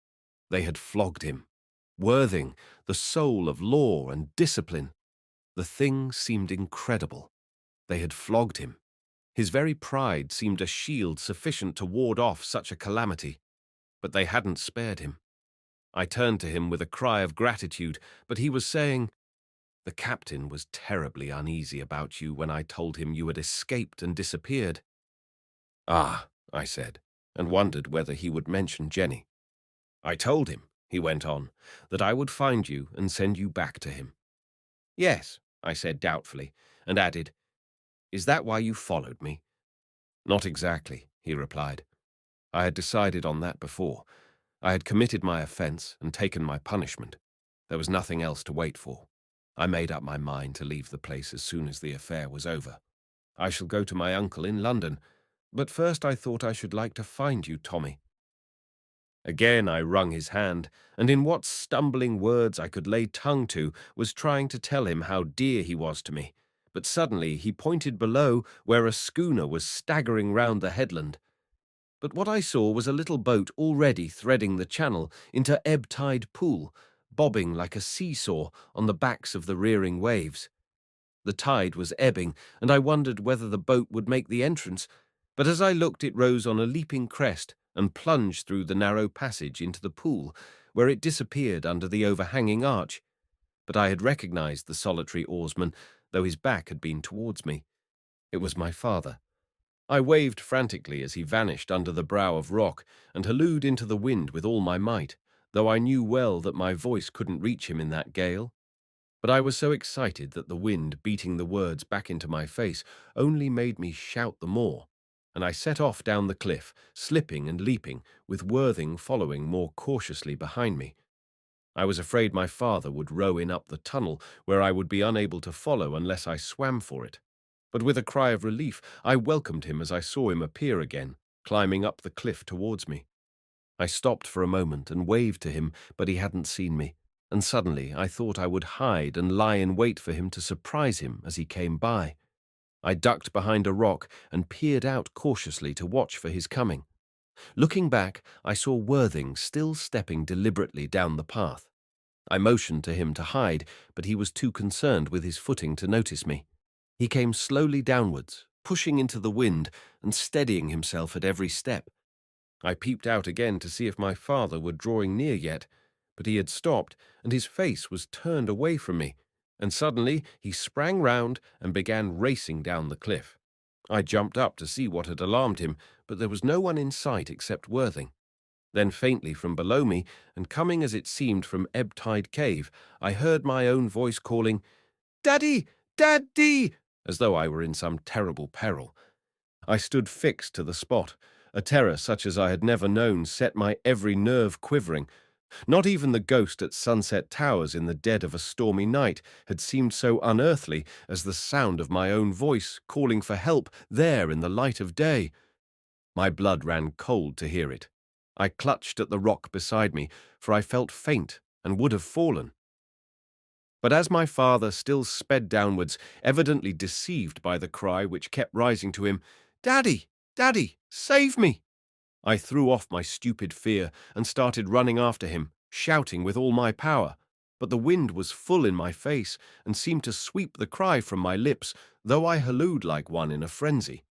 They had flogged him. Worthing, the soul of law and discipline. The thing seemed incredible. They had flogged him. His very pride seemed a shield sufficient to ward off such a calamity. But they hadn't spared him. I turned to him with a cry of gratitude, but he was saying, "The captain was terribly uneasy about you when I told him you had escaped and disappeared." Ah, I said, and wondered whether he would mention Jenny. I told him, he went on, that I would find you and send you back to him. Yes, I said doubtfully, and added, Is that why you followed me? Not exactly, he replied. I had decided on that before. I had committed my offence and taken my punishment. There was nothing else to wait for. I made up my mind to leave the place as soon as the affair was over. I shall go to my uncle in London, but first I thought I should like to find you, Tommy. Again I wrung his hand, and in what stumbling words I could lay tongue to was trying to tell him how dear he was to me. But suddenly he pointed below where a schooner was staggering round the headland. But what I saw was a little boat already threading the channel into ebb tide pool, bobbing like a seesaw on the backs of the rearing waves. The tide was ebbing, and I wondered whether the boat would make the entrance, but as I looked it rose on a leaping crest and plunged through the narrow passage into the pool, where it disappeared under the overhanging arch. But I had recognized the solitary oarsman, though his back had been towards me. It was my father. I waved frantically as he vanished under the brow of rock and hallooed into the wind with all my might, though I knew well that my voice couldn't reach him in that gale. But I was so excited that the wind beating the words back into my face only made me shout the more, and I set off down the cliff, slipping and leaping, with Worthing following more cautiously behind me. I was afraid my father would row in up the tunnel, where I would be unable to follow unless I swam for it. But with a cry of relief, I welcomed him as I saw him appear again, climbing up the cliff towards me. I stopped for a moment and waved to him, but he hadn't seen me, and suddenly I thought I would hide and lie in wait for him to surprise him as he came by. I ducked behind a rock and peered out cautiously to watch for his coming. Looking back, I saw Worthing still stepping deliberately down the path. I motioned to him to hide, but he was too concerned with his footing to notice me. He came slowly downwards, pushing into the wind and steadying himself at every step. I peeped out again to see if my father were drawing near yet, but he had stopped, and his face was turned away from me, and suddenly he sprang round and began racing down the cliff. I jumped up to see what had alarmed him, but there was no one in sight except Worthing. Then faintly from below me, and coming as it seemed from Ebb Tide Cave, I heard my own voice calling, "Daddy! Daddy!" as though I were in some terrible peril. I stood fixed to the spot. A terror such as I had never known set my every nerve quivering. Not even the ghost at Sunset Towers in the dead of a stormy night had seemed so unearthly as the sound of my own voice calling for help there in the light of day. My blood ran cold to hear it. I clutched at the rock beside me, for I felt faint and would have fallen. But as my father still sped downwards, evidently deceived by the cry which kept rising to him, "Daddy! Daddy! Save me!" I threw off my stupid fear and started running after him, shouting with all my power. But the wind was full in my face and seemed to sweep the cry from my lips, though I hallooed like one in a frenzy.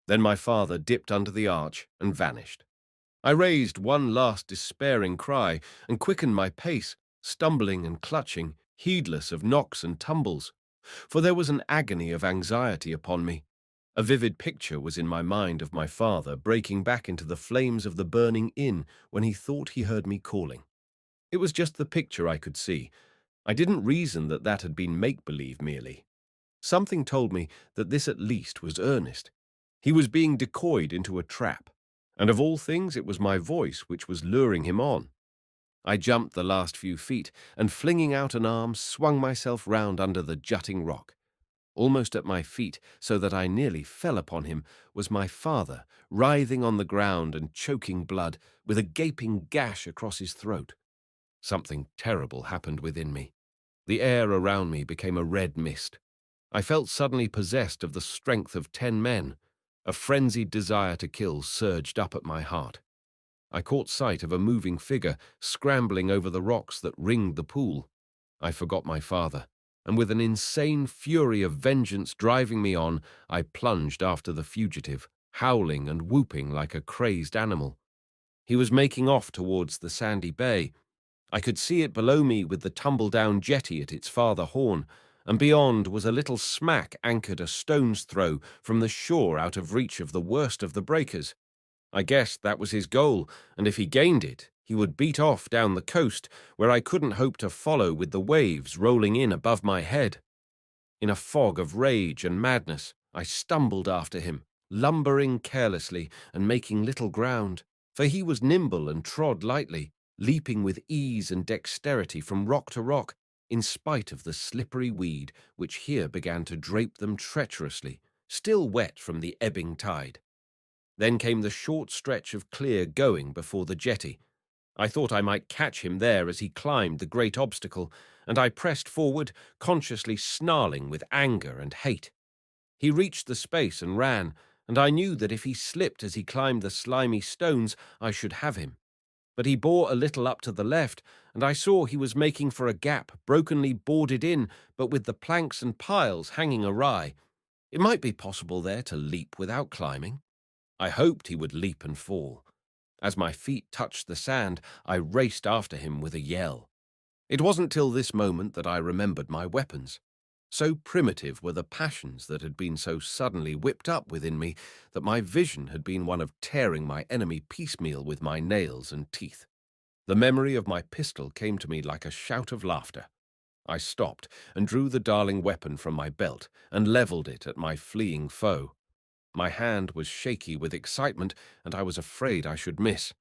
Then my father dipped under the arch and vanished. I raised one last despairing cry and quickened my pace, stumbling and clutching, heedless of knocks and tumbles, for there was an agony of anxiety upon me. A vivid picture was in my mind of my father breaking back into the flames of the burning inn when he thought he heard me calling. It was just the picture I could see. I didn't reason that that had been make-believe merely. Something told me that this at least was earnest. He was being decoyed into a trap, and of all things it was my voice which was luring him on. I jumped the last few feet, and flinging out an arm, swung myself round under the jutting rock. Almost at my feet, so that I nearly fell upon him, was my father, writhing on the ground and choking blood, with a gaping gash across his throat. Something terrible happened within me. The air around me became a red mist. I felt suddenly possessed of the strength of 10 men. A frenzied desire to kill surged up at my heart. I caught sight of a moving figure scrambling over the rocks that ringed the pool. I forgot my father, and with an insane fury of vengeance driving me on, I plunged after the fugitive, howling and whooping like a crazed animal. He was making off towards the sandy bay. I could see it below me with the tumble-down jetty at its farther horn, and beyond was a little smack anchored a stone's throw from the shore out of reach of the worst of the breakers. I guessed that was his goal, and if he gained it, he would beat off down the coast, where I couldn't hope to follow with the waves rolling in above my head. In a fog of rage and madness, I stumbled after him, lumbering carelessly and making little ground, for he was nimble and trod lightly, leaping with ease and dexterity from rock to rock, in spite of the slippery weed which here began to drape them treacherously, still wet from the ebbing tide. Then came the short stretch of clear going before the jetty. I thought I might catch him there as he climbed the great obstacle, and I pressed forward, consciously snarling with anger and hate. He reached the space and ran, and I knew that if he slipped as he climbed the slimy stones, I should have him. But he bore a little up to the left, and I saw he was making for a gap brokenly boarded in, but with the planks and piles hanging awry. It might be possible there to leap without climbing. I hoped he would leap and fall. As my feet touched the sand, I raced after him with a yell. It wasn't till this moment that I remembered my weapons. So primitive were the passions that had been so suddenly whipped up within me that my vision had been one of tearing my enemy piecemeal with my nails and teeth. The memory of my pistol came to me like a shout of laughter. I stopped and drew the darling weapon from my belt and levelled it at my fleeing foe. My hand was shaky with excitement, and I was afraid I should miss.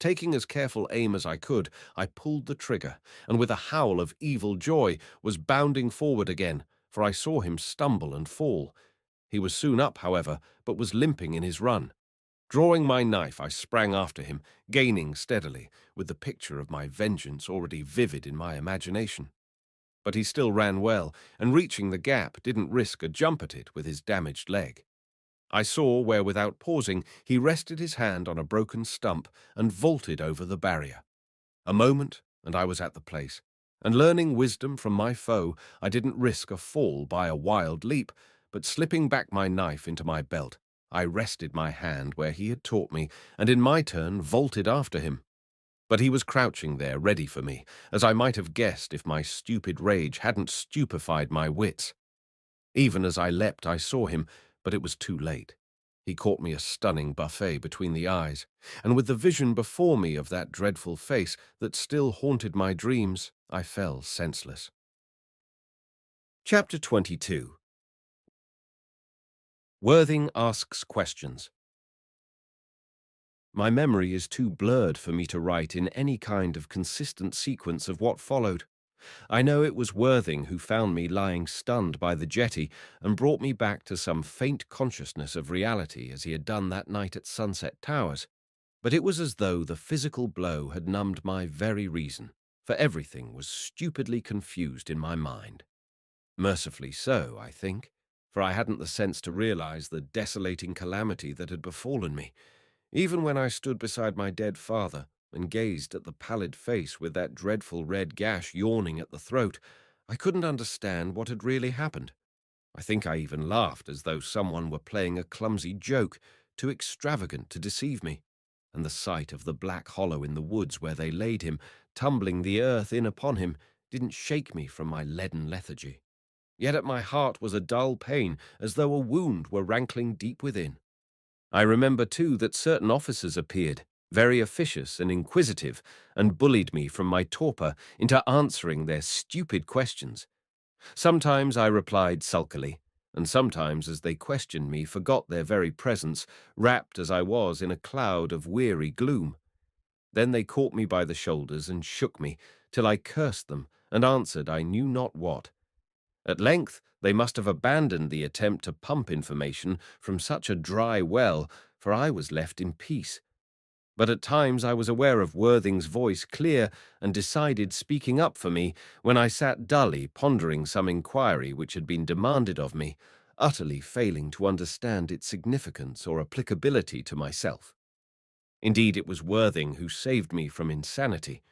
Taking as careful aim as I could, I pulled the trigger, and with a howl of evil joy was bounding forward again, for I saw him stumble and fall. He was soon up, however, but was limping in his run. Drawing my knife, I sprang after him, gaining steadily, with the picture of my vengeance already vivid in my imagination. But he still ran well, and reaching the gap didn't risk a jump at it with his damaged leg. I saw where, without pausing, he rested his hand on a broken stump and vaulted over the barrier. A moment, and I was at the place, and learning wisdom from my foe, I didn't risk a fall by a wild leap, but slipping back my knife into my belt, I rested my hand where he had taught me, and in my turn vaulted after him. But he was crouching there, ready for me, as I might have guessed if my stupid rage hadn't stupefied my wits. Even as I leapt, I saw him, but it was too late. He caught me a stunning buffet between the eyes, and with the vision before me of that dreadful face that still haunted my dreams, I fell senseless. Chapter 22. Worthing asks questions. My memory is too blurred for me to write in any kind of consistent sequence of what followed. I know it was Worthing who found me lying stunned by the jetty and brought me back to some faint consciousness of reality as he had done that night at Sunset Towers. But it was as though the physical blow had numbed my very reason, for everything was stupidly confused in my mind. Mercifully so, I think, for I hadn't the sense to realize the desolating calamity that had befallen me. Even when I stood beside my dead father and gazed at the pallid face with that dreadful red gash yawning at the throat, I couldn't understand what had really happened. I think I even laughed as though someone were playing a clumsy joke, too extravagant to deceive me. and the sight of the black hollow in the woods where they laid him, tumbling the earth in upon him, didn't shake me from my leaden lethargy. Yet at my heart was a dull pain, as though a wound were rankling deep within. I remember, too, that certain officers appeared, very officious and inquisitive, and bullied me from my torpor into answering their stupid questions. Sometimes I replied sulkily, and sometimes, as they questioned me, forgot their very presence, wrapped as I was in a cloud of weary gloom. Then they caught me by the shoulders and shook me, till I cursed them and answered I knew not what. At length they must have abandoned the attempt to pump information from such a dry well, for I was left in peace. But at times I was aware of Worthing's voice, clear and decided, speaking up for me, when I sat dully pondering some inquiry which had been demanded of me, utterly failing to understand its significance or applicability to myself. Indeed, it was Worthing who saved me from insanity,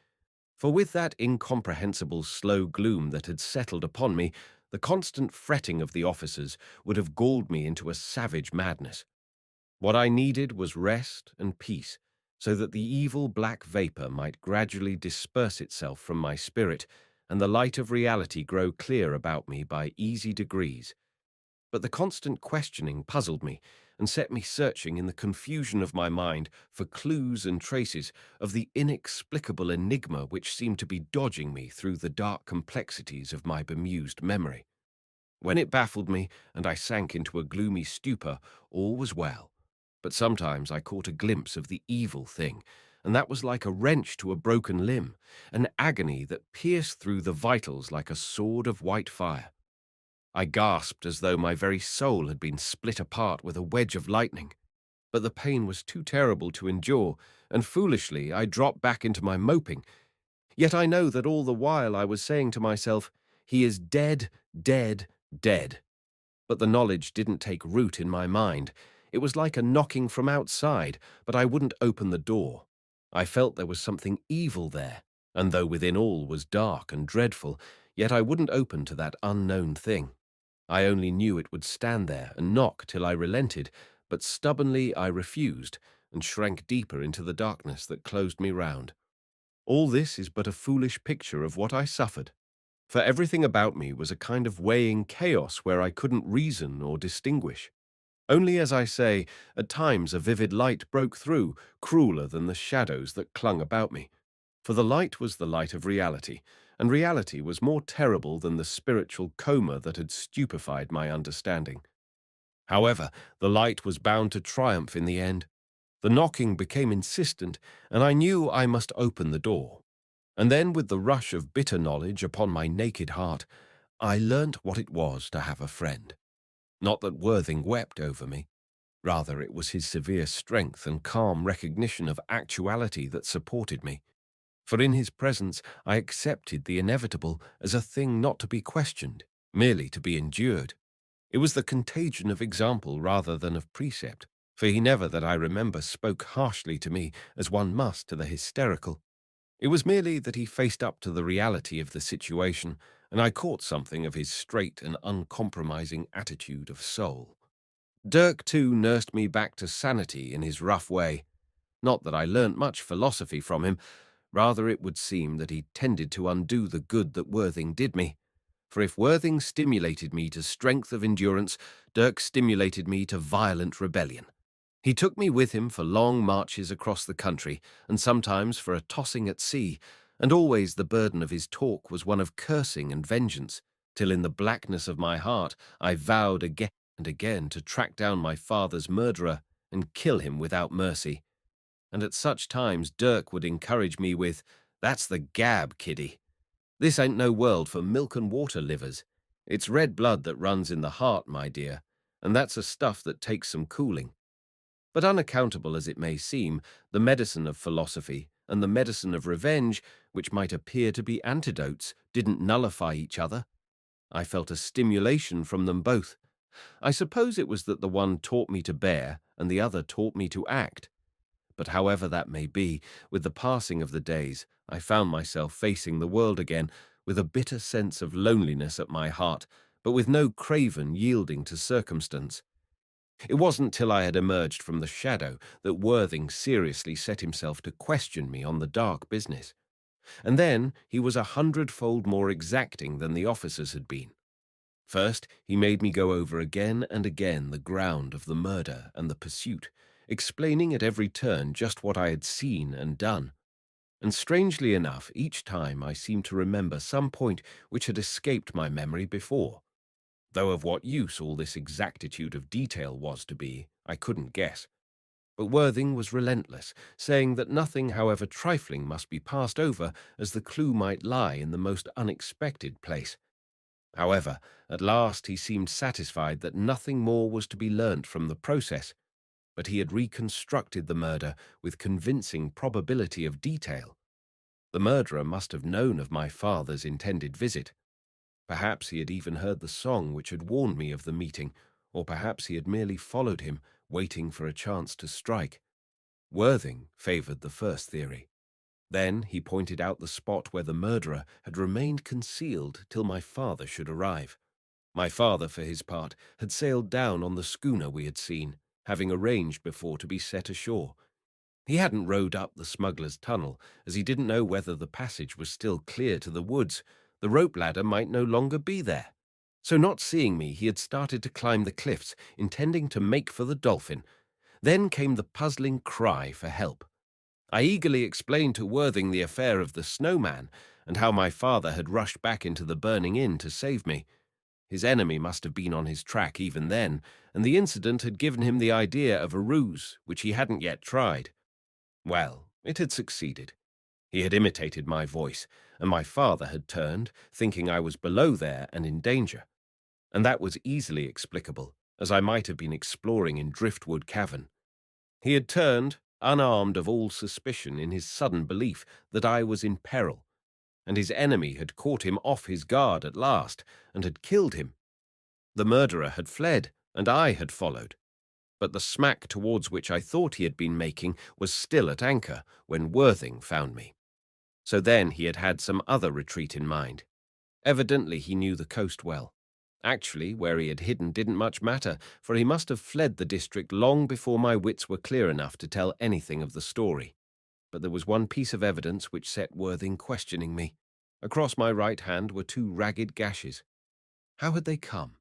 for with that incomprehensible slow gloom that had settled upon me, the constant fretting of the officers would have galled me into a savage madness. What I needed was rest and peace, so that the evil black vapor might gradually disperse itself from my spirit, and the light of reality grow clear about me by easy degrees. But the constant questioning puzzled me, and set me searching in the confusion of my mind for clues and traces of the inexplicable enigma which seemed to be dodging me through the dark complexities of my bemused memory. When it baffled me, and I sank into a gloomy stupor, all was well. But sometimes I caught a glimpse of the evil thing, and that was like a wrench to a broken limb, an agony that pierced through the vitals like a sword of white fire. I gasped as though my very soul had been split apart with a wedge of lightning. But the pain was too terrible to endure, and foolishly I dropped back into my moping. Yet I know that all the while I was saying to myself, "He is dead, dead, dead." But the knowledge didn't take root in my mind. It was like a knocking from outside, but I wouldn't open the door. I felt there was something evil there, and though within all was dark and dreadful, yet I wouldn't open to that unknown thing. I only knew it would stand there and knock till I relented, but stubbornly I refused, and shrank deeper into the darkness that closed me round. All this is but a foolish picture of what I suffered, for everything about me was a kind of weighing chaos where I couldn't reason or distinguish. Only, as I say, at times a vivid light broke through, crueler than the shadows that clung about me. For the light was the light of reality, and reality was more terrible than the spiritual coma that had stupefied my understanding. However, the light was bound to triumph in the end. The knocking became insistent, and I knew I must open the door. And then, with the rush of bitter knowledge upon my naked heart, I learnt what it was to have a friend. Not that Worthing wept over me. Rather, it was his severe strength and calm recognition of actuality that supported me. For in his presence I accepted the inevitable as a thing not to be questioned, merely to be endured. It was the contagion of example rather than of precept, for he never, that I remember, spoke harshly to me as one must to the hysterical. It was merely that he faced up to the reality of the situation, and I caught something of his straight and uncompromising attitude of soul. Dirk, too, nursed me back to sanity in his rough way. Not that I learnt much philosophy from him. Rather, it would seem that he tended to undo the good that Worthing did me. For if Worthing stimulated me to strength of endurance, Dirk stimulated me to violent rebellion. He took me with him for long marches across the country, and sometimes for a tossing at sea, and always the burden of his talk was one of cursing and vengeance, till in the blackness of my heart I vowed again and again to track down my father's murderer and kill him without mercy. And at such times Dirk would encourage me with, "That's the gab, kiddie. This ain't no world for milk and water livers. It's red blood that runs in the heart, my dear, and that's a stuff that takes some cooling." But unaccountable as it may seem, the medicine of philosophy and the medicine of revenge, which might appear to be antidotes, didn't nullify each other. I felt a stimulation from them both. I suppose it was that the one taught me to bear and the other taught me to act. But however that may be, with the passing of the days, I found myself facing the world again with a bitter sense of loneliness at my heart, but with no craven yielding to circumstance. It wasn't till I had emerged from the shadow that Worthing seriously set himself to question me on the dark business. And then he was 100-fold more exacting than the officers had been. First, he made me go over again and again the ground of the murder and the pursuit, explaining at every turn just what I had seen and done. And strangely enough, each time I seemed to remember some point which had escaped my memory before. Though of what use all this exactitude of detail was to be, I couldn't guess. But Worthing was relentless, saying that nothing, however trifling, must be passed over, as the clue might lie in the most unexpected place. However, at last he seemed satisfied that nothing more was to be learnt from the process, but he had reconstructed the murder with convincing probability of detail. The murderer must have known of my father's intended visit. Perhaps he had even heard the song which had warned me of the meeting, or perhaps he had merely followed him, waiting for a chance to strike. Worthing favoured the first theory. Then he pointed out the spot where the murderer had remained concealed till my father should arrive. My father, for his part, had sailed down on the schooner we had seen, having arranged before to be set ashore. He hadn't rowed up the smuggler's tunnel, as he didn't know whether the passage was still clear to the woods. The rope ladder might no longer be there. So not seeing me, he had started to climb the cliffs, intending to make for the Dolphin. Then came the puzzling cry for help. I eagerly explained to Worthing the affair of the snowman, and how my father had rushed back into the burning inn to save me. His enemy must have been on his track even then, and the incident had given him the idea of a ruse, which he hadn't yet tried. Well, it had succeeded. He had imitated my voice, and my father had turned, thinking I was below there and in danger. And that was easily explicable, as I might have been exploring in Driftwood Cavern. He had turned, unarmed of all suspicion, in his sudden belief that I was in peril, and his enemy had caught him off his guard at last, and had killed him. The murderer had fled, and I had followed. But the smack towards which I thought he had been making was still at anchor when Worthing found me. So then he had had some other retreat in mind. Evidently he knew the coast well. Actually, where he had hidden didn't much matter, for he must have fled the district long before my wits were clear enough to tell anything of the story. But there was one piece of evidence which set Worthing questioning me. Across my right hand were 2 ragged gashes. How had they come?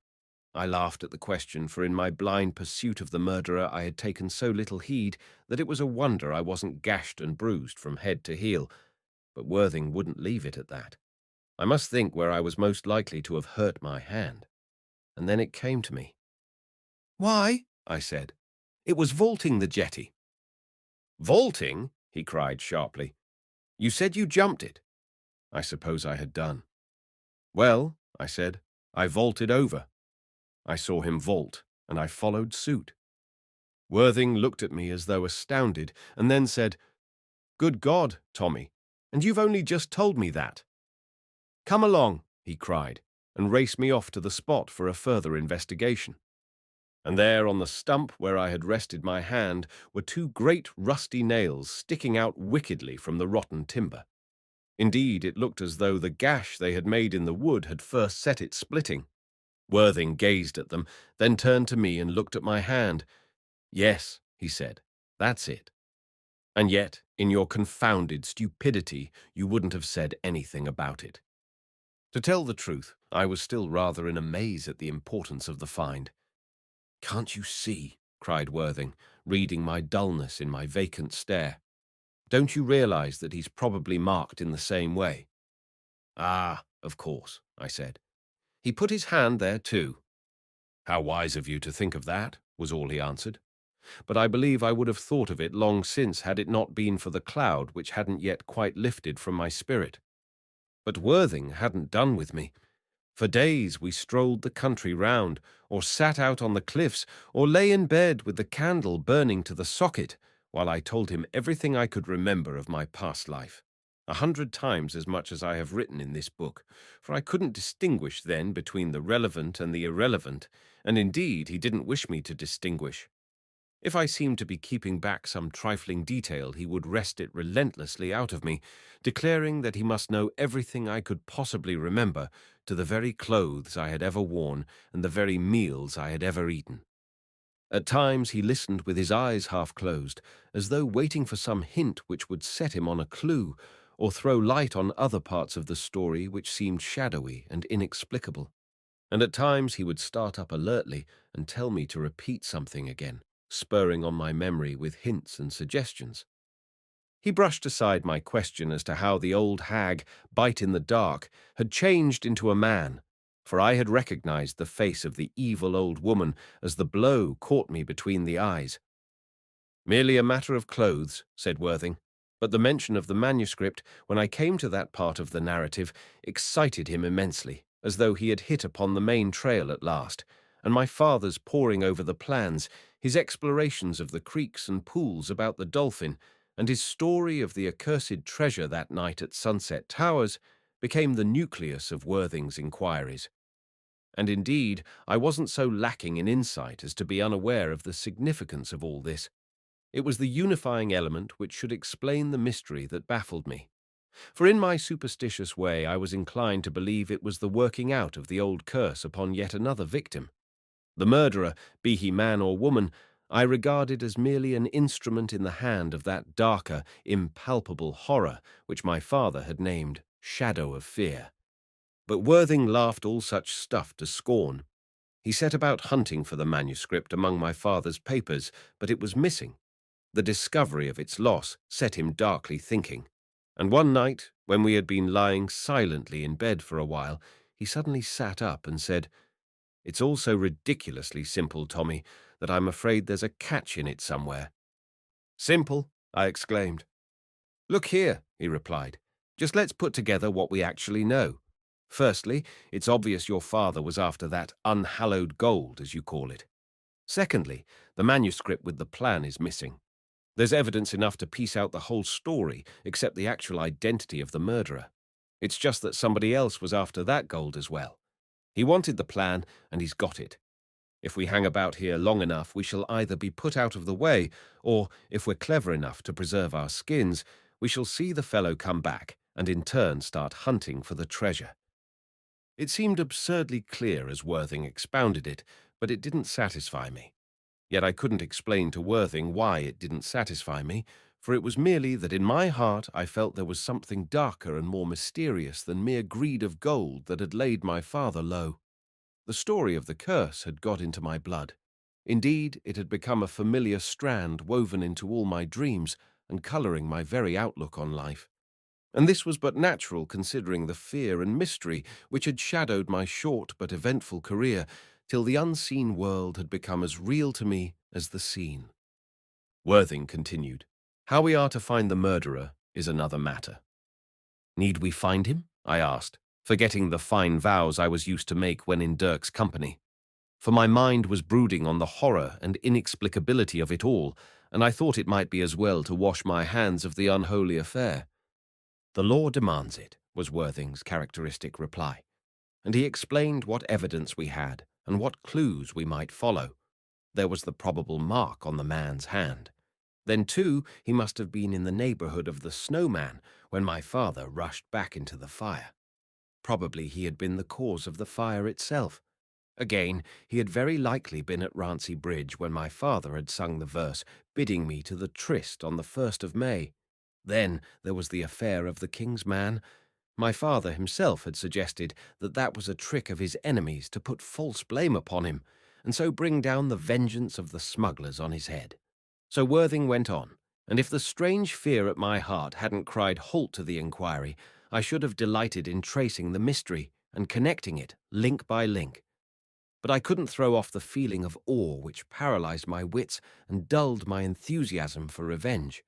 I laughed at the question, for in my blind pursuit of the murderer I had taken so little heed that it was a wonder I wasn't gashed and bruised from head to heel. But Worthing wouldn't leave it at that. I must think where I was most likely to have hurt my hand. And then it came to me. "Why?" I said. "It was vaulting the jetty." "Vaulting?" he cried sharply. "You said you jumped it." I suppose I had done. "Well," I said, "I vaulted over." I saw him vault, and I followed suit. Worthing looked at me as though astounded, and then said, "Good God, Tommy, and you've only just told me that." "Come along," he cried, and raced me off to the spot for a further investigation. And there on the stump where I had rested my hand were 2 great rusty nails sticking out wickedly from the rotten timber. Indeed, it looked as though the gash they had made in the wood had first set it splitting. Worthing gazed at them, then turned to me and looked at my hand. "Yes," he said, "that's it. And yet, in your confounded stupidity, you wouldn't have said anything about it." To tell the truth, I was still rather in a maze at the importance of the find. "Can't you see?" cried Worthing, reading my dullness in my vacant stare. "Don't you realize that he's probably marked in the same way?" "Ah, of course," I said. "He put his hand there too." "How wise of you to think of that," was all he answered. But I believe I would have thought of it long since had it not been for the cloud which hadn't yet quite lifted from my spirit. But Worthing hadn't done with me. For days we strolled the country round, or sat out on the cliffs, or lay in bed with the candle burning to the socket, while I told him everything I could remember of my past life, 100 times as much as I have written in this book, for I couldn't distinguish then between the relevant and the irrelevant, and indeed he didn't wish me to distinguish. If I seemed to be keeping back some trifling detail, he would wrest it relentlessly out of me, declaring that he must know everything I could possibly remember, to the very clothes I had ever worn and the very meals I had ever eaten. At times he listened with his eyes half closed, as though waiting for some hint which would set him on a clue, or throw light on other parts of the story which seemed shadowy and inexplicable. And at times he would start up alertly and tell me to repeat something again, spurring on my memory with hints and suggestions. He brushed aside my question as to how the old hag, Bite in the Dark, had changed into a man, for I had recognized the face of the evil old woman as the blow caught me between the eyes. "Merely a matter of clothes," said Worthing, but the mention of the manuscript, when I came to that part of the narrative, excited him immensely, as though he had hit upon the main trail at last, and my father's poring over the plans, his explorations of the creeks and pools about the Dolphin, and his story of the accursed treasure that night at Sunset Towers, became the nucleus of Worthing's inquiries. And indeed, I wasn't so lacking in insight as to be unaware of the significance of all this. It was the unifying element which should explain the mystery that baffled me. For in my superstitious way I was inclined to believe it was the working out of the old curse upon yet another victim. The murderer, be he man or woman, I regarded as merely an instrument in the hand of that darker, impalpable horror which my father had named Shadow of Fear. But Worthing laughed all such stuff to scorn. He set about hunting for the manuscript among my father's papers, but it was missing. The discovery of its loss set him darkly thinking, and one night, when we had been lying silently in bed for a while, he suddenly sat up and said, "It's all so ridiculously simple, Tommy, that I'm afraid there's a catch in it somewhere." "Simple?" I exclaimed. "Look here," he replied. "Just let's put together what we actually know. Firstly, it's obvious your father was after that unhallowed gold, as you call it. Secondly, the manuscript with the plan is missing. There's evidence enough to piece out the whole story, except the actual identity of the murderer. It's just that somebody else was after that gold as well. He wanted the plan, and he's got it. If we hang about here long enough, we shall either be put out of the way, or, if we're clever enough to preserve our skins, we shall see the fellow come back, and in turn start hunting for the treasure." It seemed absurdly clear as Worthing expounded it, but it didn't satisfy me. Yet I couldn't explain to Worthing why it didn't satisfy me, for it was merely that in my heart I felt there was something darker and more mysterious than mere greed of gold that had laid my father low. The story of the curse had got into my blood. Indeed, it had become a familiar strand woven into all my dreams and colouring my very outlook on life. And this was but natural considering the fear and mystery which had shadowed my short but eventful career, till the unseen world had become as real to me as the seen. Worthing continued, "How we are to find the murderer is another matter." "Need we find him?" I asked, forgetting the fine vows I was used to make when in Dirk's company. For my mind was brooding on the horror and inexplicability of it all, and I thought it might be as well to wash my hands of the unholy affair. "The law demands it," was Worthing's characteristic reply, and he explained what evidence we had and what clues we might follow. There was the probable mark on the man's hand. Then, too, he must have been in the neighborhood of the snowman when my father rushed back into the fire. Probably he had been the cause of the fire itself. Again, he had very likely been at Rancy Bridge when my father had sung the verse bidding me to the tryst on the 1st of May. Then there was the affair of the King's man. My father himself had suggested that that was a trick of his enemies to put false blame upon him, and so bring down the vengeance of the smugglers on his head. So Worthing went on, and if the strange fear at my heart hadn't cried halt to the inquiry, I should have delighted in tracing the mystery and connecting it, link by link. But I couldn't throw off the feeling of awe which paralyzed my wits and dulled my enthusiasm for revenge.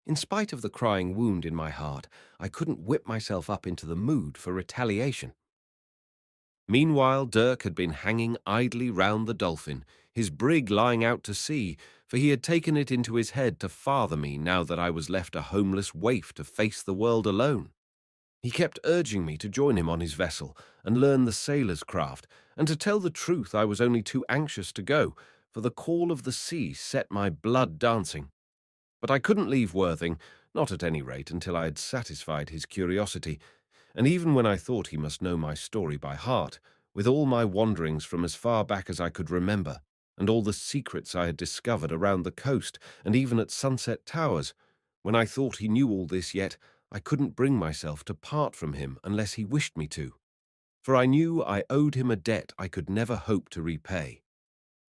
In spite of the crying wound in my heart, I couldn't whip myself up into the mood for retaliation. Meanwhile, Dirk had been hanging idly round the Dolphin, his brig lying out to sea, for he had taken it into his head to father me now that I was left a homeless waif to face the world alone. He kept urging me to join him on his vessel and learn the sailor's craft, and to tell the truth I was only too anxious to go, for the call of the sea set my blood dancing. But I couldn't leave Worthing, not at any rate until I had satisfied his curiosity, and even when I thought he must know my story by heart, with all my wanderings from as far back as I could remember, and all the secrets I had discovered around the coast and even at Sunset Towers. When I thought he knew all this, yet I couldn't bring myself to part from him unless he wished me to, for I knew I owed him a debt I could never hope to repay.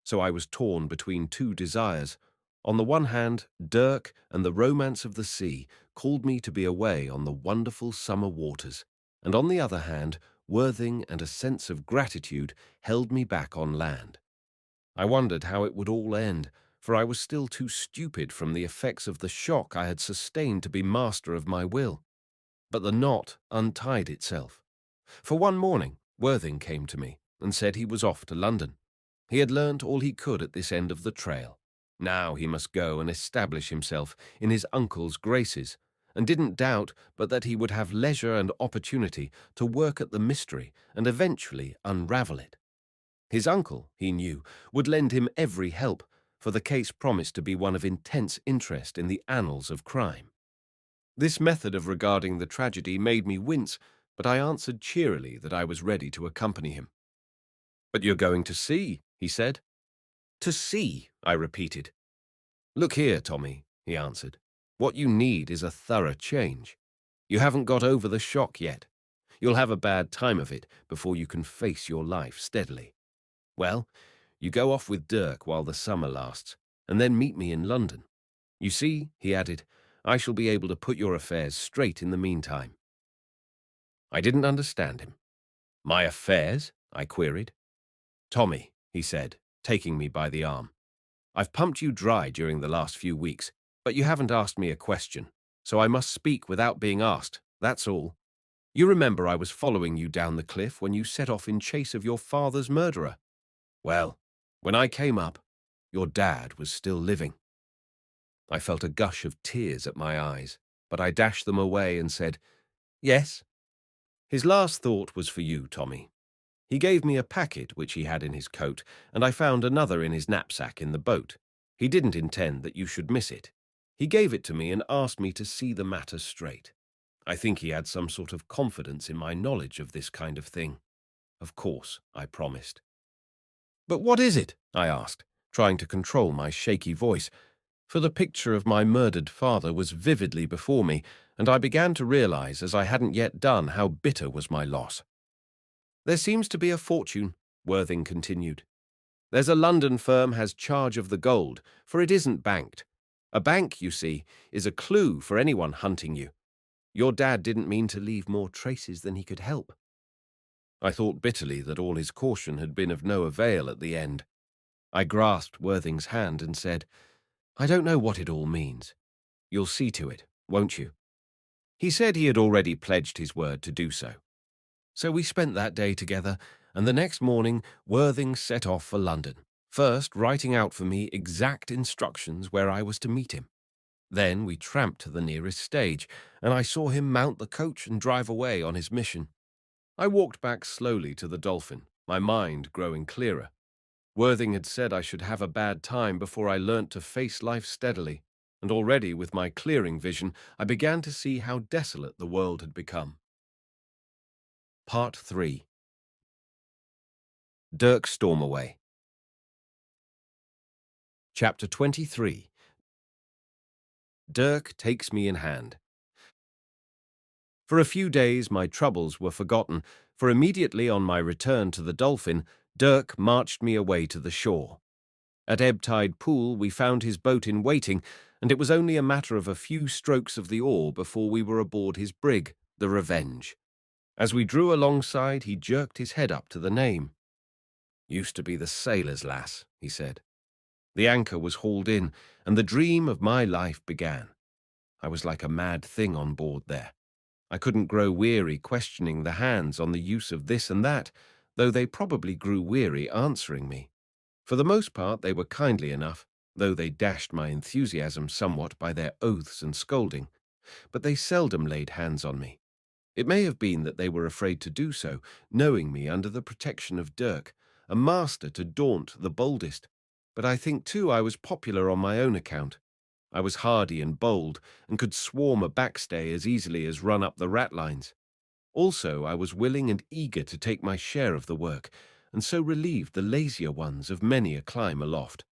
So I was torn between two desires. On the one hand, Dirk and the romance of the sea called me to be away on the wonderful summer waters, and on the other hand, Worthing and a sense of gratitude held me back on land. I wondered how it would all end, for I was still too stupid from the effects of the shock I had sustained to be master of my will. But the knot untied itself. For one morning, Worthing came to me and said he was off to London. He had learnt all he could at this end of the trail. Now he must go and establish himself in his uncle's graces, and didn't doubt but that he would have leisure and opportunity to work at the mystery and eventually unravel it. His uncle, he knew, would lend him every help, for the case promised to be one of intense interest in the annals of crime. This method of regarding the tragedy made me wince, but I answered cheerily that I was ready to accompany him. "But you're going to sea," he said. "To sea," I repeated. "Look here, Tommy," he answered. "What you need is a thorough change. You haven't got over the shock yet. You'll have a bad time of it before you can face your life steadily. Well, you go off with Dirk while the summer lasts, and then meet me in London. You see," he added, "I shall be able to put your affairs straight in the meantime." I didn't understand him. "My affairs?" I queried. "Tommy," he said, taking me by the arm, "I've pumped you dry during the last few weeks, but you haven't asked me a question, so I must speak without being asked, that's all. You remember I was following you down the cliff when you set off in chase of your father's murderer? Well, when I came up, your dad was still living." I felt a gush of tears at my eyes, but I dashed them away and said, "Yes." "His last thought was for you, Tommy. He gave me a packet which he had in his coat, and I found another in his knapsack in the boat. He didn't intend that you should miss it. He gave it to me and asked me to see the matter straight. I think he had some sort of confidence in my knowledge of this kind of thing. Of course, I promised." "But what is it?" I asked, trying to control my shaky voice, for the picture of my murdered father was vividly before me, and I began to realize, as I hadn't yet done, how bitter was my loss. "There seems to be a fortune," Worthing continued. "There's a London firm has charge of the gold, for it isn't banked. A bank, you see, is a clue for anyone hunting you. Your dad didn't mean to leave more traces than he could help." I thought bitterly that all his caution had been of no avail at the end. I grasped Worthing's hand and said, "I don't know what it all means. You'll see to it, won't you?" He said he had already pledged his word to do so. So we spent that day together, and the next morning Worthing set off for London, first writing out for me exact instructions where I was to meet him. Then we tramped to the nearest stage, and I saw him mount the coach and drive away on his mission. I walked back slowly to the Dolphin, my mind growing clearer. Worthing had said I should have a bad time before I learnt to face life steadily, and already with my clearing vision I began to see how desolate the world had become. Part 3. Dirk Stormaway. Chapter 23. Dirk takes me in hand. For a few days my troubles were forgotten, for immediately on my return to the Dolphin, Dirk marched me away to the shore. At ebb tide pool we found his boat in waiting, and it was only a matter of a few strokes of the oar before we were aboard his brig, the Revenge. As we drew alongside, he jerked his head up to the name. "Used to be the sailor's lass," he said. The anchor was hauled in, and the dream of my life began. I was like a mad thing on board there. I couldn't grow weary questioning the hands on the use of this and that, though they probably grew weary answering me. For the most part they were kindly enough, though they dashed my enthusiasm somewhat by their oaths and scolding, but they seldom laid hands on me. It may have been that they were afraid to do so, knowing me under the protection of Dirk, a master to daunt the boldest. But I think, too, I was popular on my own account. I was hardy and bold, and could swarm a backstay as easily as run up the ratlines. Also, I was willing and eager to take my share of the work, and so relieved the lazier ones of many a climb aloft.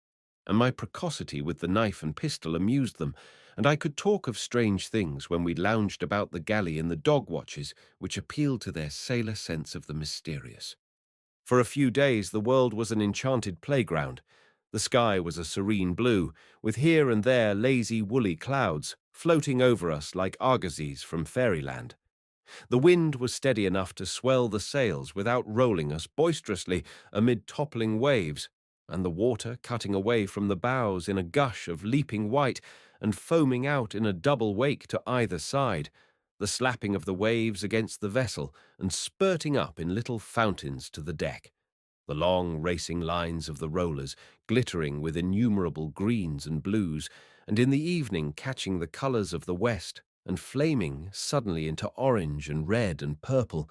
And my precocity with the knife and pistol amused them, and I could talk of strange things when we lounged about the galley in the dog watches, which appealed to their sailor sense of the mysterious. For a few days the world was an enchanted playground. The sky was a serene blue, with here and there lazy woolly clouds floating over us like argosies from fairyland. The wind was steady enough to swell the sails without rolling us boisterously amid toppling waves, and the water cutting away from the bows in a gush of leaping white and foaming out in a double wake to either side, the slapping of the waves against the vessel and spurting up in little fountains to the deck, the long racing lines of the rollers glittering with innumerable greens and blues, and in the evening catching the colours of the west and flaming suddenly into orange and red and purple,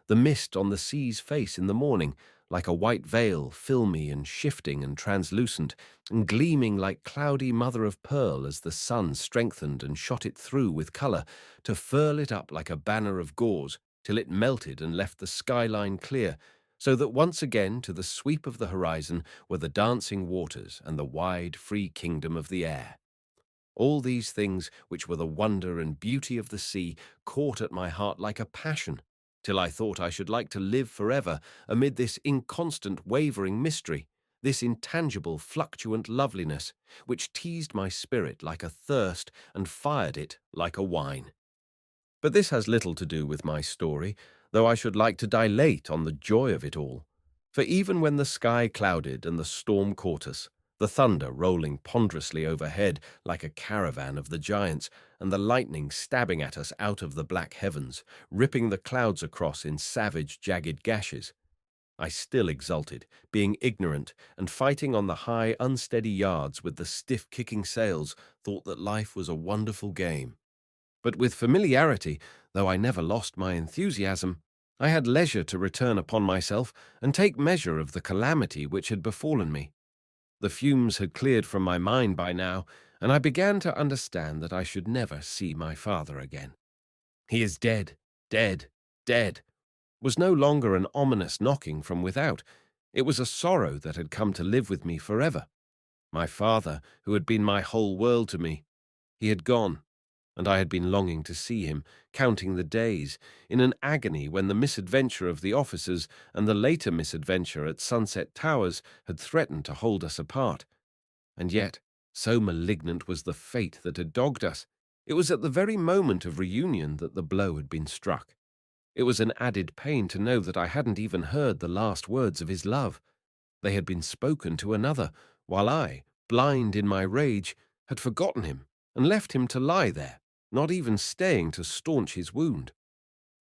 the mist on the sea's face in the morning, like a white veil, filmy and shifting and translucent, and gleaming like cloudy mother of pearl as the sun strengthened and shot it through with colour, to furl it up like a banner of gauze, till it melted and left the skyline clear, so that once again to the sweep of the horizon were the dancing waters and the wide, free kingdom of the air. All these things, which were the wonder and beauty of the sea, caught at my heart like a passion, till I thought I should like to live forever amid this inconstant wavering mystery, this intangible fluctuant loveliness, which teased my spirit like a thirst and fired it like a wine. But this has little to do with my story, though I should like to dilate on the joy of it all. For even when the sky clouded and the storm caught us, the thunder rolling ponderously overhead like a caravan of the giants, and the lightning stabbing at us out of the black heavens, ripping the clouds across in savage, jagged gashes, I still exulted, being ignorant and fighting on the high, unsteady yards with the stiff kicking sails, thought that life was a wonderful game. But with familiarity, though I never lost my enthusiasm, I had leisure to return upon myself and take measure of the calamity which had befallen me. The fumes had cleared from my mind by now, and I began to understand that I should never see my father again. "He is dead, dead, dead," was no longer an ominous knocking from without. It was a sorrow that had come to live with me forever. My father, who had been my whole world to me, he had gone, and I had been longing to see him, counting the days, in an agony when the misadventure of the officers and the later misadventure at Sunset Towers had threatened to hold us apart. And yet, so malignant was the fate that had dogged us, it was at the very moment of reunion that the blow had been struck. It was an added pain to know that I hadn't even heard the last words of his love. They had been spoken to another, while I, blind in my rage, had forgotten him and left him to lie there, not even staying to staunch his wound.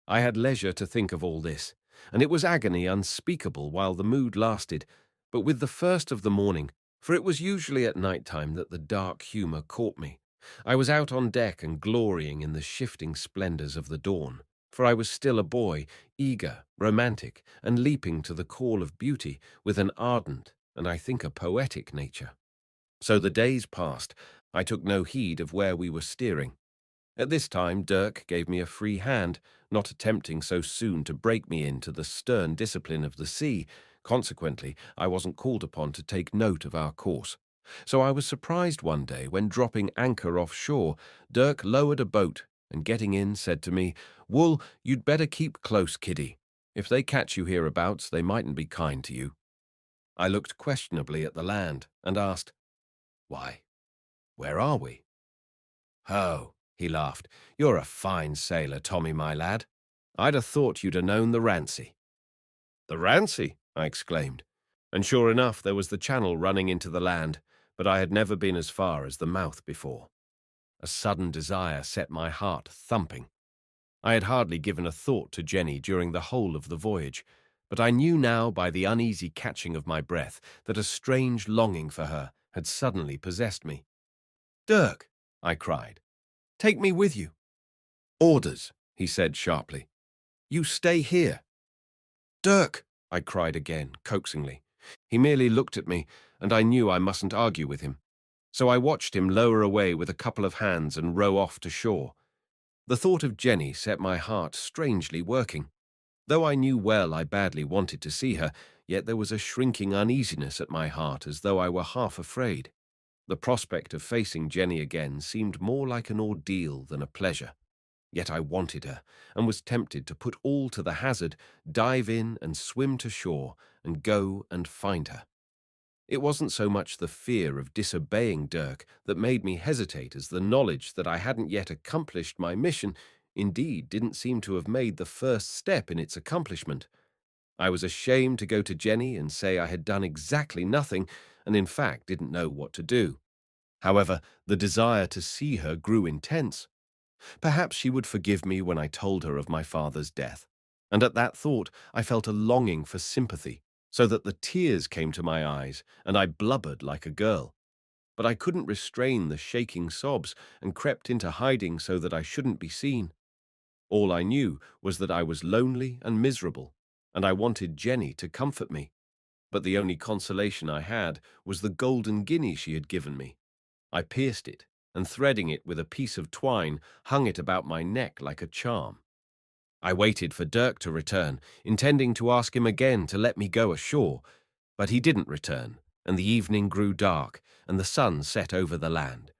I had leisure to think of all this, and it was agony unspeakable while the mood lasted, but with the first of the morning, for it was usually at night time that the dark humour caught me, I was out on deck and glorying in the shifting splendours of the dawn, for I was still a boy, eager, romantic, and leaping to the call of beauty with an ardent, and I think a poetic nature. So the days passed. I took no heed of where we were steering. At this time Dirk gave me a free hand, not attempting so soon to break me into the stern discipline of the sea. Consequently, I wasn't called upon to take note of our course. So I was surprised one day when, dropping anchor offshore, Dirk lowered a boat and, getting in, said to me, "Wool, you'd better keep close, kiddie. If they catch you hereabouts, they mightn't be kind to you." I looked questionably at the land and asked, "Why, where are we?" "Oh," he laughed, "you're a fine sailor, Tommy, my lad. I'd have thought you'd have known the Rancy." "The Rancy?" I exclaimed. And sure enough, there was the channel running into the land, but I had never been as far as the mouth before. A sudden desire set my heart thumping. I had hardly given a thought to Jenny during the whole of the voyage, but I knew now by the uneasy catching of my breath that a strange longing for her had suddenly possessed me. "Dirk," I cried, "take me with you." "Orders," he said sharply. "You stay here." "Dirk," I cried again, coaxingly. He merely looked at me, and I knew I mustn't argue with him. So I watched him lower away with a couple of hands and row off to shore. The thought of Jenny set my heart strangely working. Though I knew well I badly wanted to see her, yet there was a shrinking uneasiness at my heart as though I were half afraid. The prospect of facing Jenny again seemed more like an ordeal than a pleasure. Yet I wanted her, and was tempted to put all to the hazard, dive in and swim to shore, and go and find her. It wasn't so much the fear of disobeying Dirk that made me hesitate as the knowledge that I hadn't yet accomplished my mission, indeed didn't seem to have made the first step in its accomplishment. I was ashamed to go to Jenny and say I had done exactly nothing, and in fact didn't know what to do. However, the desire to see her grew intense. Perhaps she would forgive me when I told her of my father's death, and at that thought I felt a longing for sympathy, so that the tears came to my eyes, and I blubbered like a girl. But I couldn't restrain the shaking sobs, and crept into hiding so that I shouldn't be seen. All I knew was that I was lonely and miserable, and I wanted Jenny to comfort me. But the only consolation I had was the golden guinea she had given me. I pierced it, and threading it with a piece of twine, hung it about my neck like a charm. I waited for Dirk to return, intending to ask him again to let me go ashore, but he didn't return, and the evening grew dark, and the sun set over the land.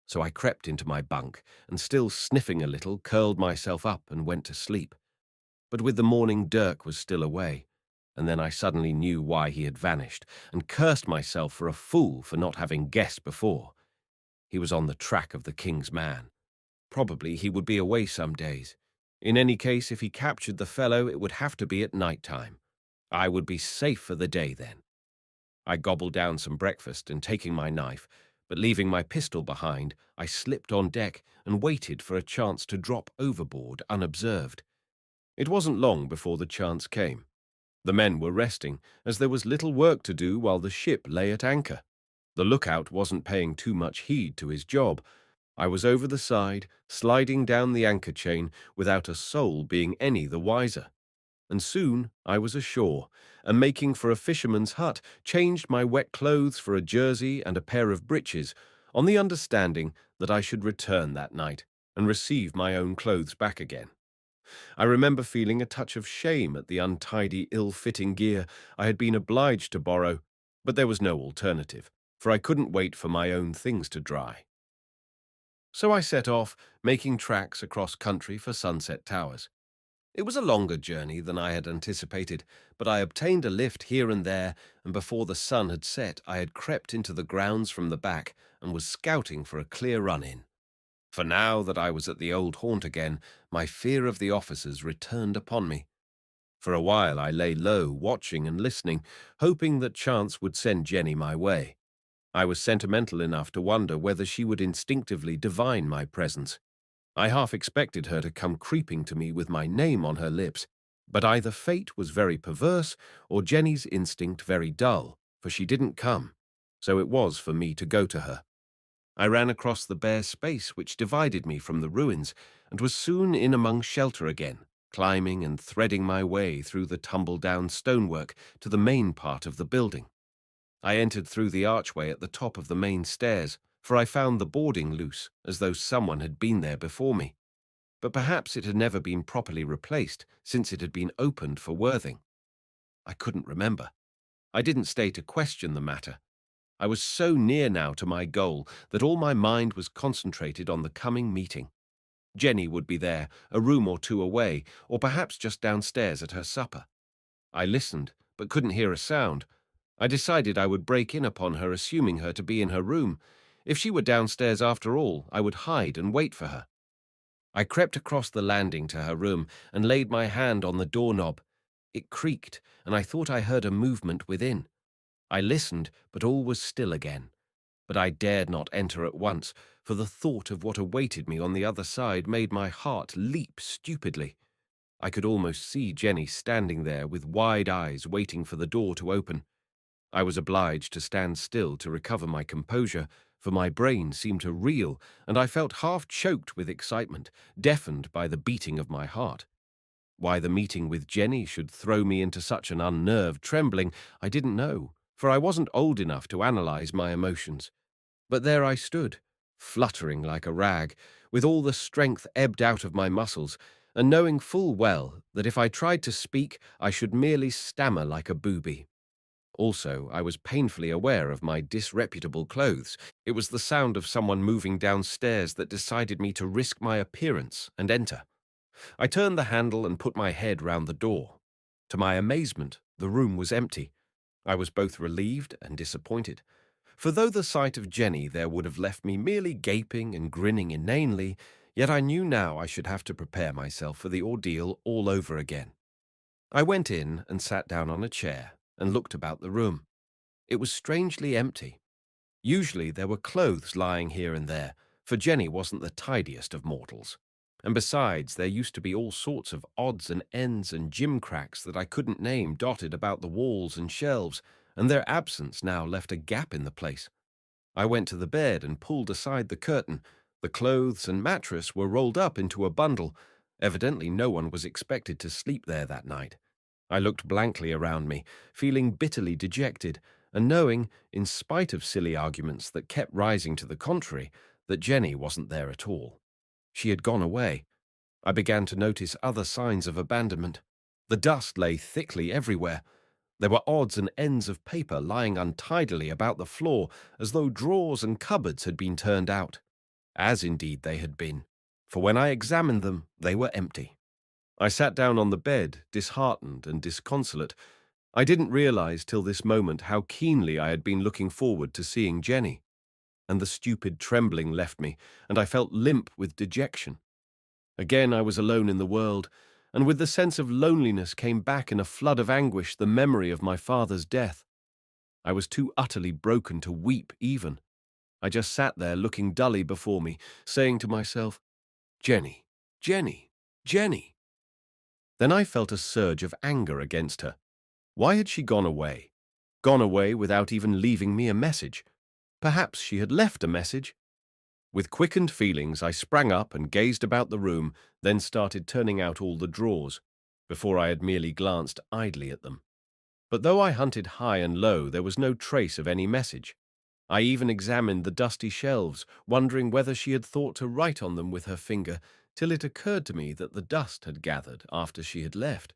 So I crept into my bunk, and still sniffing a little, curled myself up and went to sleep. But with the morning Dirk was still away, and then I suddenly knew why he had vanished, and cursed myself for a fool for not having guessed before. He was on the track of the king's man. Probably he would be away some days. In any case, if he captured the fellow, it would have to be at night time. I would be safe for the day then. I gobbled down some breakfast and taking my knife, but leaving my pistol behind, I slipped on deck and waited for a chance to drop overboard unobserved. It wasn't long before the chance came. The men were resting, as there was little work to do while the ship lay at anchor. The lookout wasn't paying too much heed to his job. I was over the side, sliding down the anchor chain without a soul being any the wiser. And soon I was ashore, and making for a fisherman's hut, changed my wet clothes for a jersey and a pair of breeches, on the understanding that I should return that night and receive my own clothes back again. I remember feeling a touch of shame at the untidy, ill-fitting gear I had been obliged to borrow, but there was no alternative, for I couldn't wait for my own things to dry. So I set off, making tracks across country for Sunset Towers. It was a longer journey than I had anticipated, but I obtained a lift here and there, and before the sun had set I had crept into the grounds from the back and was scouting for a clear run-in. For now that I was at the old haunt again, my fear of the officers returned upon me. For a while I lay low, watching and listening, hoping that chance would send Jenny my way. I was sentimental enough to wonder whether she would instinctively divine my presence. I half expected her to come creeping to me with my name on her lips, but either fate was very perverse or Jenny's instinct very dull, for she didn't come, so it was for me to go to her. I ran across the bare space which divided me from the ruins, and was soon in among shelter again, climbing and threading my way through the tumble-down stonework to the main part of the building. I entered through the archway at the top of the main stairs, for I found the boarding loose, as though someone had been there before me. But perhaps it had never been properly replaced, since it had been opened for Worthing. I couldn't remember. I didn't stay to question the matter. I was so near now to my goal that all my mind was concentrated on the coming meeting. Jenny would be there, a room or two away, or perhaps just downstairs at her supper. I listened, but couldn't hear a sound. I decided I would break in upon her, assuming her to be in her room. If she were downstairs after all, I would hide and wait for her. I crept across the landing to her room and laid my hand on the doorknob. It creaked, and I thought I heard a movement within. I listened, but all was still again. But I dared not enter at once, for the thought of what awaited me on the other side made my heart leap stupidly. I could almost see Jenny standing there with wide eyes waiting for the door to open. I was obliged to stand still to recover my composure, for my brain seemed to reel, and I felt half choked with excitement, deafened by the beating of my heart. Why the meeting with Jenny should throw me into such an unnerved trembling, I didn't know, for I wasn't old enough to analyze my emotions. But there I stood, fluttering like a rag, with all the strength ebbed out of my muscles, and knowing full well that if I tried to speak, I should merely stammer like a booby. Also, I was painfully aware of my disreputable clothes. It was the sound of someone moving downstairs that decided me to risk my appearance and enter. I turned the handle and put my head round the door. To my amazement, the room was empty. I was both relieved and disappointed, for though the sight of Jenny there would have left me merely gaping and grinning inanely, yet I knew now I should have to prepare myself for the ordeal all over again. I went in and sat down on a chair and looked about the room. It was strangely empty. Usually there were clothes lying here and there, for Jenny wasn't the tidiest of mortals. And besides, there used to be all sorts of odds and ends and gimcracks that I couldn't name dotted about the walls and shelves, and their absence now left a gap in the place. I went to the bed and pulled aside the curtain. The clothes and mattress were rolled up into a bundle. Evidently no one was expected to sleep there that night. I looked blankly around me, feeling bitterly dejected, and knowing, in spite of silly arguments that kept rising to the contrary, that Jenny wasn't there at all. She had gone away. I began to notice other signs of abandonment. The dust lay thickly everywhere. There were odds and ends of paper lying untidily about the floor, as though drawers and cupboards had been turned out. As indeed they had been, for when I examined them, they were empty. I sat down on the bed, disheartened and disconsolate. I didn't realize till this moment how keenly I had been looking forward to seeing Jenny, and the stupid trembling left me, and I felt limp with dejection. Again I was alone in the world, and with the sense of loneliness came back in a flood of anguish the memory of my father's death. I was too utterly broken to weep even. I just sat there looking dully before me, saying to myself, Jenny, Jenny, Jenny. Then I felt a surge of anger against her. Why had she gone away? Gone away without even leaving me a message? Perhaps she had left a message. With quickened feelings, I sprang up and gazed about the room, then started turning out all the drawers, before I had merely glanced idly at them. But though I hunted high and low, there was no trace of any message. I even examined the dusty shelves, wondering whether she had thought to write on them with her finger, till it occurred to me that the dust had gathered after she had left.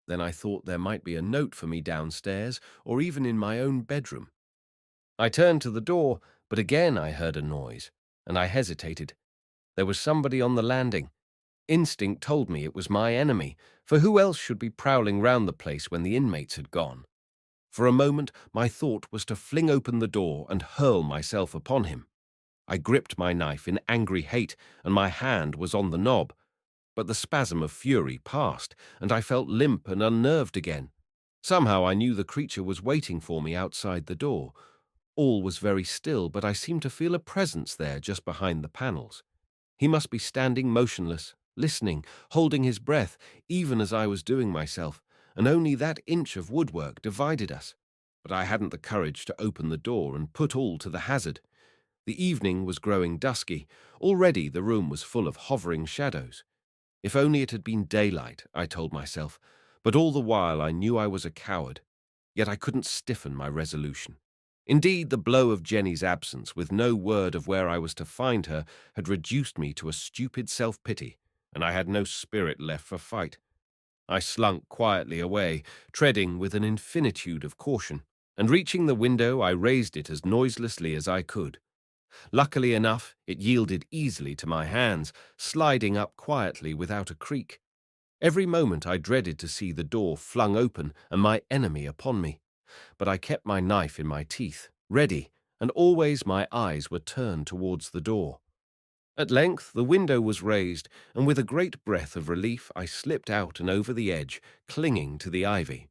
Then I thought there might be a note for me downstairs, or even in my own bedroom. I turned to the door, but again I heard a noise, and I hesitated. There was somebody on the landing. Instinct told me it was my enemy, for who else should be prowling round the place when the inmates had gone? For a moment my thought was to fling open the door and hurl myself upon him. I gripped my knife in angry hate, and my hand was on the knob. But the spasm of fury passed, and I felt limp and unnerved again. Somehow I knew the creature was waiting for me outside the door. All was very still, but I seemed to feel a presence there just behind the panels. He must be standing motionless, listening, holding his breath, even as I was doing myself, and only that inch of woodwork divided us. But I hadn't the courage to open the door and put all to the hazard. The evening was growing dusky. Already the room was full of hovering shadows. If only it had been daylight, I told myself, but all the while I knew I was a coward. Yet I couldn't stiffen my resolution. Indeed, the blow of Jenny's absence, with no word of where I was to find her, had reduced me to a stupid self-pity, and I had no spirit left for fight. I slunk quietly away, treading with an infinitude of caution, and reaching the window I raised it as noiselessly as I could. Luckily enough, it yielded easily to my hands, sliding up quietly without a creak. Every moment I dreaded to see the door flung open and my enemy upon me. But I kept my knife in my teeth, ready, and always my eyes were turned towards the door. At length the window was raised, and with a great breath of relief I slipped out and over the edge, clinging to the ivy.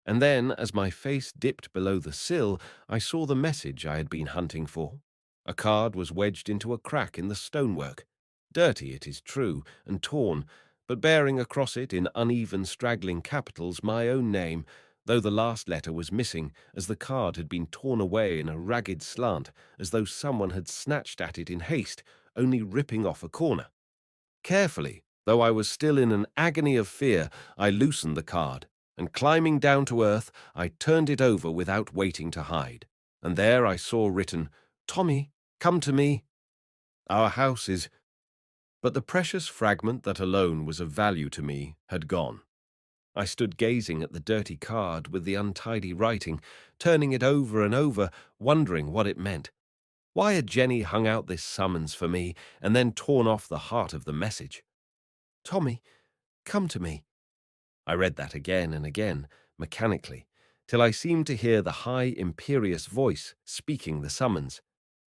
And then, as my face dipped below the sill, I saw the message I had been hunting for. A card was wedged into a crack in the stonework. Dirty, it is true, and torn, but bearing across it in uneven straggling capitals my own name, though the last letter was missing, as the card had been torn away in a ragged slant, as though someone had snatched at it in haste, only ripping off a corner. Carefully, though I was still in an agony of fear, I loosened the card, and climbing down to earth, I turned it over without waiting to hide. And there I saw written, "Tommy, come to me. Our house is But the precious fragment that alone was of value to me had gone. I stood gazing at the dirty card with the untidy writing, turning it over and over, wondering what it meant. Why had Jenny hung out this summons for me and then torn off the heart of the message? "Tommy, come to me." I read that again and again, mechanically, till I seemed to hear the high, imperious voice speaking the summons.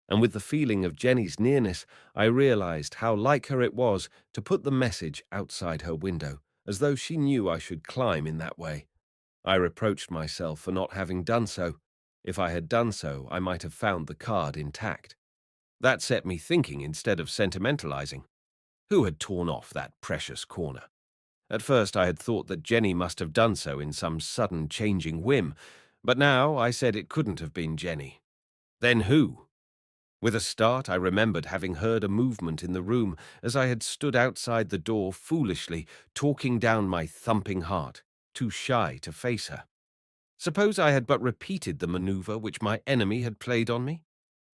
And with the feeling of Jenny's nearness, I realized how like her it was to put the message outside her window, as though she knew I should climb in that way. I reproached myself for not having done so. If I had done so, I might have found the card intact. That set me thinking instead of sentimentalizing. Who had torn off that precious corner? At first I had thought that Jenny must have done so in some sudden changing whim, but now I said it couldn't have been Jenny. Then who? With a start, I remembered having heard a movement in the room as I had stood outside the door foolishly, talking down my thumping heart, too shy to face her. Suppose I had but repeated the maneuver which my enemy had played on me?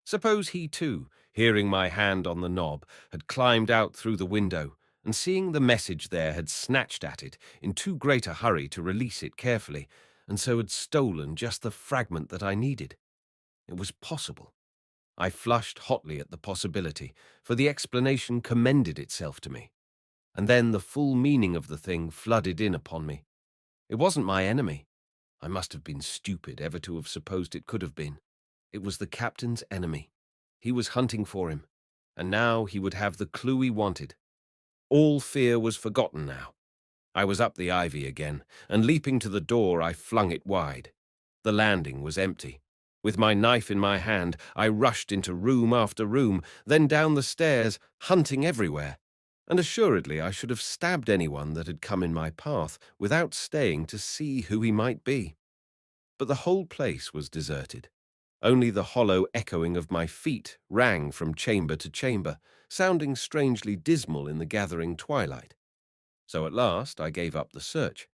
Suppose he too, hearing my hand on the knob, had climbed out through the window, and seeing the message there had snatched at it in too great a hurry to release it carefully, and so had stolen just the fragment that I needed. It was possible. I flushed hotly at the possibility, for the explanation commended itself to me. And then the full meaning of the thing flooded in upon me. It wasn't my enemy. I must have been stupid ever to have supposed it could have been. It was the captain's enemy. He was hunting for him, and now he would have the clue he wanted. All fear was forgotten now. I was up the ivy again, and leaping to the door, I flung it wide. The landing was empty. With my knife in my hand, I rushed into room after room, then down the stairs, hunting everywhere. And assuredly I should have stabbed anyone that had come in my path without staying to see who he might be. But the whole place was deserted. Only the hollow echoing of my feet rang from chamber to chamber, sounding strangely dismal in the gathering twilight. So at last I gave up the search.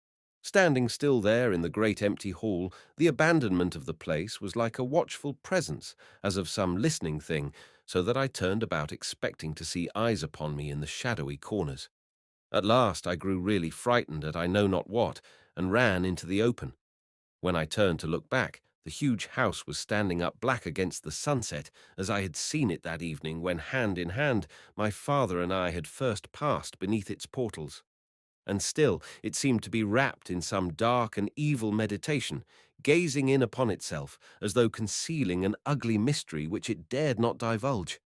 Standing still there in the great empty hall, the abandonment of the place was like a watchful presence, as of some listening thing, so that I turned about expecting to see eyes upon me in the shadowy corners. At last I grew really frightened at I know not what, and ran into the open. When I turned to look back, the huge house was standing up black against the sunset, as I had seen it that evening when, hand in hand, my father and I had first passed beneath its portals. And still it seemed to be wrapped in some dark and evil meditation, gazing in upon itself as though concealing an ugly mystery which it dared not divulge.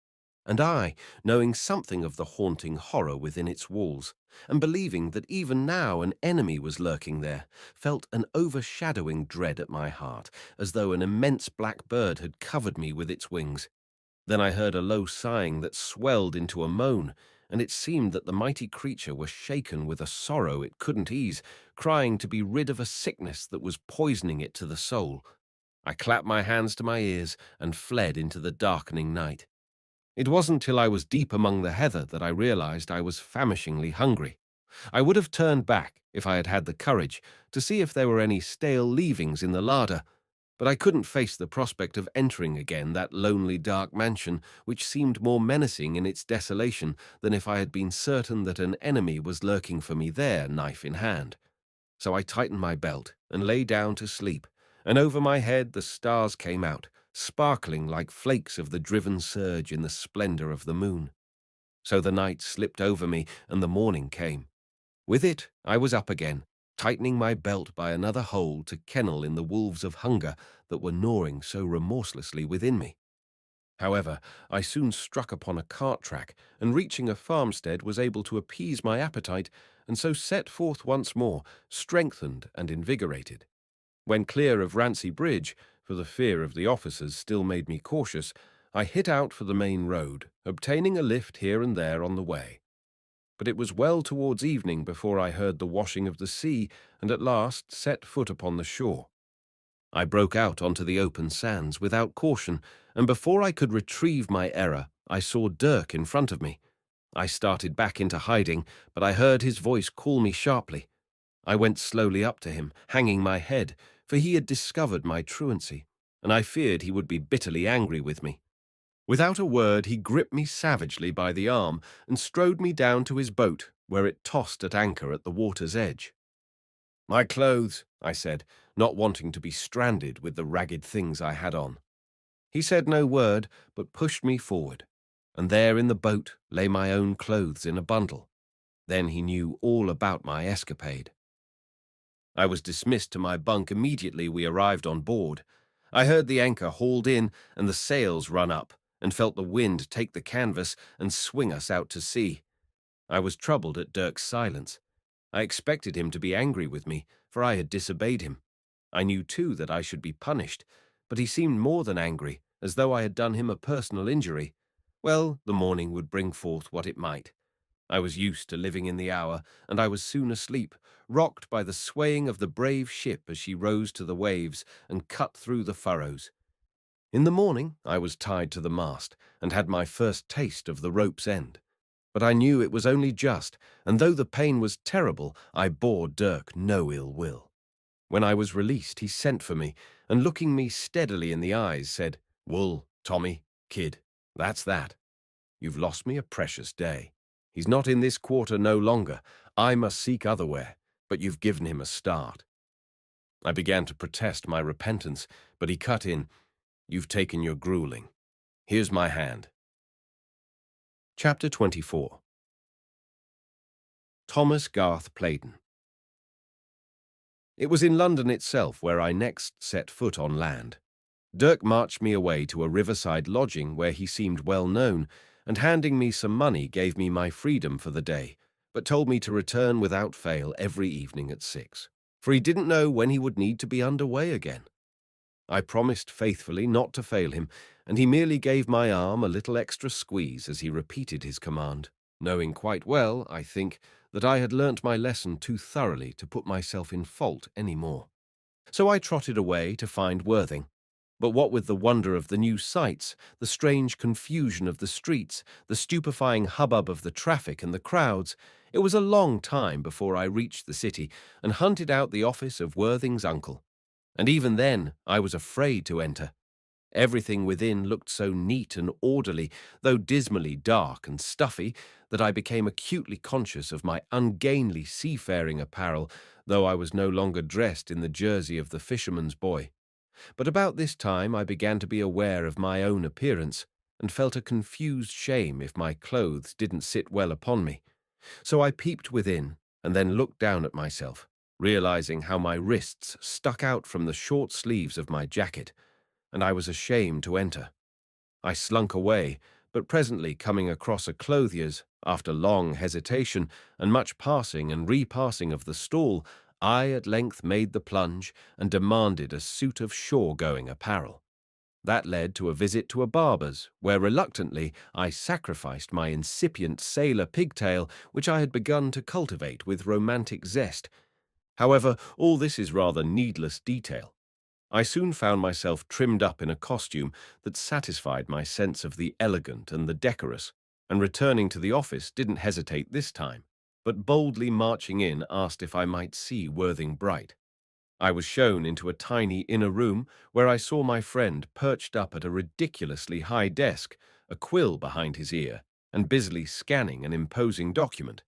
And I, knowing something of the haunting horror within its walls, and believing that even now an enemy was lurking there, felt an overshadowing dread at my heart, as though an immense black bird had covered me with its wings. Then I heard a low sighing that swelled into a moan, and it seemed that the mighty creature was shaken with a sorrow it couldn't ease, crying to be rid of a sickness that was poisoning it to the soul. I clapped my hands to my ears and fled into the darkening night. It wasn't till I was deep among the heather that I realized I was famishingly hungry. I would have turned back, if I had had the courage, to see if there were any stale leavings in the larder, but I couldn't face the prospect of entering again that lonely dark mansion, which seemed more menacing in its desolation than if I had been certain that an enemy was lurking for me there, knife in hand. So I tightened my belt and lay down to sleep, and over my head the stars came out, sparkling like flakes of the driven surge in the splendor of the moon. So the night slipped over me, and the morning came. With it I was up again, tightening my belt by another hole to kennel in the wolves of hunger that were gnawing so remorselessly within me. However, I soon struck upon a cart track, and reaching a farmstead was able to appease my appetite, and so set forth once more, strengthened and invigorated. When clear of Rancy Bridge, for the fear of the officers still made me cautious, I hit out for the main road, obtaining a lift here and there on the way. But it was well towards evening before I heard the washing of the sea, and at last set foot upon the shore. I broke out onto the open sands without caution, and before I could retrieve my error, I saw Dirk in front of me. I started back into hiding, but I heard his voice call me sharply. I went slowly up to him, hanging my head, for he had discovered my truancy, and I feared he would be bitterly angry with me. Without a word, he gripped me savagely by the arm and strode me down to his boat, where it tossed at anchor at the water's edge. "My clothes," I said, not wanting to be stranded with the ragged things I had on. He said no word, but pushed me forward, and there in the boat lay my own clothes in a bundle. Then he knew all about my escapade. I was dismissed to my bunk immediately we arrived on board. I heard the anchor hauled in and the sails run up, and felt the wind take the canvas and swing us out to sea. I was troubled at Dirk's silence. I expected him to be angry with me, for I had disobeyed him. I knew too that I should be punished, but he seemed more than angry, as though I had done him a personal injury. Well, the morning would bring forth what it might. I was used to living in the hour, and I was soon asleep, rocked by the swaying of the brave ship as she rose to the waves and cut through the furrows. In the morning I was tied to the mast, and had my first taste of the rope's end. But I knew it was only just, and though the pain was terrible, I bore Dirk no ill will. When I was released, he sent for me, and looking me steadily in the eyes, said, "Wool, Tommy, kid, that's that. You've lost me a precious day. He's not in this quarter no longer. I must seek otherwhere, but you've given him a start." I began to protest my repentance, but he cut in, "You've taken your grueling. Here's my hand." Chapter 24. Thomas Garth Playden. It was in London itself where I next set foot on land. Dirk marched me away to a riverside lodging where he seemed well known, and handing me some money gave me my freedom for the day, but told me to return without fail every evening at 6, for he didn't know when he would need to be under way again. I promised faithfully not to fail him, and he merely gave my arm a little extra squeeze as he repeated his command, knowing quite well, I think, that I had learnt my lesson too thoroughly to put myself in fault any more. So I trotted away to find Worthing. But what with the wonder of the new sights, the strange confusion of the streets, the stupefying hubbub of the traffic and the crowds, it was a long time before I reached the city and hunted out the office of Worthing's uncle. And even then I was afraid to enter. Everything within looked so neat and orderly, though dismally dark and stuffy, that I became acutely conscious of my ungainly seafaring apparel, though I was no longer dressed in the jersey of the fisherman's boy. But about this time I began to be aware of my own appearance, and felt a confused shame if my clothes didn't sit well upon me. So I peeped within, and then looked down at myself, realizing how my wrists stuck out from the short sleeves of my jacket, and I was ashamed to enter. I slunk away, but presently coming across a clothier's, after long hesitation and much passing and repassing of the stall, I at length made the plunge and demanded a suit of shore-going apparel. That led to a visit to a barber's, where reluctantly I sacrificed my incipient sailor pigtail, which I had begun to cultivate with romantic zest. However, all this is rather needless detail. I soon found myself trimmed up in a costume that satisfied my sense of the elegant and the decorous, and returning to the office didn't hesitate this time, but boldly marching in asked if I might see Worthing Bright. I was shown into a tiny inner room where I saw my friend perched up at a ridiculously high desk, a quill behind his ear, and busily scanning an imposing document.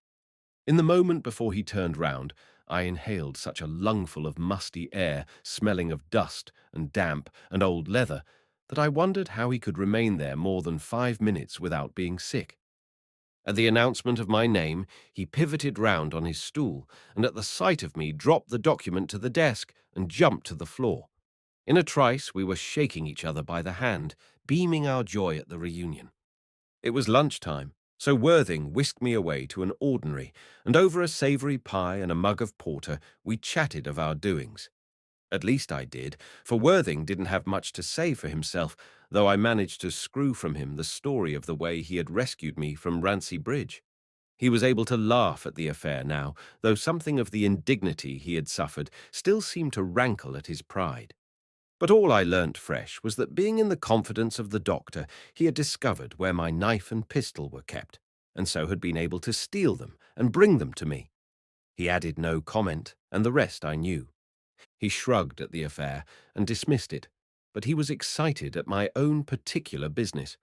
In the moment before he turned round, I inhaled such a lungful of musty air, smelling of dust and damp and old leather, that I wondered how he could remain there more than 5 minutes without being sick. At the announcement of my name, he pivoted round on his stool, and at the sight of me dropped the document to the desk and jumped to the floor. In a trice we were shaking each other by the hand, beaming our joy at the reunion. It was lunchtime, so Worthing whisked me away to an ordinary, and over a savoury pie and a mug of porter we chatted of our doings. At least I did, for Worthing didn't have much to say for himself, though I managed to screw from him the story of the way he had rescued me from Rancy Bridge. He was able to laugh at the affair now, though something of the indignity he had suffered still seemed to rankle at his pride. But all I learnt fresh was that being in the confidence of the doctor, he had discovered where my knife and pistol were kept, and so had been able to steal them and bring them to me. He added no comment, and the rest I knew. He shrugged at the affair and dismissed it, but he was excited at my own particular business.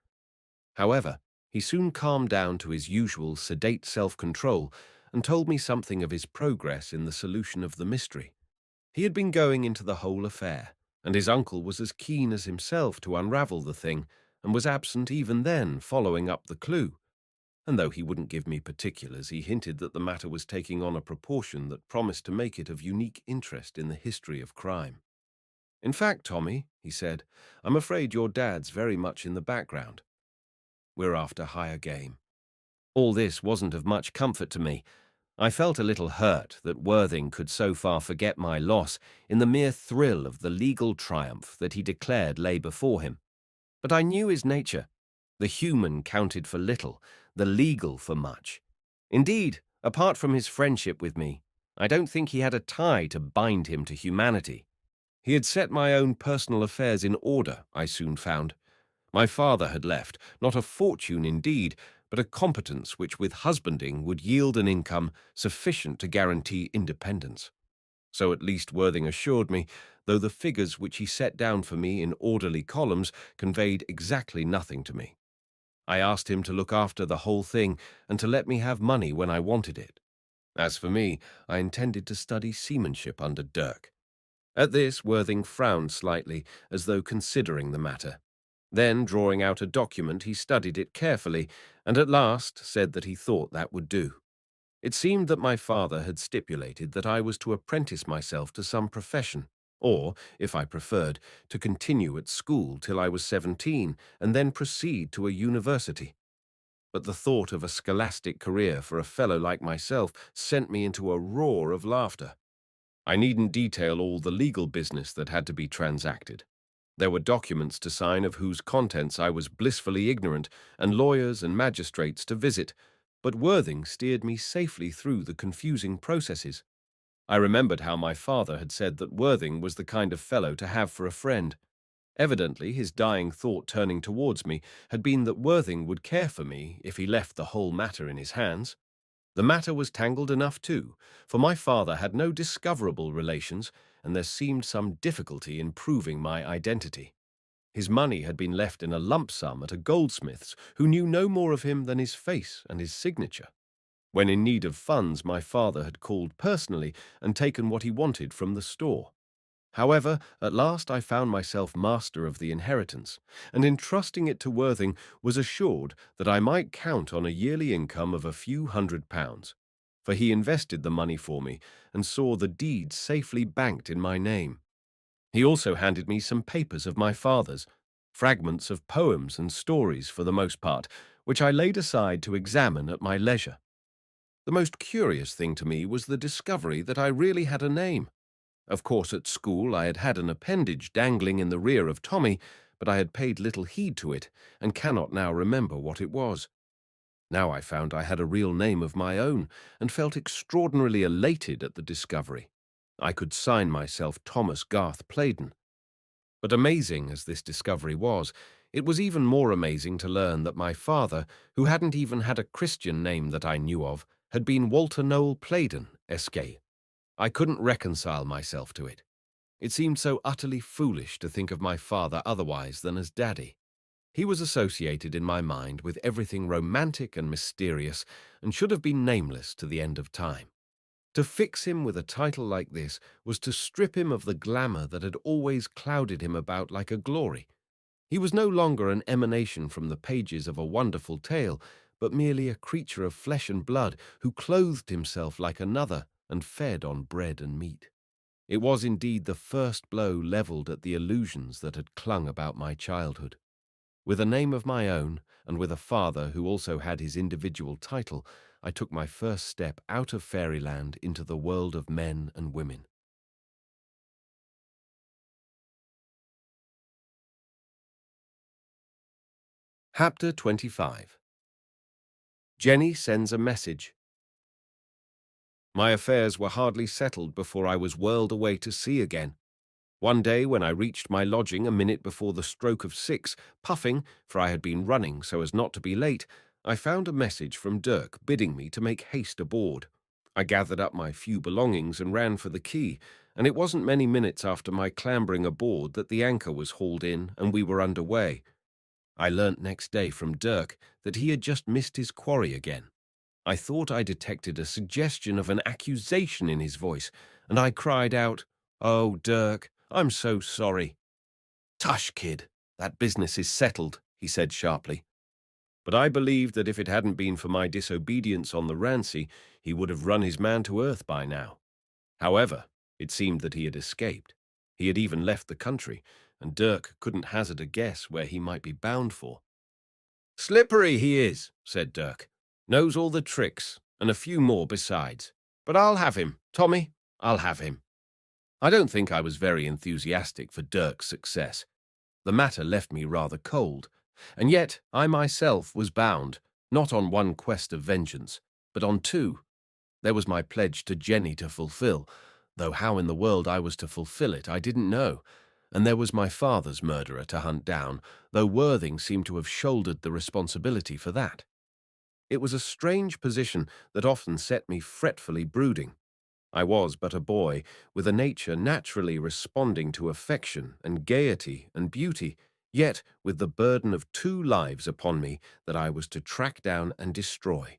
However, he soon calmed down to his usual sedate self-control and told me something of his progress in the solution of the mystery. He had been going into the whole affair, and his uncle was as keen as himself to unravel the thing, and was absent even then following up the clue. And though he wouldn't give me particulars, he hinted that the matter was taking on a proportion that promised to make it of unique interest in the history of crime. "In fact, Tommy," he said, "I'm afraid your dad's very much in the background. We're after higher game." All this wasn't of much comfort to me. I felt a little hurt that Worthing could so far forget my loss in the mere thrill of the legal triumph that he declared lay before him. But I knew his nature. The human counted for little, the legal for much. Indeed, apart from his friendship with me, I don't think he had a tie to bind him to humanity. He had set my own personal affairs in order, I soon found. My father had left, not a fortune indeed, but a competence which with husbanding would yield an income sufficient to guarantee independence. So at least Worthing assured me, though the figures which he set down for me in orderly columns conveyed exactly nothing to me. I asked him to look after the whole thing and to let me have money when I wanted it. As for me, I intended to study seamanship under Dirk. At this, Worthing frowned slightly, as though considering the matter. Then, drawing out a document, he studied it carefully, and at last said that he thought that would do. It seemed that my father had stipulated that I was to apprentice myself to some profession, or, if I preferred, to continue at school till I was 17, and then proceed to a university. But the thought of a scholastic career for a fellow like myself sent me into a roar of laughter. I needn't detail all the legal business that had to be transacted. There were documents to sign of whose contents I was blissfully ignorant, and lawyers and magistrates to visit, but Worthing steered me safely through the confusing processes. I remembered how my father had said that Worthing was the kind of fellow to have for a friend. Evidently, his dying thought turning towards me had been that Worthing would care for me if he left the whole matter in his hands. The matter was tangled enough too, for my father had no discoverable relations, and there seemed some difficulty in proving my identity. His money had been left in a lump sum at a goldsmith's who knew no more of him than his face and his signature. When in need of funds, my father had called personally and taken what he wanted from the store. However, at last I found myself master of the inheritance, and entrusting it to Worthing was assured that I might count on a yearly income of a few £100, for he invested the money for me and saw the deed safely banked in my name. He also handed me some papers of my father's, fragments of poems and stories for the most part, which I laid aside to examine at my leisure. The most curious thing to me was the discovery that I really had a name. Of course, at school I had had an appendage dangling in the rear of Tommy, but I had paid little heed to it, and cannot now remember what it was. Now I found I had a real name of my own, and felt extraordinarily elated at the discovery. I could sign myself Thomas Garth Playden. But amazing as this discovery was, it was even more amazing to learn that my father, who hadn't even had a Christian name that I knew of, had been Walter Noel Playden, S.K. I couldn't reconcile myself to it. It seemed so utterly foolish to think of my father otherwise than as Daddy. He was associated in my mind with everything romantic and mysterious, and should have been nameless to the end of time. To fix him with a title like this was to strip him of the glamour that had always clouded him about like a glory. He was no longer an emanation from the pages of a wonderful tale, but merely a creature of flesh and blood who clothed himself like another and fed on bread and meat. It was indeed the first blow levelled at the illusions that had clung about my childhood. With a name of my own, and with a father who also had his individual title, I took my first step out of fairyland into the world of men and women. Chapter 25. Jenny sends a message. My affairs were hardly settled before I was whirled away to sea again. One day, when I reached my lodging a minute before the stroke of 6, puffing, for I had been running so as not to be late, I found a message from Dirk bidding me to make haste aboard. I gathered up my few belongings and ran for the quay, and it wasn't many minutes after my clambering aboard that the anchor was hauled in and we were under way. I learnt next day from Dirk that he had just missed his quarry again. I thought I detected a suggestion of an accusation in his voice, and I cried out, "Oh, Dirk, I'm so sorry." "Tush, kid, that business is settled," he said sharply. But I believed that if it hadn't been for my disobedience on the Rancy, he would have run his man to earth by now. However, it seemed that he had escaped. He had even left the country, and Dirk couldn't hazard a guess where he might be bound for. "Slippery he is," said Dirk. "Knows all the tricks, and a few more besides. But I'll have him, Tommy, I'll have him." I don't think I was very enthusiastic for Dirk's success. The matter left me rather cold, and yet I myself was bound, not on one quest of vengeance, but on two. There was my pledge to Jenny to fulfill, though how in the world I was to fulfill it I didn't know, and there was my father's murderer to hunt down, though Worthing seemed to have shouldered the responsibility for that. It was a strange position that often set me fretfully brooding. I was but a boy, with a nature naturally responding to affection and gaiety and beauty, yet with the burden of two lives upon me that I was to track down and destroy.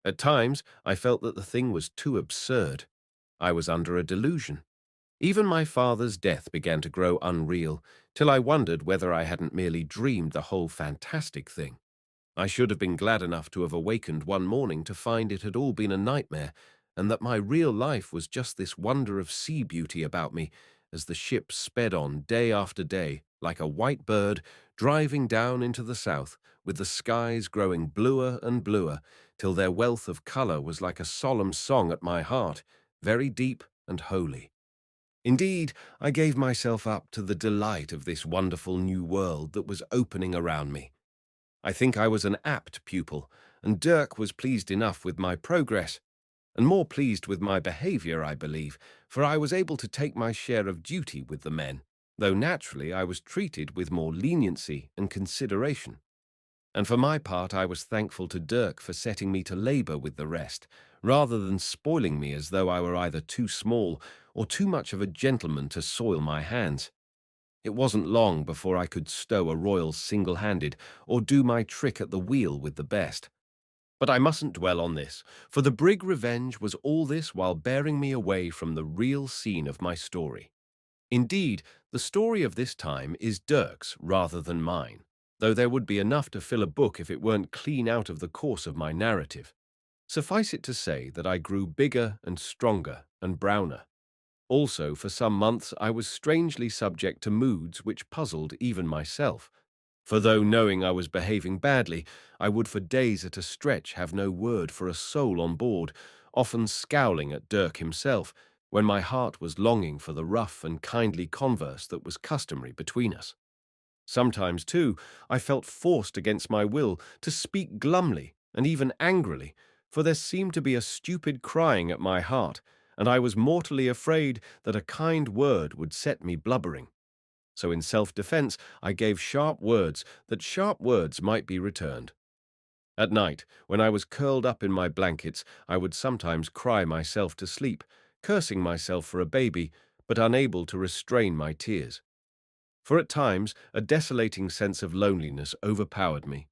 At times, I felt that the thing was too absurd. I was under a delusion. Even my father's death began to grow unreal, till I wondered whether I hadn't merely dreamed the whole fantastic thing. I should have been glad enough to have awakened one morning to find it had all been a nightmare, and that my real life was just this wonder of sea beauty about me as the ship sped on day after day, like a white bird driving down into the south, with the skies growing bluer and bluer, till their wealth of colour was like a solemn song at my heart, very deep and holy. Indeed, I gave myself up to the delight of this wonderful new world that was opening around me. I think I was an apt pupil, and Dirk was pleased enough with my progress, and more pleased with my behaviour, I believe, for I was able to take my share of duty with the men, though naturally I was treated with more leniency and consideration. And for my part I was thankful to Dirk for setting me to labour with the rest, rather than spoiling me as though I were either too small or too much of a gentleman to soil my hands. It wasn't long before I could stow a royal single-handed or do my trick at the wheel with the best. But I mustn't dwell on this, for the brig Revenge was all this while bearing me away from the real scene of my story. Indeed, the story of this time is Dirk's rather than mine, though there would be enough to fill a book if it weren't clean out of the course of my narrative. Suffice it to say that I grew bigger and stronger and browner. Also, for some months I was strangely subject to moods which puzzled even myself. For though knowing I was behaving badly, I would for days at a stretch have no word for a soul on board, often scowling at Dirk himself, when my heart was longing for the rough and kindly converse that was customary between us. Sometimes, too, I felt forced against my will to speak glumly and even angrily, for there seemed to be a stupid crying at my heart, and I was mortally afraid that a kind word would set me blubbering. So in self-defense I gave sharp words that sharp words might be returned. At night, when I was curled up in my blankets, I would sometimes cry myself to sleep, cursing myself for a baby, but unable to restrain my tears. For at times a desolating sense of loneliness overpowered me.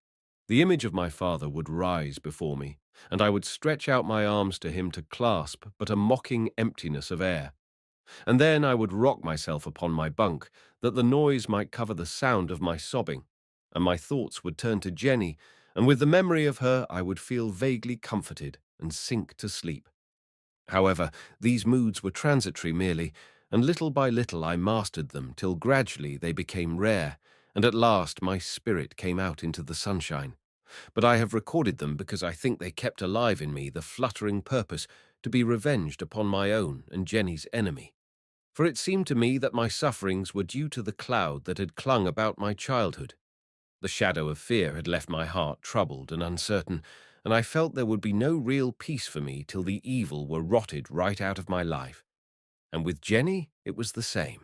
The image of my father would rise before me, and I would stretch out my arms to him to clasp but a mocking emptiness of air. And then I would rock myself upon my bunk, that the noise might cover the sound of my sobbing, and my thoughts would turn to Jenny, and with the memory of her I would feel vaguely comforted and sink to sleep. However, these moods were transitory merely, and little by little I mastered them till gradually they became rare, and at last my spirit came out into the sunshine. But I have recorded them because I think they kept alive in me the fluttering purpose to be revenged upon my own and Jenny's enemy. For it seemed to me that my sufferings were due to the cloud that had clung about my childhood. The shadow of fear had left my heart troubled and uncertain, and I felt there would be no real peace for me till the evil were rotted right out of my life. And with Jenny it was the same.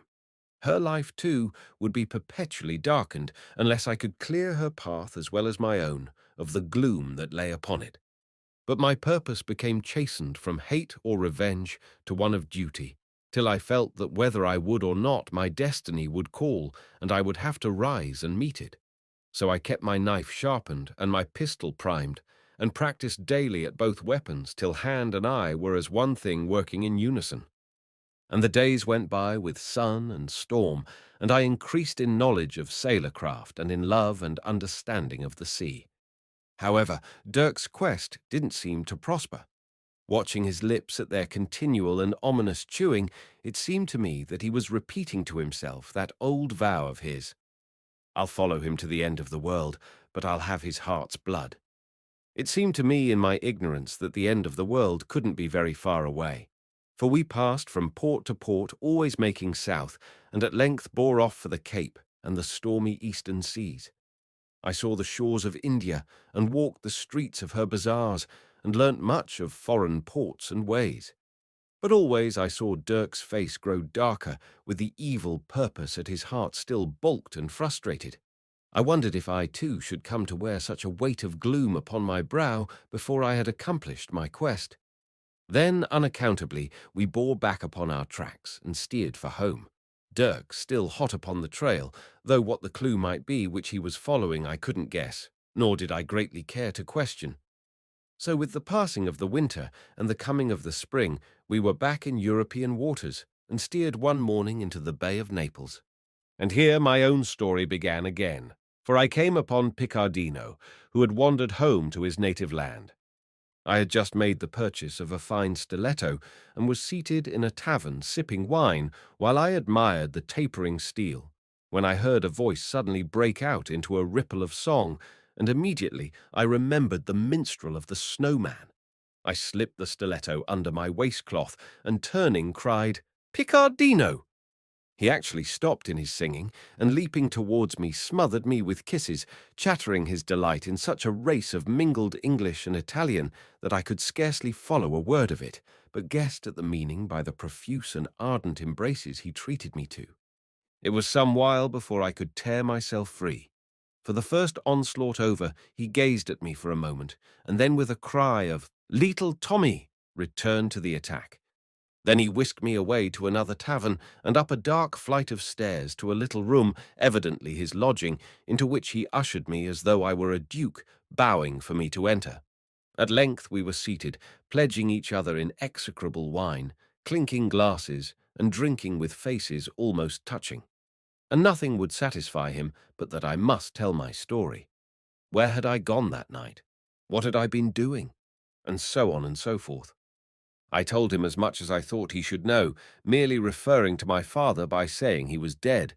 Her life, too, would be perpetually darkened unless I could clear her path as well as my own of the gloom that lay upon it. But my purpose became chastened from hate or revenge to one of duty, till I felt that whether I would or not, my destiny would call, and I would have to rise and meet it. So I kept my knife sharpened and my pistol primed, and practiced daily at both weapons till hand and eye were as one thing working in unison. And the days went by with sun and storm, and I increased in knowledge of sailor-craft and in love and understanding of the sea. However, Dirk's quest didn't seem to prosper. Watching his lips at their continual and ominous chewing, it seemed to me that he was repeating to himself that old vow of his. I'll follow him to the end of the world, but I'll have his heart's blood. It seemed to me in my ignorance that the end of the world couldn't be very far away, for we passed from port to port, always making south, and at length bore off for the Cape and the stormy eastern seas. I saw the shores of India and walked the streets of her bazaars and learnt much of foreign ports and ways. But always I saw Dirk's face grow darker with the evil purpose at his heart still balked and frustrated. I wondered if I too should come to wear such a weight of gloom upon my brow before I had accomplished my quest. Then, unaccountably, we bore back upon our tracks and steered for home. Dirk still hot upon the trail, though what the clue might be which he was following I couldn't guess, nor did I greatly care to question. So with the passing of the winter and the coming of the spring, we were back in European waters and steered one morning into the Bay of Naples. And here my own story began again, for I came upon Picardino, who had wandered home to his native land. I had just made the purchase of a fine stiletto and was seated in a tavern sipping wine while I admired the tapering steel, when I heard a voice suddenly break out into a ripple of song, and immediately I remembered the minstrel of the snowman. I slipped the stiletto under my waistcloth and turning cried, "Picardino!" He actually stopped in his singing, and leaping towards me smothered me with kisses, chattering his delight in such a race of mingled English and Italian that I could scarcely follow a word of it, but guessed at the meaning by the profuse and ardent embraces he treated me to. It was some while before I could tear myself free. For the first onslaught over, he gazed at me for a moment, and then with a cry of "Little Tommy!" returned to the attack. Then he whisked me away to another tavern and up a dark flight of stairs to a little room, evidently his lodging, into which he ushered me as though I were a duke, bowing for me to enter. At length we were seated, pledging each other in execrable wine, clinking glasses, and drinking with faces almost touching. And nothing would satisfy him but that I must tell my story. Where had I gone that night? What had I been doing? And so on and so forth. I told him as much as I thought he should know, merely referring to my father by saying he was dead.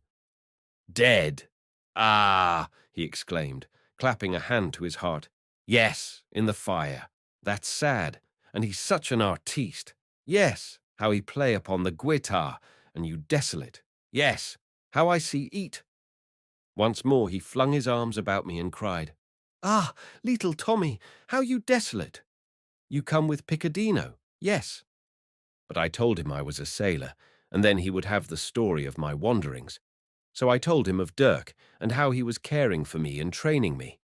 "Dead! Ah!" he exclaimed, clapping a hand to his heart. "Yes, in the fire. That's sad, and he's such an artiste. Yes, how he play upon the guitar, and you desolate. Yes, how I see eat." Once more he flung his arms about me and cried, "Ah, little Tommy, how you desolate! You come with Picardino, yes." But I told him I was a sailor, and then he would have the story of my wanderings. So I told him of Dirk, and how he was caring for me and training me,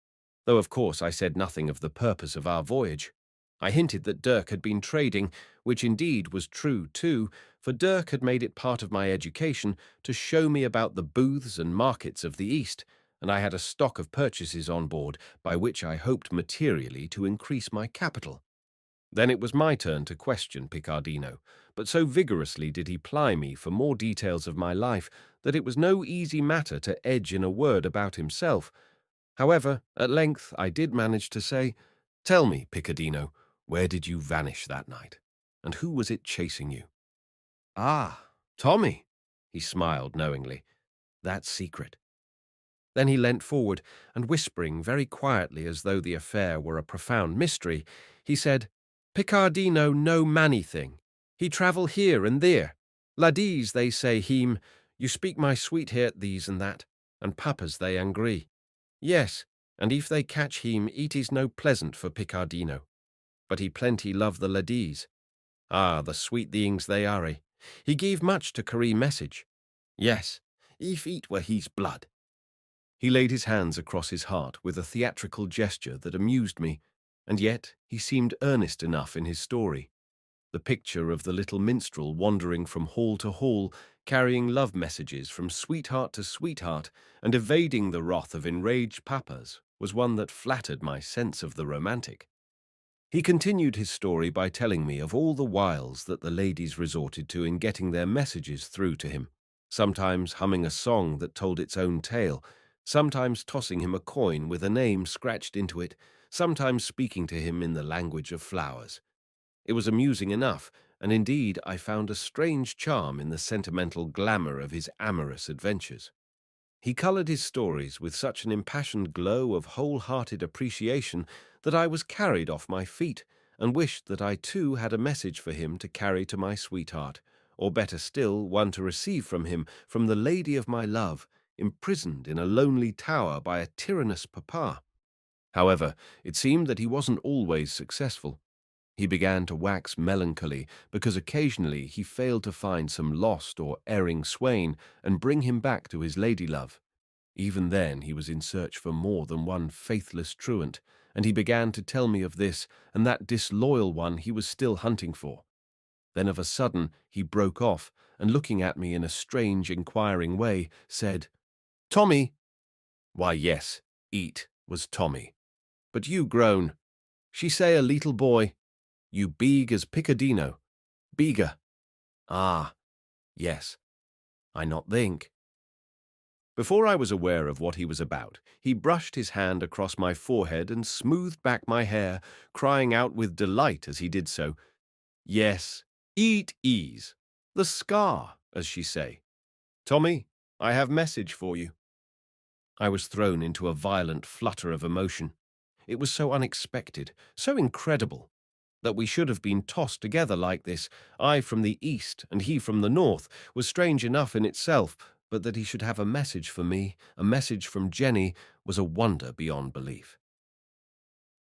though of course I said nothing of the purpose of our voyage. I hinted that Dirk had been trading, which indeed was true too, for Dirk had made it part of my education to show me about the booths and markets of the East, and I had a stock of purchases on board by which I hoped materially to increase my capital. Then it was my turn to question Picardino, but so vigorously did he ply me for more details of my life that it was no easy matter to edge in a word about himself. However, at length I did manage to say, "Tell me, Picardino, where did you vanish that night, and who was it chasing you?" "Ah, Tommy," he smiled knowingly, "that's secret." Then he leant forward, and whispering very quietly as though the affair were a profound mystery, he said, "Picardino no many thing. He travel here and there. Ladies, they say him, you speak my sweetheart these and that, and papas they agree. Yes, and if they catch him, it is no pleasant for Picardino. But he plenty love the ladies. Ah, the sweet things they are. He gave much to carry message. Yes, if it were his blood." He laid his hands across his heart with a theatrical gesture that amused me, and yet he seemed earnest enough in his story. The picture of the little minstrel wandering from hall to hall, carrying love messages from sweetheart to sweetheart and evading the wrath of enraged papas was one that flattered my sense of the romantic. He continued his story by telling me of all the wiles that the ladies resorted to in getting their messages through to him, sometimes humming a song that told its own tale, sometimes tossing him a coin with a name scratched into it, sometimes speaking to him in the language of flowers. It was amusing enough, and indeed I found a strange charm in the sentimental glamour of his amorous adventures. He coloured his stories with such an impassioned glow of wholehearted appreciation that I was carried off my feet and wished that I too had a message for him to carry to my sweetheart, or better still, one to receive from him, from the lady of my love, imprisoned in a lonely tower by a tyrannous papa. However, it seemed that he wasn't always successful. He began to wax melancholy because occasionally he failed to find some lost or erring swain and bring him back to his lady-love. Even then he was in search for more than one faithless truant, and he began to tell me of this and that disloyal one he was still hunting for. Then of a sudden he broke off, and looking at me in a strange, inquiring way, said, "Tommy." Why, yes, it was Tommy. But you grown. She say a little boy. You big as Picadino. Bigger. Ah, yes, I not think. Before I was aware of what he was about, he brushed his hand across my forehead and smoothed back my hair, crying out with delight as he did so, "Yes, eat ease. The scar, as she say. Tommy, I have message for you." I was thrown into a violent flutter of emotion. It was so unexpected, so incredible. That we should have been tossed together like this, I from the east and he from the north, was strange enough in itself, but that he should have a message for me, a message from Jenny, was a wonder beyond belief.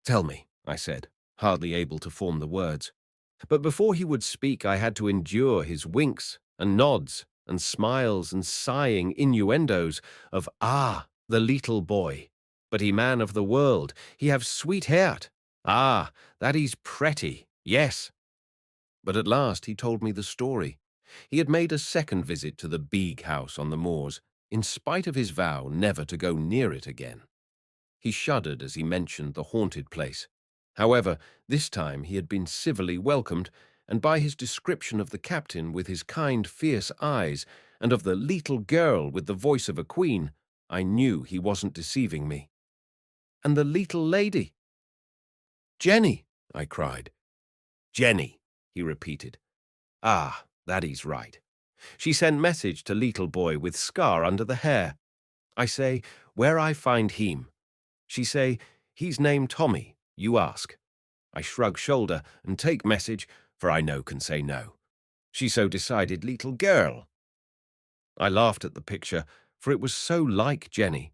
"Tell me," I said, hardly able to form the words. But before he would speak, I had to endure his winks and nods and smiles and sighing innuendos of, "Ah, the little boy. But he man of the world, he have sweet heart. Ah, that is pretty, yes." But at last he told me the story. He had made a second visit to the big house on the moors, in spite of his vow never to go near it again. He shuddered as he mentioned the haunted place. However, this time he had been civilly welcomed, and by his description of the captain with his kind, fierce eyes, and of the little girl with the voice of a queen, I knew he wasn't deceiving me. "And the little lady?" "Jenny," I cried. "Jenny," he repeated. "Ah, that is right. She sent message to little boy with scar under the hair. I say, where I find him? She say, he's named Tommy, you ask. I shrug shoulder and take message, for I no can say no. She so decided little girl." I laughed at the picture, for it was so like Jenny.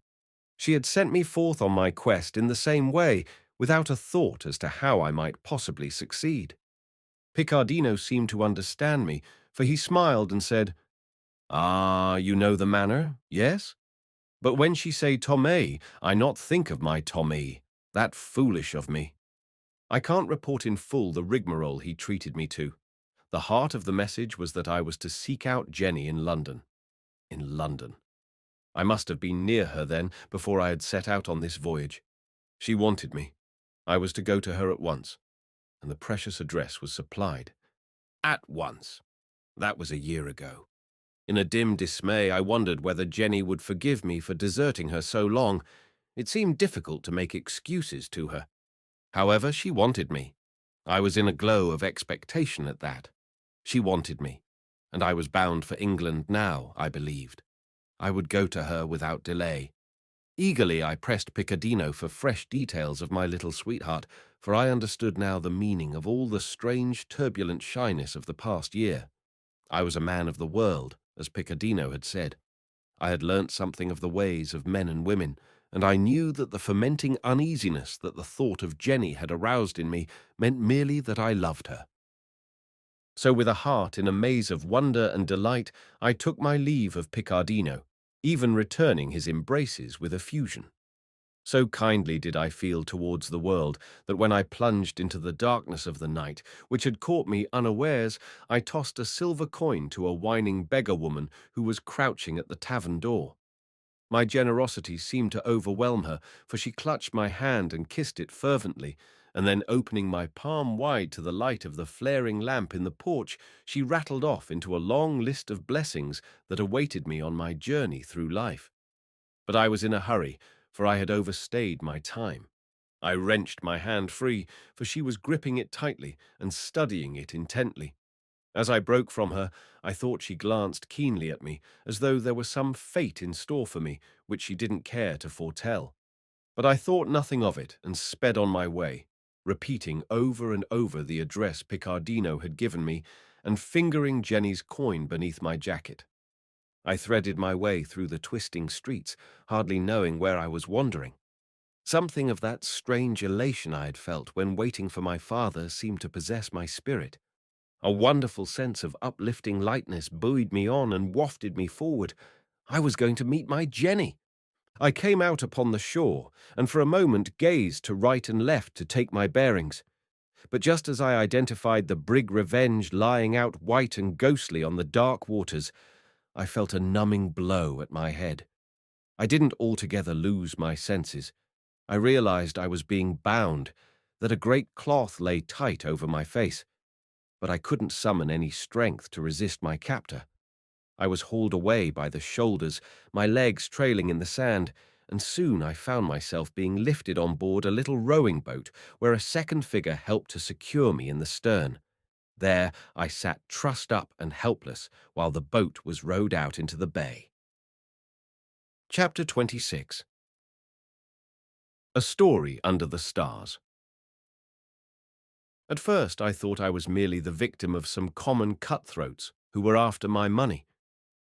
She had sent me forth on my quest in the same way, without a thought as to how I might possibly succeed. Picardino seemed to understand me, for he smiled and said, "Ah, you know the manner, yes? But when she say Tomé, I not think of my Tommy. That foolish of me." I can't report in full the rigmarole he treated me to. The heart of the message was that I was to seek out Jenny in London. In London. I must have been near her then, before I had set out on this voyage. She wanted me. I was to go to her at once, and the precious address was supplied. At once. That was a year ago. In a dim dismay, I wondered whether Jenny would forgive me for deserting her so long. It seemed difficult to make excuses to her. However, she wanted me. I was in a glow of expectation at that. She wanted me, and I was bound for England now, I believed. I would go to her without delay. Eagerly I pressed Picardino for fresh details of my little sweetheart, for I understood now the meaning of all the strange, turbulent shyness of the past year. I was a man of the world, as Picardino had said. I had learnt something of the ways of men and women, and I knew that the fermenting uneasiness that the thought of Jenny had aroused in me meant merely that I loved her. So with a heart in a maze of wonder and delight, I took my leave of Picardino, even returning his embraces with effusion. So kindly did I feel towards the world that when I plunged into the darkness of the night, which had caught me unawares, I tossed a silver coin to a whining beggar woman who was crouching at the tavern door. My generosity seemed to overwhelm her, for she clutched my hand and kissed it fervently, and then opening my palm wide to the light of the flaring lamp in the porch, she rattled off into a long list of blessings that awaited me on my journey through life. But I was in a hurry, for I had overstayed my time. I wrenched my hand free, for she was gripping it tightly and studying it intently. As I broke from her, I thought she glanced keenly at me, as though there was some fate in store for me, which she didn't care to foretell. But I thought nothing of it and sped on my way, repeating over and over the address Picardino had given me and fingering Jenny's coin beneath my jacket. I threaded my way through the twisting streets, hardly knowing where I was wandering. Something of that strange elation I had felt when waiting for my father seemed to possess my spirit. A wonderful sense of uplifting lightness buoyed me on and wafted me forward. I was going to meet my Jenny. I came out upon the shore, and for a moment gazed to right and left to take my bearings. But just as I identified the brig Revenge lying out white and ghostly on the dark waters, I felt a numbing blow at my head. I didn't altogether lose my senses. I realized I was being bound, that a great cloth lay tight over my face, but I couldn't summon any strength to resist my captor. I was hauled away by the shoulders, my legs trailing in the sand, and soon I found myself being lifted on board a little rowing boat where a second figure helped to secure me in the stern. There I sat trussed up and helpless while the boat was rowed out into the bay. Chapter 26. A Story Under the Stars. At first I thought I was merely the victim of some common cutthroats who were after my money.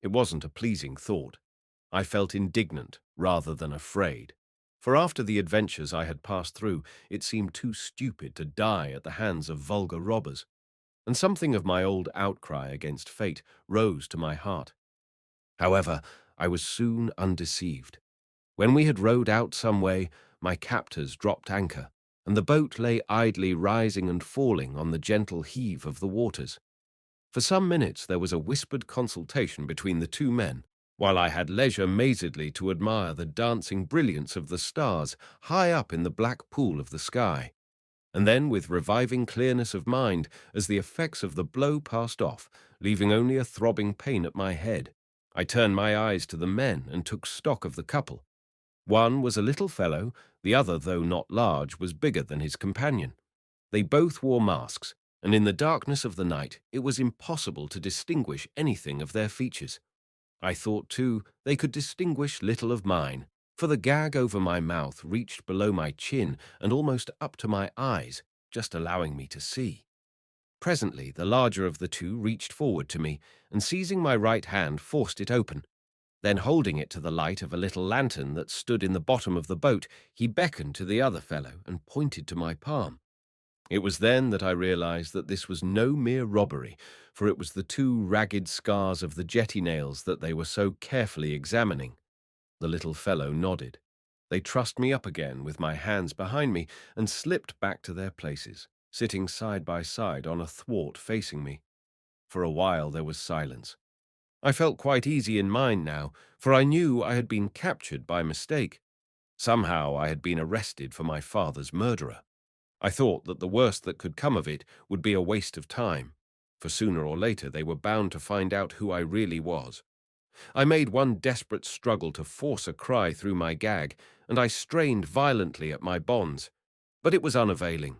It wasn't a pleasing thought. I felt indignant rather than afraid, for after the adventures I had passed through, it seemed too stupid to die at the hands of vulgar robbers, and something of my old outcry against fate rose to my heart. However, I was soon undeceived. When we had rowed out some way, my captors dropped anchor, and the boat lay idly rising and falling on the gentle heave of the waters. For some minutes there was a whispered consultation between the two men, while I had leisure mazedly to admire the dancing brilliance of the stars high up in the black pool of the sky. And then, with reviving clearness of mind, as the effects of the blow passed off, leaving only a throbbing pain at my head, I turned my eyes to the men and took stock of the couple. One was a little fellow, the other, though not large, was bigger than his companion. They both wore masks, and in the darkness of the night it was impossible to distinguish anything of their features. I thought, too, they could distinguish little of mine, for the gag over my mouth reached below my chin and almost up to my eyes, just allowing me to see. Presently the larger of the two reached forward to me, and seizing my right hand forced it open. Then holding it to the light of a little lantern that stood in the bottom of the boat, he beckoned to the other fellow and pointed to my palm. It was then that I realized that this was no mere robbery, for it was the two ragged scars of the jetty nails that they were so carefully examining. The little fellow nodded. They trussed me up again with my hands behind me and slipped back to their places, sitting side by side on a thwart facing me. For a while there was silence. I felt quite easy in mind now, for I knew I had been captured by mistake. Somehow I had been arrested for my father's murderer. I thought that the worst that could come of it would be a waste of time, for sooner or later they were bound to find out who I really was. I made one desperate struggle to force a cry through my gag, and I strained violently at my bonds, but it was unavailing.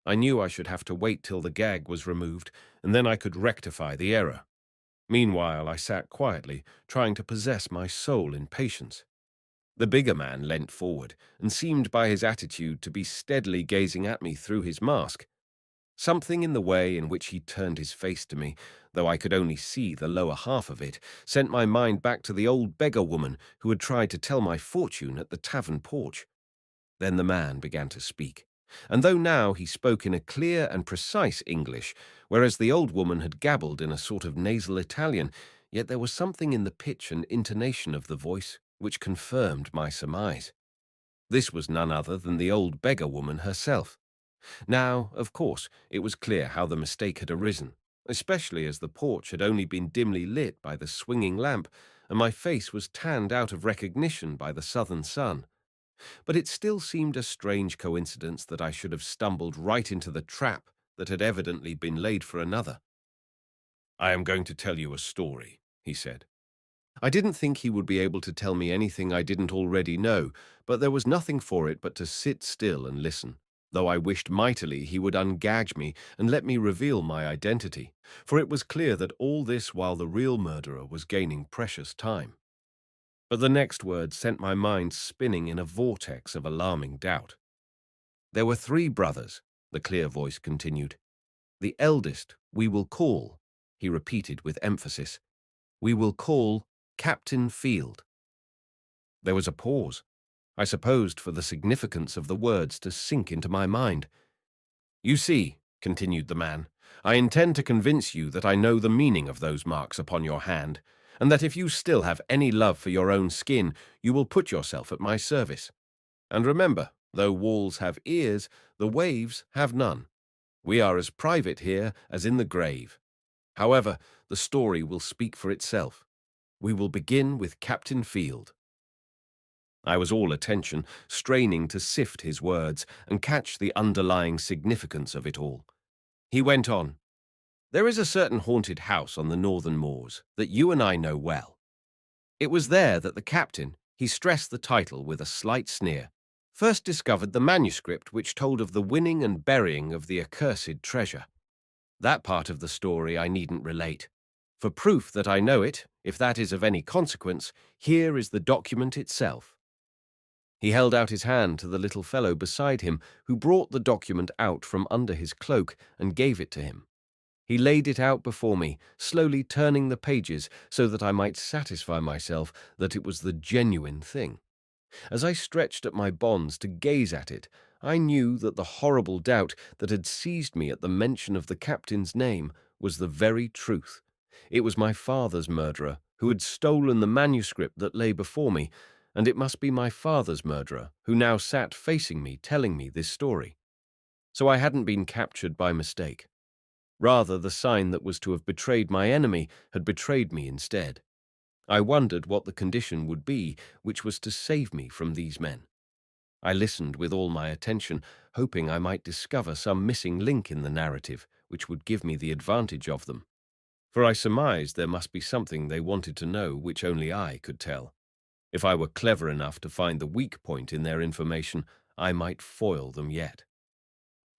I knew I should have to wait till the gag was removed, and then I could rectify the error. Meanwhile, I sat quietly, trying to possess my soul in patience. The bigger man leant forward, and seemed by his attitude to be steadily gazing at me through his mask. Something in the way in which he turned his face to me, though I could only see the lower half of it, sent my mind back to the old beggar woman who had tried to tell my fortune at the tavern porch. Then the man began to speak, and though now he spoke in a clear and precise English, whereas the old woman had gabbled in a sort of nasal Italian, yet there was something in the pitch and intonation of the voice which confirmed my surmise. This was none other than the old beggar woman herself. Now, of course, it was clear how the mistake had arisen, especially as the porch had only been dimly lit by the swinging lamp, and my face was tanned out of recognition by the southern sun. But it still seemed a strange coincidence that I should have stumbled right into the trap that had evidently been laid for another. "I am going to tell you a story," he said. I didn't think he would be able to tell me anything I didn't already know, but there was nothing for it but to sit still and listen, though I wished mightily he would ungag me and let me reveal my identity, for it was clear that all this while the real murderer was gaining precious time. But the next words sent my mind spinning in a vortex of alarming doubt. There were 3 brothers, the clear voice continued. The eldest we will call, he repeated with emphasis, we will call Captain Field. There was a pause. I supposed for the significance of the words to sink into my mind. "You see," continued the man, "I intend to convince you that I know the meaning of those marks upon your hand, and that if you still have any love for your own skin, you will put yourself at my service. And remember, though walls have ears, the waves have none. We are as private here as in the grave. However, the story will speak for itself. We will begin with Captain Field." I was all attention, straining to sift his words and catch the underlying significance of it all. He went on, "There is a certain haunted house on the northern moors that you and I know well. It was there that the captain," he stressed the title with a slight sneer, "first discovered the manuscript which told of the winning and burying of the accursed treasure. That part of the story I needn't relate. For proof that I know it, if that is of any consequence, here is the document itself." He held out his hand to the little fellow beside him, who brought the document out from under his cloak and gave it to him. He laid it out before me, slowly turning the pages so that I might satisfy myself that it was the genuine thing. As I stretched at my bonds to gaze at it, I knew that the horrible doubt that had seized me at the mention of the captain's name was the very truth. It was my father's murderer who had stolen the manuscript that lay before me, and it must be my father's murderer who now sat facing me telling me this story. So I hadn't been captured by mistake. Rather, the sign that was to have betrayed my enemy had betrayed me instead. I wondered what the condition would be which was to save me from these men. I listened with all my attention, hoping I might discover some missing link in the narrative which would give me the advantage of them, for I surmised there must be something they wanted to know which only I could tell. If I were clever enough to find the weak point in their information, I might foil them yet.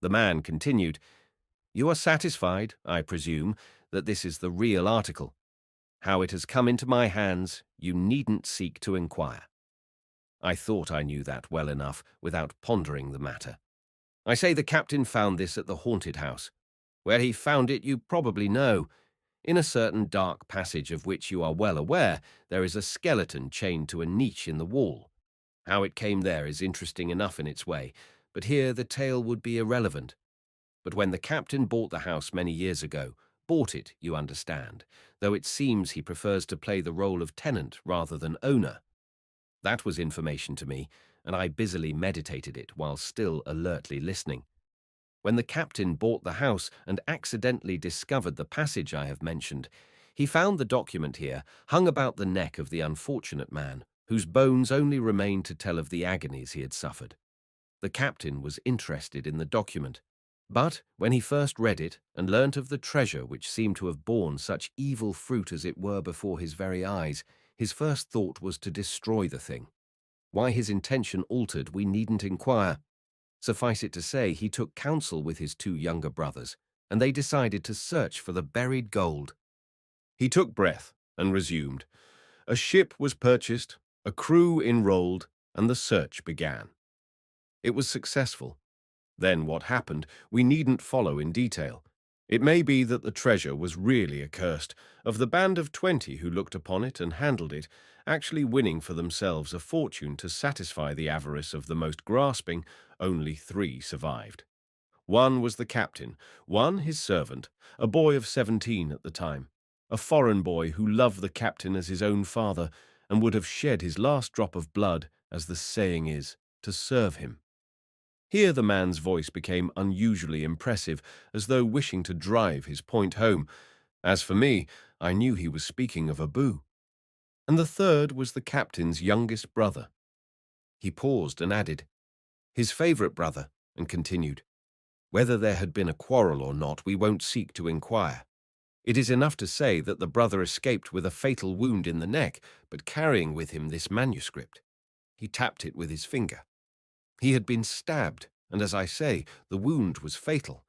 The man continued, "You are satisfied, I presume, that this is the real article. How it has come into my hands, you needn't seek to inquire." I thought I knew that well enough without pondering the matter. "I say the captain found this at the haunted house. Where he found it you probably know. In a certain dark passage of which you are well aware, there is a skeleton chained to a niche in the wall. How it came there is interesting enough in its way, but here the tale would be irrelevant. But when the captain bought the house many years ago, bought it, you understand, though it seems he prefers to play the role of tenant rather than owner. That was information to me, and I busily meditated it while still alertly listening. When the captain bought the house and accidentally discovered the passage I have mentioned, he found the document here hung about the neck of the unfortunate man, whose bones only remained to tell of the agonies he had suffered. The captain was interested in the document, but when he first read it and learnt of the treasure which seemed to have borne such evil fruit as it were before his very eyes, his first thought was to destroy the thing. Why his intention altered we needn't inquire. Suffice it to say, he took counsel with his 2 younger brothers, and they decided to search for the buried gold. He took breath and resumed. A ship was purchased, a crew enrolled, and the search began. It was successful. Then what happened we needn't follow in detail. It may be that the treasure was really accursed, of the band of 20 who looked upon it and handled it, actually winning for themselves a fortune to satisfy the avarice of the most grasping. Only 3 survived. One was the captain, one his servant, a boy of 17 at the time, a foreign boy who loved the captain as his own father and would have shed his last drop of blood, as the saying is, to serve him. Here the man's voice became unusually impressive, as though wishing to drive his point home. As for me, I knew he was speaking of Abu. And the third was the captain's youngest brother. He paused and added, his favorite brother, and continued, whether there had been a quarrel or not, we won't seek to inquire. It is enough to say that the brother escaped with a fatal wound in the neck, but carrying with him this manuscript. He tapped it with his finger. He had been stabbed, and as I say, the wound was fatal.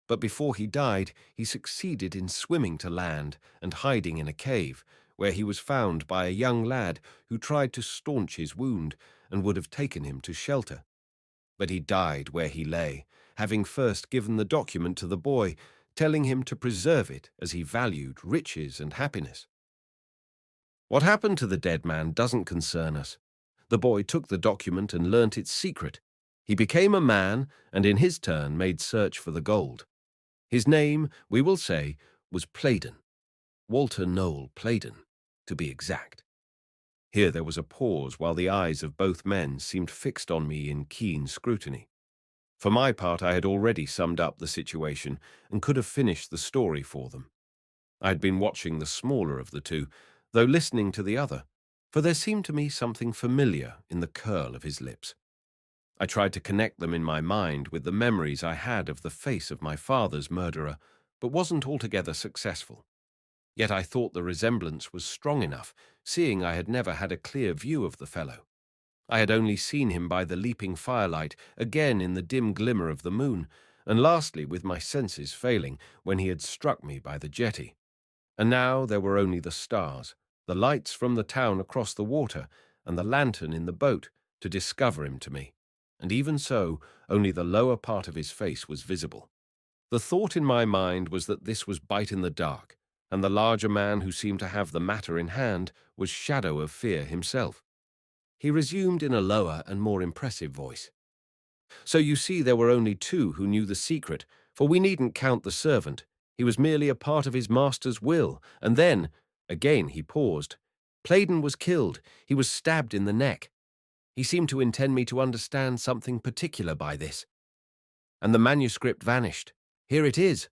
But before he died, he succeeded in swimming to land and hiding in a cave, where he was found by a young lad who tried to staunch his wound and would have taken him to shelter. But he died where he lay, having first given the document to the boy, telling him to preserve it as he valued riches and happiness. What happened to the dead man doesn't concern us. The boy took the document and learnt its secret. He became a man and in his turn made search for the gold. His name, we will say, was Playdon. Walter Noel Playdon, to be exact. Here there was a pause while the eyes of both men seemed fixed on me in keen scrutiny. For my part, I had already summed up the situation and could have finished the story for them. I had been watching the smaller of the two, though listening to the other, for there seemed to me something familiar in the curl of his lips. I tried to connect them in my mind with the memories I had of the face of my father's murderer, but wasn't altogether successful. Yet I thought the resemblance was strong enough, seeing I had never had a clear view of the fellow. I had only seen him by the leaping firelight, again in the dim glimmer of the moon, and lastly with my senses failing when he had struck me by the jetty. And now there were only the stars, the lights from the town across the water, and the lantern in the boat to discover him to me. And even so, only the lower part of his face was visible. The thought in my mind was that this was Bite in the dark, and the larger man who seemed to have the matter in hand was Shadow of Fear himself. He resumed in a lower and more impressive voice. So you see there were only two who knew the secret, for we needn't count the servant. He was merely a part of his master's will, and then, again he paused. Playdon was killed. He was stabbed in the neck. He seemed to intend me to understand something particular by this. And the manuscript vanished. Here it is.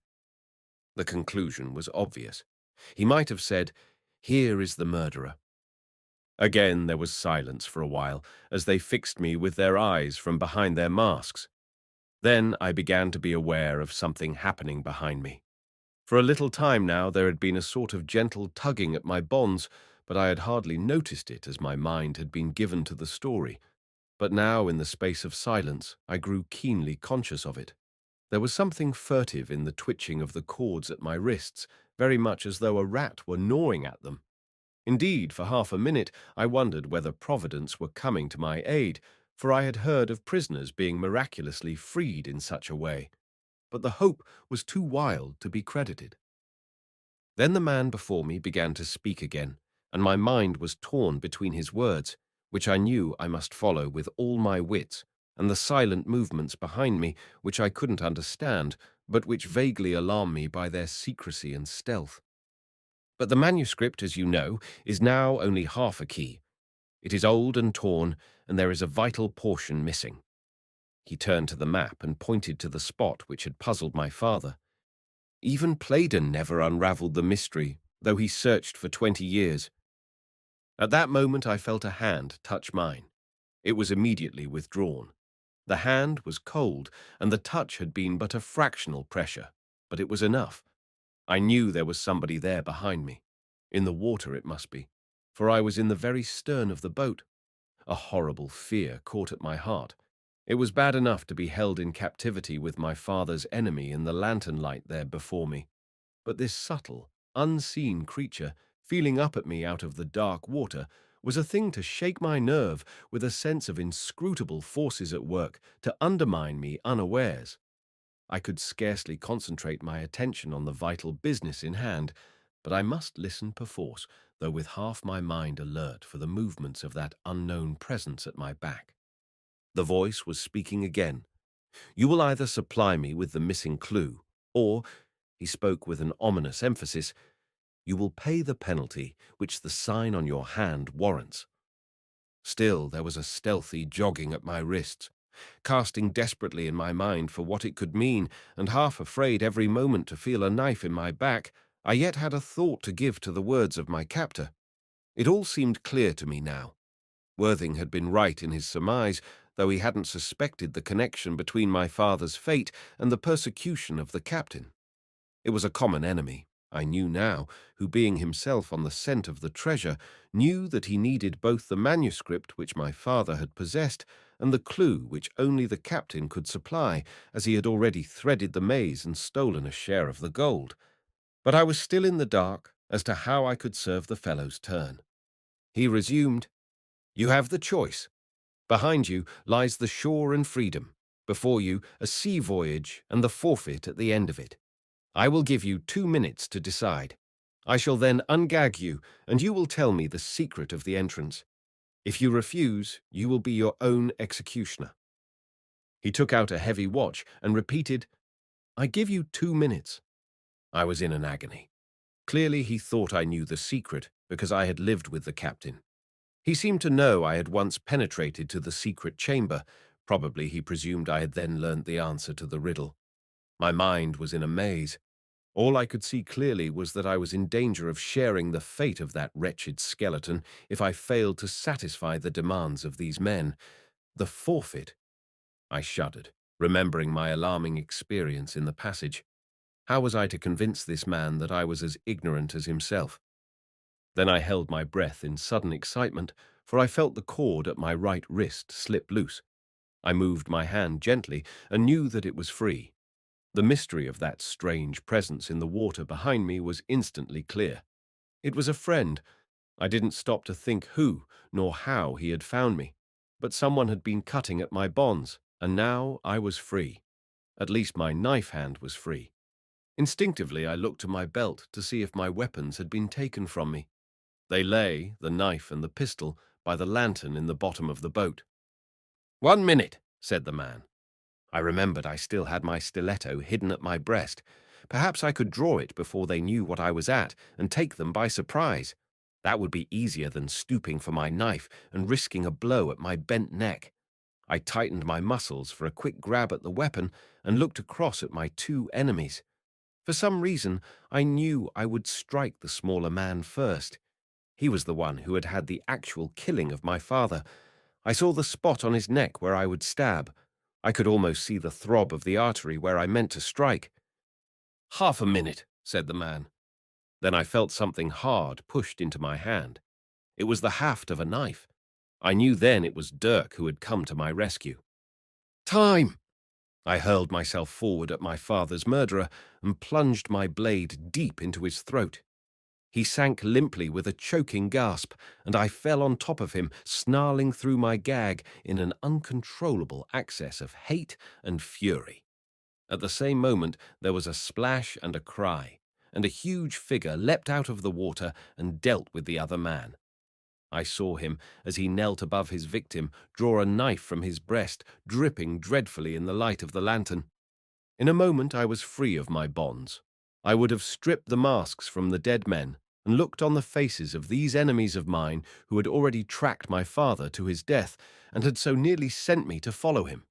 The conclusion was obvious. He might have said, here is the murderer. Again there was silence for a while, as they fixed me with their eyes from behind their masks. Then I began to be aware of something happening behind me. For a little time now there had been a sort of gentle tugging at my bonds, but I had hardly noticed it as my mind had been given to the story. But now, in the space of silence, I grew keenly conscious of it. There was something furtive in the twitching of the cords at my wrists, very much as though a rat were gnawing at them. Indeed, for half a minute I wondered whether Providence were coming to my aid, for I had heard of prisoners being miraculously freed in such a way. But the hope was too wild to be credited. Then the man before me began to speak again, and my mind was torn between his words, which I knew I must follow with all my wits, and the silent movements behind me, which I couldn't understand, but which vaguely alarmed me by their secrecy and stealth. But the manuscript, as you know, is now only half a key. It is old and torn, and there is a vital portion missing. He turned to the map and pointed to the spot which had puzzled my father. Even Playdon never unravelled the mystery, though he searched for 20 years. At that moment I felt a hand touch mine. It was immediately withdrawn. The hand was cold, and the touch had been but a fractional pressure, but it was enough. I knew there was somebody there behind me. In the water it must be, for I was in the very stern of the boat. A horrible fear caught at my heart. It was bad enough to be held in captivity with my father's enemy in the lantern light there before me. But this subtle, unseen creature, feeling up at me out of the dark water, was a thing to shake my nerve with a sense of inscrutable forces at work to undermine me unawares. I could scarcely concentrate my attention on the vital business in hand, but I must listen perforce, though with half my mind alert for the movements of that unknown presence at my back. The voice was speaking again. You will either supply me with the missing clue, or, he spoke with an ominous emphasis, you will pay the penalty which the sign on your hand warrants. Still, there was a stealthy jogging at my wrists, casting desperately in my mind for what it could mean, and half afraid every moment to feel a knife in my back, I yet had a thought to give to the words of my captor. It all seemed clear to me now. Worthing had been right in his surmise, though he hadn't suspected the connection between my father's fate and the persecution of the captain. It was a common enemy, I knew now, who, being himself on the scent of the treasure, knew that he needed both the manuscript which my father had possessed and the clue which only the captain could supply, as he had already threaded the maze and stolen a share of the gold. But I was still in the dark as to how I could serve the fellow's turn. He resumed, "You have the choice. Behind you lies the shore and freedom. Before you, a sea voyage and the forfeit at the end of it. I will give you 2 minutes to decide. I shall then ungag you, and you will tell me the secret of the entrance. If you refuse, you will be your own executioner." He took out a heavy watch and repeated, "I give you 2 minutes." I was in an agony. Clearly he thought I knew the secret, because I had lived with the captain. He seemed to know I had once penetrated to the secret chamber. Probably he presumed I had then learnt the answer to the riddle. My mind was in a maze. All I could see clearly was that I was in danger of sharing the fate of that wretched skeleton if I failed to satisfy the demands of these men. The forfeit. I shuddered, remembering my alarming experience in the passage. How was I to convince this man that I was as ignorant as himself? Then I held my breath in sudden excitement, for I felt the cord at my right wrist slip loose. I moved my hand gently and knew that it was free. The mystery of that strange presence in the water behind me was instantly clear. It was a friend. I didn't stop to think who nor how he had found me, but someone had been cutting at my bonds, and now I was free. At least my knife hand was free. Instinctively I looked to my belt to see if my weapons had been taken from me. They lay, the knife and the pistol, by the lantern in the bottom of the boat. "1 minute," said the man. I remembered I still had my stiletto hidden at my breast. Perhaps I could draw it before they knew what I was at and take them by surprise. That would be easier than stooping for my knife and risking a blow at my bent neck. I tightened my muscles for a quick grab at the weapon and looked across at my two enemies. For some reason, I knew I would strike the smaller man first. He was the one who had had the actual killing of my father. I saw the spot on his neck where I would stab. I could almost see the throb of the artery where I meant to strike. "Half a minute," said the man. Then I felt something hard pushed into my hand. It was the haft of a knife. I knew then it was Dirk who had come to my rescue. "Time!" I hurled myself forward at my father's murderer and plunged my blade deep into his throat. He sank limply with a choking gasp, and I fell on top of him, snarling through my gag in an uncontrollable access of hate and fury. At the same moment, there was a splash and a cry, and a huge figure leapt out of the water and dealt with the other man. I saw him, as he knelt above his victim, draw a knife from his breast, dripping dreadfully in the light of the lantern. In a moment I was free of my bonds. I would have stripped the masks from the dead men and looked on the faces of these enemies of mine who had already tracked my father to his death and had so nearly sent me to follow him.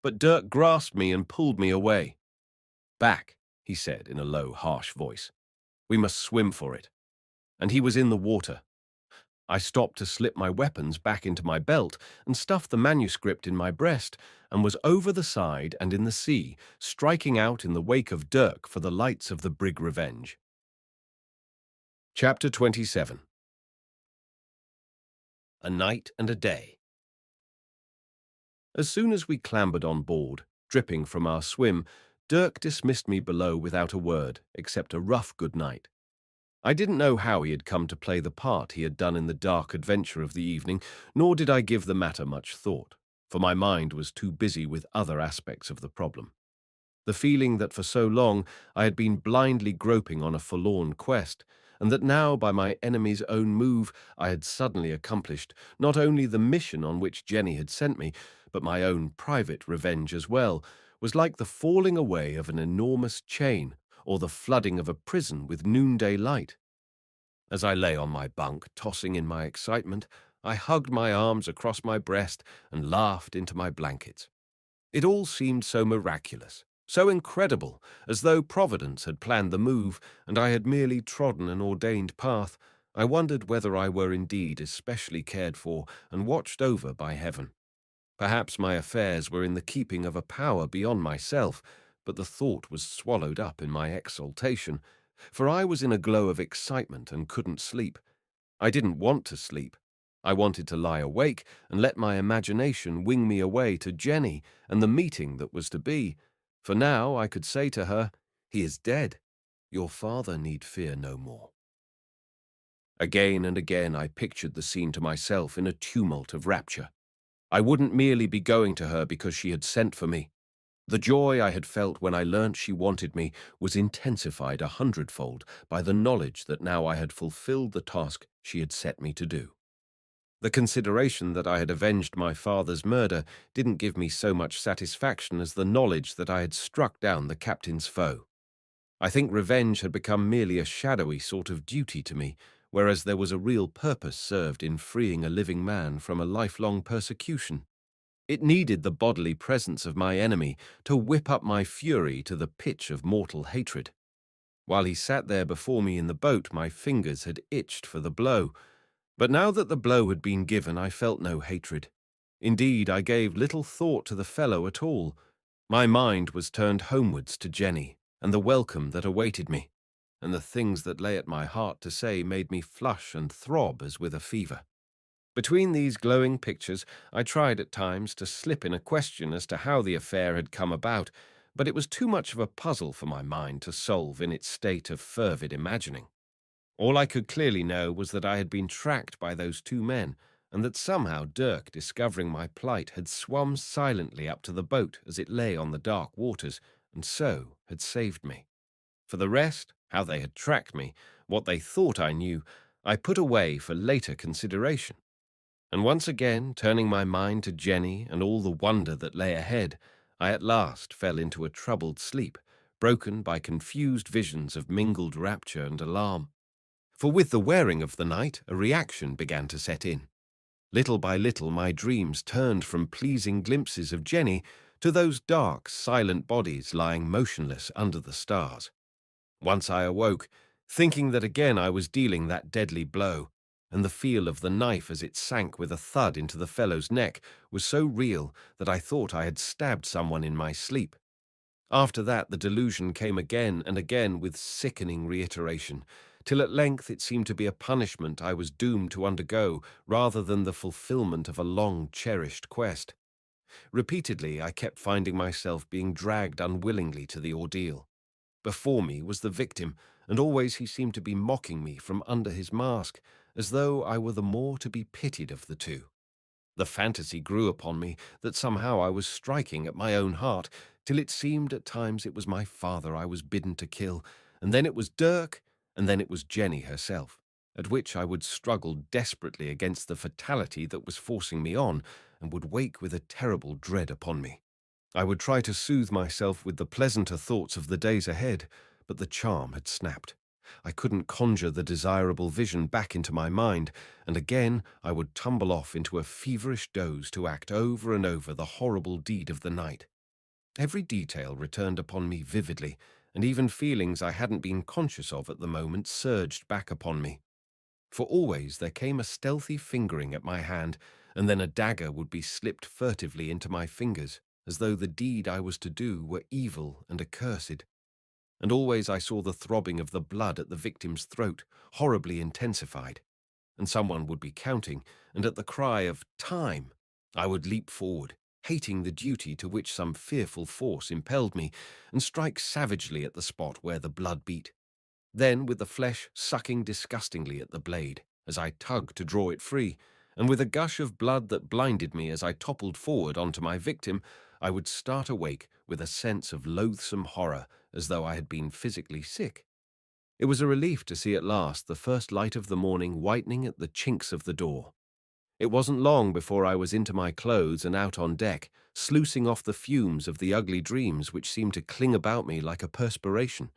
But Dirk grasped me and pulled me away. "Back," he said in a low, harsh voice. "We must swim for it." And he was in the water. I stopped to slip my weapons back into my belt and stuff the manuscript in my breast, and was over the side and in the sea, striking out in the wake of Dirk for the lights of the brig Revenge. Chapter 27. A Night and a Day. As soon as we clambered on board, dripping from our swim, Dirk dismissed me below without a word, except a rough good night. I didn't know how he had come to play the part he had done in the dark adventure of the evening, nor did I give the matter much thought, for my mind was too busy with other aspects of the problem. The feeling that for so long I had been blindly groping on a forlorn quest, and that now by my enemy's own move I had suddenly accomplished not only the mission on which Jenny had sent me, but my own private revenge as well, was like the falling away of an enormous chain, or the flooding of a prison with noonday light. As I lay on my bunk, tossing in my excitement, I hugged my arms across my breast and laughed into my blankets. It all seemed so miraculous, so incredible, as though Providence had planned the move and I had merely trodden an ordained path. I wondered whether I were indeed especially cared for and watched over by heaven. Perhaps my affairs were in the keeping of a power beyond myself, but the thought was swallowed up in my exultation, for I was in a glow of excitement and couldn't sleep. I didn't want to sleep. I wanted to lie awake and let my imagination wing me away to Jenny and the meeting that was to be, for now I could say to her, "He is dead. Your father need fear no more." Again and again I pictured the scene to myself in a tumult of rapture. I wouldn't merely be going to her because she had sent for me. The joy I had felt when I learnt she wanted me was intensified 100-fold by the knowledge that now I had fulfilled the task she had set me to do. The consideration that I had avenged my father's murder didn't give me so much satisfaction as the knowledge that I had struck down the captain's foe. I think revenge had become merely a shadowy sort of duty to me, whereas there was a real purpose served in freeing a living man from a lifelong persecution. It needed the bodily presence of my enemy to whip up my fury to the pitch of mortal hatred. While he sat there before me in the boat, my fingers had itched for the blow. But now that the blow had been given, I felt no hatred. Indeed, I gave little thought to the fellow at all. My mind was turned homewards to Jenny and the welcome that awaited me, and the things that lay at my heart to say made me flush and throb as with a fever. Between these glowing pictures, I tried at times to slip in a question as to how the affair had come about, but it was too much of a puzzle for my mind to solve in its state of fervid imagining. All I could clearly know was that I had been tracked by those two men, and that somehow Dirk, discovering my plight, had swum silently up to the boat as it lay on the dark waters, and so had saved me. For the rest, how they had tracked me, what they thought I knew, I put away for later consideration. And once again, turning my mind to Jenny and all the wonder that lay ahead, I at last fell into a troubled sleep, broken by confused visions of mingled rapture and alarm. For with the wearing of the night, a reaction began to set in. Little by little, my dreams turned from pleasing glimpses of Jenny to those dark, silent bodies lying motionless under the stars. Once I awoke, thinking that again I was dealing that deadly blow, and the feel of the knife as it sank with a thud into the fellow's neck was so real that I thought I had stabbed someone in my sleep. After that, the delusion came again and again with sickening reiteration, till at length it seemed to be a punishment I was doomed to undergo rather than the fulfillment of a long-cherished quest. Repeatedly, I kept finding myself being dragged unwillingly to the ordeal. Before me was the victim, and always he seemed to be mocking me from under his mask, as though I were the more to be pitied of the two. The fantasy grew upon me that somehow I was striking at my own heart, till it seemed at times it was my father I was bidden to kill, and then it was Dirk, and then it was Jenny herself, at which I would struggle desperately against the fatality that was forcing me on, and would wake with a terrible dread upon me. I would try to soothe myself with the pleasanter thoughts of the days ahead, but the charm had snapped. I couldn't conjure the desirable vision back into my mind, and again I would tumble off into a feverish doze to act over and over the horrible deed of the night. Every detail returned upon me vividly, and even feelings I hadn't been conscious of at the moment surged back upon me. For always there came a stealthy fingering at my hand, and then a dagger would be slipped furtively into my fingers, as though the deed I was to do were evil and accursed. And always I saw the throbbing of the blood at the victim's throat, horribly intensified. And someone would be counting, and at the cry of "time," I would leap forward, hating the duty to which some fearful force impelled me, and strike savagely at the spot where the blood beat. Then, with the flesh sucking disgustingly at the blade, as I tugged to draw it free, and with a gush of blood that blinded me as I toppled forward onto my victim, I would start awake with a sense of loathsome horror, as though I had been physically sick. It was a relief to see at last the first light of the morning whitening at the chinks of the door. It wasn't long before I was into my clothes and out on deck, sluicing off the fumes of the ugly dreams which seemed to cling about me like a perspiration.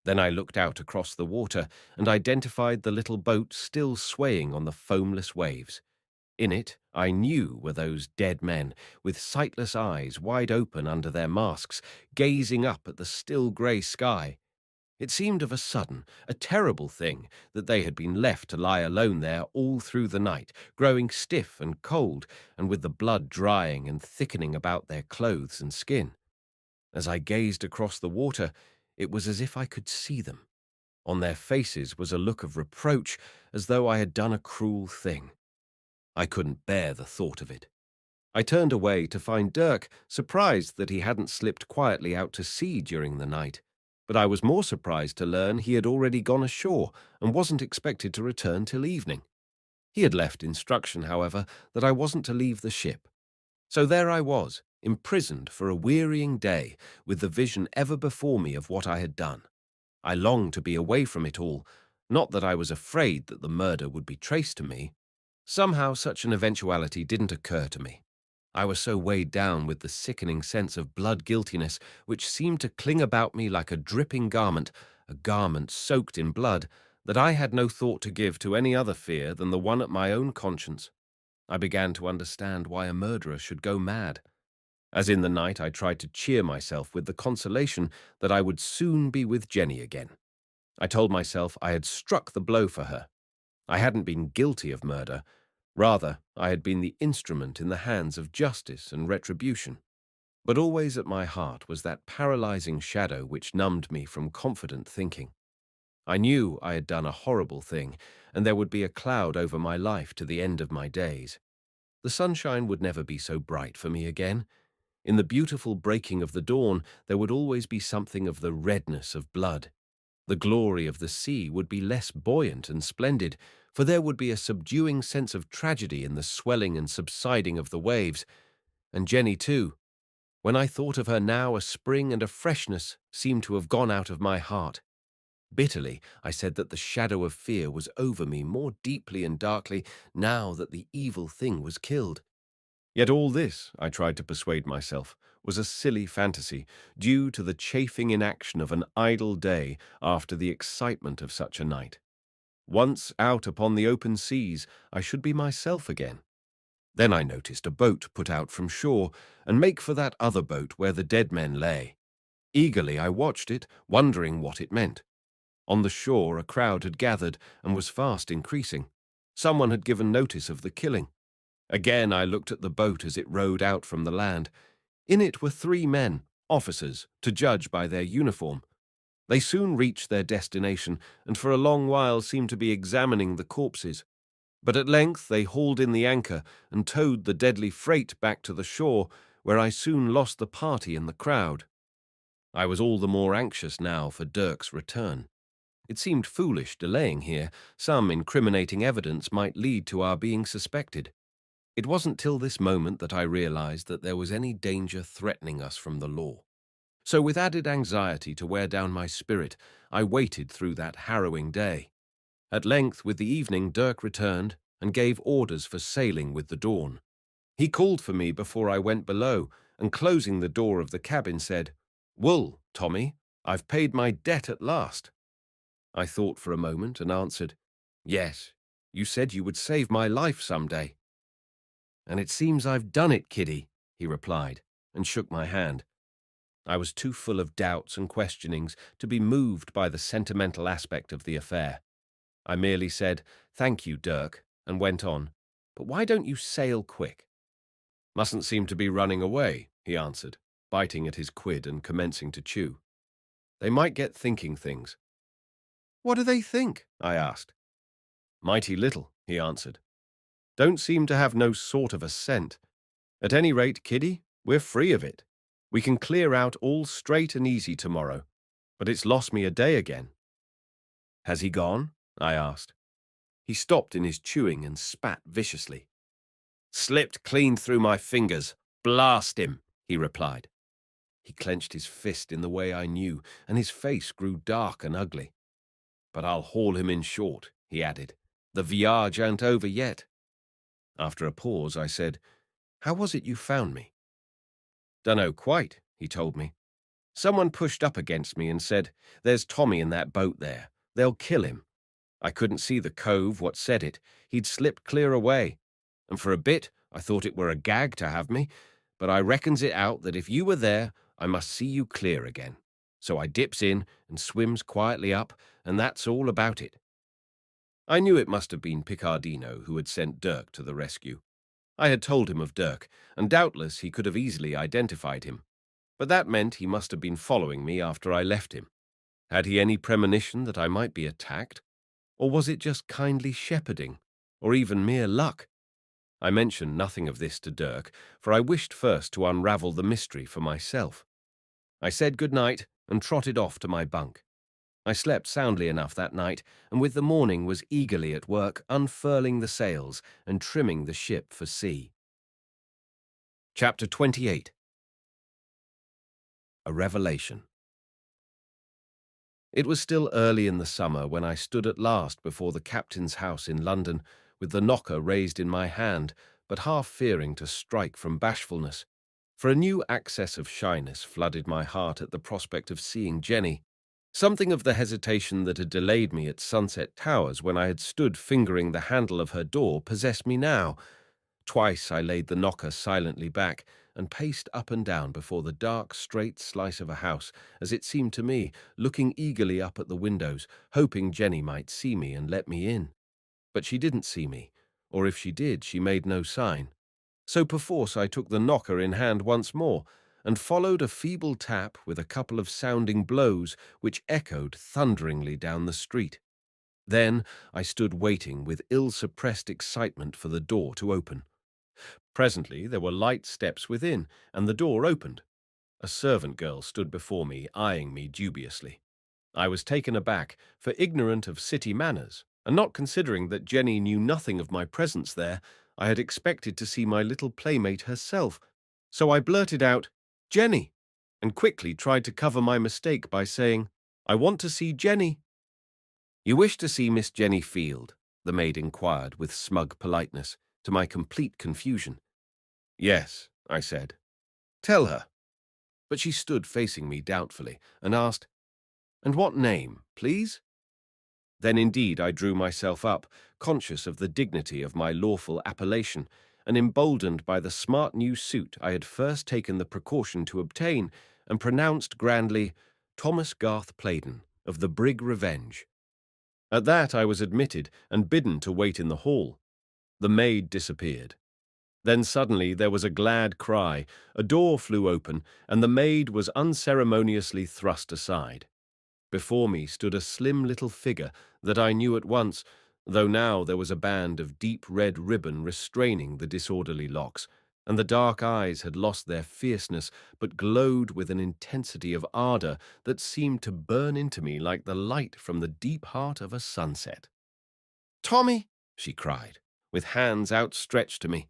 Then I looked out across the water and identified the little boat still swaying on the foamless waves. In it, I knew, were those dead men, with sightless eyes wide open under their masks, gazing up at the still grey sky. It seemed of a sudden a terrible thing that they had been left to lie alone there all through the night, growing stiff and cold, and with the blood drying and thickening about their clothes and skin. As I gazed across the water, it was as if I could see them. On their faces was a look of reproach, as though I had done a cruel thing. I couldn't bear the thought of it. I turned away to find Dirk, surprised that he hadn't slipped quietly out to sea during the night. But I was more surprised to learn he had already gone ashore and wasn't expected to return till evening. He had left instruction, however, that I wasn't to leave the ship. So there I was, imprisoned for a wearying day, with the vision ever before me of what I had done. I longed to be away from it all, not that I was afraid that the murder would be traced to me. Somehow such an eventuality didn't occur to me. I was so weighed down with the sickening sense of blood guiltiness which seemed to cling about me like a dripping garment, a garment soaked in blood, that I had no thought to give to any other fear than the one at my own conscience. I began to understand why a murderer should go mad. As in the night I tried to cheer myself with the consolation that I would soon be with Jenny again. I told myself I had struck the blow for her. I hadn't been guilty of murder. Rather, I had been the instrument in the hands of justice and retribution. But always at my heart was that paralyzing shadow which numbed me from confident thinking. I knew I had done a horrible thing, and there would be a cloud over my life to the end of my days. The sunshine would never be so bright for me again. In the beautiful breaking of the dawn, there would always be something of the redness of blood. The glory of the sea would be less buoyant and splendid, for there would be a subduing sense of tragedy in the swelling and subsiding of the waves. And Jenny, too. When I thought of her now, a spring and a freshness seemed to have gone out of my heart. Bitterly, I said that the shadow of fear was over me more deeply and darkly now that the evil thing was killed. Yet all this, I tried to persuade myself, was a silly fantasy, due to the chafing inaction of an idle day after the excitement of such a night. Once out upon the open seas, I should be myself again. Then I noticed a boat put out from shore and make for that other boat where the dead men lay. Eagerly I watched it, wondering what it meant. On the shore a crowd had gathered and was fast increasing. Someone had given notice of the killing. Again I looked at the boat as it rowed out from the land. In it were 3 men, officers, to judge by their uniform. They soon reached their destination, and for a long while seemed to be examining the corpses. But at length they hauled in the anchor and towed the deadly freight back to the shore, where I soon lost the party in the crowd. I was all the more anxious now for Dirk's return. It seemed foolish delaying here. Some incriminating evidence might lead to our being suspected. It wasn't till this moment that I realized that there was any danger threatening us from the law. So with added anxiety to wear down my spirit, I waited through that harrowing day. At length, with the evening, Dirk returned and gave orders for sailing with the dawn. He called for me before I went below, and closing the door of the cabin said, "Wool, Tommy, I've paid my debt at last." I thought for a moment and answered, "Yes, you said you would save my life some day." "And it seems I've done it, kiddie," he replied, and shook my hand. I was too full of doubts and questionings to be moved by the sentimental aspect of the affair. I merely said, "Thank you, Dirk," and went on, "But why don't you sail quick?" "Mustn't seem to be running away," he answered, biting at his quid and commencing to chew. "They might get thinking things." "What do they think?" I asked. "Mighty little," he answered. "Don't seem to have no sort of a scent. At any rate, kiddie, we're free of it. We can clear out all straight and easy tomorrow, but it's lost me a day again." "Has he gone?" I asked. He stopped in his chewing and spat viciously. "Slipped clean through my fingers. Blast him," he replied. He clenched his fist in the way I knew, and his face grew dark and ugly. "But I'll haul him in short," he added. "The viage ain't over yet." After a pause, I said, "How was it you found me?" "Dunno quite," he told me. "Someone pushed up against me and said, 'There's Tommy in that boat there. They'll kill him.' I couldn't see the cove what said it. He'd slipped clear away. and for a bit I thought it were a gag to have me, but I reckons it out that if you were there, I must see you clear again. So I dips in and swims quietly up, and that's all about it. I knew it must have been Picardino who had sent Dirk to the rescue. I had told him of Dirk, and doubtless he could have easily identified him. But that meant he must have been following me after I left him. Had he any premonition that I might be attacked? Or was it just kindly shepherding? Or even mere luck? I mentioned nothing of this to Dirk, for I wished first to unravel the mystery for myself. I said good night and trotted off to my bunk. I slept soundly enough that night, and with the morning was eagerly at work unfurling the sails and trimming the ship for sea. Chapter 28. A Revelation. It was still early in the summer when I stood at last before the captain's house in London, with the knocker raised in my hand, but half fearing to strike from bashfulness, for a new access of shyness flooded my heart at the prospect of seeing Jenny. Something of the hesitation that had delayed me at Sunset Towers when I had stood fingering the handle of her door possessed me now. Twice I laid the knocker silently back and paced up and down before the dark, straight slice of a house, as it seemed to me, looking eagerly up at the windows, hoping Jenny might see me and let me in. But she didn't see me, or if she did, she made no sign. So perforce I took the knocker in hand once more, and followed a feeble tap with a couple of sounding blows which echoed thunderingly down the street. Then I stood waiting with ill-suppressed excitement for the door to open. Presently there were light steps within, and the door opened. A servant girl stood before me, eyeing me dubiously. I was taken aback, for ignorant of city manners, and not considering that Jenny knew nothing of my presence there, I had expected to see my little playmate herself. So I blurted out, "Jenny," and quickly tried to cover my mistake by saying, "I want to see Jenny." "You wish to see Miss Jenny Field?" the maid inquired with smug politeness, to my complete confusion. "Yes," I said. "Tell her." But she stood facing me doubtfully and asked, "And what name, please?" Then indeed I drew myself up, conscious of the dignity of my lawful appellation, and emboldened by the smart new suit I had first taken the precaution to obtain, and pronounced grandly, "Thomas Garth Playdon, of the brig Revenge." At that I was admitted and bidden to wait in the hall. The maid disappeared. Then suddenly there was a glad cry, a door flew open, and the maid was unceremoniously thrust aside. Before me stood a slim little figure that I knew at once, though now there was a band of deep red ribbon restraining the disorderly locks, and the dark eyes had lost their fierceness, but glowed with an intensity of ardor that seemed to burn into me like the light from the deep heart of a sunset. "Tommy!" she cried, with hands outstretched to me.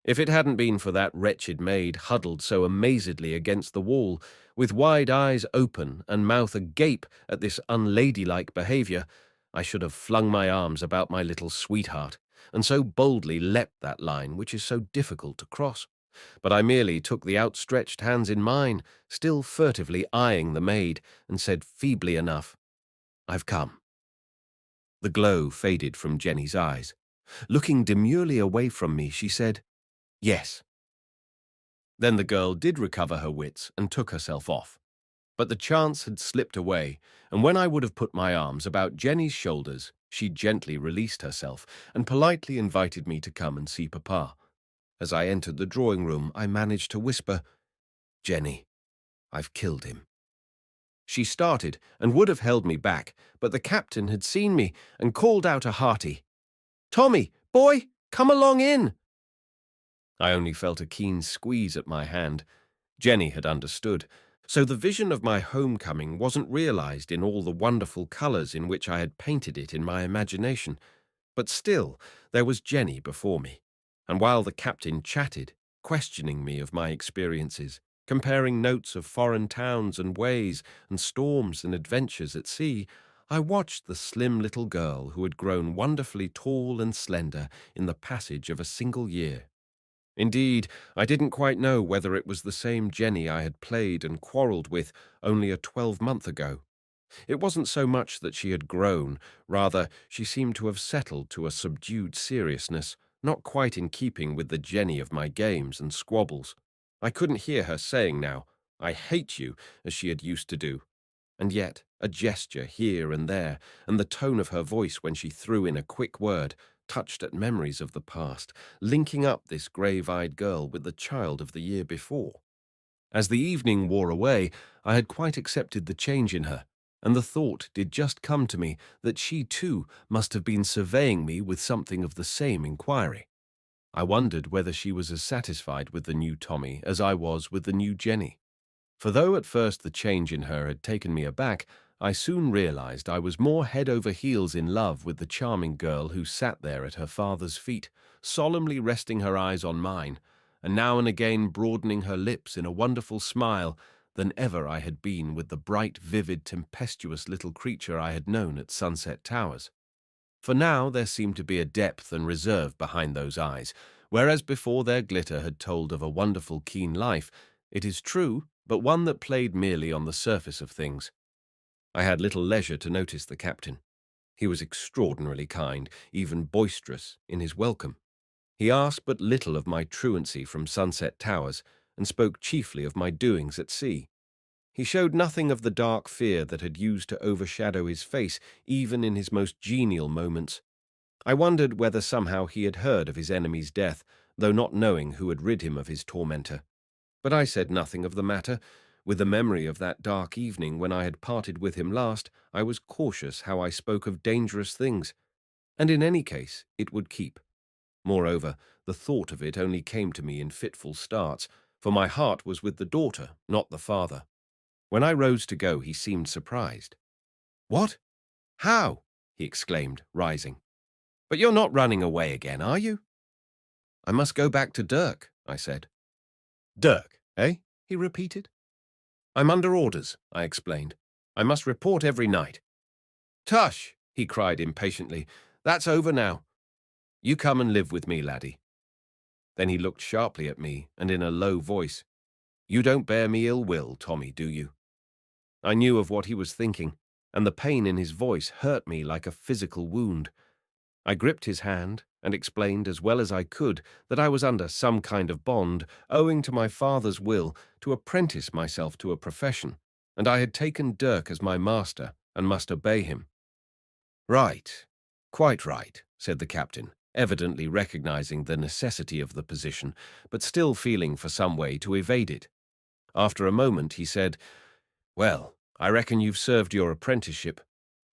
If it hadn't been for that wretched maid huddled so amazedly against the wall, with wide eyes open and mouth agape at this unladylike behavior, I should have flung my arms about my little sweetheart, and so boldly leapt that line which is so difficult to cross. But I merely took the outstretched hands in mine, still furtively eyeing the maid, and said feebly enough, "I've come." The glow faded from Jenny's eyes. Looking demurely away from me, she said, "Yes." Then the girl did recover her wits and took herself off. But the chance had slipped away, and when I would have put my arms about Jenny's shoulders, she gently released herself and politely invited me to come and see Papa. As I entered the drawing-room, I managed to whisper, "Jenny, I've killed him." She started and would have held me back, but the captain had seen me and called out a hearty, "Tommy, boy, come along in." I only felt a keen squeeze at my hand. Jenny had understood, so the vision of my homecoming wasn't realized in all the wonderful colors in which I had painted it in my imagination. But still, there was Jenny before me, and while the captain chatted, questioning me of my experiences, comparing notes of foreign towns and ways and storms and adventures at sea, I watched the slim little girl who had grown wonderfully tall and slender in the passage of a single year. Indeed, I didn't quite know whether it was the same Jenny I had played and quarrelled with only a 12-month ago. It wasn't so much that she had grown, rather she seemed to have settled to a subdued seriousness, not quite in keeping with the Jenny of my games and squabbles. I couldn't hear her saying now, "I hate you," as she had used to do. And yet, a gesture here and there, and the tone of her voice when she threw in a quick word, touched at memories of the past, linking up this grave-eyed girl with the child of the year before. As the evening wore away, I had quite accepted the change in her, and the thought did just come to me that she too must have been surveying me with something of the same inquiry. I wondered whether she was as satisfied with the new Tommy as I was with the new Jenny. For though at first the change in her had taken me aback, I soon realized I was more head over heels in love with the charming girl who sat there at her father's feet, solemnly resting her eyes on mine, and now and again broadening her lips in a wonderful smile, than ever I had been with the bright, vivid, tempestuous little creature I had known at Sunset Towers. For now there seemed to be a depth and reserve behind those eyes, whereas before their glitter had told of a wonderful keen life, it is true, but one that played merely on the surface of things. I had little leisure to notice the captain. He was extraordinarily kind, even boisterous, in his welcome. He asked but little of my truancy from Sunset Towers, and spoke chiefly of my doings at sea. He showed nothing of the dark fear that had used to overshadow his face even in his most genial moments. I wondered whether somehow he had heard of his enemy's death, though not knowing who had rid him of his tormentor. But I said nothing of the matter. With the memory of that dark evening when I had parted with him last, I was cautious how I spoke of dangerous things, and in any case it would keep. Moreover, the thought of it only came to me in fitful starts, for my heart was with the daughter, not the father. When I rose to go, he seemed surprised. "What? How?" he exclaimed, rising. "But you're not running away again, are you?" "I must go back to Dirk," I said. "Dirk, eh?" he repeated. "I'm under orders," I explained. "I must report every night." "Tush!" he cried impatiently. "That's over now. You come and live with me, laddie." Then he looked sharply at me, and in a low voice, "You don't bear me ill will, Tommy, do you?" I knew of what he was thinking, and the pain in his voice hurt me like a physical wound. I gripped his hand and explained as well as I could that I was under some kind of bond, owing to my father's will, to apprentice myself to a profession, and I had taken Dirk as my master and must obey him. "Right, quite right," said the captain, evidently recognizing the necessity of the position, but still feeling for some way to evade it. After a moment he said, "Well, I reckon you've served your apprenticeship.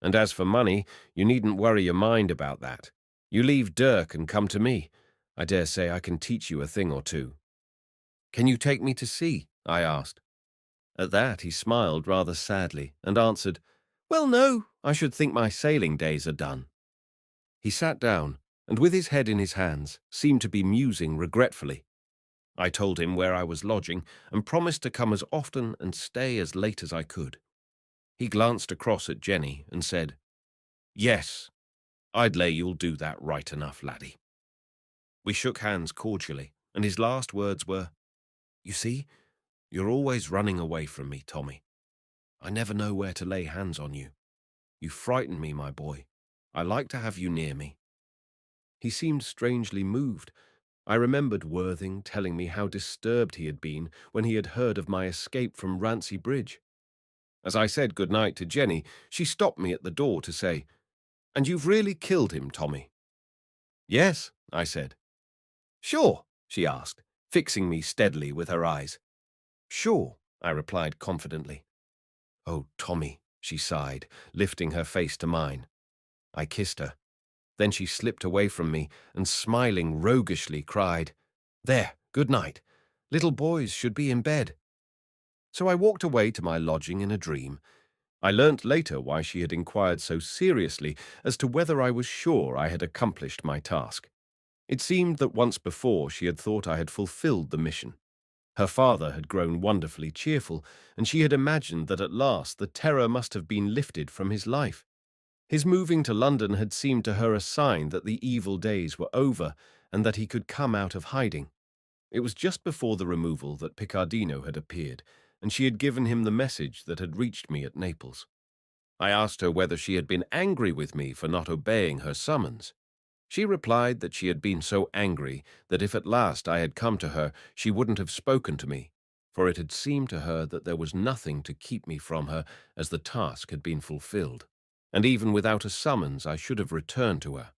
And as for money, you needn't worry your mind about that. You leave Dirk and come to me. I dare say I can teach you a thing or two." "Can you take me to sea?" I asked. At that he smiled rather sadly and answered, "Well, no, I should think my sailing days are done." He sat down, and with his head in his hands, seemed to be musing regretfully. I told him where I was lodging, and promised to come as often and stay as late as I could. He glanced across at Jenny and said, "Yes, I'd lay you'll do that right enough, laddie." We shook hands cordially, and his last words were, "You see, you're always running away from me, Tommy. I never know where to lay hands on you. You frighten me, my boy. I like to have you near me." He seemed strangely moved. I remembered Worthing telling me how disturbed he had been when he had heard of my escape from Rancy Bridge. As I said good night to Jenny, she stopped me at the door to say, "And you've really killed him, Tommy?" "Yes," I said. "Sure?" she asked, fixing me steadily with her eyes. "Sure," I replied confidently. "Oh, Tommy," she sighed, lifting her face to mine. I kissed her. Then she slipped away from me and, smiling roguishly, cried, "There, good night. Little boys should be in bed." So I walked away to my lodging in a dream. I learnt later why she had inquired so seriously as to whether I was sure I had accomplished my task. It seemed that once before she had thought I had fulfilled the mission. Her father had grown wonderfully cheerful, and she had imagined that at last the terror must have been lifted from his life. His moving to London had seemed to her a sign that the evil days were over and that he could come out of hiding. It was just before the removal that Picardino had appeared, and she had given him the message that had reached me at Naples. I asked her whether she had been angry with me for not obeying her summons. She replied that she had been so angry that if at last I had come to her, she wouldn't have spoken to me, for it had seemed to her that there was nothing to keep me from her, as the task had been fulfilled, and even without a summons I should have returned to her.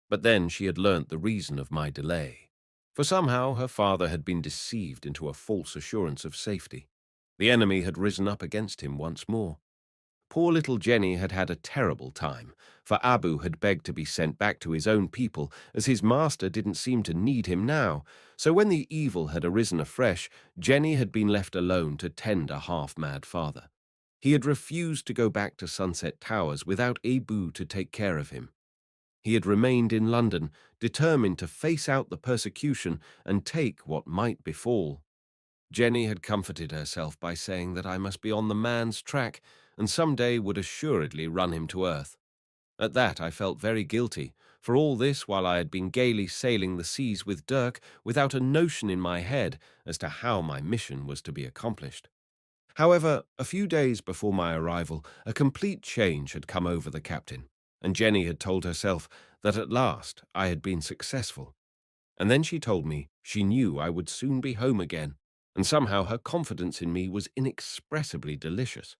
But then she had learnt the reason of my delay, for somehow her father had been deceived into a false assurance of safety. The enemy had risen up against him once more. Poor little Jenny had had a terrible time, for Abu had begged to be sent back to his own people, as his master didn't seem to need him now. So when the evil had arisen afresh, Jenny had been left alone to tend a half-mad father. He had refused to go back to Sunset Towers without Abu to take care of him. He had remained in London, determined to face out the persecution and take what might befall. Jenny had comforted herself by saying that I must be on the man's track and some day would assuredly run him to earth. At that I felt very guilty, for all this while I had been gaily sailing the seas with Dirk without a notion in my head as to how my mission was to be accomplished. However, a few days before my arrival, a complete change had come over the captain, and Jenny had told herself that at last I had been successful. And then she told me she knew I would soon be home again, and somehow her confidence in me was inexpressibly delicious.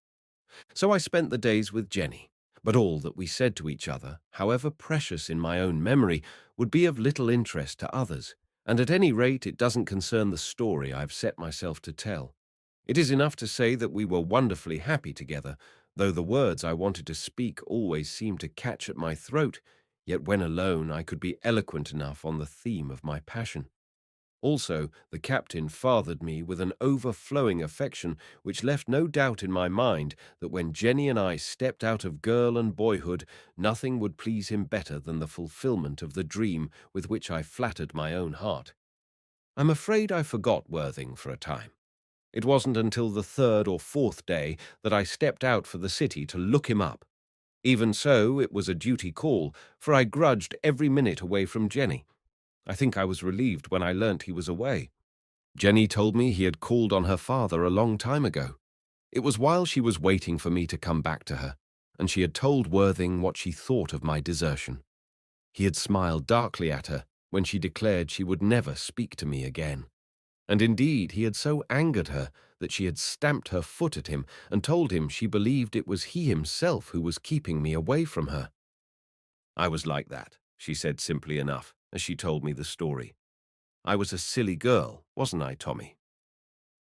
So I spent the days with Jenny, but all that we said to each other, however precious in my own memory, would be of little interest to others, and at any rate it doesn't concern the story I've set myself to tell. It is enough to say that we were wonderfully happy together, though the words I wanted to speak always seemed to catch at my throat, yet when alone I could be eloquent enough on the theme of my passion. Also, the captain fathered me with an overflowing affection which left no doubt in my mind that when Jenny and I stepped out of girl and boyhood, nothing would please him better than the fulfillment of the dream with which I flattered my own heart. I'm afraid I forgot Worthing for a time. It wasn't until the third or fourth day that I stepped out for the city to look him up. Even so, it was a duty call, for I grudged every minute away from Jenny. I think I was relieved when I learnt he was away. Jenny told me he had called on her father a long time ago. It was while she was waiting for me to come back to her, and she had told Worthing what she thought of my desertion. He had smiled darkly at her when she declared she would never speak to me again. And indeed he had so angered her that she had stamped her foot at him and told him she believed it was he himself who was keeping me away from her. I was like that, she said simply enough, as she told me the story. I was a silly girl, wasn't I, Tommy?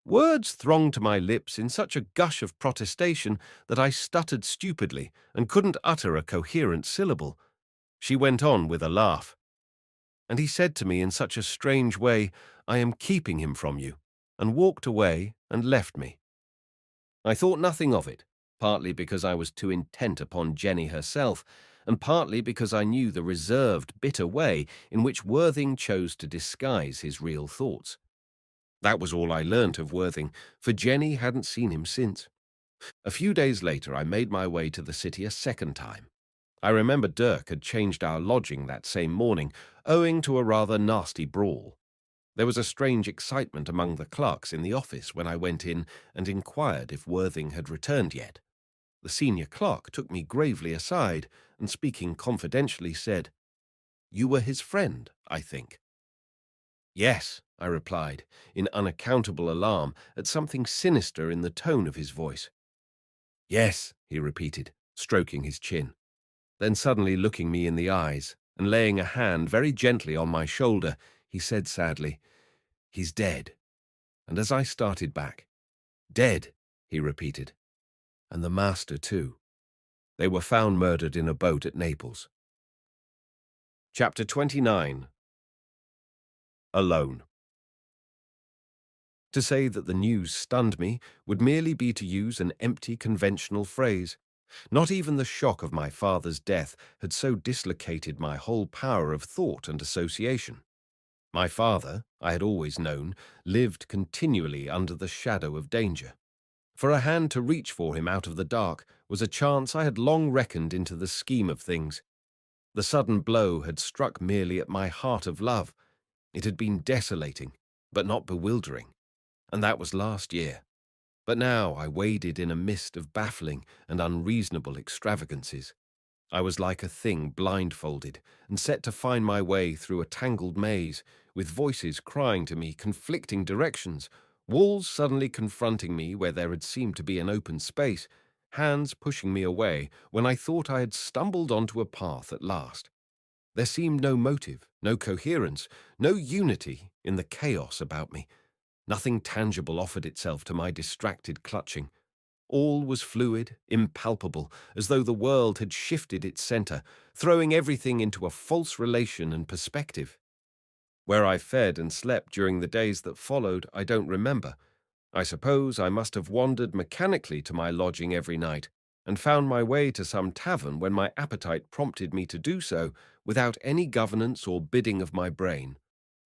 Words thronged to my lips in such a gush of protestation that I stuttered stupidly and couldn't utter a coherent syllable. She went on with a laugh. And he said to me in such a strange way, "I am keeping him from you," and walked away and left me. I thought nothing of it, partly because I was too intent upon Jenny herself, and partly because I knew the reserved, bitter way in which Worthing chose to disguise his real thoughts. That was all I learnt of Worthing, for Jenny hadn't seen him since. A few days later I made my way to the city a second time. I remember Dirk had changed our lodging that same morning, owing to a rather nasty brawl. There was a strange excitement among the clerks in the office when I went in and inquired if Worthing had returned yet. The senior clerk took me gravely aside and, speaking confidentially, said, "You were his friend, I think." "Yes," I replied, in unaccountable alarm at something sinister in the tone of his voice. "Yes," he repeated, stroking his chin. Then suddenly looking me in the eyes and laying a hand very gently on my shoulder, he said sadly, "He's dead." And as I started back, "Dead," he repeated. "And the master too. They were found murdered in a boat at Naples." Chapter 29. Alone. To say that the news stunned me would merely be to use an empty conventional phrase. Not even the shock of my father's death had so dislocated my whole power of thought and association. My father, I had always known, lived continually under the shadow of danger. For a hand to reach for him out of the dark was a chance I had long reckoned into the scheme of things. The sudden blow had struck merely at my heart of love. It had been desolating, but not bewildering, and that was last year. But now I waded in a mist of baffling and unreasonable extravagances. I was like a thing blindfolded and set to find my way through a tangled maze, with voices crying to me conflicting directions, walls suddenly confronting me where there had seemed to be an open space, hands pushing me away when I thought I had stumbled onto a path at last. There seemed no motive, no coherence, no unity in the chaos about me. Nothing tangible offered itself to my distracted clutching. All was fluid, impalpable, as though the world had shifted its center, throwing everything into a false relation and perspective. Where I fed and slept during the days that followed, I don't remember. I suppose I must have wandered mechanically to my lodging every night, and found my way to some tavern when my appetite prompted me to do so, without any governance or bidding of my brain.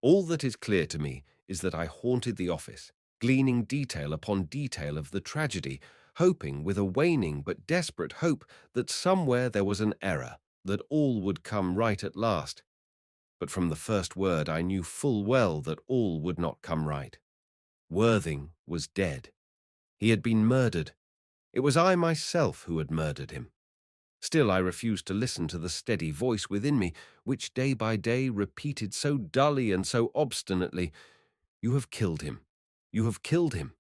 All that is clear to me is that I haunted the office, gleaning detail upon detail of the tragedy, hoping with a waning but desperate hope that somewhere there was an error, that all would come right at last. But from the first word I knew full well that all would not come right. Worthing was dead. He had been murdered. It was I myself who had murdered him. Still I refused to listen to the steady voice within me, which day by day repeated so dully and so obstinately, "You have killed him. You have killed him."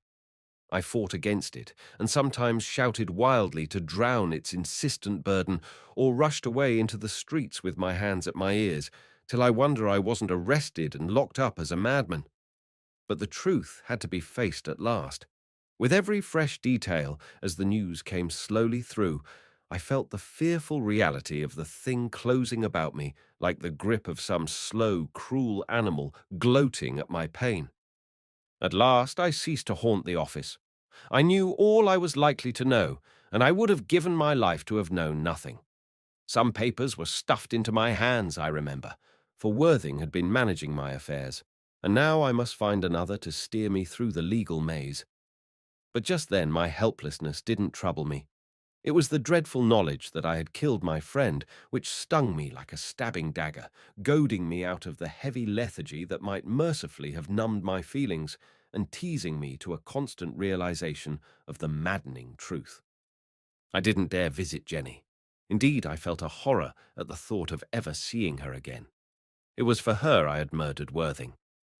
I fought against it, and sometimes shouted wildly to drown its insistent burden, or rushed away into the streets with my hands at my ears, till I wonder I wasn't arrested and locked up as a madman. But the truth had to be faced at last. With every fresh detail, as the news came slowly through, I felt the fearful reality of the thing closing about me like the grip of some slow, cruel animal gloating at my pain. At last I ceased to haunt the office. I knew all I was likely to know, and I would have given my life to have known nothing. Some papers were stuffed into my hands, I remember, for Worthing had been managing my affairs, and now I must find another to steer me through the legal maze. But just then my helplessness didn't trouble me. It was the dreadful knowledge that I had killed my friend which stung me like a stabbing dagger, goading me out of the heavy lethargy that might mercifully have numbed my feelings, and teasing me to a constant realization of the maddening truth. I didn't dare visit Jenny. Indeed, I felt a horror at the thought of ever seeing her again. It was for her I had murdered Worthing.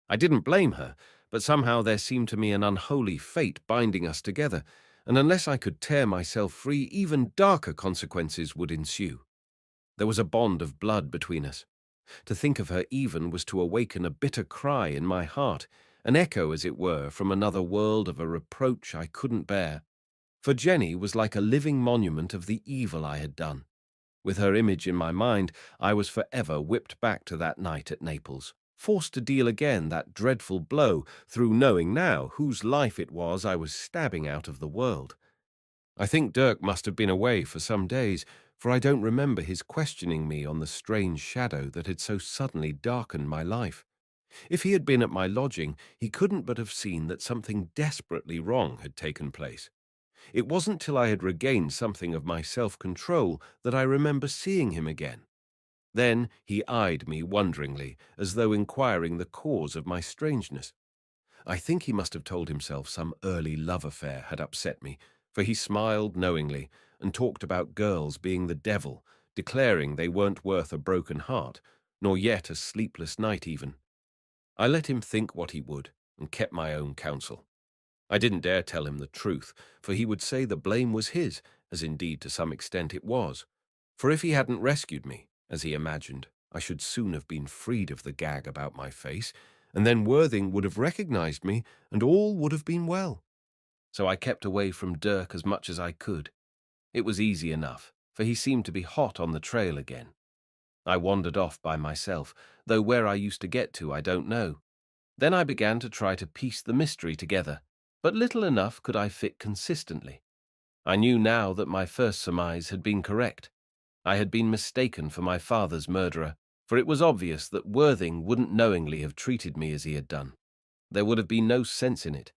I didn't blame her, but somehow there seemed to me an unholy fate binding us together, and unless I could tear myself free, even darker consequences would ensue. There was a bond of blood between us. To think of her even was to awaken a bitter cry in my heart, an echo, as it were, from another world of a reproach I couldn't bear. For Jenny was like a living monument of the evil I had done. With her image in my mind, I was forever whipped back to that night at Naples, forced to deal again that dreadful blow through knowing now whose life it was I was stabbing out of the world. I think Dirk must have been away for some days, for I don't remember his questioning me on the strange shadow that had so suddenly darkened my life. If he had been at my lodging, he couldn't but have seen that something desperately wrong had taken place. It wasn't till I had regained something of my self-control that I remember seeing him again. Then he eyed me wonderingly, as though inquiring the cause of my strangeness. I think he must have told himself some early love affair had upset me, for he smiled knowingly and talked about girls being the devil, declaring they weren't worth a broken heart, nor yet a sleepless night even. I let him think what he would, and kept my own counsel. I didn't dare tell him the truth, for he would say the blame was his, as indeed to some extent it was. For if he hadn't rescued me, as he imagined, I should soon have been freed of the gag about my face, and then Worthing would have recognized me, and all would have been well. So I kept away from Dirk as much as I could. It was easy enough, for he seemed to be hot on the trail again. I wandered off by myself, though where I used to get to I don't know. Then I began to try to piece the mystery together, but little enough could I fit consistently. I knew now that my first surmise had been correct. I had been mistaken for my father's murderer, for it was obvious that Worthing wouldn't knowingly have treated me as he had done. There would have been no sense in it.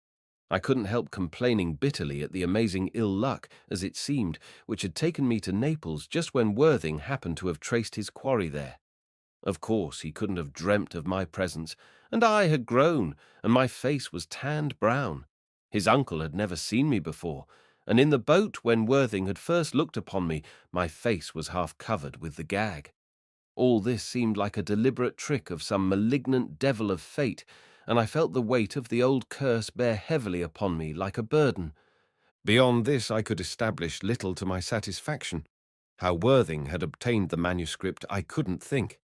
I couldn't help complaining bitterly at the amazing ill luck, as it seemed, which had taken me to Naples just when Worthing happened to have traced his quarry there. Of course, he couldn't have dreamt of my presence, and I had grown, and my face was tanned brown. His uncle had never seen me before, and in the boat when Worthing had first looked upon me, my face was half covered with the gag. All this seemed like a deliberate trick of some malignant devil of fate, and I felt the weight of the old curse bear heavily upon me like a burden. Beyond this I could establish little to my satisfaction. How Worthing had obtained the manuscript I couldn't think.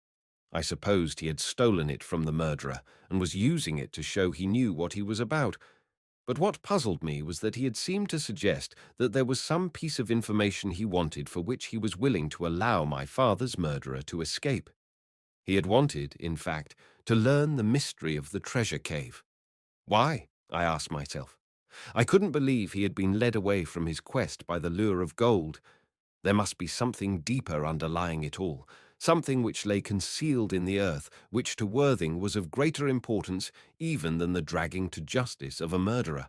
I supposed he had stolen it from the murderer and was using it to show he knew what he was about. But what puzzled me was that he had seemed to suggest that there was some piece of information he wanted for which he was willing to allow my father's murderer to escape. He had wanted, in fact, to learn the mystery of the treasure cave. Why? I asked myself. I couldn't believe he had been led away from his quest by the lure of gold. There must be something deeper underlying it all, something which lay concealed in the earth, which to Worthing was of greater importance even than the dragging to justice of a murderer.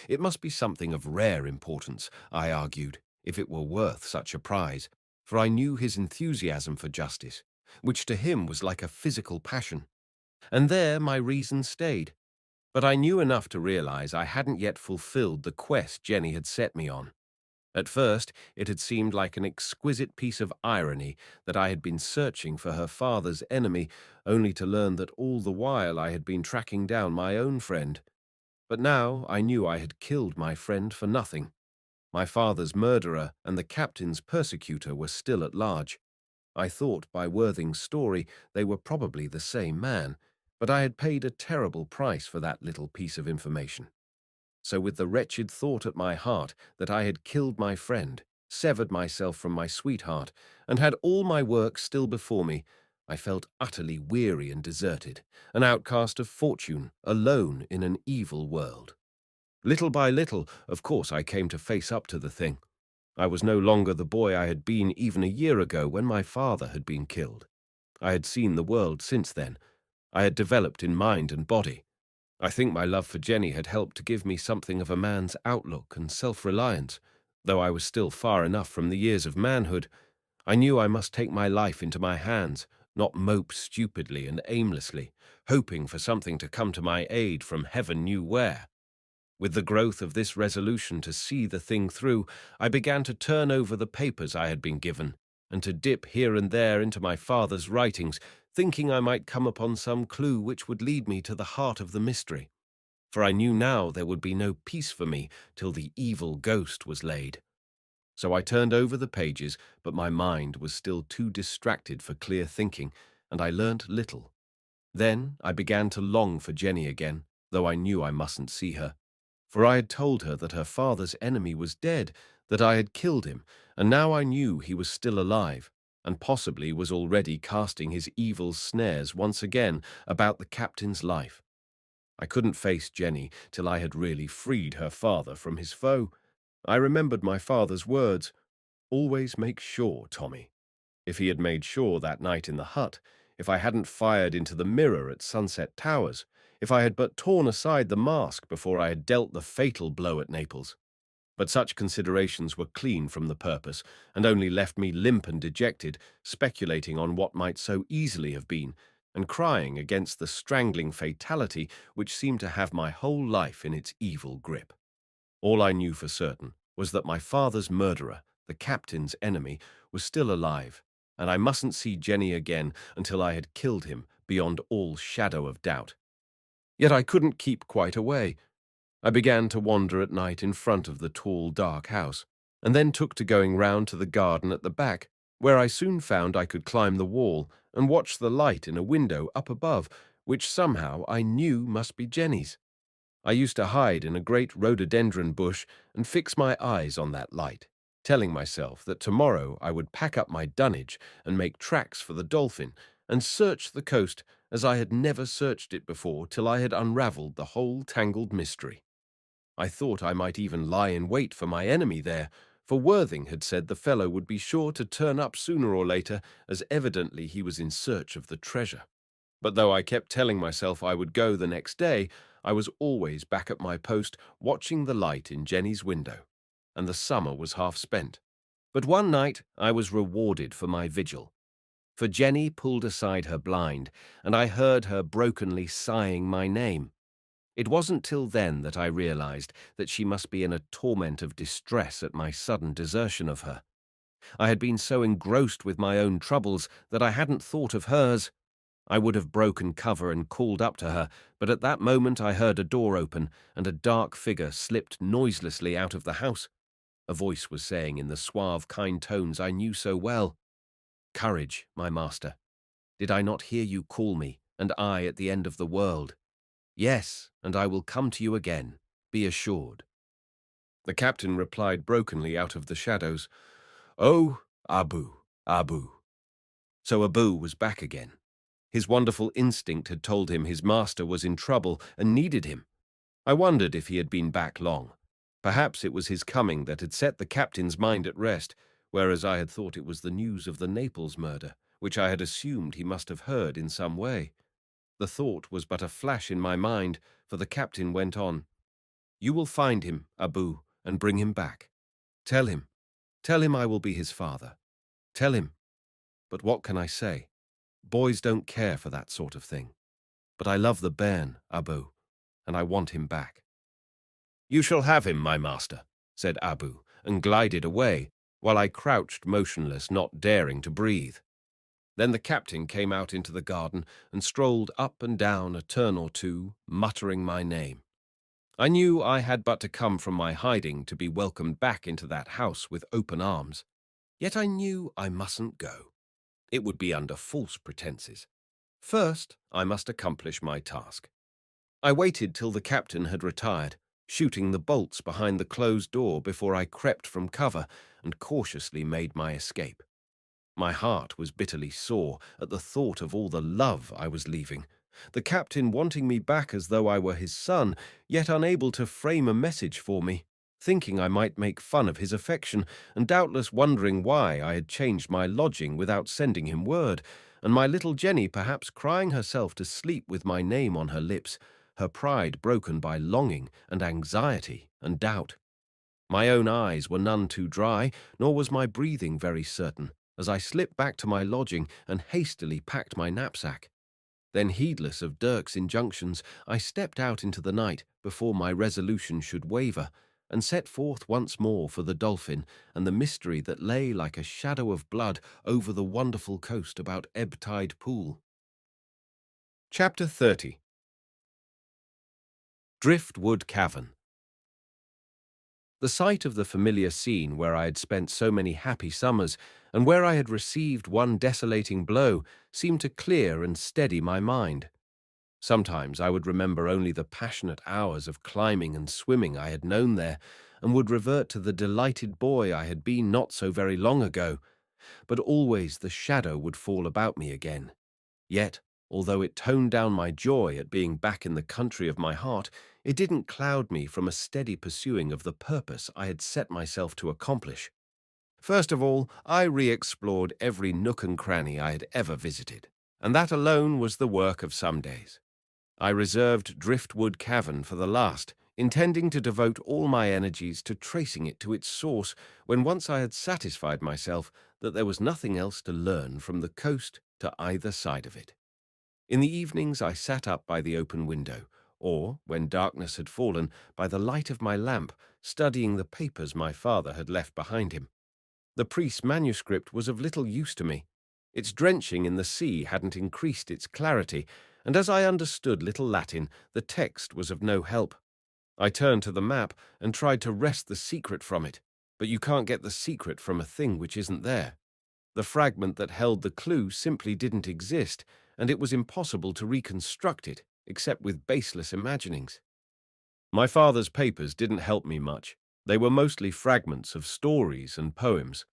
It must be something of rare importance, I argued, if it were worth such a prize, for I knew his enthusiasm for justice, which to him was like a physical passion. And there my reason stayed. But I knew enough to realize I hadn't yet fulfilled the quest Jenny had set me on. At first, it had seemed like an exquisite piece of irony that I had been searching for her father's enemy, only to learn that all the while I had been tracking down my own friend. But now I knew I had killed my friend for nothing. My father's murderer and the captain's persecutor were still at large. I thought by Worthing's story they were probably the same man, but I had paid a terrible price for that little piece of information. So with the wretched thought at my heart that I had killed my friend, severed myself from my sweetheart, and had all my work still before me, I felt utterly weary and deserted, an outcast of fortune, alone in an evil world. Little by little, of course, I came to face up to the thing. I was no longer the boy I had been even a year ago when my father had been killed. I had seen the world since then. I had developed in mind and body. I think my love for Jenny had helped to give me something of a man's outlook and self-reliance. Though I was still far enough from the years of manhood, I knew I must take my life into my hands, not mope stupidly and aimlessly, hoping for something to come to my aid from heaven knew where. With the growth of this resolution to see the thing through, I began to turn over the papers I had been given, and to dip here and there into my father's writings, thinking I might come upon some clue which would lead me to the heart of the mystery. For I knew now there would be no peace for me till the evil ghost was laid. So I turned over the pages, but my mind was still too distracted for clear thinking, and I learnt little. Then I began to long for Jenny again, though I knew I mustn't see her. For I had told her that her father's enemy was dead, that I had killed him, and now I knew he was still alive, and possibly was already casting his evil snares once again about the captain's life. I couldn't face Jenny till I had really freed her father from his foe. I remembered my father's words, "Always make sure, Tommy." If he had made sure that night in the hut, if I hadn't fired into the mirror at Sunset Towers, if I had but torn aside the mask before I had dealt the fatal blow at Naples. But such considerations were clean from the purpose, and only left me limp and dejected, speculating on what might so easily have been, and crying against the strangling fatality which seemed to have my whole life in its evil grip. All I knew for certain was that my father's murderer, the captain's enemy, was still alive, and I mustn't see Jenny again until I had killed him beyond all shadow of doubt. Yet I couldn't keep quite away. I began to wander at night in front of the tall, dark house, and then took to going round to the garden at the back, where I soon found I could climb the wall and watch the light in a window up above, which somehow I knew must be Jenny's. I used to hide in a great rhododendron bush and fix my eyes on that light, telling myself that tomorrow I would pack up my dunnage and make tracks for the Dolphin and search the coast as I had never searched it before till I had unravelled the whole tangled mystery. I thought I might even lie in wait for my enemy there, for Worthing had said the fellow would be sure to turn up sooner or later, as evidently he was in search of the treasure. But though I kept telling myself I would go the next day, I was always back at my post watching the light in Jenny's window, and the summer was half spent. But one night I was rewarded for my vigil, for Jenny pulled aside her blind, and I heard her brokenly sighing my name. It wasn't till then that I realized that she must be in a torment of distress at my sudden desertion of her. I had been so engrossed with my own troubles that I hadn't thought of hers. I would have broken cover and called up to her, but at that moment I heard a door open and a dark figure slipped noiselessly out of the house. A voice was saying in the suave, kind tones I knew so well, "Courage, my master. Did I not hear you call me, and I at the end of the world? Yes, and I will come to you again, be assured." The captain replied brokenly out of the shadows, "Oh, Abu, Abu." So Abu was back again. His wonderful instinct had told him his master was in trouble and needed him. I wondered if he had been back long. Perhaps it was his coming that had set the captain's mind at rest, whereas I had thought it was the news of the Naples murder, which I had assumed he must have heard in some way. The thought was but a flash in my mind, for the captain went on, "You will find him, Abu, and bring him back. Tell him I will be his father. Tell him. But what can I say? Boys don't care for that sort of thing. But I love the bairn, Abu, and I want him back." "You shall have him, my master," said Abu, and glided away, while I crouched motionless, not daring to breathe. Then the captain came out into the garden and strolled up and down a turn or two, muttering my name. I knew I had but to come from my hiding to be welcomed back into that house with open arms. Yet I knew I mustn't go. It would be under false pretenses. First, I must accomplish my task. I waited till the captain had retired, shooting the bolts behind the closed door before I crept from cover and cautiously made my escape. My heart was bitterly sore at the thought of all the love I was leaving. The captain wanting me back as though I were his son, yet unable to frame a message for me, thinking I might make fun of his affection, and doubtless wondering why I had changed my lodging without sending him word, and my little Jenny perhaps crying herself to sleep with my name on her lips, her pride broken by longing and anxiety and doubt. My own eyes were none too dry, nor was my breathing very certain, as I slipped back to my lodging and hastily packed my knapsack. Then, heedless of Dirk's injunctions, I stepped out into the night before my resolution should waver, and set forth once more for the Dolphin and the mystery that lay like a shadow of blood over the wonderful coast about Ebb Tide Pool. Chapter 30. Driftwood Cavern. The sight of the familiar scene where I had spent so many happy summers, and where I had received one desolating blow, seemed to clear and steady my mind. Sometimes I would remember only the passionate hours of climbing and swimming I had known there, and would revert to the delighted boy I had been not so very long ago, but always the shadow would fall about me again. Yet, although it toned down my joy at being back in the country of my heart, it didn't cloud me from a steady pursuing of the purpose I had set myself to accomplish. First of all, I re-explored every nook and cranny I had ever visited, and that alone was the work of some days. I reserved Driftwood Cavern for the last, intending to devote all my energies to tracing it to its source when once I had satisfied myself that there was nothing else to learn from the coast to either side of it. In the evenings I sat up by the open window, or, when darkness had fallen, by the light of my lamp, studying the papers my father had left behind him. The priest's manuscript was of little use to me. Its drenching in the sea hadn't increased its clarity, and as I understood little Latin, the text was of no help. I turned to the map and tried to wrest the secret from it, but you can't get the secret from a thing which isn't there. The fragment that held the clue simply didn't exist, and it was impossible to reconstruct it, except with baseless imaginings. My father's papers didn't help me much. They were mostly fragments of stories and poems.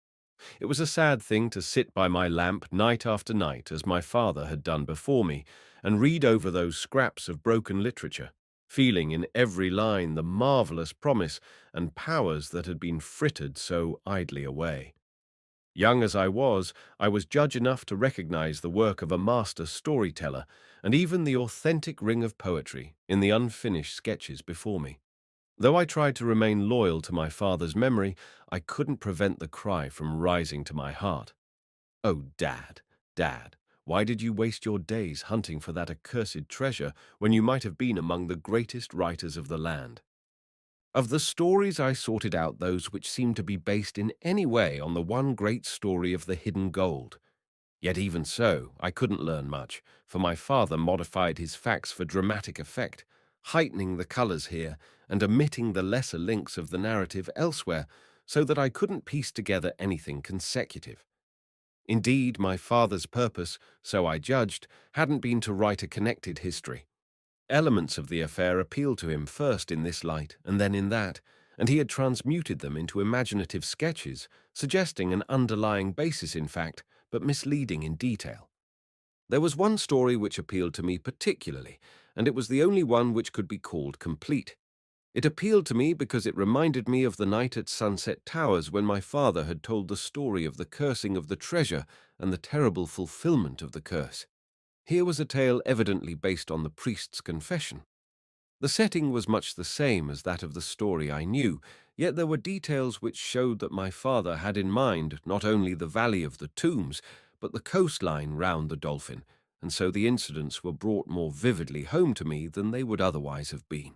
It was a sad thing to sit by my lamp night after night, as my father had done before me, and read over those scraps of broken literature, feeling in every line the marvelous promise and powers that had been frittered so idly away. Young as I was judge enough to recognize the work of a master storyteller, and even the authentic ring of poetry in the unfinished sketches before me. Though I tried to remain loyal to my father's memory, I couldn't prevent the cry from rising to my heart. "Oh, Dad, Dad, Why did you waste your days hunting for that accursed treasure when you might have been among the greatest writers of the land? Of the stories, I sorted out those which seemed to be based in any way on the one great story of the hidden gold. Yet even so, I couldn't learn much, for my father modified his facts for dramatic effect, heightening the colours here and omitting the lesser links of the narrative elsewhere, so that I couldn't piece together anything consecutive. Indeed, my father's purpose, so I judged, hadn't been to write a connected history. Elements of the affair appealed to him first in this light and then in that, and he had transmuted them into imaginative sketches, suggesting an underlying basis in fact, but misleading in detail. There was one story which appealed to me particularly, and it was the only one which could be called complete. It appealed to me because it reminded me of the night at Sunset Towers when my father had told the story of the cursing of the treasure and the terrible fulfillment of the curse. Here was a tale evidently based on the priest's confession. The setting was much the same as that of the story I knew, yet there were details which showed that my father had in mind not only the Valley of the Tombs, but the coastline round the Dolphin, and so the incidents were brought more vividly home to me than they would otherwise have been.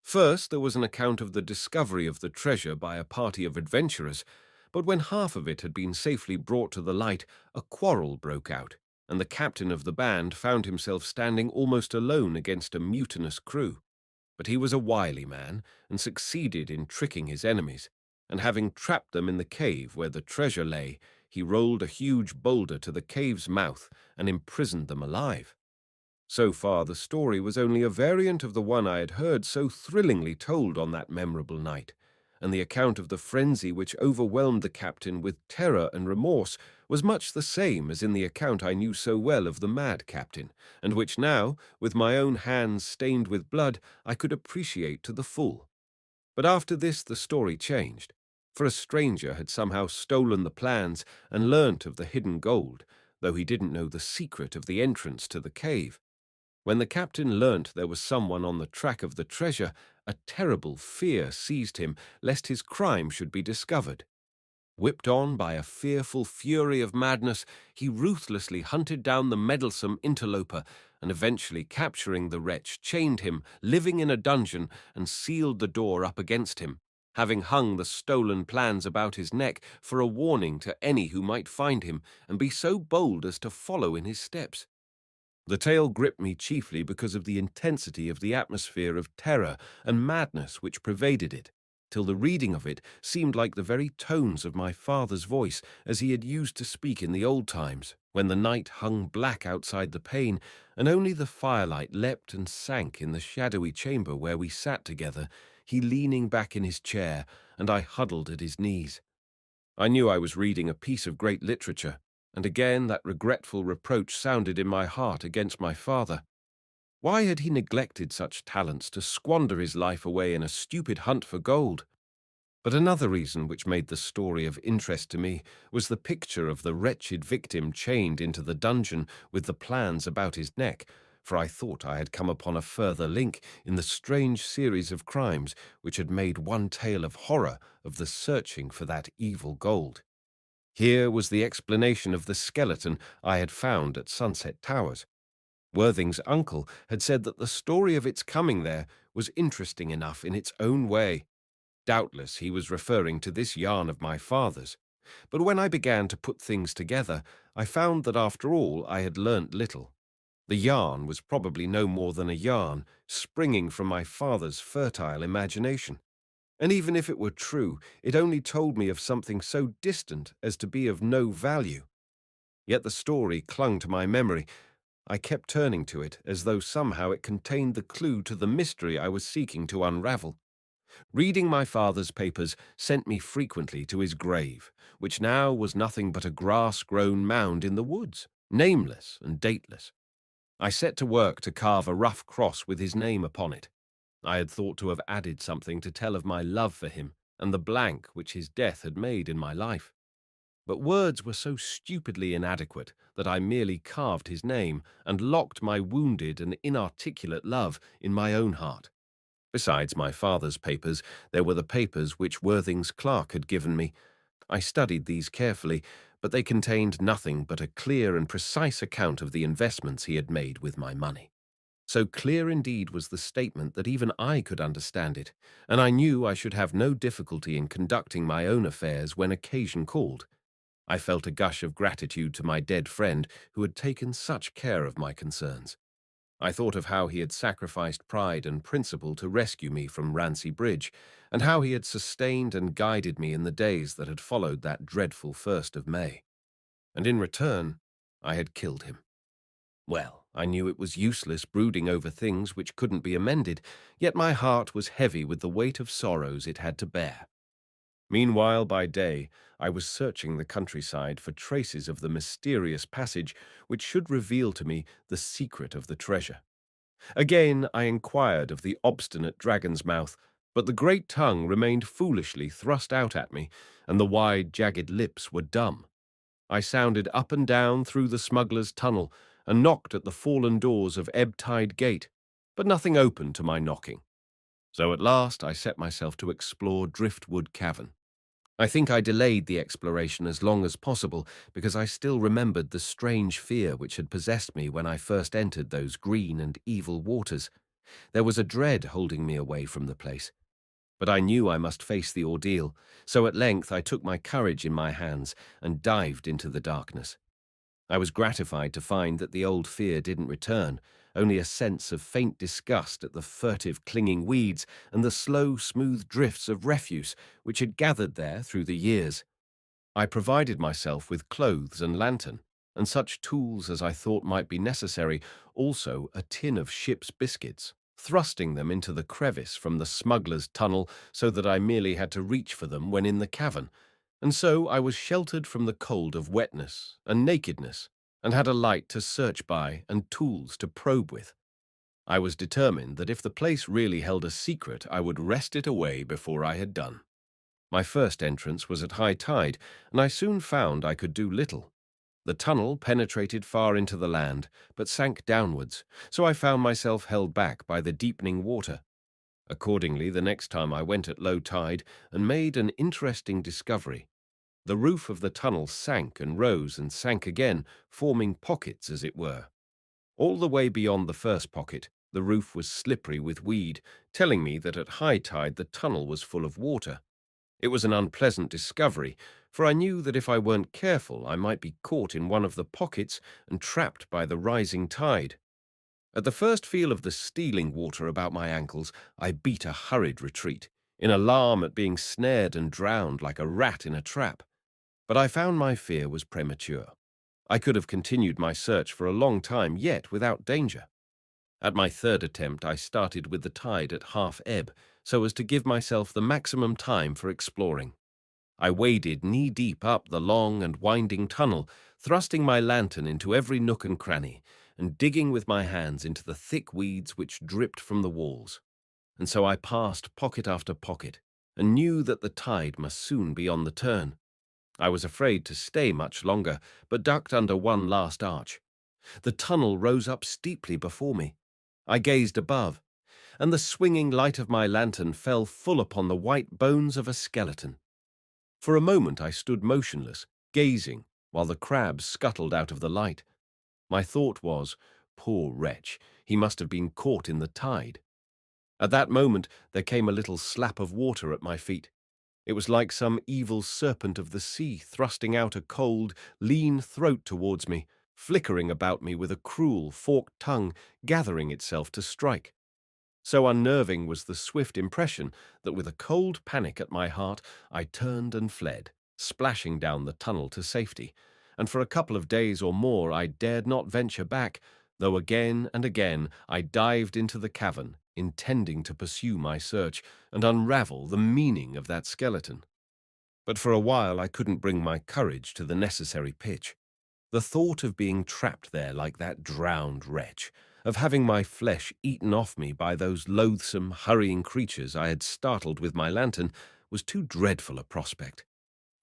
First, there was an account of the discovery of the treasure by a party of adventurers, but when half of it had been safely brought to the light, a quarrel broke out, and the captain of the band found himself standing almost alone against a mutinous crew. But he was a wily man, and succeeded in tricking his enemies, and having trapped them in the cave where the treasure lay, he rolled a huge boulder to the cave's mouth and imprisoned them alive. So far, the story was only a variant of the one I had heard so thrillingly told on that memorable night, and the account of the frenzy which overwhelmed the captain with terror and remorse was much the same as in the account I knew so well of the mad captain, and which now, with my own hands stained with blood, I could appreciate to the full. But after this the story changed, for a stranger had somehow stolen the plans and learnt of the hidden gold, though he didn't know the secret of the entrance to the cave. When the captain learnt there was someone on the track of the treasure, a terrible fear seized him lest his crime should be discovered. Whipped on by a fearful fury of madness, he ruthlessly hunted down the meddlesome interloper, and eventually capturing the wretch, chained him, living in a dungeon, and sealed the door up against him, having hung the stolen plans about his neck for a warning to any who might find him and be so bold as to follow in his steps. The tale gripped me chiefly because of the intensity of the atmosphere of terror and madness which pervaded it, till the reading of it seemed like the very tones of my father's voice as he had used to speak in the old times, when the night hung black outside the pane, and only the firelight leapt and sank in the shadowy chamber where we sat together, he leaning back in his chair, and I huddled at his knees. I knew I was reading a piece of great literature, and again that regretful reproach sounded in my heart against my father. Why had he neglected such talents to squander his life away in a stupid hunt for gold? But another reason which made the story of interest to me was the picture of the wretched victim chained into the dungeon with the plans about his neck, for I thought I had come upon a further link in the strange series of crimes which had made one tale of horror of the searching for that evil gold. Here was the explanation of the skeleton I had found at Sunset Towers. Worthing's uncle had said that the story of its coming there was interesting enough in its own way. Doubtless he was referring to this yarn of my father's. But when I began to put things together, I found that after all I had learnt little. The yarn was probably no more than a yarn, springing from my father's fertile imagination. And even if it were true, it only told me of something so distant as to be of no value. Yet the story clung to my memory. I kept turning to it as though somehow it contained the clue to the mystery I was seeking to unravel. Reading my father's papers sent me frequently to his grave, which now was nothing but a grass-grown mound in the woods, nameless and dateless. I set to work to carve a rough cross with his name upon it. I had thought to have added something to tell of my love for him and the blank which his death had made in my life. But words were so stupidly inadequate that I merely carved his name and locked my wounded and inarticulate love in my own heart. Besides my father's papers, there were the papers which Worthing's clerk had given me. I studied these carefully, but they contained nothing but a clear and precise account of the investments he had made with my money. So clear indeed was the statement that even I could understand it, and I knew I should have no difficulty in conducting my own affairs when occasion called. I felt a gush of gratitude to my dead friend who had taken such care of my concerns. I thought of how he had sacrificed pride and principle to rescue me from Rancy Bridge, and how he had sustained and guided me in the days that had followed that dreadful 1st of May. And in return, I had killed him. Well, I knew it was useless brooding over things which couldn't be amended, yet my heart was heavy with the weight of sorrows it had to bear. Meanwhile, by day, I was searching the countryside for traces of the mysterious passage which should reveal to me the secret of the treasure. Again, I inquired of the obstinate dragon's mouth, but the great tongue remained foolishly thrust out at me, and the wide, jagged lips were dumb. I sounded up and down through the smuggler's tunnel, and knocked at the fallen doors of Ebb Tide Gate, but nothing opened to my knocking. So at last I set myself to explore Driftwood Cavern. I think I delayed the exploration as long as possible because I still remembered the strange fear which had possessed me when I first entered those green and evil waters. There was a dread holding me away from the place. But I knew I must face the ordeal, so at length I took my courage in my hands and dived into the darkness. I was gratified to find that the old fear didn't return, only a sense of faint disgust at the furtive clinging weeds and the slow, smooth drifts of refuse which had gathered there through the years. I provided myself with clothes and lantern, and such tools as I thought might be necessary, also a tin of ship's biscuits, thrusting them into the crevice from the smuggler's tunnel so that I merely had to reach for them when in the cavern, and so I was sheltered from the cold of wetness and nakedness, and had a light to search by and tools to probe with. I was determined that if the place really held a secret, I would wrest it away before I had done. My first entrance was at high tide, and I soon found I could do little. The tunnel penetrated far into the land, but sank downwards, so I found myself held back by the deepening water. Accordingly, the next time I went at low tide and made an interesting discovery. The roof of the tunnel sank and rose and sank again, forming pockets, as it were. All the way beyond the first pocket, the roof was slippery with weed, telling me that at high tide the tunnel was full of water. It was an unpleasant discovery, for I knew that if I weren't careful, I might be caught in one of the pockets and trapped by the rising tide. At the first feel of the stealing water about my ankles, I beat a hurried retreat, in alarm at being snared and drowned like a rat in a trap. But I found my fear was premature. I could have continued my search for a long time yet without danger. At my third attempt, I started with the tide at half ebb, so as to give myself the maximum time for exploring. I waded knee-deep up the long and winding tunnel, thrusting my lantern into every nook and cranny, and digging with my hands into the thick weeds which dripped from the walls. And so I passed pocket after pocket, and knew that the tide must soon be on the turn. I was afraid to stay much longer, but ducked under one last arch. The tunnel rose up steeply before me. I gazed above, and the swinging light of my lantern fell full upon the white bones of a skeleton. For a moment I stood motionless, gazing, while the crabs scuttled out of the light. My thought was, poor wretch, he must have been caught in the tide. At that moment there came a little slap of water at my feet. It was like some evil serpent of the sea thrusting out a cold, lean throat towards me, flickering about me with a cruel, forked tongue, gathering itself to strike. So unnerving was the swift impression that with a cold panic at my heart, I turned and fled, splashing down the tunnel to safety, and for a couple of days or more I dared not venture back, though again and again I dived into the cavern, intending to pursue my search and unravel the meaning of that skeleton. But for a while I couldn't bring my courage to the necessary pitch. The thought of being trapped there like that drowned wretch, of having my flesh eaten off me by those loathsome, hurrying creatures I had startled with my lantern, was too dreadful a prospect.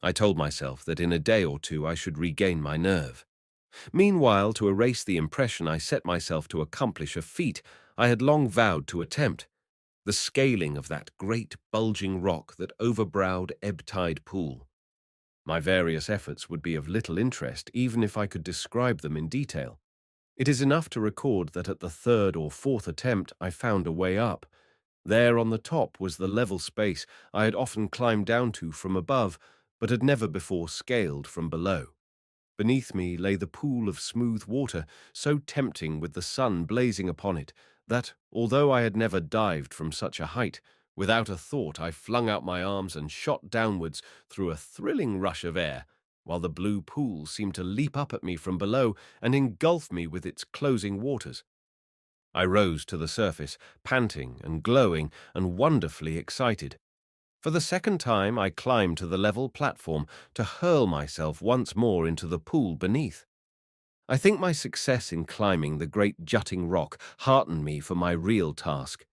I told myself that in a day or two I should regain my nerve. Meanwhile, to erase the impression, I set myself to accomplish a feat I had long vowed to attempt, the scaling of that great bulging rock that overbrowed Ebb Tide Pool. My various efforts would be of little interest even if I could describe them in detail. It is enough to record that at the third or fourth attempt I found a way up. There on the top was the level space I had often climbed down to from above, but had never before scaled from below. Beneath me lay the pool of smooth water, so tempting with the sun blazing upon it, that, although I had never dived from such a height, without a thought I flung out my arms and shot downwards through a thrilling rush of air, while the blue pool seemed to leap up at me from below and engulf me with its closing waters. I rose to the surface, panting and glowing and wonderfully excited. For the second time I climbed to the level platform to hurl myself once more into the pool beneath. I think my success in climbing the great jutting rock heartened me for my real task.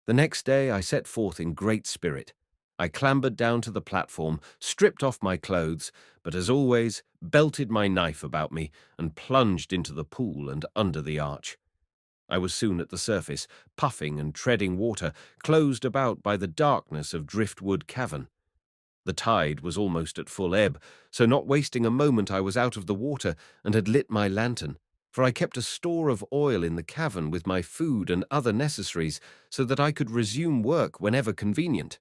The next day I set forth in great spirit. I clambered down to the platform, stripped off my clothes, but as always, belted my knife about me and plunged into the pool and under the arch. I was soon at the surface, puffing and treading water, closed about by the darkness of driftwood cavern. The tide was almost at full ebb, so not wasting a moment I was out of the water and had lit my lantern, for I kept a store of oil in the cavern with my food and other necessaries so that I could resume work whenever convenient.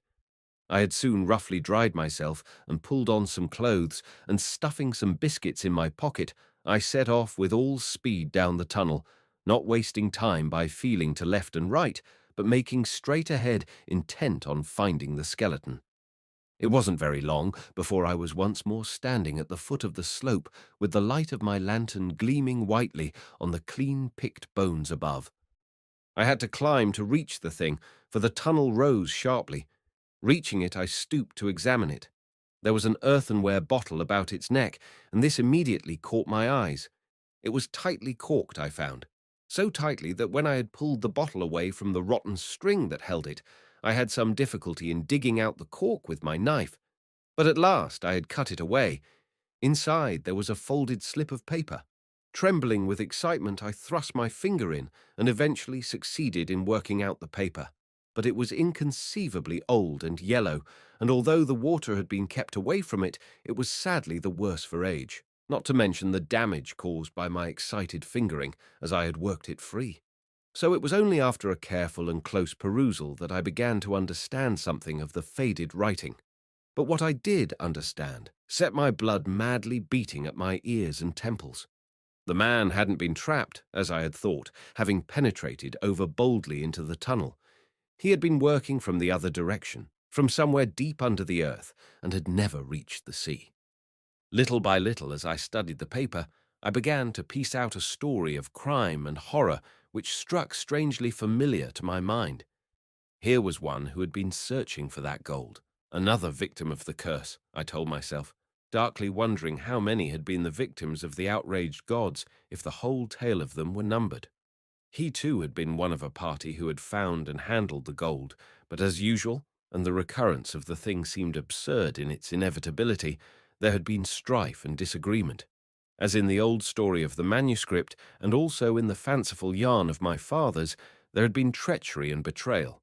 I had soon roughly dried myself and pulled on some clothes, and stuffing some biscuits in my pocket, I set off with all speed down the tunnel, not wasting time by feeling to left and right, but making straight ahead, intent on finding the skeleton. It wasn't very long before I was once more standing at the foot of the slope with the light of my lantern gleaming whitely on the clean-picked bones above. I had to climb to reach the thing, for the tunnel rose sharply. Reaching it, I stooped to examine it. There was an earthenware bottle about its neck, and this immediately caught my eyes. It was tightly corked, I found, so tightly that when I had pulled the bottle away from the rotten string that held it, I had some difficulty in digging out the cork with my knife. But at last I had cut it away. Inside there was a folded slip of paper. Trembling with excitement, I thrust my finger in and eventually succeeded in working out the paper. But it was inconceivably old and yellow, and although the water had been kept away from it, it was sadly the worse for age, not to mention the damage caused by my excited fingering as I had worked it free. So it was only after a careful and close perusal that I began to understand something of the faded writing. But what I did understand set my blood madly beating at my ears and temples. The man hadn't been trapped, as I had thought, having penetrated over boldly into the tunnel. He had been working from the other direction, from somewhere deep under the earth, and had never reached the sea. Little by little, as I studied the paper, I began to piece out a story of crime and horror which struck strangely familiar to my mind. Here was one who had been searching for that gold, another victim of the curse, I told myself, darkly wondering how many had been the victims of the outraged gods if the whole tale of them were numbered. He too had been one of a party who had found and handled the gold, but as usual, and the recurrence of the thing seemed absurd in its inevitability, there had been strife and disagreement. As in the old story of the manuscript, and also in the fanciful yarn of my father's, there had been treachery and betrayal.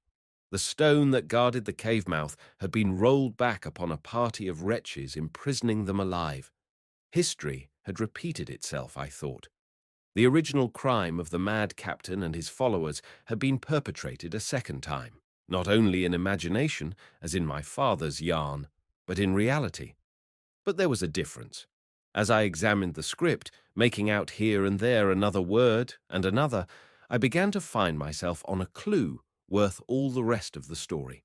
The stone that guarded the cave mouth had been rolled back upon a party of wretches, imprisoning them alive. History had repeated itself, I thought. The original crime of the mad captain and his followers had been perpetrated a second time, not only in imagination, as in my father's yarn, but in reality. But there was a difference. As I examined the script, making out here and there another word and another, I began to find myself on a clue worth all the rest of the story.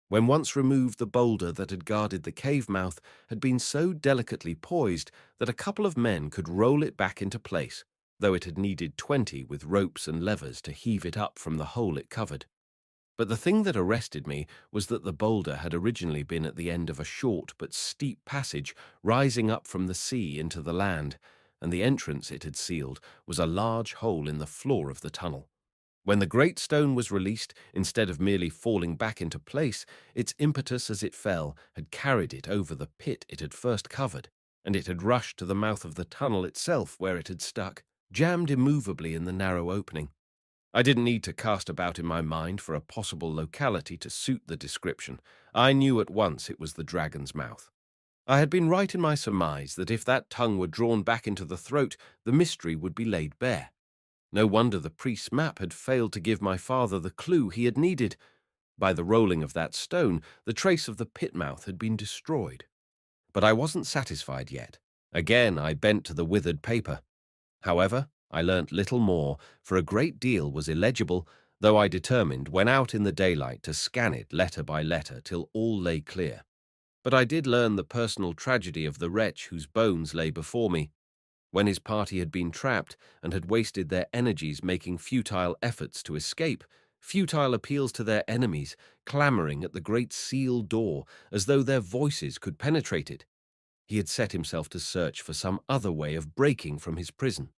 When once removed, the boulder that had guarded the cave mouth had been so delicately poised that a couple of men could roll it back into place, though it had needed 20 with ropes and levers to heave it up from the hole it covered. But the thing that arrested me was that the boulder had originally been at the end of a short but steep passage rising up from the sea into the land, and the entrance it had sealed was a large hole in the floor of the tunnel. When the great stone was released, instead of merely falling back into place, its impetus as it fell had carried it over the pit it had first covered, and it had rushed to the mouth of the tunnel itself where it had stuck, jammed immovably in the narrow opening. I didn't need to cast about in my mind for a possible locality to suit the description. I knew at once it was the dragon's mouth. I had been right in my surmise that if that tongue were drawn back into the throat, the mystery would be laid bare. No wonder the priest's map had failed to give my father the clue he had needed. By the rolling of that stone, the trace of the pit mouth had been destroyed. But I wasn't satisfied yet. Again, I bent to the withered paper. However, I learnt little more, for a great deal was illegible, though I determined, when out in the daylight, to scan it letter by letter till all lay clear. But I did learn the personal tragedy of the wretch whose bones lay before me. When his party had been trapped and had wasted their energies making futile efforts to escape, futile appeals to their enemies, clamouring at the great sealed door as though their voices could penetrate it, he had set himself to search for some other way of breaking from his prison.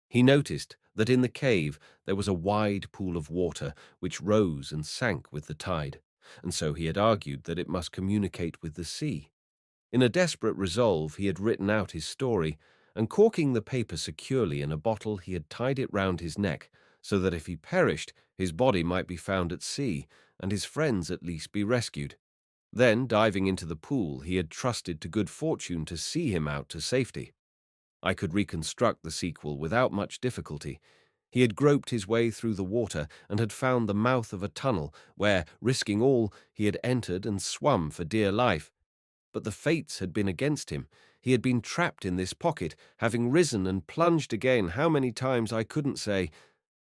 He noticed that in the cave there was a wide pool of water which rose and sank with the tide, and so he had argued that it must communicate with the sea. In a desperate resolve, he had written out his story, and corking the paper securely in a bottle, he had tied it round his neck, so that if he perished, his body might be found at sea, and his friends at least be rescued. Then, diving into the pool, he had trusted to good fortune to see him out to safety. I could reconstruct the sequel without much difficulty. He had groped his way through the water and had found the mouth of a tunnel where, risking all, he had entered and swum for dear life. But the fates had been against him. He had been trapped in this pocket, having risen and plunged again how many times I couldn't say,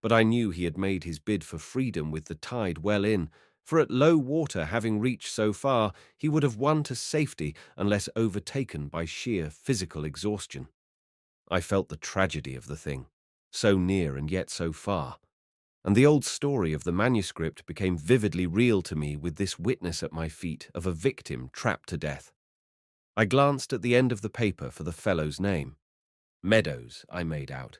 but I knew he had made his bid for freedom with the tide well in, for at low water, having reached so far, he would have won to safety unless overtaken by sheer physical exhaustion. I felt the tragedy of the thing, so near and yet so far, and the old story of the manuscript became vividly real to me with this witness at my feet of a victim trapped to death. I glanced at the end of the paper for the fellow's name. Meadows, I made out.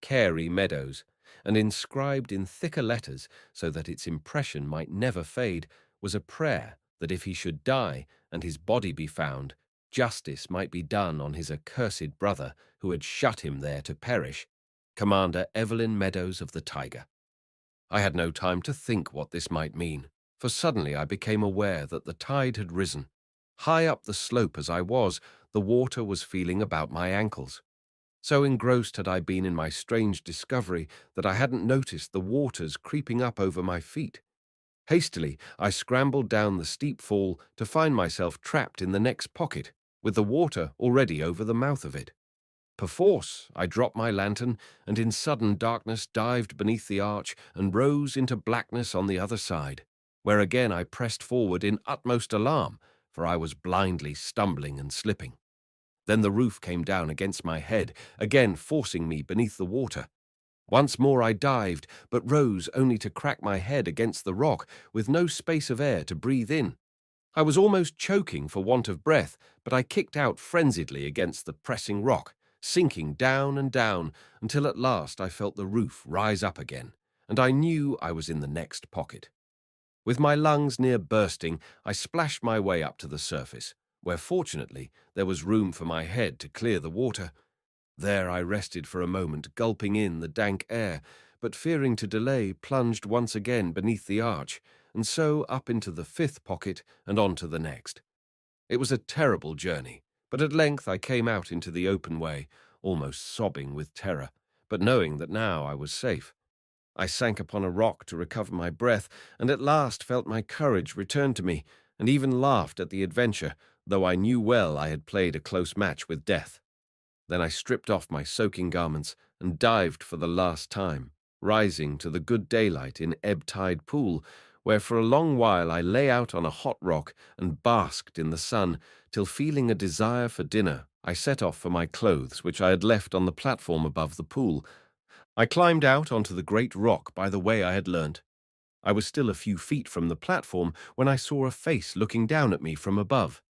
Carey Meadows, and inscribed in thicker letters so that its impression might never fade, was a prayer that if he should die and his body be found, justice might be done on his accursed brother who had shut him there to perish, Commander Evelyn Meadows of the Tiger. I had no time to think what this might mean, for suddenly I became aware that the tide had risen. High up the slope as I was, the water was feeling about my ankles. So engrossed had I been in my strange discovery that I hadn't noticed the waters creeping up over my feet. Hastily, I scrambled down the steep fall to find myself trapped in the next pocket, with the water already over the mouth of it. Perforce, I dropped my lantern, and in sudden darkness dived beneath the arch and rose into blackness on the other side, where again I pressed forward in utmost alarm, for I was blindly stumbling and slipping. Then the roof came down against my head, again forcing me beneath the water. Once more I dived, but rose only to crack my head against the rock, with no space of air to breathe in. I was almost choking for want of breath, but I kicked out frenziedly against the pressing rock, sinking down and down, until at last I felt the roof rise up again, and I knew I was in the next pocket. With my lungs near bursting, I splashed my way up to the surface, where fortunately there was room for my head to clear the water. There I rested for a moment, gulping in the dank air, but fearing to delay, plunged once again beneath the arch, and so up into the fifth pocket and on to the next. It was a terrible journey, but at length I came out into the open way, almost sobbing with terror, but knowing that now I was safe. I sank upon a rock to recover my breath, and at last felt my courage return to me, and even laughed at the adventure, though I knew well I had played a close match with death. Then I stripped off my soaking garments and dived for the last time, rising to the good daylight in ebb-tide pool, where for a long while I lay out on a hot rock and basked in the sun, till feeling a desire for dinner, I set off for my clothes, which I had left on the platform above the pool. I climbed out onto the great rock by the way I had learnt. I was still a few feet from the platform when I saw a face looking down at me from above.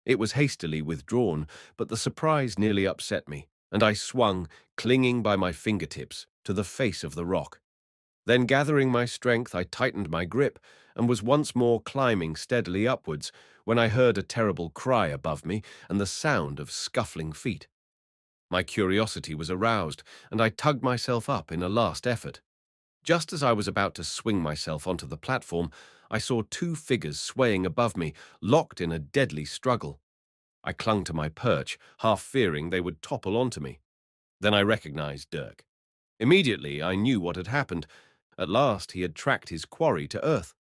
It was hastily withdrawn, but the surprise nearly upset me, and I swung, clinging by my fingertips, to the face of the rock. Then, gathering my strength, I tightened my grip and was once more climbing steadily upwards when I heard a terrible cry above me and the sound of scuffling feet. My curiosity was aroused, and I tugged myself up in a last effort. Just as I was about to swing myself onto the platform, I saw two figures swaying above me, locked in a deadly struggle. I clung to my perch, half fearing they would topple onto me. Then I recognized Dirk. Immediately, I knew what had happened. At last, he had tracked his quarry to earth.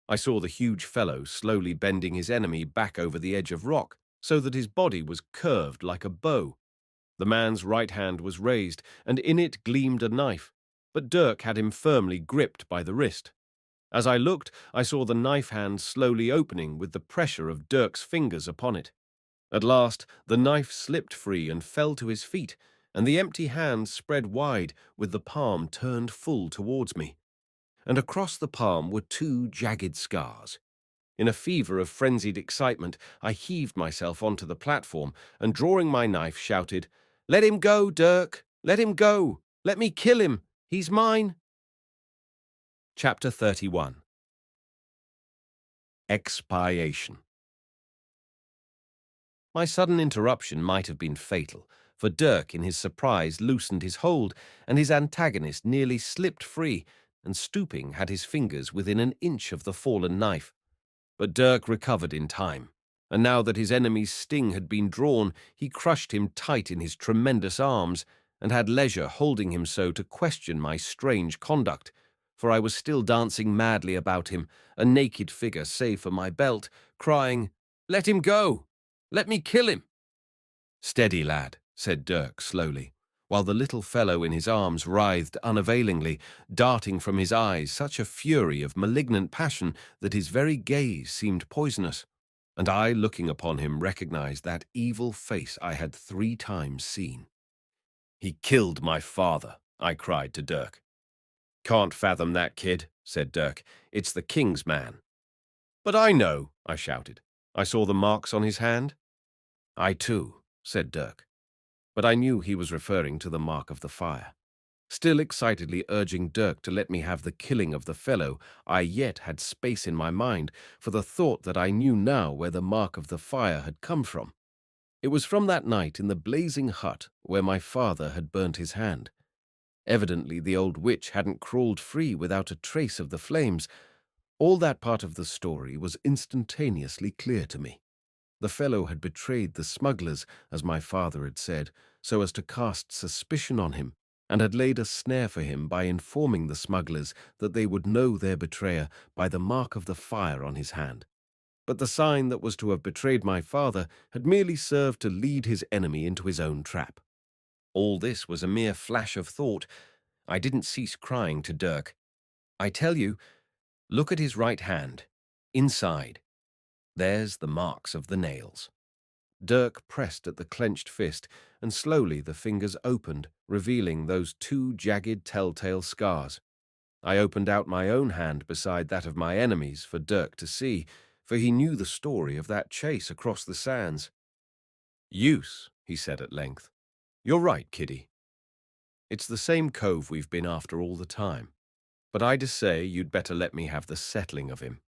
I saw the huge fellow slowly bending his enemy back over the edge of rock, so that his body was curved like a bow. The man's right hand was raised, and in it gleamed a knife, but Dirk had him firmly gripped by the wrist. As I looked, I saw the knife hand slowly opening with the pressure of Dirk's fingers upon it. At last, the knife slipped free and fell to his feet, and the empty hand spread wide with the palm turned full towards me. And across the palm were two jagged scars. In a fever of frenzied excitement, I heaved myself onto the platform and, drawing my knife, shouted, "Let him go, Dirk! Let him go! Let me kill him! He's mine!" Chapter 31. Expiation. My sudden interruption might have been fatal, for Dirk in his surprise loosened his hold, and his antagonist nearly slipped free, and stooping had his fingers within an inch of the fallen knife. But Dirk recovered in time, and now that his enemy's sting had been drawn, he crushed him tight in his tremendous arms, and had leisure holding him so to question my strange conduct, for I was still dancing madly about him, a naked figure save for my belt, crying, "Let him go! Let me kill him!" "Steady, lad," said Dirk slowly, while the little fellow in his arms writhed unavailingly, darting from his eyes such a fury of malignant passion that his very gaze seemed poisonous, and I, looking upon him, recognized that evil face I had 3 times seen. "He killed my father," I cried to Dirk. "Can't fathom that, kid," said Dirk. "It's the king's man." "But I know," I shouted. "I saw the marks on his hand." "I too," said Dirk, but I knew he was referring to the mark of the fire. Still excitedly urging Dirk to let me have the killing of the fellow, I yet had space in my mind for the thought that I knew now where the mark of the fire had come from. It was from that night in the blazing hut where my father had burnt his hand. Evidently the old witch hadn't crawled free without a trace of the flames. All that part of the story was instantaneously clear to me. The fellow had betrayed the smugglers, as my father had said, so as to cast suspicion on him, and had laid a snare for him by informing the smugglers that they would know their betrayer by the mark of the fire on his hand. But the sign that was to have betrayed my father had merely served to lead his enemy into his own trap. All this was a mere flash of thought. I didn't cease crying to Dirk, "I tell you, look at his right hand. Inside. There's the marks of the nails." Dirk pressed at the clenched fist, and slowly the fingers opened, revealing those 2 jagged telltale scars. I opened out my own hand beside that of my enemy's for Dirk to see, for he knew the story of that chase across the sands. "Use," he said at length. "You're right, kiddie. It's the same cove we've been after all the time. But I say you'd better let me have the settling of him."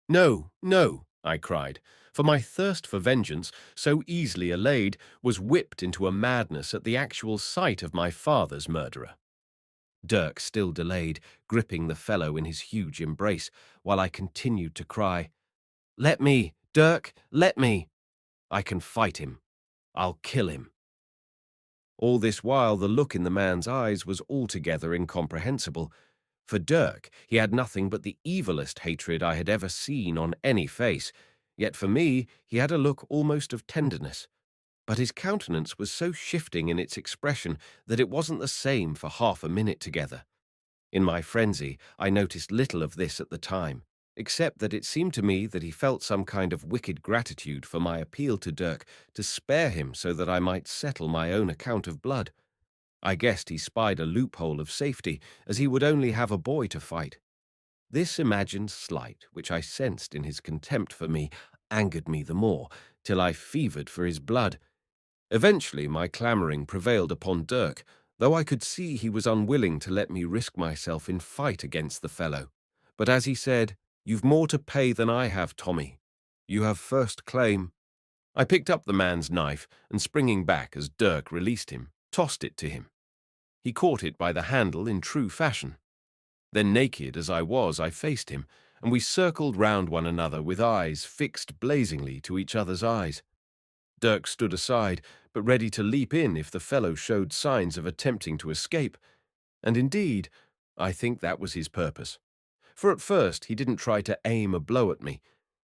"No, no," I cried, for my thirst for vengeance, so easily allayed, was whipped into a madness at the actual sight of my father's murderer. Dirk still delayed, gripping the fellow in his huge embrace, while I continued to cry, "Let me, Dirk, let me! I can fight him. I'll kill him." All this while the look in the man's eyes was altogether incomprehensible. For Dirk, he had nothing but the evilest hatred I had ever seen on any face, yet for me he had a look almost of tenderness. But his countenance was so shifting in its expression that it wasn't the same for half a minute together. In my frenzy, I noticed little of this at the time, except that it seemed to me that he felt some kind of wicked gratitude for my appeal to Dirk to spare him so that I might settle my own account of blood. I guessed he spied a loophole of safety, as he would only have a boy to fight. This imagined slight, which I sensed in his contempt for me, angered me the more, till I fevered for his blood. Eventually my clamouring prevailed upon Dirk, though I could see he was unwilling to let me risk myself in fight against the fellow. But as he said, "You've more to pay than I have, Tommy. You have first claim." I picked up the man's knife, and springing back as Dirk released him, tossed it to him. He caught it by the handle in true fashion. Then, naked as I was, I faced him, and we circled round one another with eyes fixed blazingly to each other's eyes. Dirk stood aside, but ready to leap in if the fellow showed signs of attempting to escape. And indeed, I think that was his purpose. For at first he didn't try to aim a blow at me,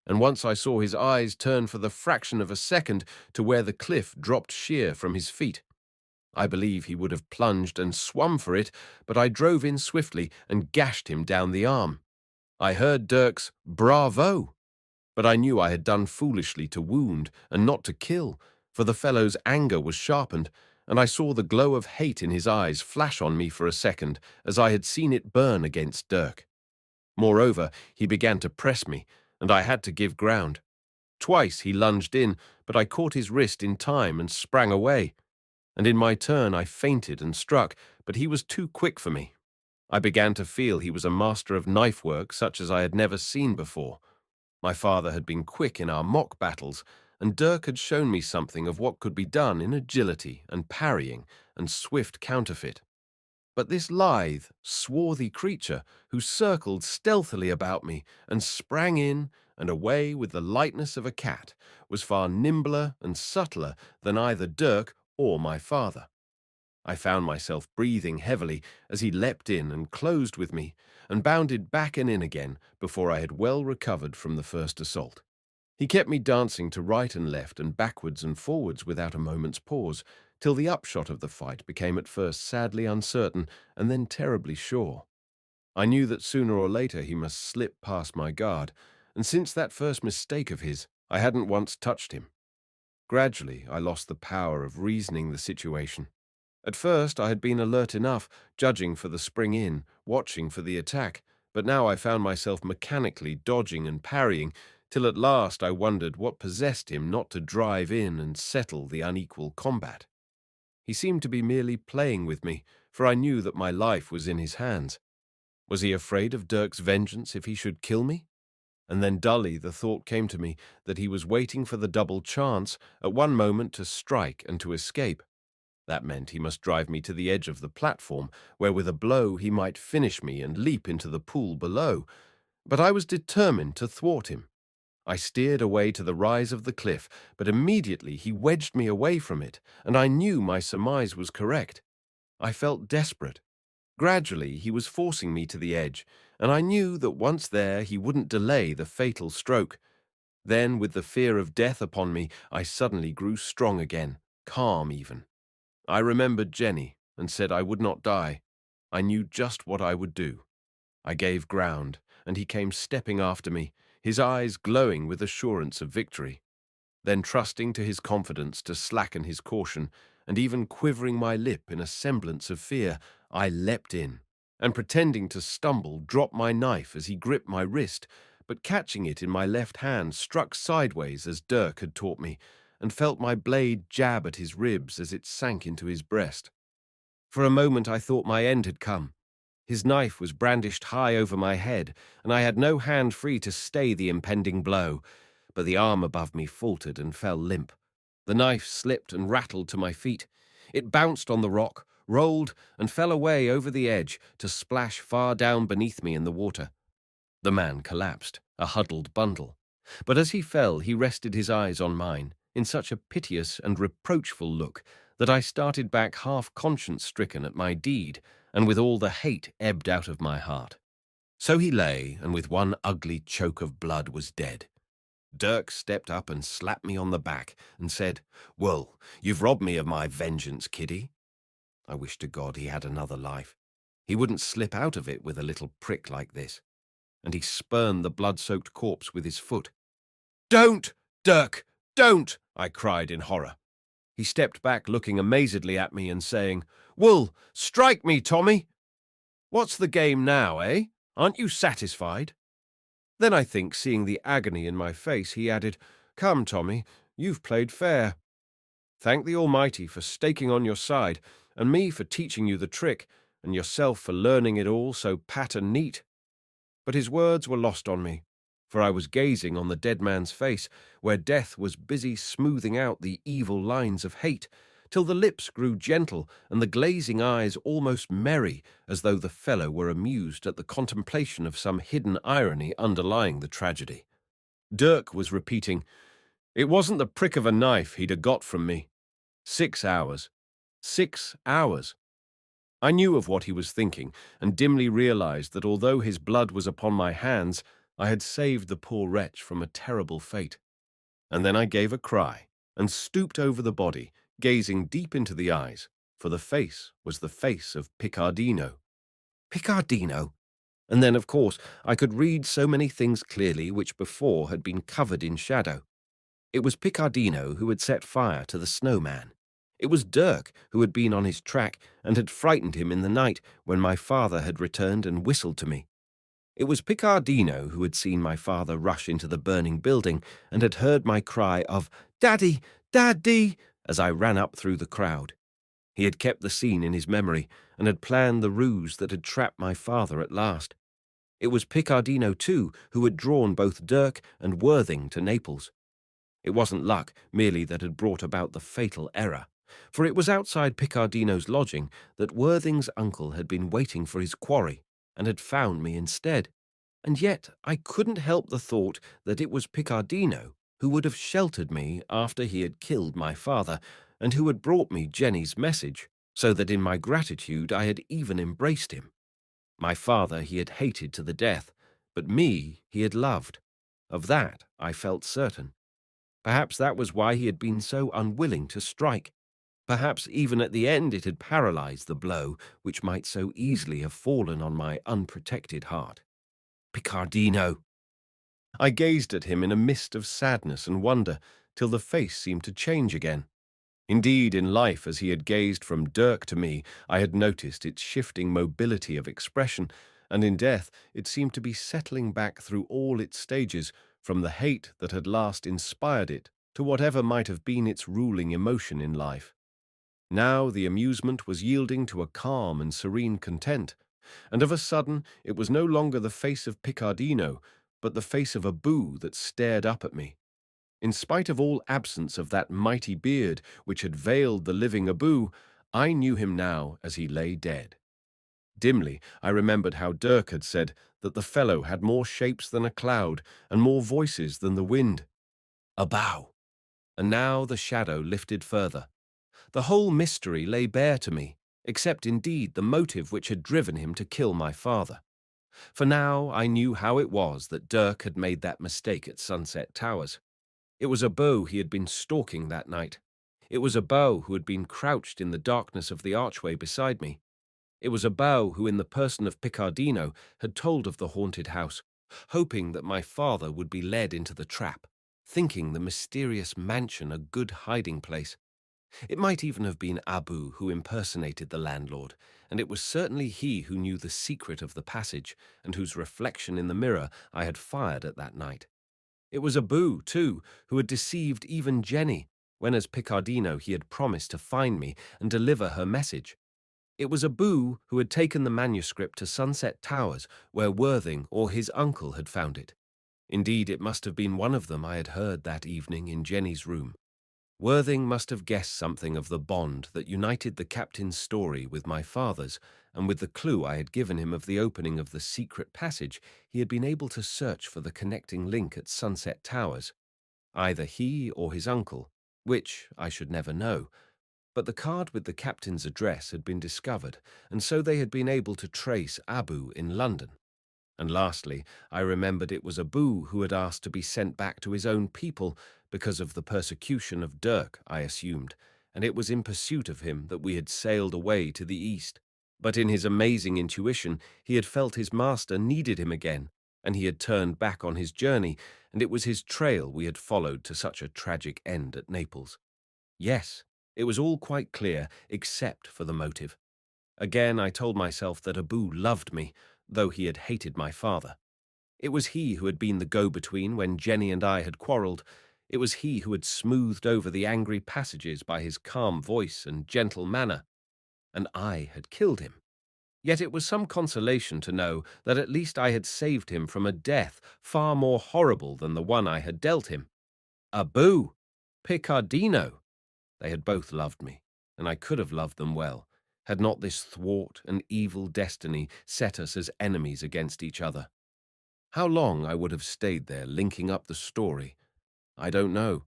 and once I saw his eyes turn for the fraction of a second to where the cliff dropped sheer from his feet. I believe he would have plunged and swum for it, but I drove in swiftly and gashed him down the arm. I heard Dirk's "Bravo!" but I knew I had done foolishly to wound and not to kill, for the fellow's anger was sharpened, and I saw the glow of hate in his eyes flash on me for a second, as I had seen it burn against Dirk. Moreover, he began to press me, and I had to give ground. Twice he lunged in, but I caught his wrist in time and sprang away. And in my turn I feinted and struck, but he was too quick for me. I began to feel he was a master of knife work such as I had never seen before. My father had been quick in our mock battles, and Dirk had shown me something of what could be done in agility and parrying and swift counterfeit. But this lithe, swarthy creature, who circled stealthily about me and sprang in and away with the lightness of a cat, was far nimbler and subtler than either Dirk or my father. I found myself breathing heavily as he leapt in and closed with me, and bounded back and in again before I had well recovered from the first assault. He kept me dancing to right and left and backwards and forwards without a moment's pause, till the upshot of the fight became at first sadly uncertain and then terribly sure. I knew that sooner or later he must slip past my guard, and since that first mistake of his, I hadn't once touched him. Gradually, I lost the power of reasoning the situation. At first, I had been alert enough, judging for the spring in, watching for the attack, but now I found myself mechanically dodging and parrying, till at last I wondered what possessed him not to drive in and settle the unequal combat. He seemed to be merely playing with me, for I knew that my life was in his hands. Was he afraid of Dirk's vengeance if he should kill me? And then dully the thought came to me that he was waiting for the double chance at one moment to strike and to escape. That meant he must drive me to the edge of the platform, where with a blow he might finish me and leap into the pool below. But I was determined to thwart him. I steered away to the rise of the cliff, but immediately he wedged me away from it, and I knew my surmise was correct. I felt desperate. Gradually he was forcing me to the edge, and I knew that once there he wouldn't delay the fatal stroke. Then, with the fear of death upon me, I suddenly grew strong again, calm even. I remembered Jenny and said I would not die. I knew just what I would do. I gave ground, and he came stepping after me, his eyes glowing with assurance of victory. Then, trusting to his confidence to slacken his caution, and even quivering my lip in a semblance of fear, I leapt in, and pretending to stumble, dropped my knife as he gripped my wrist, but catching it in my left hand, struck sideways as Dirk had taught me, and felt my blade jab at his ribs as it sank into his breast. For a moment I thought my end had come. His knife was brandished high over my head, and I had no hand free to stay the impending blow, but the arm above me faltered and fell limp. The knife slipped and rattled to my feet. It bounced on the rock, rolled, and fell away over the edge to splash far down beneath me in the water. The man collapsed, a huddled bundle. But as he fell, he rested his eyes on mine, in such a piteous and reproachful look that I started back half conscience-stricken at my deed, and with all the hate ebbed out of my heart. So he lay, and with one ugly choke of blood was dead. Dirk stepped up and slapped me on the back and said, "Well, you've robbed me of my vengeance, kiddie." I wish to God he had another life. He wouldn't slip out of it with a little prick like this. And he spurned the blood-soaked corpse with his foot. "Don't, Dirk, don't!" I cried in horror. He stepped back, looking amazedly at me and saying, "Wool, strike me, Tommy! What's the game now, eh? Aren't you satisfied?" Then I think, seeing the agony in my face, he added, "Come, Tommy, you've played fair. Thank the Almighty for staking on your side, and me for teaching you the trick, and yourself for learning it all so pat and neat." But his words were lost on me, for I was gazing on the dead man's face, where death was busy smoothing out the evil lines of hate, till the lips grew gentle and the glazing eyes almost merry, as though the fellow were amused at the contemplation of some hidden irony underlying the tragedy. Dirk was repeating, It wasn't the prick of a knife he'd have got from me. 6 hours. 6 hours. I knew of what he was thinking, and dimly realized that although his blood was upon my hands, I had saved the poor wretch from a terrible fate. And then I gave a cry, and stooped over the body, gazing deep into the eyes, for the face was the face of Picardino. Picardino! And then, of course, I could read so many things clearly which before had been covered in shadow. It was Picardino who had set fire to the snowman. It was Dirk who had been on his track and had frightened him in the night when my father had returned and whistled to me. It was Picardino who had seen my father rush into the burning building and had heard my cry of "Daddy! Daddy!" as I ran up through the crowd. He had kept the scene in his memory and had planned the ruse that had trapped my father at last. It was Picardino, too, who had drawn both Dirk and Worthing to Naples. It wasn't luck merely that had brought about the fatal error, for it was outside Picardino's lodging that Worthing's uncle had been waiting for his quarry and had found me instead. And yet I couldn't help the thought that it was Picardino who would have sheltered me after he had killed my father, and who had brought me Jenny's message, so that in my gratitude I had even embraced him. My father he had hated to the death, but me he had loved. Of that I felt certain. Perhaps that was why he had been so unwilling to strike. Perhaps even at the end it had paralyzed the blow which might so easily have fallen on my unprotected heart. Picardino! I gazed at him in a mist of sadness and wonder, till the face seemed to change again. Indeed, in life, as he had gazed from Dirk to me, I had noticed its shifting mobility of expression, and in death it seemed to be settling back through all its stages, from the hate that had last inspired it to whatever might have been its ruling emotion in life. Now the amusement was yielding to a calm and serene content, and of a sudden it was no longer the face of Picardino, but the face of Abu that stared up at me. In spite of all absence of that mighty beard which had veiled the living Abu, I knew him now as he lay dead. Dimly, I remembered how Dirk had said that the fellow had more shapes than a cloud and more voices than the wind. A bow. And now the shadow lifted further. The whole mystery lay bare to me, except indeed the motive which had driven him to kill my father. For now I knew how it was that Dirk had made that mistake at Sunset Towers. It was a beau he had been stalking that night. It was a beau who had been crouched in the darkness of the archway beside me. It was a beau who, in the person of Picardino, had told of the haunted house, hoping that my father would be led into the trap, thinking the mysterious mansion a good hiding place. It might even have been Abu who impersonated the landlord, and it was certainly he who knew the secret of the passage, and whose reflection in the mirror I had fired at that night. It was Abu, too, who had deceived even Jenny, when as Picardino he had promised to find me and deliver her message. It was Abu who had taken the manuscript to Sunset Towers, where Worthing or his uncle had found it. Indeed, it must have been one of them I had heard that evening in Jenny's room. Worthing must have guessed something of the bond that united the captain's story with my father's, and with the clue I had given him of the opening of the secret passage, he had been able to search for the connecting link at Sunset Towers. Either he or his uncle, which I should never know, but the card with the captain's address had been discovered, and so they had been able to trace Abu in London. And lastly, I remembered it was Abu who had asked to be sent back to his own people because of the persecution of Dirk, I assumed, and it was in pursuit of him that we had sailed away to the east. But in his amazing intuition, he had felt his master needed him again, and he had turned back on his journey, and it was his trail we had followed to such a tragic end at Naples. Yes, it was all quite clear, except for the motive. Again, I told myself that Abu loved me, though he had hated my father. It was he who had been the go-between when Jenny and I had quarrelled. It was he who had smoothed over the angry passages by his calm voice and gentle manner. And I had killed him. Yet it was some consolation to know that at least I had saved him from a death far more horrible than the one I had dealt him. Abu! Picardino! They had both loved me, and I could have loved them well, had not this thwart and evil destiny set us as enemies against each other. How long I would have stayed there linking up the story, I don't know.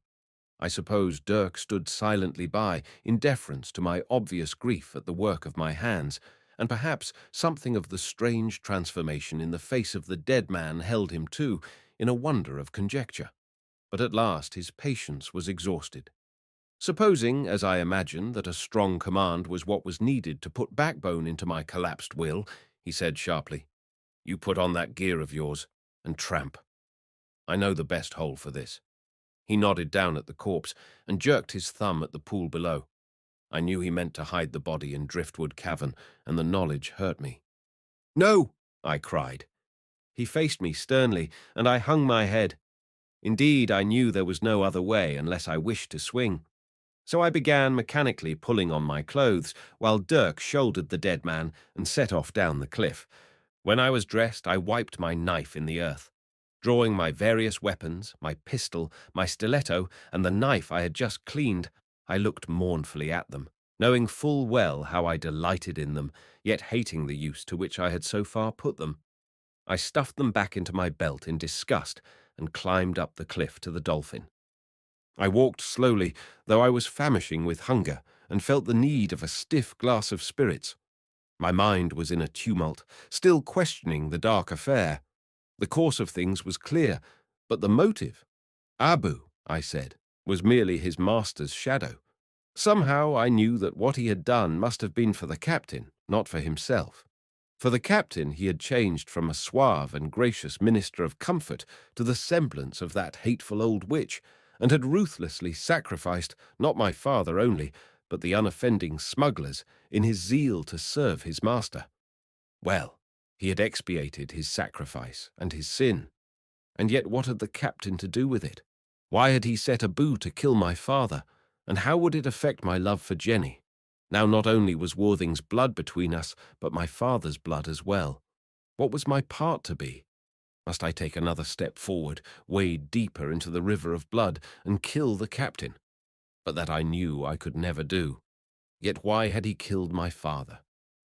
I suppose Dirk stood silently by, in deference to my obvious grief at the work of my hands, and perhaps something of the strange transformation in the face of the dead man held him too, in a wonder of conjecture. But at last his patience was exhausted. Supposing, as I imagined, that a strong command was what was needed to put backbone into my collapsed will, he said sharply, "You put on that gear of yours and tramp. I know the best hole for this." He nodded down at the corpse and jerked his thumb at the pool below. I knew he meant to hide the body in Driftwood Cavern, and the knowledge hurt me. "No!" I cried. He faced me sternly, and I hung my head. Indeed, I knew there was no other way unless I wished to swing. So I began mechanically pulling on my clothes, while Dirk shouldered the dead man and set off down the cliff. When I was dressed, I wiped my knife in the earth. Drawing my various weapons, my pistol, my stiletto, and the knife I had just cleaned, I looked mournfully at them, knowing full well how I delighted in them, yet hating the use to which I had so far put them. I stuffed them back into my belt in disgust and climbed up the cliff to the Dolphin. I walked slowly, though I was famishing with hunger and felt the need of a stiff glass of spirits. My mind was in a tumult, still questioning the dark affair. The course of things was clear, but the motive? Abu, I said, was merely his master's shadow. Somehow I knew that what he had done must have been for the captain, not for himself. For the captain he had changed from a suave and gracious minister of comfort to the semblance of that hateful old witch, and had ruthlessly sacrificed not my father only, but the unoffending smugglers, in his zeal to serve his master. Well, he had expiated his sacrifice and his sin. And yet what had the captain to do with it? Why had he set Abu to kill my father? And how would it affect my love for Jenny? Now not only was Worthing's blood between us, but my father's blood as well. What was my part to be? Must I take another step forward, wade deeper into the river of blood, and kill the captain? But that I knew I could never do. Yet why had he killed my father?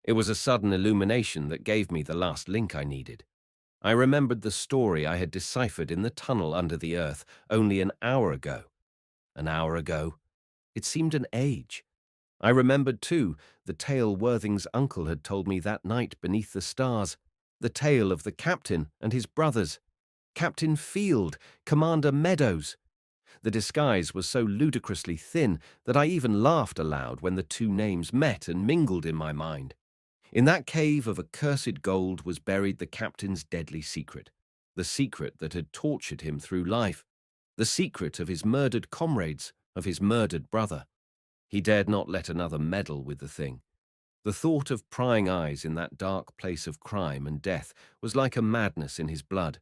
It was a sudden illumination that gave me the last link I needed. I remembered the story I had deciphered in the tunnel under the earth only an hour ago. An hour ago? It seemed an age. I remembered, too, the tale Worthing's uncle had told me that night beneath the stars, the tale of the captain and his brothers. Captain Field, Commander Meadows. The disguise was so ludicrously thin that I even laughed aloud when the two names met and mingled in my mind. In that cave of accursed gold was buried the captain's deadly secret, the secret that had tortured him through life, the secret of his murdered comrades, of his murdered brother. He dared not let another meddle with the thing. The thought of prying eyes in that dark place of crime and death was like a madness in his blood,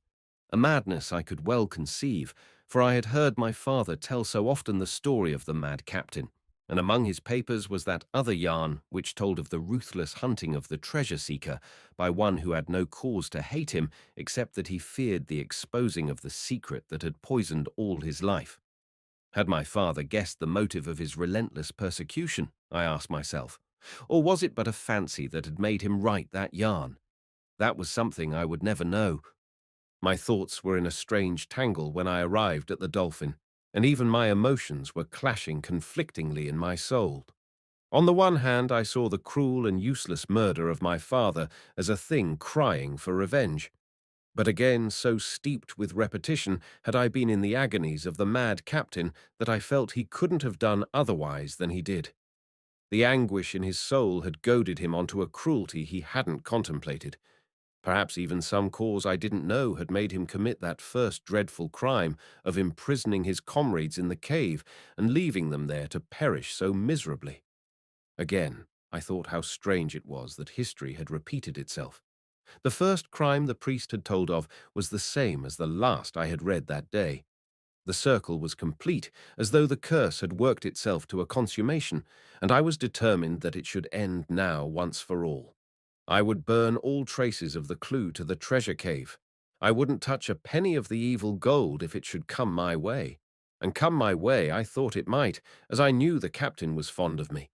a madness I could well conceive, for I had heard my father tell so often the story of the mad captain, and among his papers was that other yarn which told of the ruthless hunting of the treasure-seeker by one who had no cause to hate him except that he feared the exposing of the secret that had poisoned all his life. Had my father guessed the motive of his relentless persecution, I asked myself, or was it but a fancy that had made him write that yarn? That was something I would never know. My thoughts were in a strange tangle when I arrived at the Dolphin, and even my emotions were clashing conflictingly in my soul. On the one hand, I saw the cruel and useless murder of my father as a thing crying for revenge. But again, so steeped with repetition had I been in the agonies of the mad captain that I felt he couldn't have done otherwise than he did. The anguish in his soul had goaded him onto a cruelty he hadn't contemplated. Perhaps even some cause I didn't know had made him commit that first dreadful crime of imprisoning his comrades in the cave and leaving them there to perish so miserably. Again, I thought how strange it was that history had repeated itself. The first crime the priest had told of was the same as the last I had read that day. The circle was complete, as though the curse had worked itself to a consummation, and I was determined that it should end now once for all. I would burn all traces of the clue to the treasure cave. I wouldn't touch a penny of the evil gold if it should come my way. And come my way I thought it might, as I knew the captain was fond of me.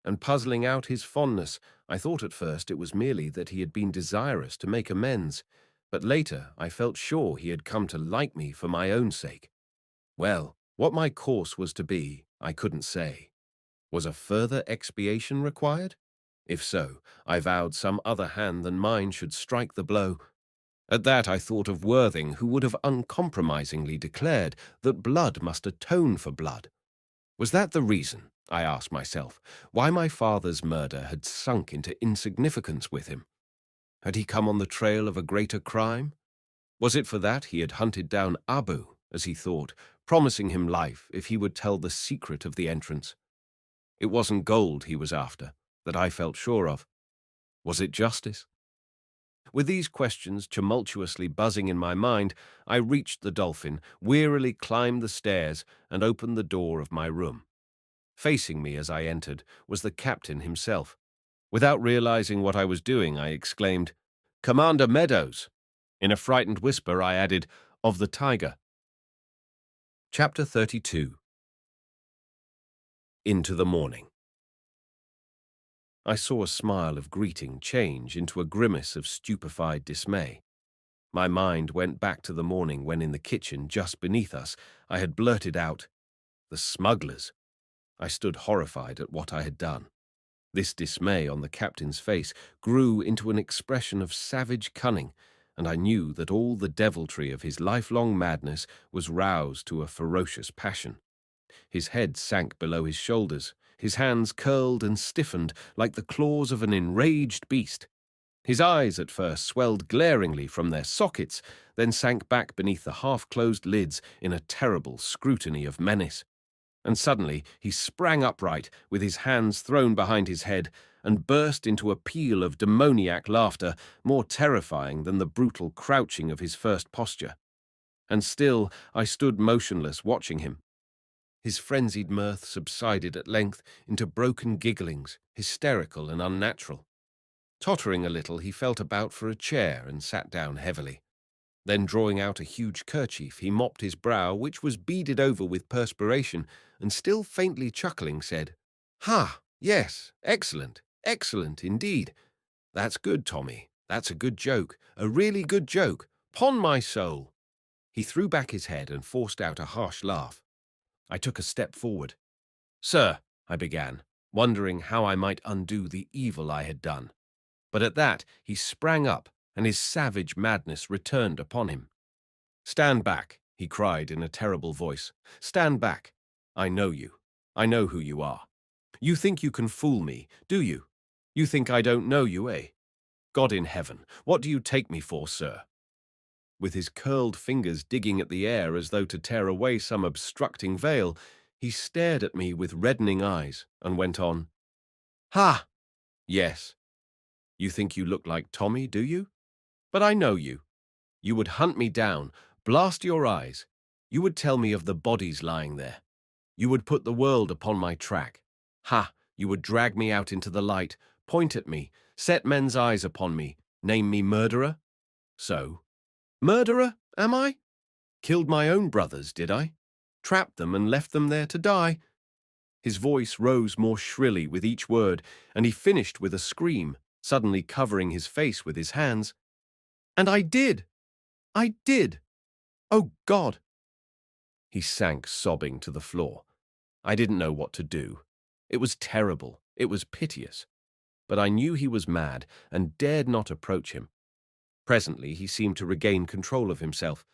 And puzzling out his fondness, I thought at first it was merely that he had been desirous to make amends, but later I felt sure he had come to like me for my own sake. Well, What my course was to be, I couldn't say. Was a further expiation required? If so, I vowed some other hand than mine should strike the blow. At that I thought of Worthing, who would have uncompromisingly declared that blood must atone for blood. Was that the reason, I asked myself, why my father's murder had sunk into insignificance with him? Had he come on the trail of a greater crime? Was it for that he had hunted down Abu, as he thought, promising him life if he would tell the secret of the entrance? It wasn't gold he was after, that I felt sure of. Was it justice? With these questions tumultuously buzzing in my mind, I reached the Dolphin, wearily climbed the stairs, and opened the door of my room. Facing me as I entered was the captain himself. Without realizing what I was doing, I exclaimed, "Commander Meadows!" In a frightened whisper, I added, "Of the Tiger." Chapter 32. Into the Morning. I saw a smile of greeting change into a grimace of stupefied dismay. My mind went back to the morning when in the kitchen just beneath us I had blurted out, "The smugglers." I stood horrified at what I had done. This dismay on the captain's face grew into an expression of savage cunning, and I knew that all the deviltry of his lifelong madness was roused to a ferocious passion. His head sank below his shoulders, his hands curled and stiffened like the claws of an enraged beast. His eyes at first swelled glaringly from their sockets, then sank back beneath the half-closed lids in a terrible scrutiny of menace. And suddenly he sprang upright, with his hands thrown behind his head, and burst into a peal of demoniac laughter, more terrifying than the brutal crouching of his first posture. And still I stood motionless, watching him. His frenzied mirth subsided at length into broken gigglings, hysterical and unnatural. Tottering a little, he felt about for a chair and sat down heavily. Then, drawing out a huge kerchief, he mopped his brow, which was beaded over with perspiration, and still faintly chuckling, said, "Ha, yes, excellent, excellent indeed. That's good, Tommy. That's a good joke, a really good joke. 'Pon my soul." He threw back his head and forced out a harsh laugh. I took a step forward. "Sir," I began, wondering how I might undo the evil I had done. But at that he sprang up, and his savage madness returned upon him. "Stand back," he cried in a terrible voice. "Stand back. I know you. I know who you are. You think you can fool me, do you? You think I don't know you, eh? God in heaven, what do you take me for, sir?" With his curled fingers digging at the air as though to tear away some obstructing veil, he stared at me with reddening eyes and went on, "Ha! Yes. You think you look like Tommy, do you? But I know you. You would hunt me down, blast your eyes. You would tell me of the bodies lying there. You would put the world upon my track. Ha! You would drag me out into the light, point at me, set men's eyes upon me, name me murderer? So? Murderer, am I? Killed my own brothers, did I? Trapped them and left them there to die?" His voice rose more shrilly with each word, and he finished with a scream, suddenly covering his face with his hands. "And I did! I did! Oh, God!" He sank sobbing to the floor. I didn't know what to do. It was terrible. It was piteous. But I knew he was mad and dared not approach him. Presently he seemed to regain control of himself.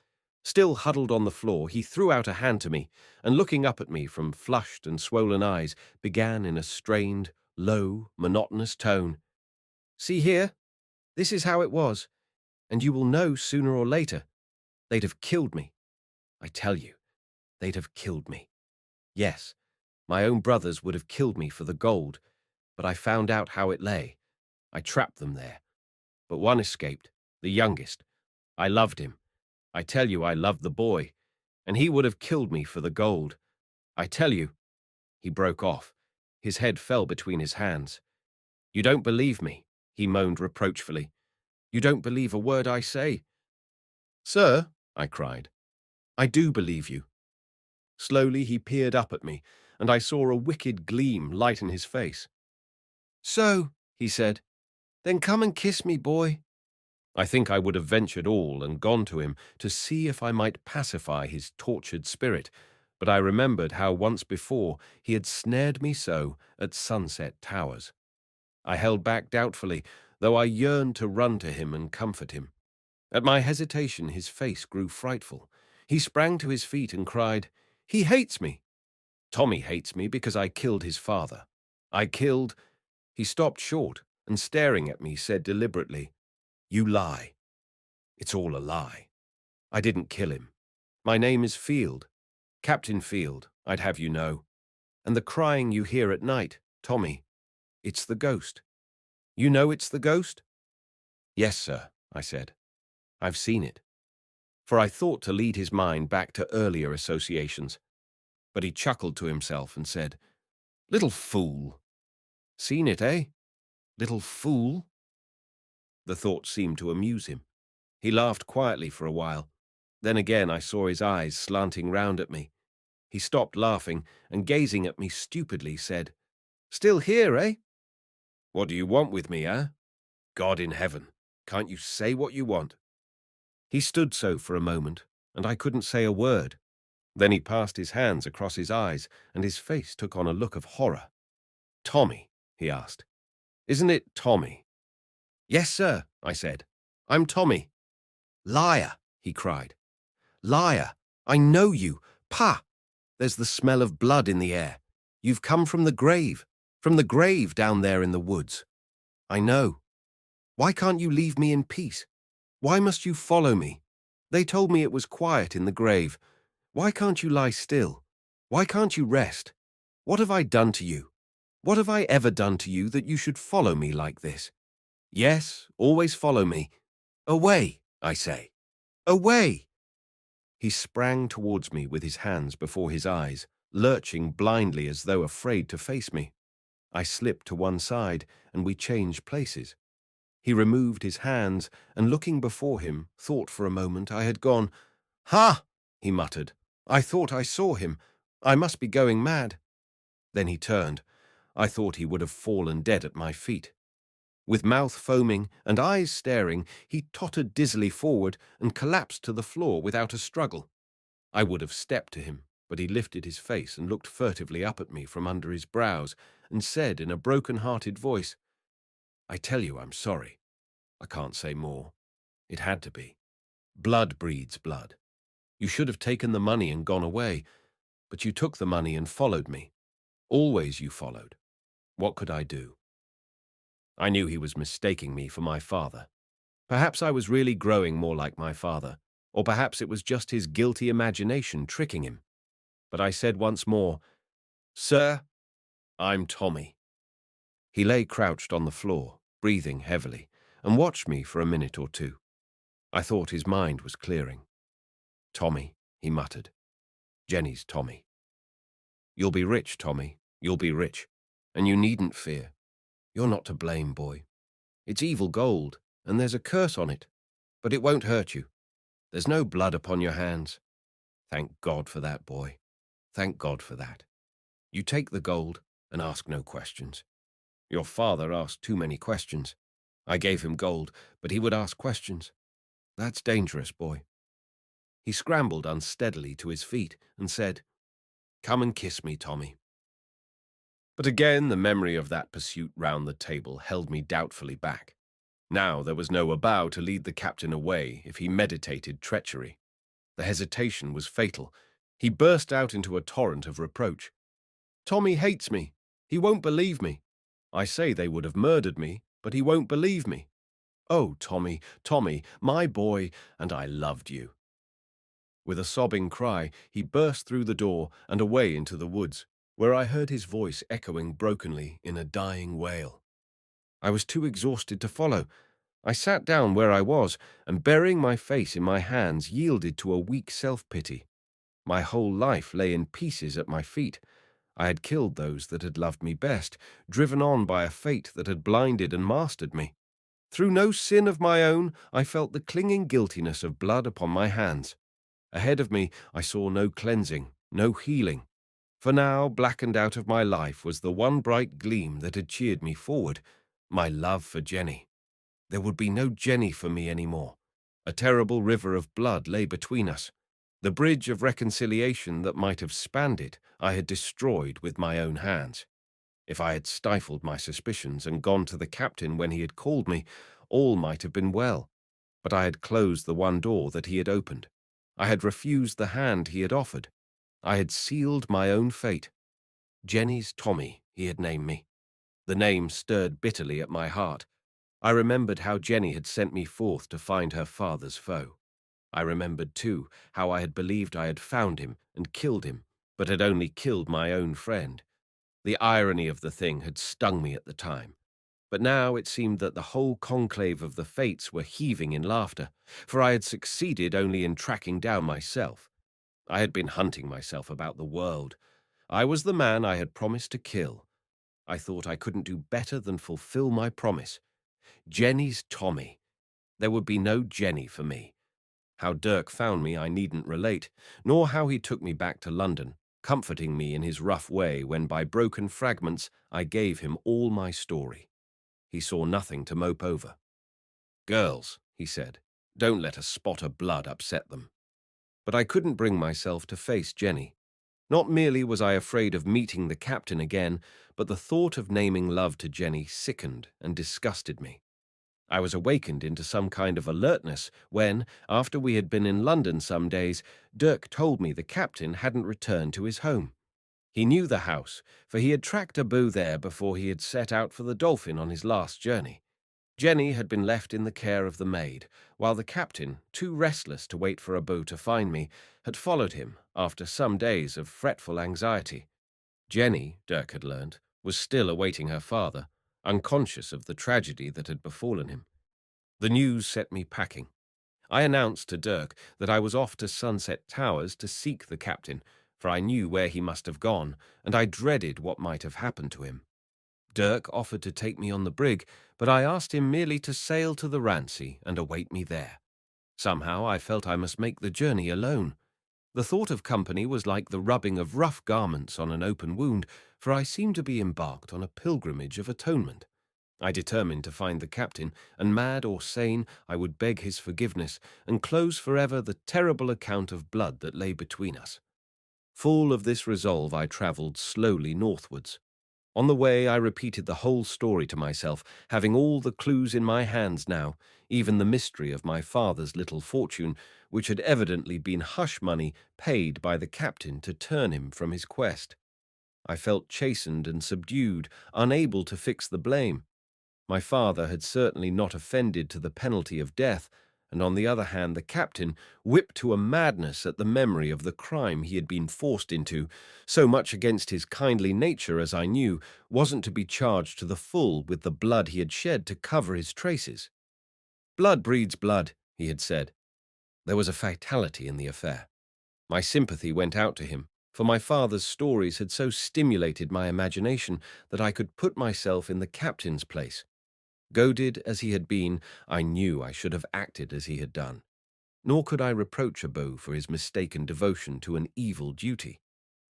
Still huddled on the floor, he threw out a hand to me, and looking up at me from flushed and swollen eyes, began in a strained, low, monotonous tone. "See here? This is how it was, and you will know sooner or later. They'd have killed me. I tell you, they'd have killed me. Yes, my own brothers would have killed me for the gold, but I found out how it lay. I trapped them there. But one escaped, the youngest. I loved him. I tell you, I loved the boy, and he would have killed me for the gold. I tell you—" He broke off. His head fell between his hands. "You don't believe me," he moaned reproachfully. "You don't believe a word I say." "Sir," I cried, "I do believe you." Slowly he peered up at me, and I saw a wicked gleam lighten his face. "So," he said, "then come and kiss me, boy." I think I would have ventured all and gone to him to see if I might pacify his tortured spirit, but I remembered how once before he had snared me so at Sunset Towers. I held back doubtfully, though I yearned to run to him and comfort him. At my hesitation, his face grew frightful. He sprang to his feet and cried, "He hates me! Tommy hates me because I killed his father. I killed—" He stopped short and, staring at me, said deliberately, "You lie. It's all a lie. I didn't kill him. My name is Field, Captain Field, I'd have you know. And the crying you hear at night, Tommy, it's the ghost. You know it's the ghost?" "Yes, sir," I said. "I've seen it." For I thought to lead his mind back to earlier associations. But he chuckled to himself and said, "Little fool. Seen it, eh? Little fool." The thought seemed to amuse him. He laughed quietly for a while. Then again I saw his eyes slanting round at me. He stopped laughing and, gazing at me stupidly, said, "Still here, eh? What do you want with me, eh? God in heaven, can't you say what you want?" He stood so for a moment, and I couldn't say a word. Then he passed his hands across his eyes, and his face took on a look of horror. "Tommy?" he asked. "Isn't it Tommy?" "Yes, sir," I said. "I'm Tommy." "Liar!" he cried. "Liar! I know you! Pah! There's the smell of blood in the air. You've come from the grave down there in the woods. I know. Why can't you leave me in peace? Why must you follow me? They told me it was quiet in the grave. Why can't you lie still? Why can't you rest? What have I done to you? What have I ever done to you that you should follow me like this? Yes, always follow me. Away, I say. Away!" He sprang towards me with his hands before his eyes, lurching blindly as though afraid to face me. I slipped to one side, and we changed places. He removed his hands, and looking before him, thought for a moment I had gone. "Ha!" he muttered. "I thought I saw him. I must be going mad." Then he turned. I thought he would have fallen dead at my feet. With mouth foaming and eyes staring, he tottered dizzily forward and collapsed to the floor without a struggle. I would have stepped to him, but he lifted his face and looked furtively up at me from under his brows and said in a broken-hearted voice, "I tell you I'm sorry. I can't say more. It had to be. Blood breeds blood. You should have taken the money and gone away, but you took the money and followed me. Always you followed. What could I do?" I knew he was mistaking me for my father. Perhaps I was really growing more like my father, or perhaps it was just his guilty imagination tricking him. But I said once more, "Sir, I'm Tommy." He lay crouched on the floor, breathing heavily, and watched me for a minute or two. I thought his mind was clearing. "Tommy," he muttered. "Jenny's Tommy. You'll be rich, Tommy, you'll be rich, and you needn't fear. You're not to blame, boy. It's evil gold, and there's a curse on it, but it won't hurt you. There's no blood upon your hands. Thank God for that, boy. Thank God for that. You take the gold and ask no questions. Your father asked too many questions. I gave him gold, but he would ask questions. That's dangerous, boy." He scrambled unsteadily to his feet and said, "Come and kiss me, Tommy." But again the memory of that pursuit round the table held me doubtfully back. Now there was no Abou to lead the captain away if he meditated treachery. The hesitation was fatal. He burst out into a torrent of reproach. "Tommy hates me. He won't believe me. I say they would have murdered me, but he won't believe me. Oh, Tommy, Tommy, my boy, and I loved you." With a sobbing cry, he burst through the door and away into the woods, where I heard his voice echoing brokenly in a dying wail. I was too exhausted to follow. I sat down where I was, and burying my face in my hands, yielded to a weak self-pity. My whole life lay in pieces at my feet. I had killed those that had loved me best, driven on by a fate that had blinded and mastered me. Through no sin of my own, I felt the clinging guiltiness of blood upon my hands. Ahead of me, I saw no cleansing, no healing. For now, blackened out of my life, was the one bright gleam that had cheered me forward, my love for Jenny. There would be no Jenny for me any more. A terrible river of blood lay between us. The bridge of reconciliation that might have spanned it, I had destroyed with my own hands. If I had stifled my suspicions and gone to the captain when he had called me, all might have been well. But I had closed the one door that he had opened. I had refused the hand he had offered. I had sealed my own fate. Jenny's Tommy, he had named me. The name stirred bitterly at my heart. I remembered how Jenny had sent me forth to find her father's foe. I remembered, too, how I had believed I had found him and killed him, but had only killed my own friend. The irony of the thing had stung me at the time. But now it seemed that the whole conclave of the fates were heaving in laughter, for I had succeeded only in tracking down myself. I had been hunting myself about the world. I was the man I had promised to kill. I thought I couldn't do better than fulfill my promise. Jenny's Tommy. There would be no Jenny for me. How Dirk found me I needn't relate, nor how he took me back to London, comforting me in his rough way when by broken fragments I gave him all my story. He saw nothing to mope over. "Girls," he said, "don't let a spot of blood upset them." But I couldn't bring myself to face Jenny. Not merely was I afraid of meeting the captain again, but the thought of naming love to Jenny sickened and disgusted me. I was awakened into some kind of alertness when, after we had been in London some days, Dirk told me the captain hadn't returned to his home. He knew the house, for he had tracked a beau there before he had set out for the Dolphin on his last journey. Jenny had been left in the care of the maid, while the captain, too restless to wait for a beau to find me, had followed him after some days of fretful anxiety. Jenny, Dirk had learnt, was still awaiting her father, unconscious of the tragedy that had befallen him. The news set me packing. I announced to Dirk that I was off to Sunset Towers to seek the captain, for I knew where he must have gone, and I dreaded what might have happened to him. Dirk offered to take me on the brig, but I asked him merely to sail to the Rancy and await me there. Somehow I felt I must make the journey alone. The thought of company was like the rubbing of rough garments on an open wound, for I seemed to be embarked on a pilgrimage of atonement. I determined to find the captain, and mad or sane, I would beg his forgiveness and close forever the terrible account of blood that lay between us. Full of this resolve, I travelled slowly northwards. On the way, I repeated the whole story to myself, having all the clues in my hands now, even the mystery of my father's little fortune, which had evidently been hush money paid by the captain to turn him from his quest. I felt chastened and subdued, unable to fix the blame. My father had certainly not offended to the penalty of death, and on the other hand the captain, whipped to a madness at the memory of the crime he had been forced into, so much against his kindly nature as I knew, wasn't to be charged to the full with the blood he had shed to cover his traces. "Blood breeds blood," he had said. There was a fatality in the affair. My sympathy went out to him, for my father's stories had so stimulated my imagination that I could put myself in the captain's place. Goaded as he had been, I knew I should have acted as he had done. Nor could I reproach a beau for his mistaken devotion to an evil duty.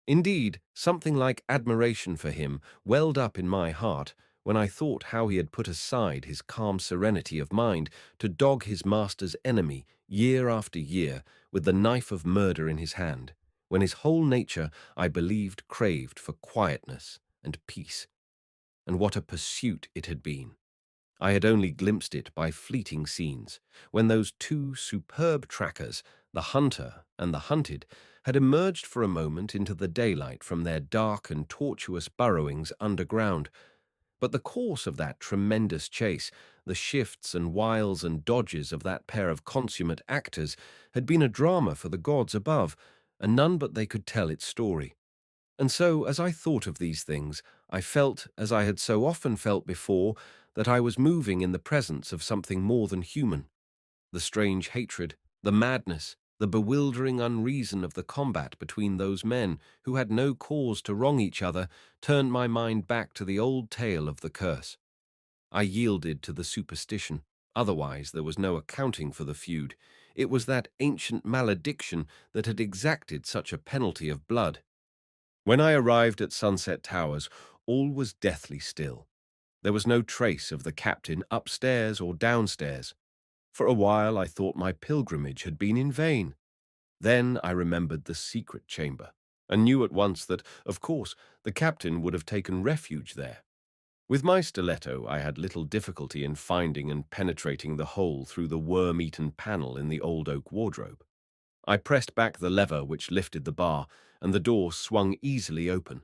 Indeed, something like admiration for him welled up in my heart when I thought how he had put aside his calm serenity of mind to dog his master's enemy year after year with the knife of murder in his hand, when his whole nature, I believed, craved for quietness and peace. And what a pursuit it had been! I had only glimpsed it by fleeting scenes, when those two superb trackers, the hunter and the hunted, had emerged for a moment into the daylight from their dark and tortuous burrowings underground. But the course of that tremendous chase, the shifts and wiles and dodges of that pair of consummate actors, had been a drama for the gods above, and none but they could tell its story. And so, as I thought of these things, I felt, as I had so often felt before, that I was moving in the presence of something more than human. The strange hatred, the madness, the bewildering unreason of the combat between those men who had no cause to wrong each other turned my mind back to the old tale of the curse. I yielded to the superstition. Otherwise there was no accounting for the feud. It was that ancient malediction that had exacted such a penalty of blood. When I arrived at Sunset Towers, all was deathly still. There was no trace of the captain upstairs or downstairs. For a while I thought my pilgrimage had been in vain. Then I remembered the secret chamber, and knew at once that, of course, the captain would have taken refuge there. With my stiletto, I had little difficulty in finding and penetrating the hole through the worm-eaten panel in the old oak wardrobe. I pressed back the lever which lifted the bar, and the door swung easily open.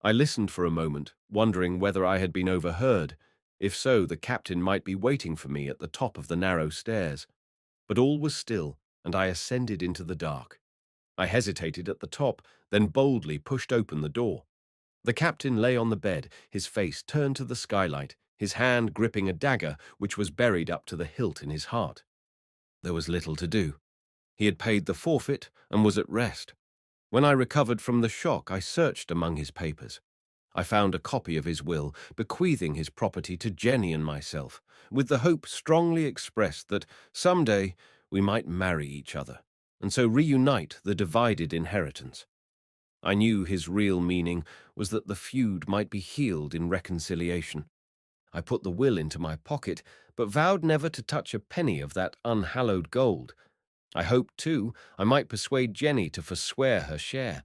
I listened for a moment, wondering whether I had been overheard. If so, the captain might be waiting for me at the top of the narrow stairs. But all was still, and I ascended into the dark. I hesitated at the top, then boldly pushed open the door. The captain lay on the bed, his face turned to the skylight, his hand gripping a dagger which was buried up to the hilt in his heart. There was little to do. He had paid the forfeit and was at rest. When I recovered from the shock, I searched among his papers. I found a copy of his will, bequeathing his property to Jenny and myself, with the hope strongly expressed that some day we might marry each other, and so reunite the divided inheritance. I knew his real meaning was that the feud might be healed in reconciliation. I put the will into my pocket, but vowed never to touch a penny of that unhallowed gold. I hoped, too, I might persuade Jenny to forswear her share.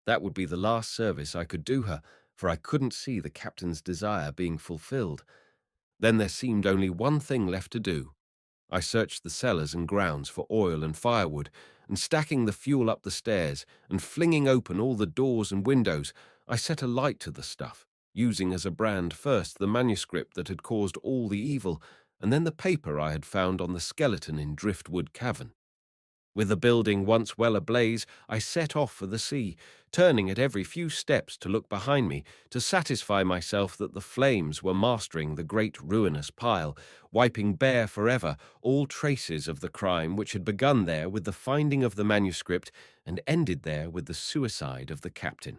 That would be the last service I could do her, for I couldn't see the captain's desire being fulfilled. Then there seemed only one thing left to do. I searched the cellars and grounds for oil and firewood, and stacking the fuel up the stairs and flinging open all the doors and windows, I set a light to the stuff, using as a brand first the manuscript that had caused all the evil, and then the paper I had found on the skeleton in Driftwood Cavern. With the building once well ablaze, I set off for the sea, turning at every few steps to look behind me, to satisfy myself that the flames were mastering the great ruinous pile, wiping bare forever all traces of the crime which had begun there with the finding of the manuscript and ended there with the suicide of the captain.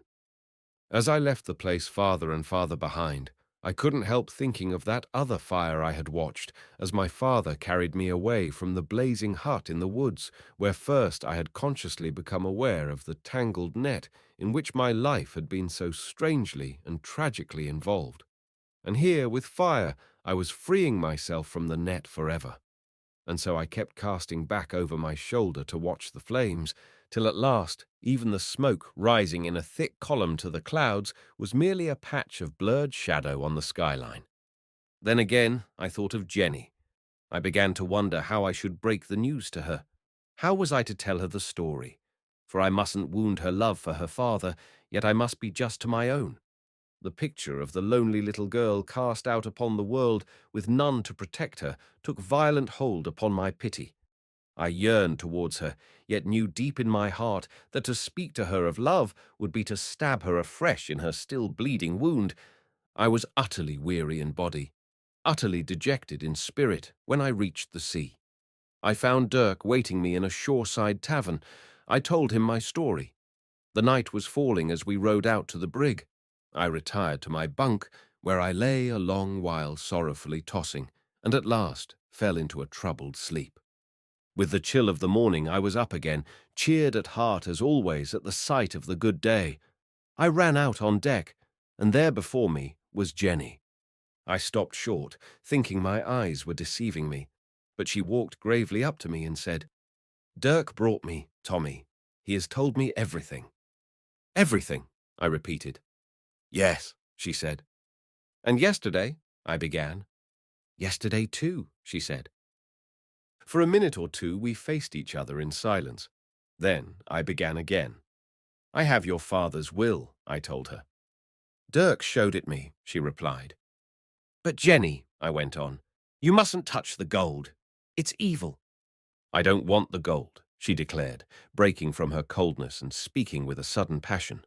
As I left the place farther and farther behind, I couldn't help thinking of that other fire I had watched as my father carried me away from the blazing hut in the woods, where first I had consciously become aware of the tangled net in which my life had been so strangely and tragically involved. And here, with fire, I was freeing myself from the net forever. And so I kept casting back over my shoulder to watch the flames, till at last even the smoke rising in a thick column to the clouds was merely a patch of blurred shadow on the skyline. Then again I thought of Jenny. I began to wonder how I should break the news to her. How was I to tell her the story? For I mustn't wound her love for her father, yet I must be just to my own. The picture of the lonely little girl cast out upon the world with none to protect her took violent hold upon my pity. I yearned towards her, yet knew deep in my heart that to speak to her of love would be to stab her afresh in her still bleeding wound. I was utterly weary in body, utterly dejected in spirit when I reached the sea. I found Dirk waiting me in a shoreside tavern. I told him my story. The night was falling as we rowed out to the brig. I retired to my bunk, where I lay a long while sorrowfully tossing, and at last fell into a troubled sleep. With the chill of the morning I was up again, cheered at heart as always at the sight of the good day. I ran out on deck, and there before me was Jenny. I stopped short, thinking my eyes were deceiving me, but she walked gravely up to me and said, "Dirk brought me, Tommy. He has told me everything." "Everything," I repeated. "Yes," she said. "And yesterday," I began. "Yesterday too," she said. For a minute or two we faced each other in silence. Then I began again. "I have your father's will," I told her. "Dirk showed it me," she replied. "But Jenny," I went on, "you mustn't touch the gold. It's evil." "I don't want the gold," she declared, breaking from her coldness and speaking with a sudden passion.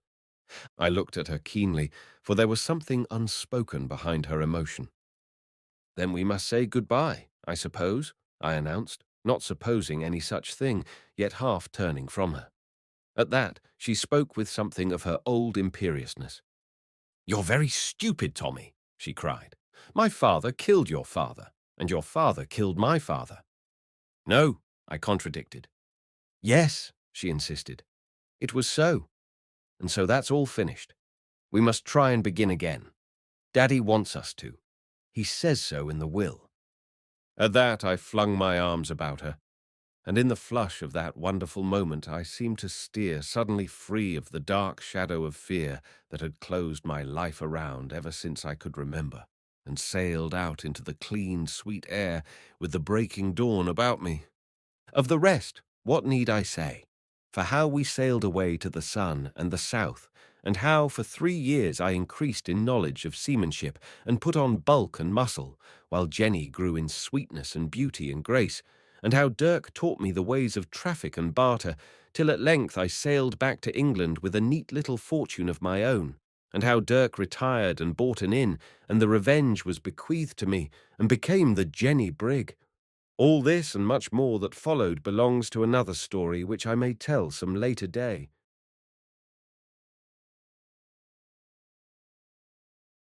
I looked at her keenly, for there was something unspoken behind her emotion. "Then we must say good-bye, I suppose," I announced, not supposing any such thing, yet half turning from her. At that, she spoke with something of her old imperiousness. "You're very stupid, Tommy," she cried. "My father killed your father, and your father killed my father." "No," I contradicted. "Yes," she insisted. "It was so. And so that's all finished. We must try and begin again. Daddy wants us to. He says so in the will." At that I flung my arms about her. And in the flush of that wonderful moment I seemed to steer suddenly free of the dark shadow of fear that had closed my life around ever since I could remember, and sailed out into the clean, sweet air with the breaking dawn about me. Of the rest, what need I say? For how we sailed away to the sun and the south, and how for 3 years I increased in knowledge of seamanship and put on bulk and muscle, while Jenny grew in sweetness and beauty and grace, and how Dirk taught me the ways of traffic and barter, till at length I sailed back to England with a neat little fortune of my own, and how Dirk retired and bought an inn, and the Revenge was bequeathed to me, and became the Jenny brig. All this and much more that followed belongs to another story which I may tell some later day.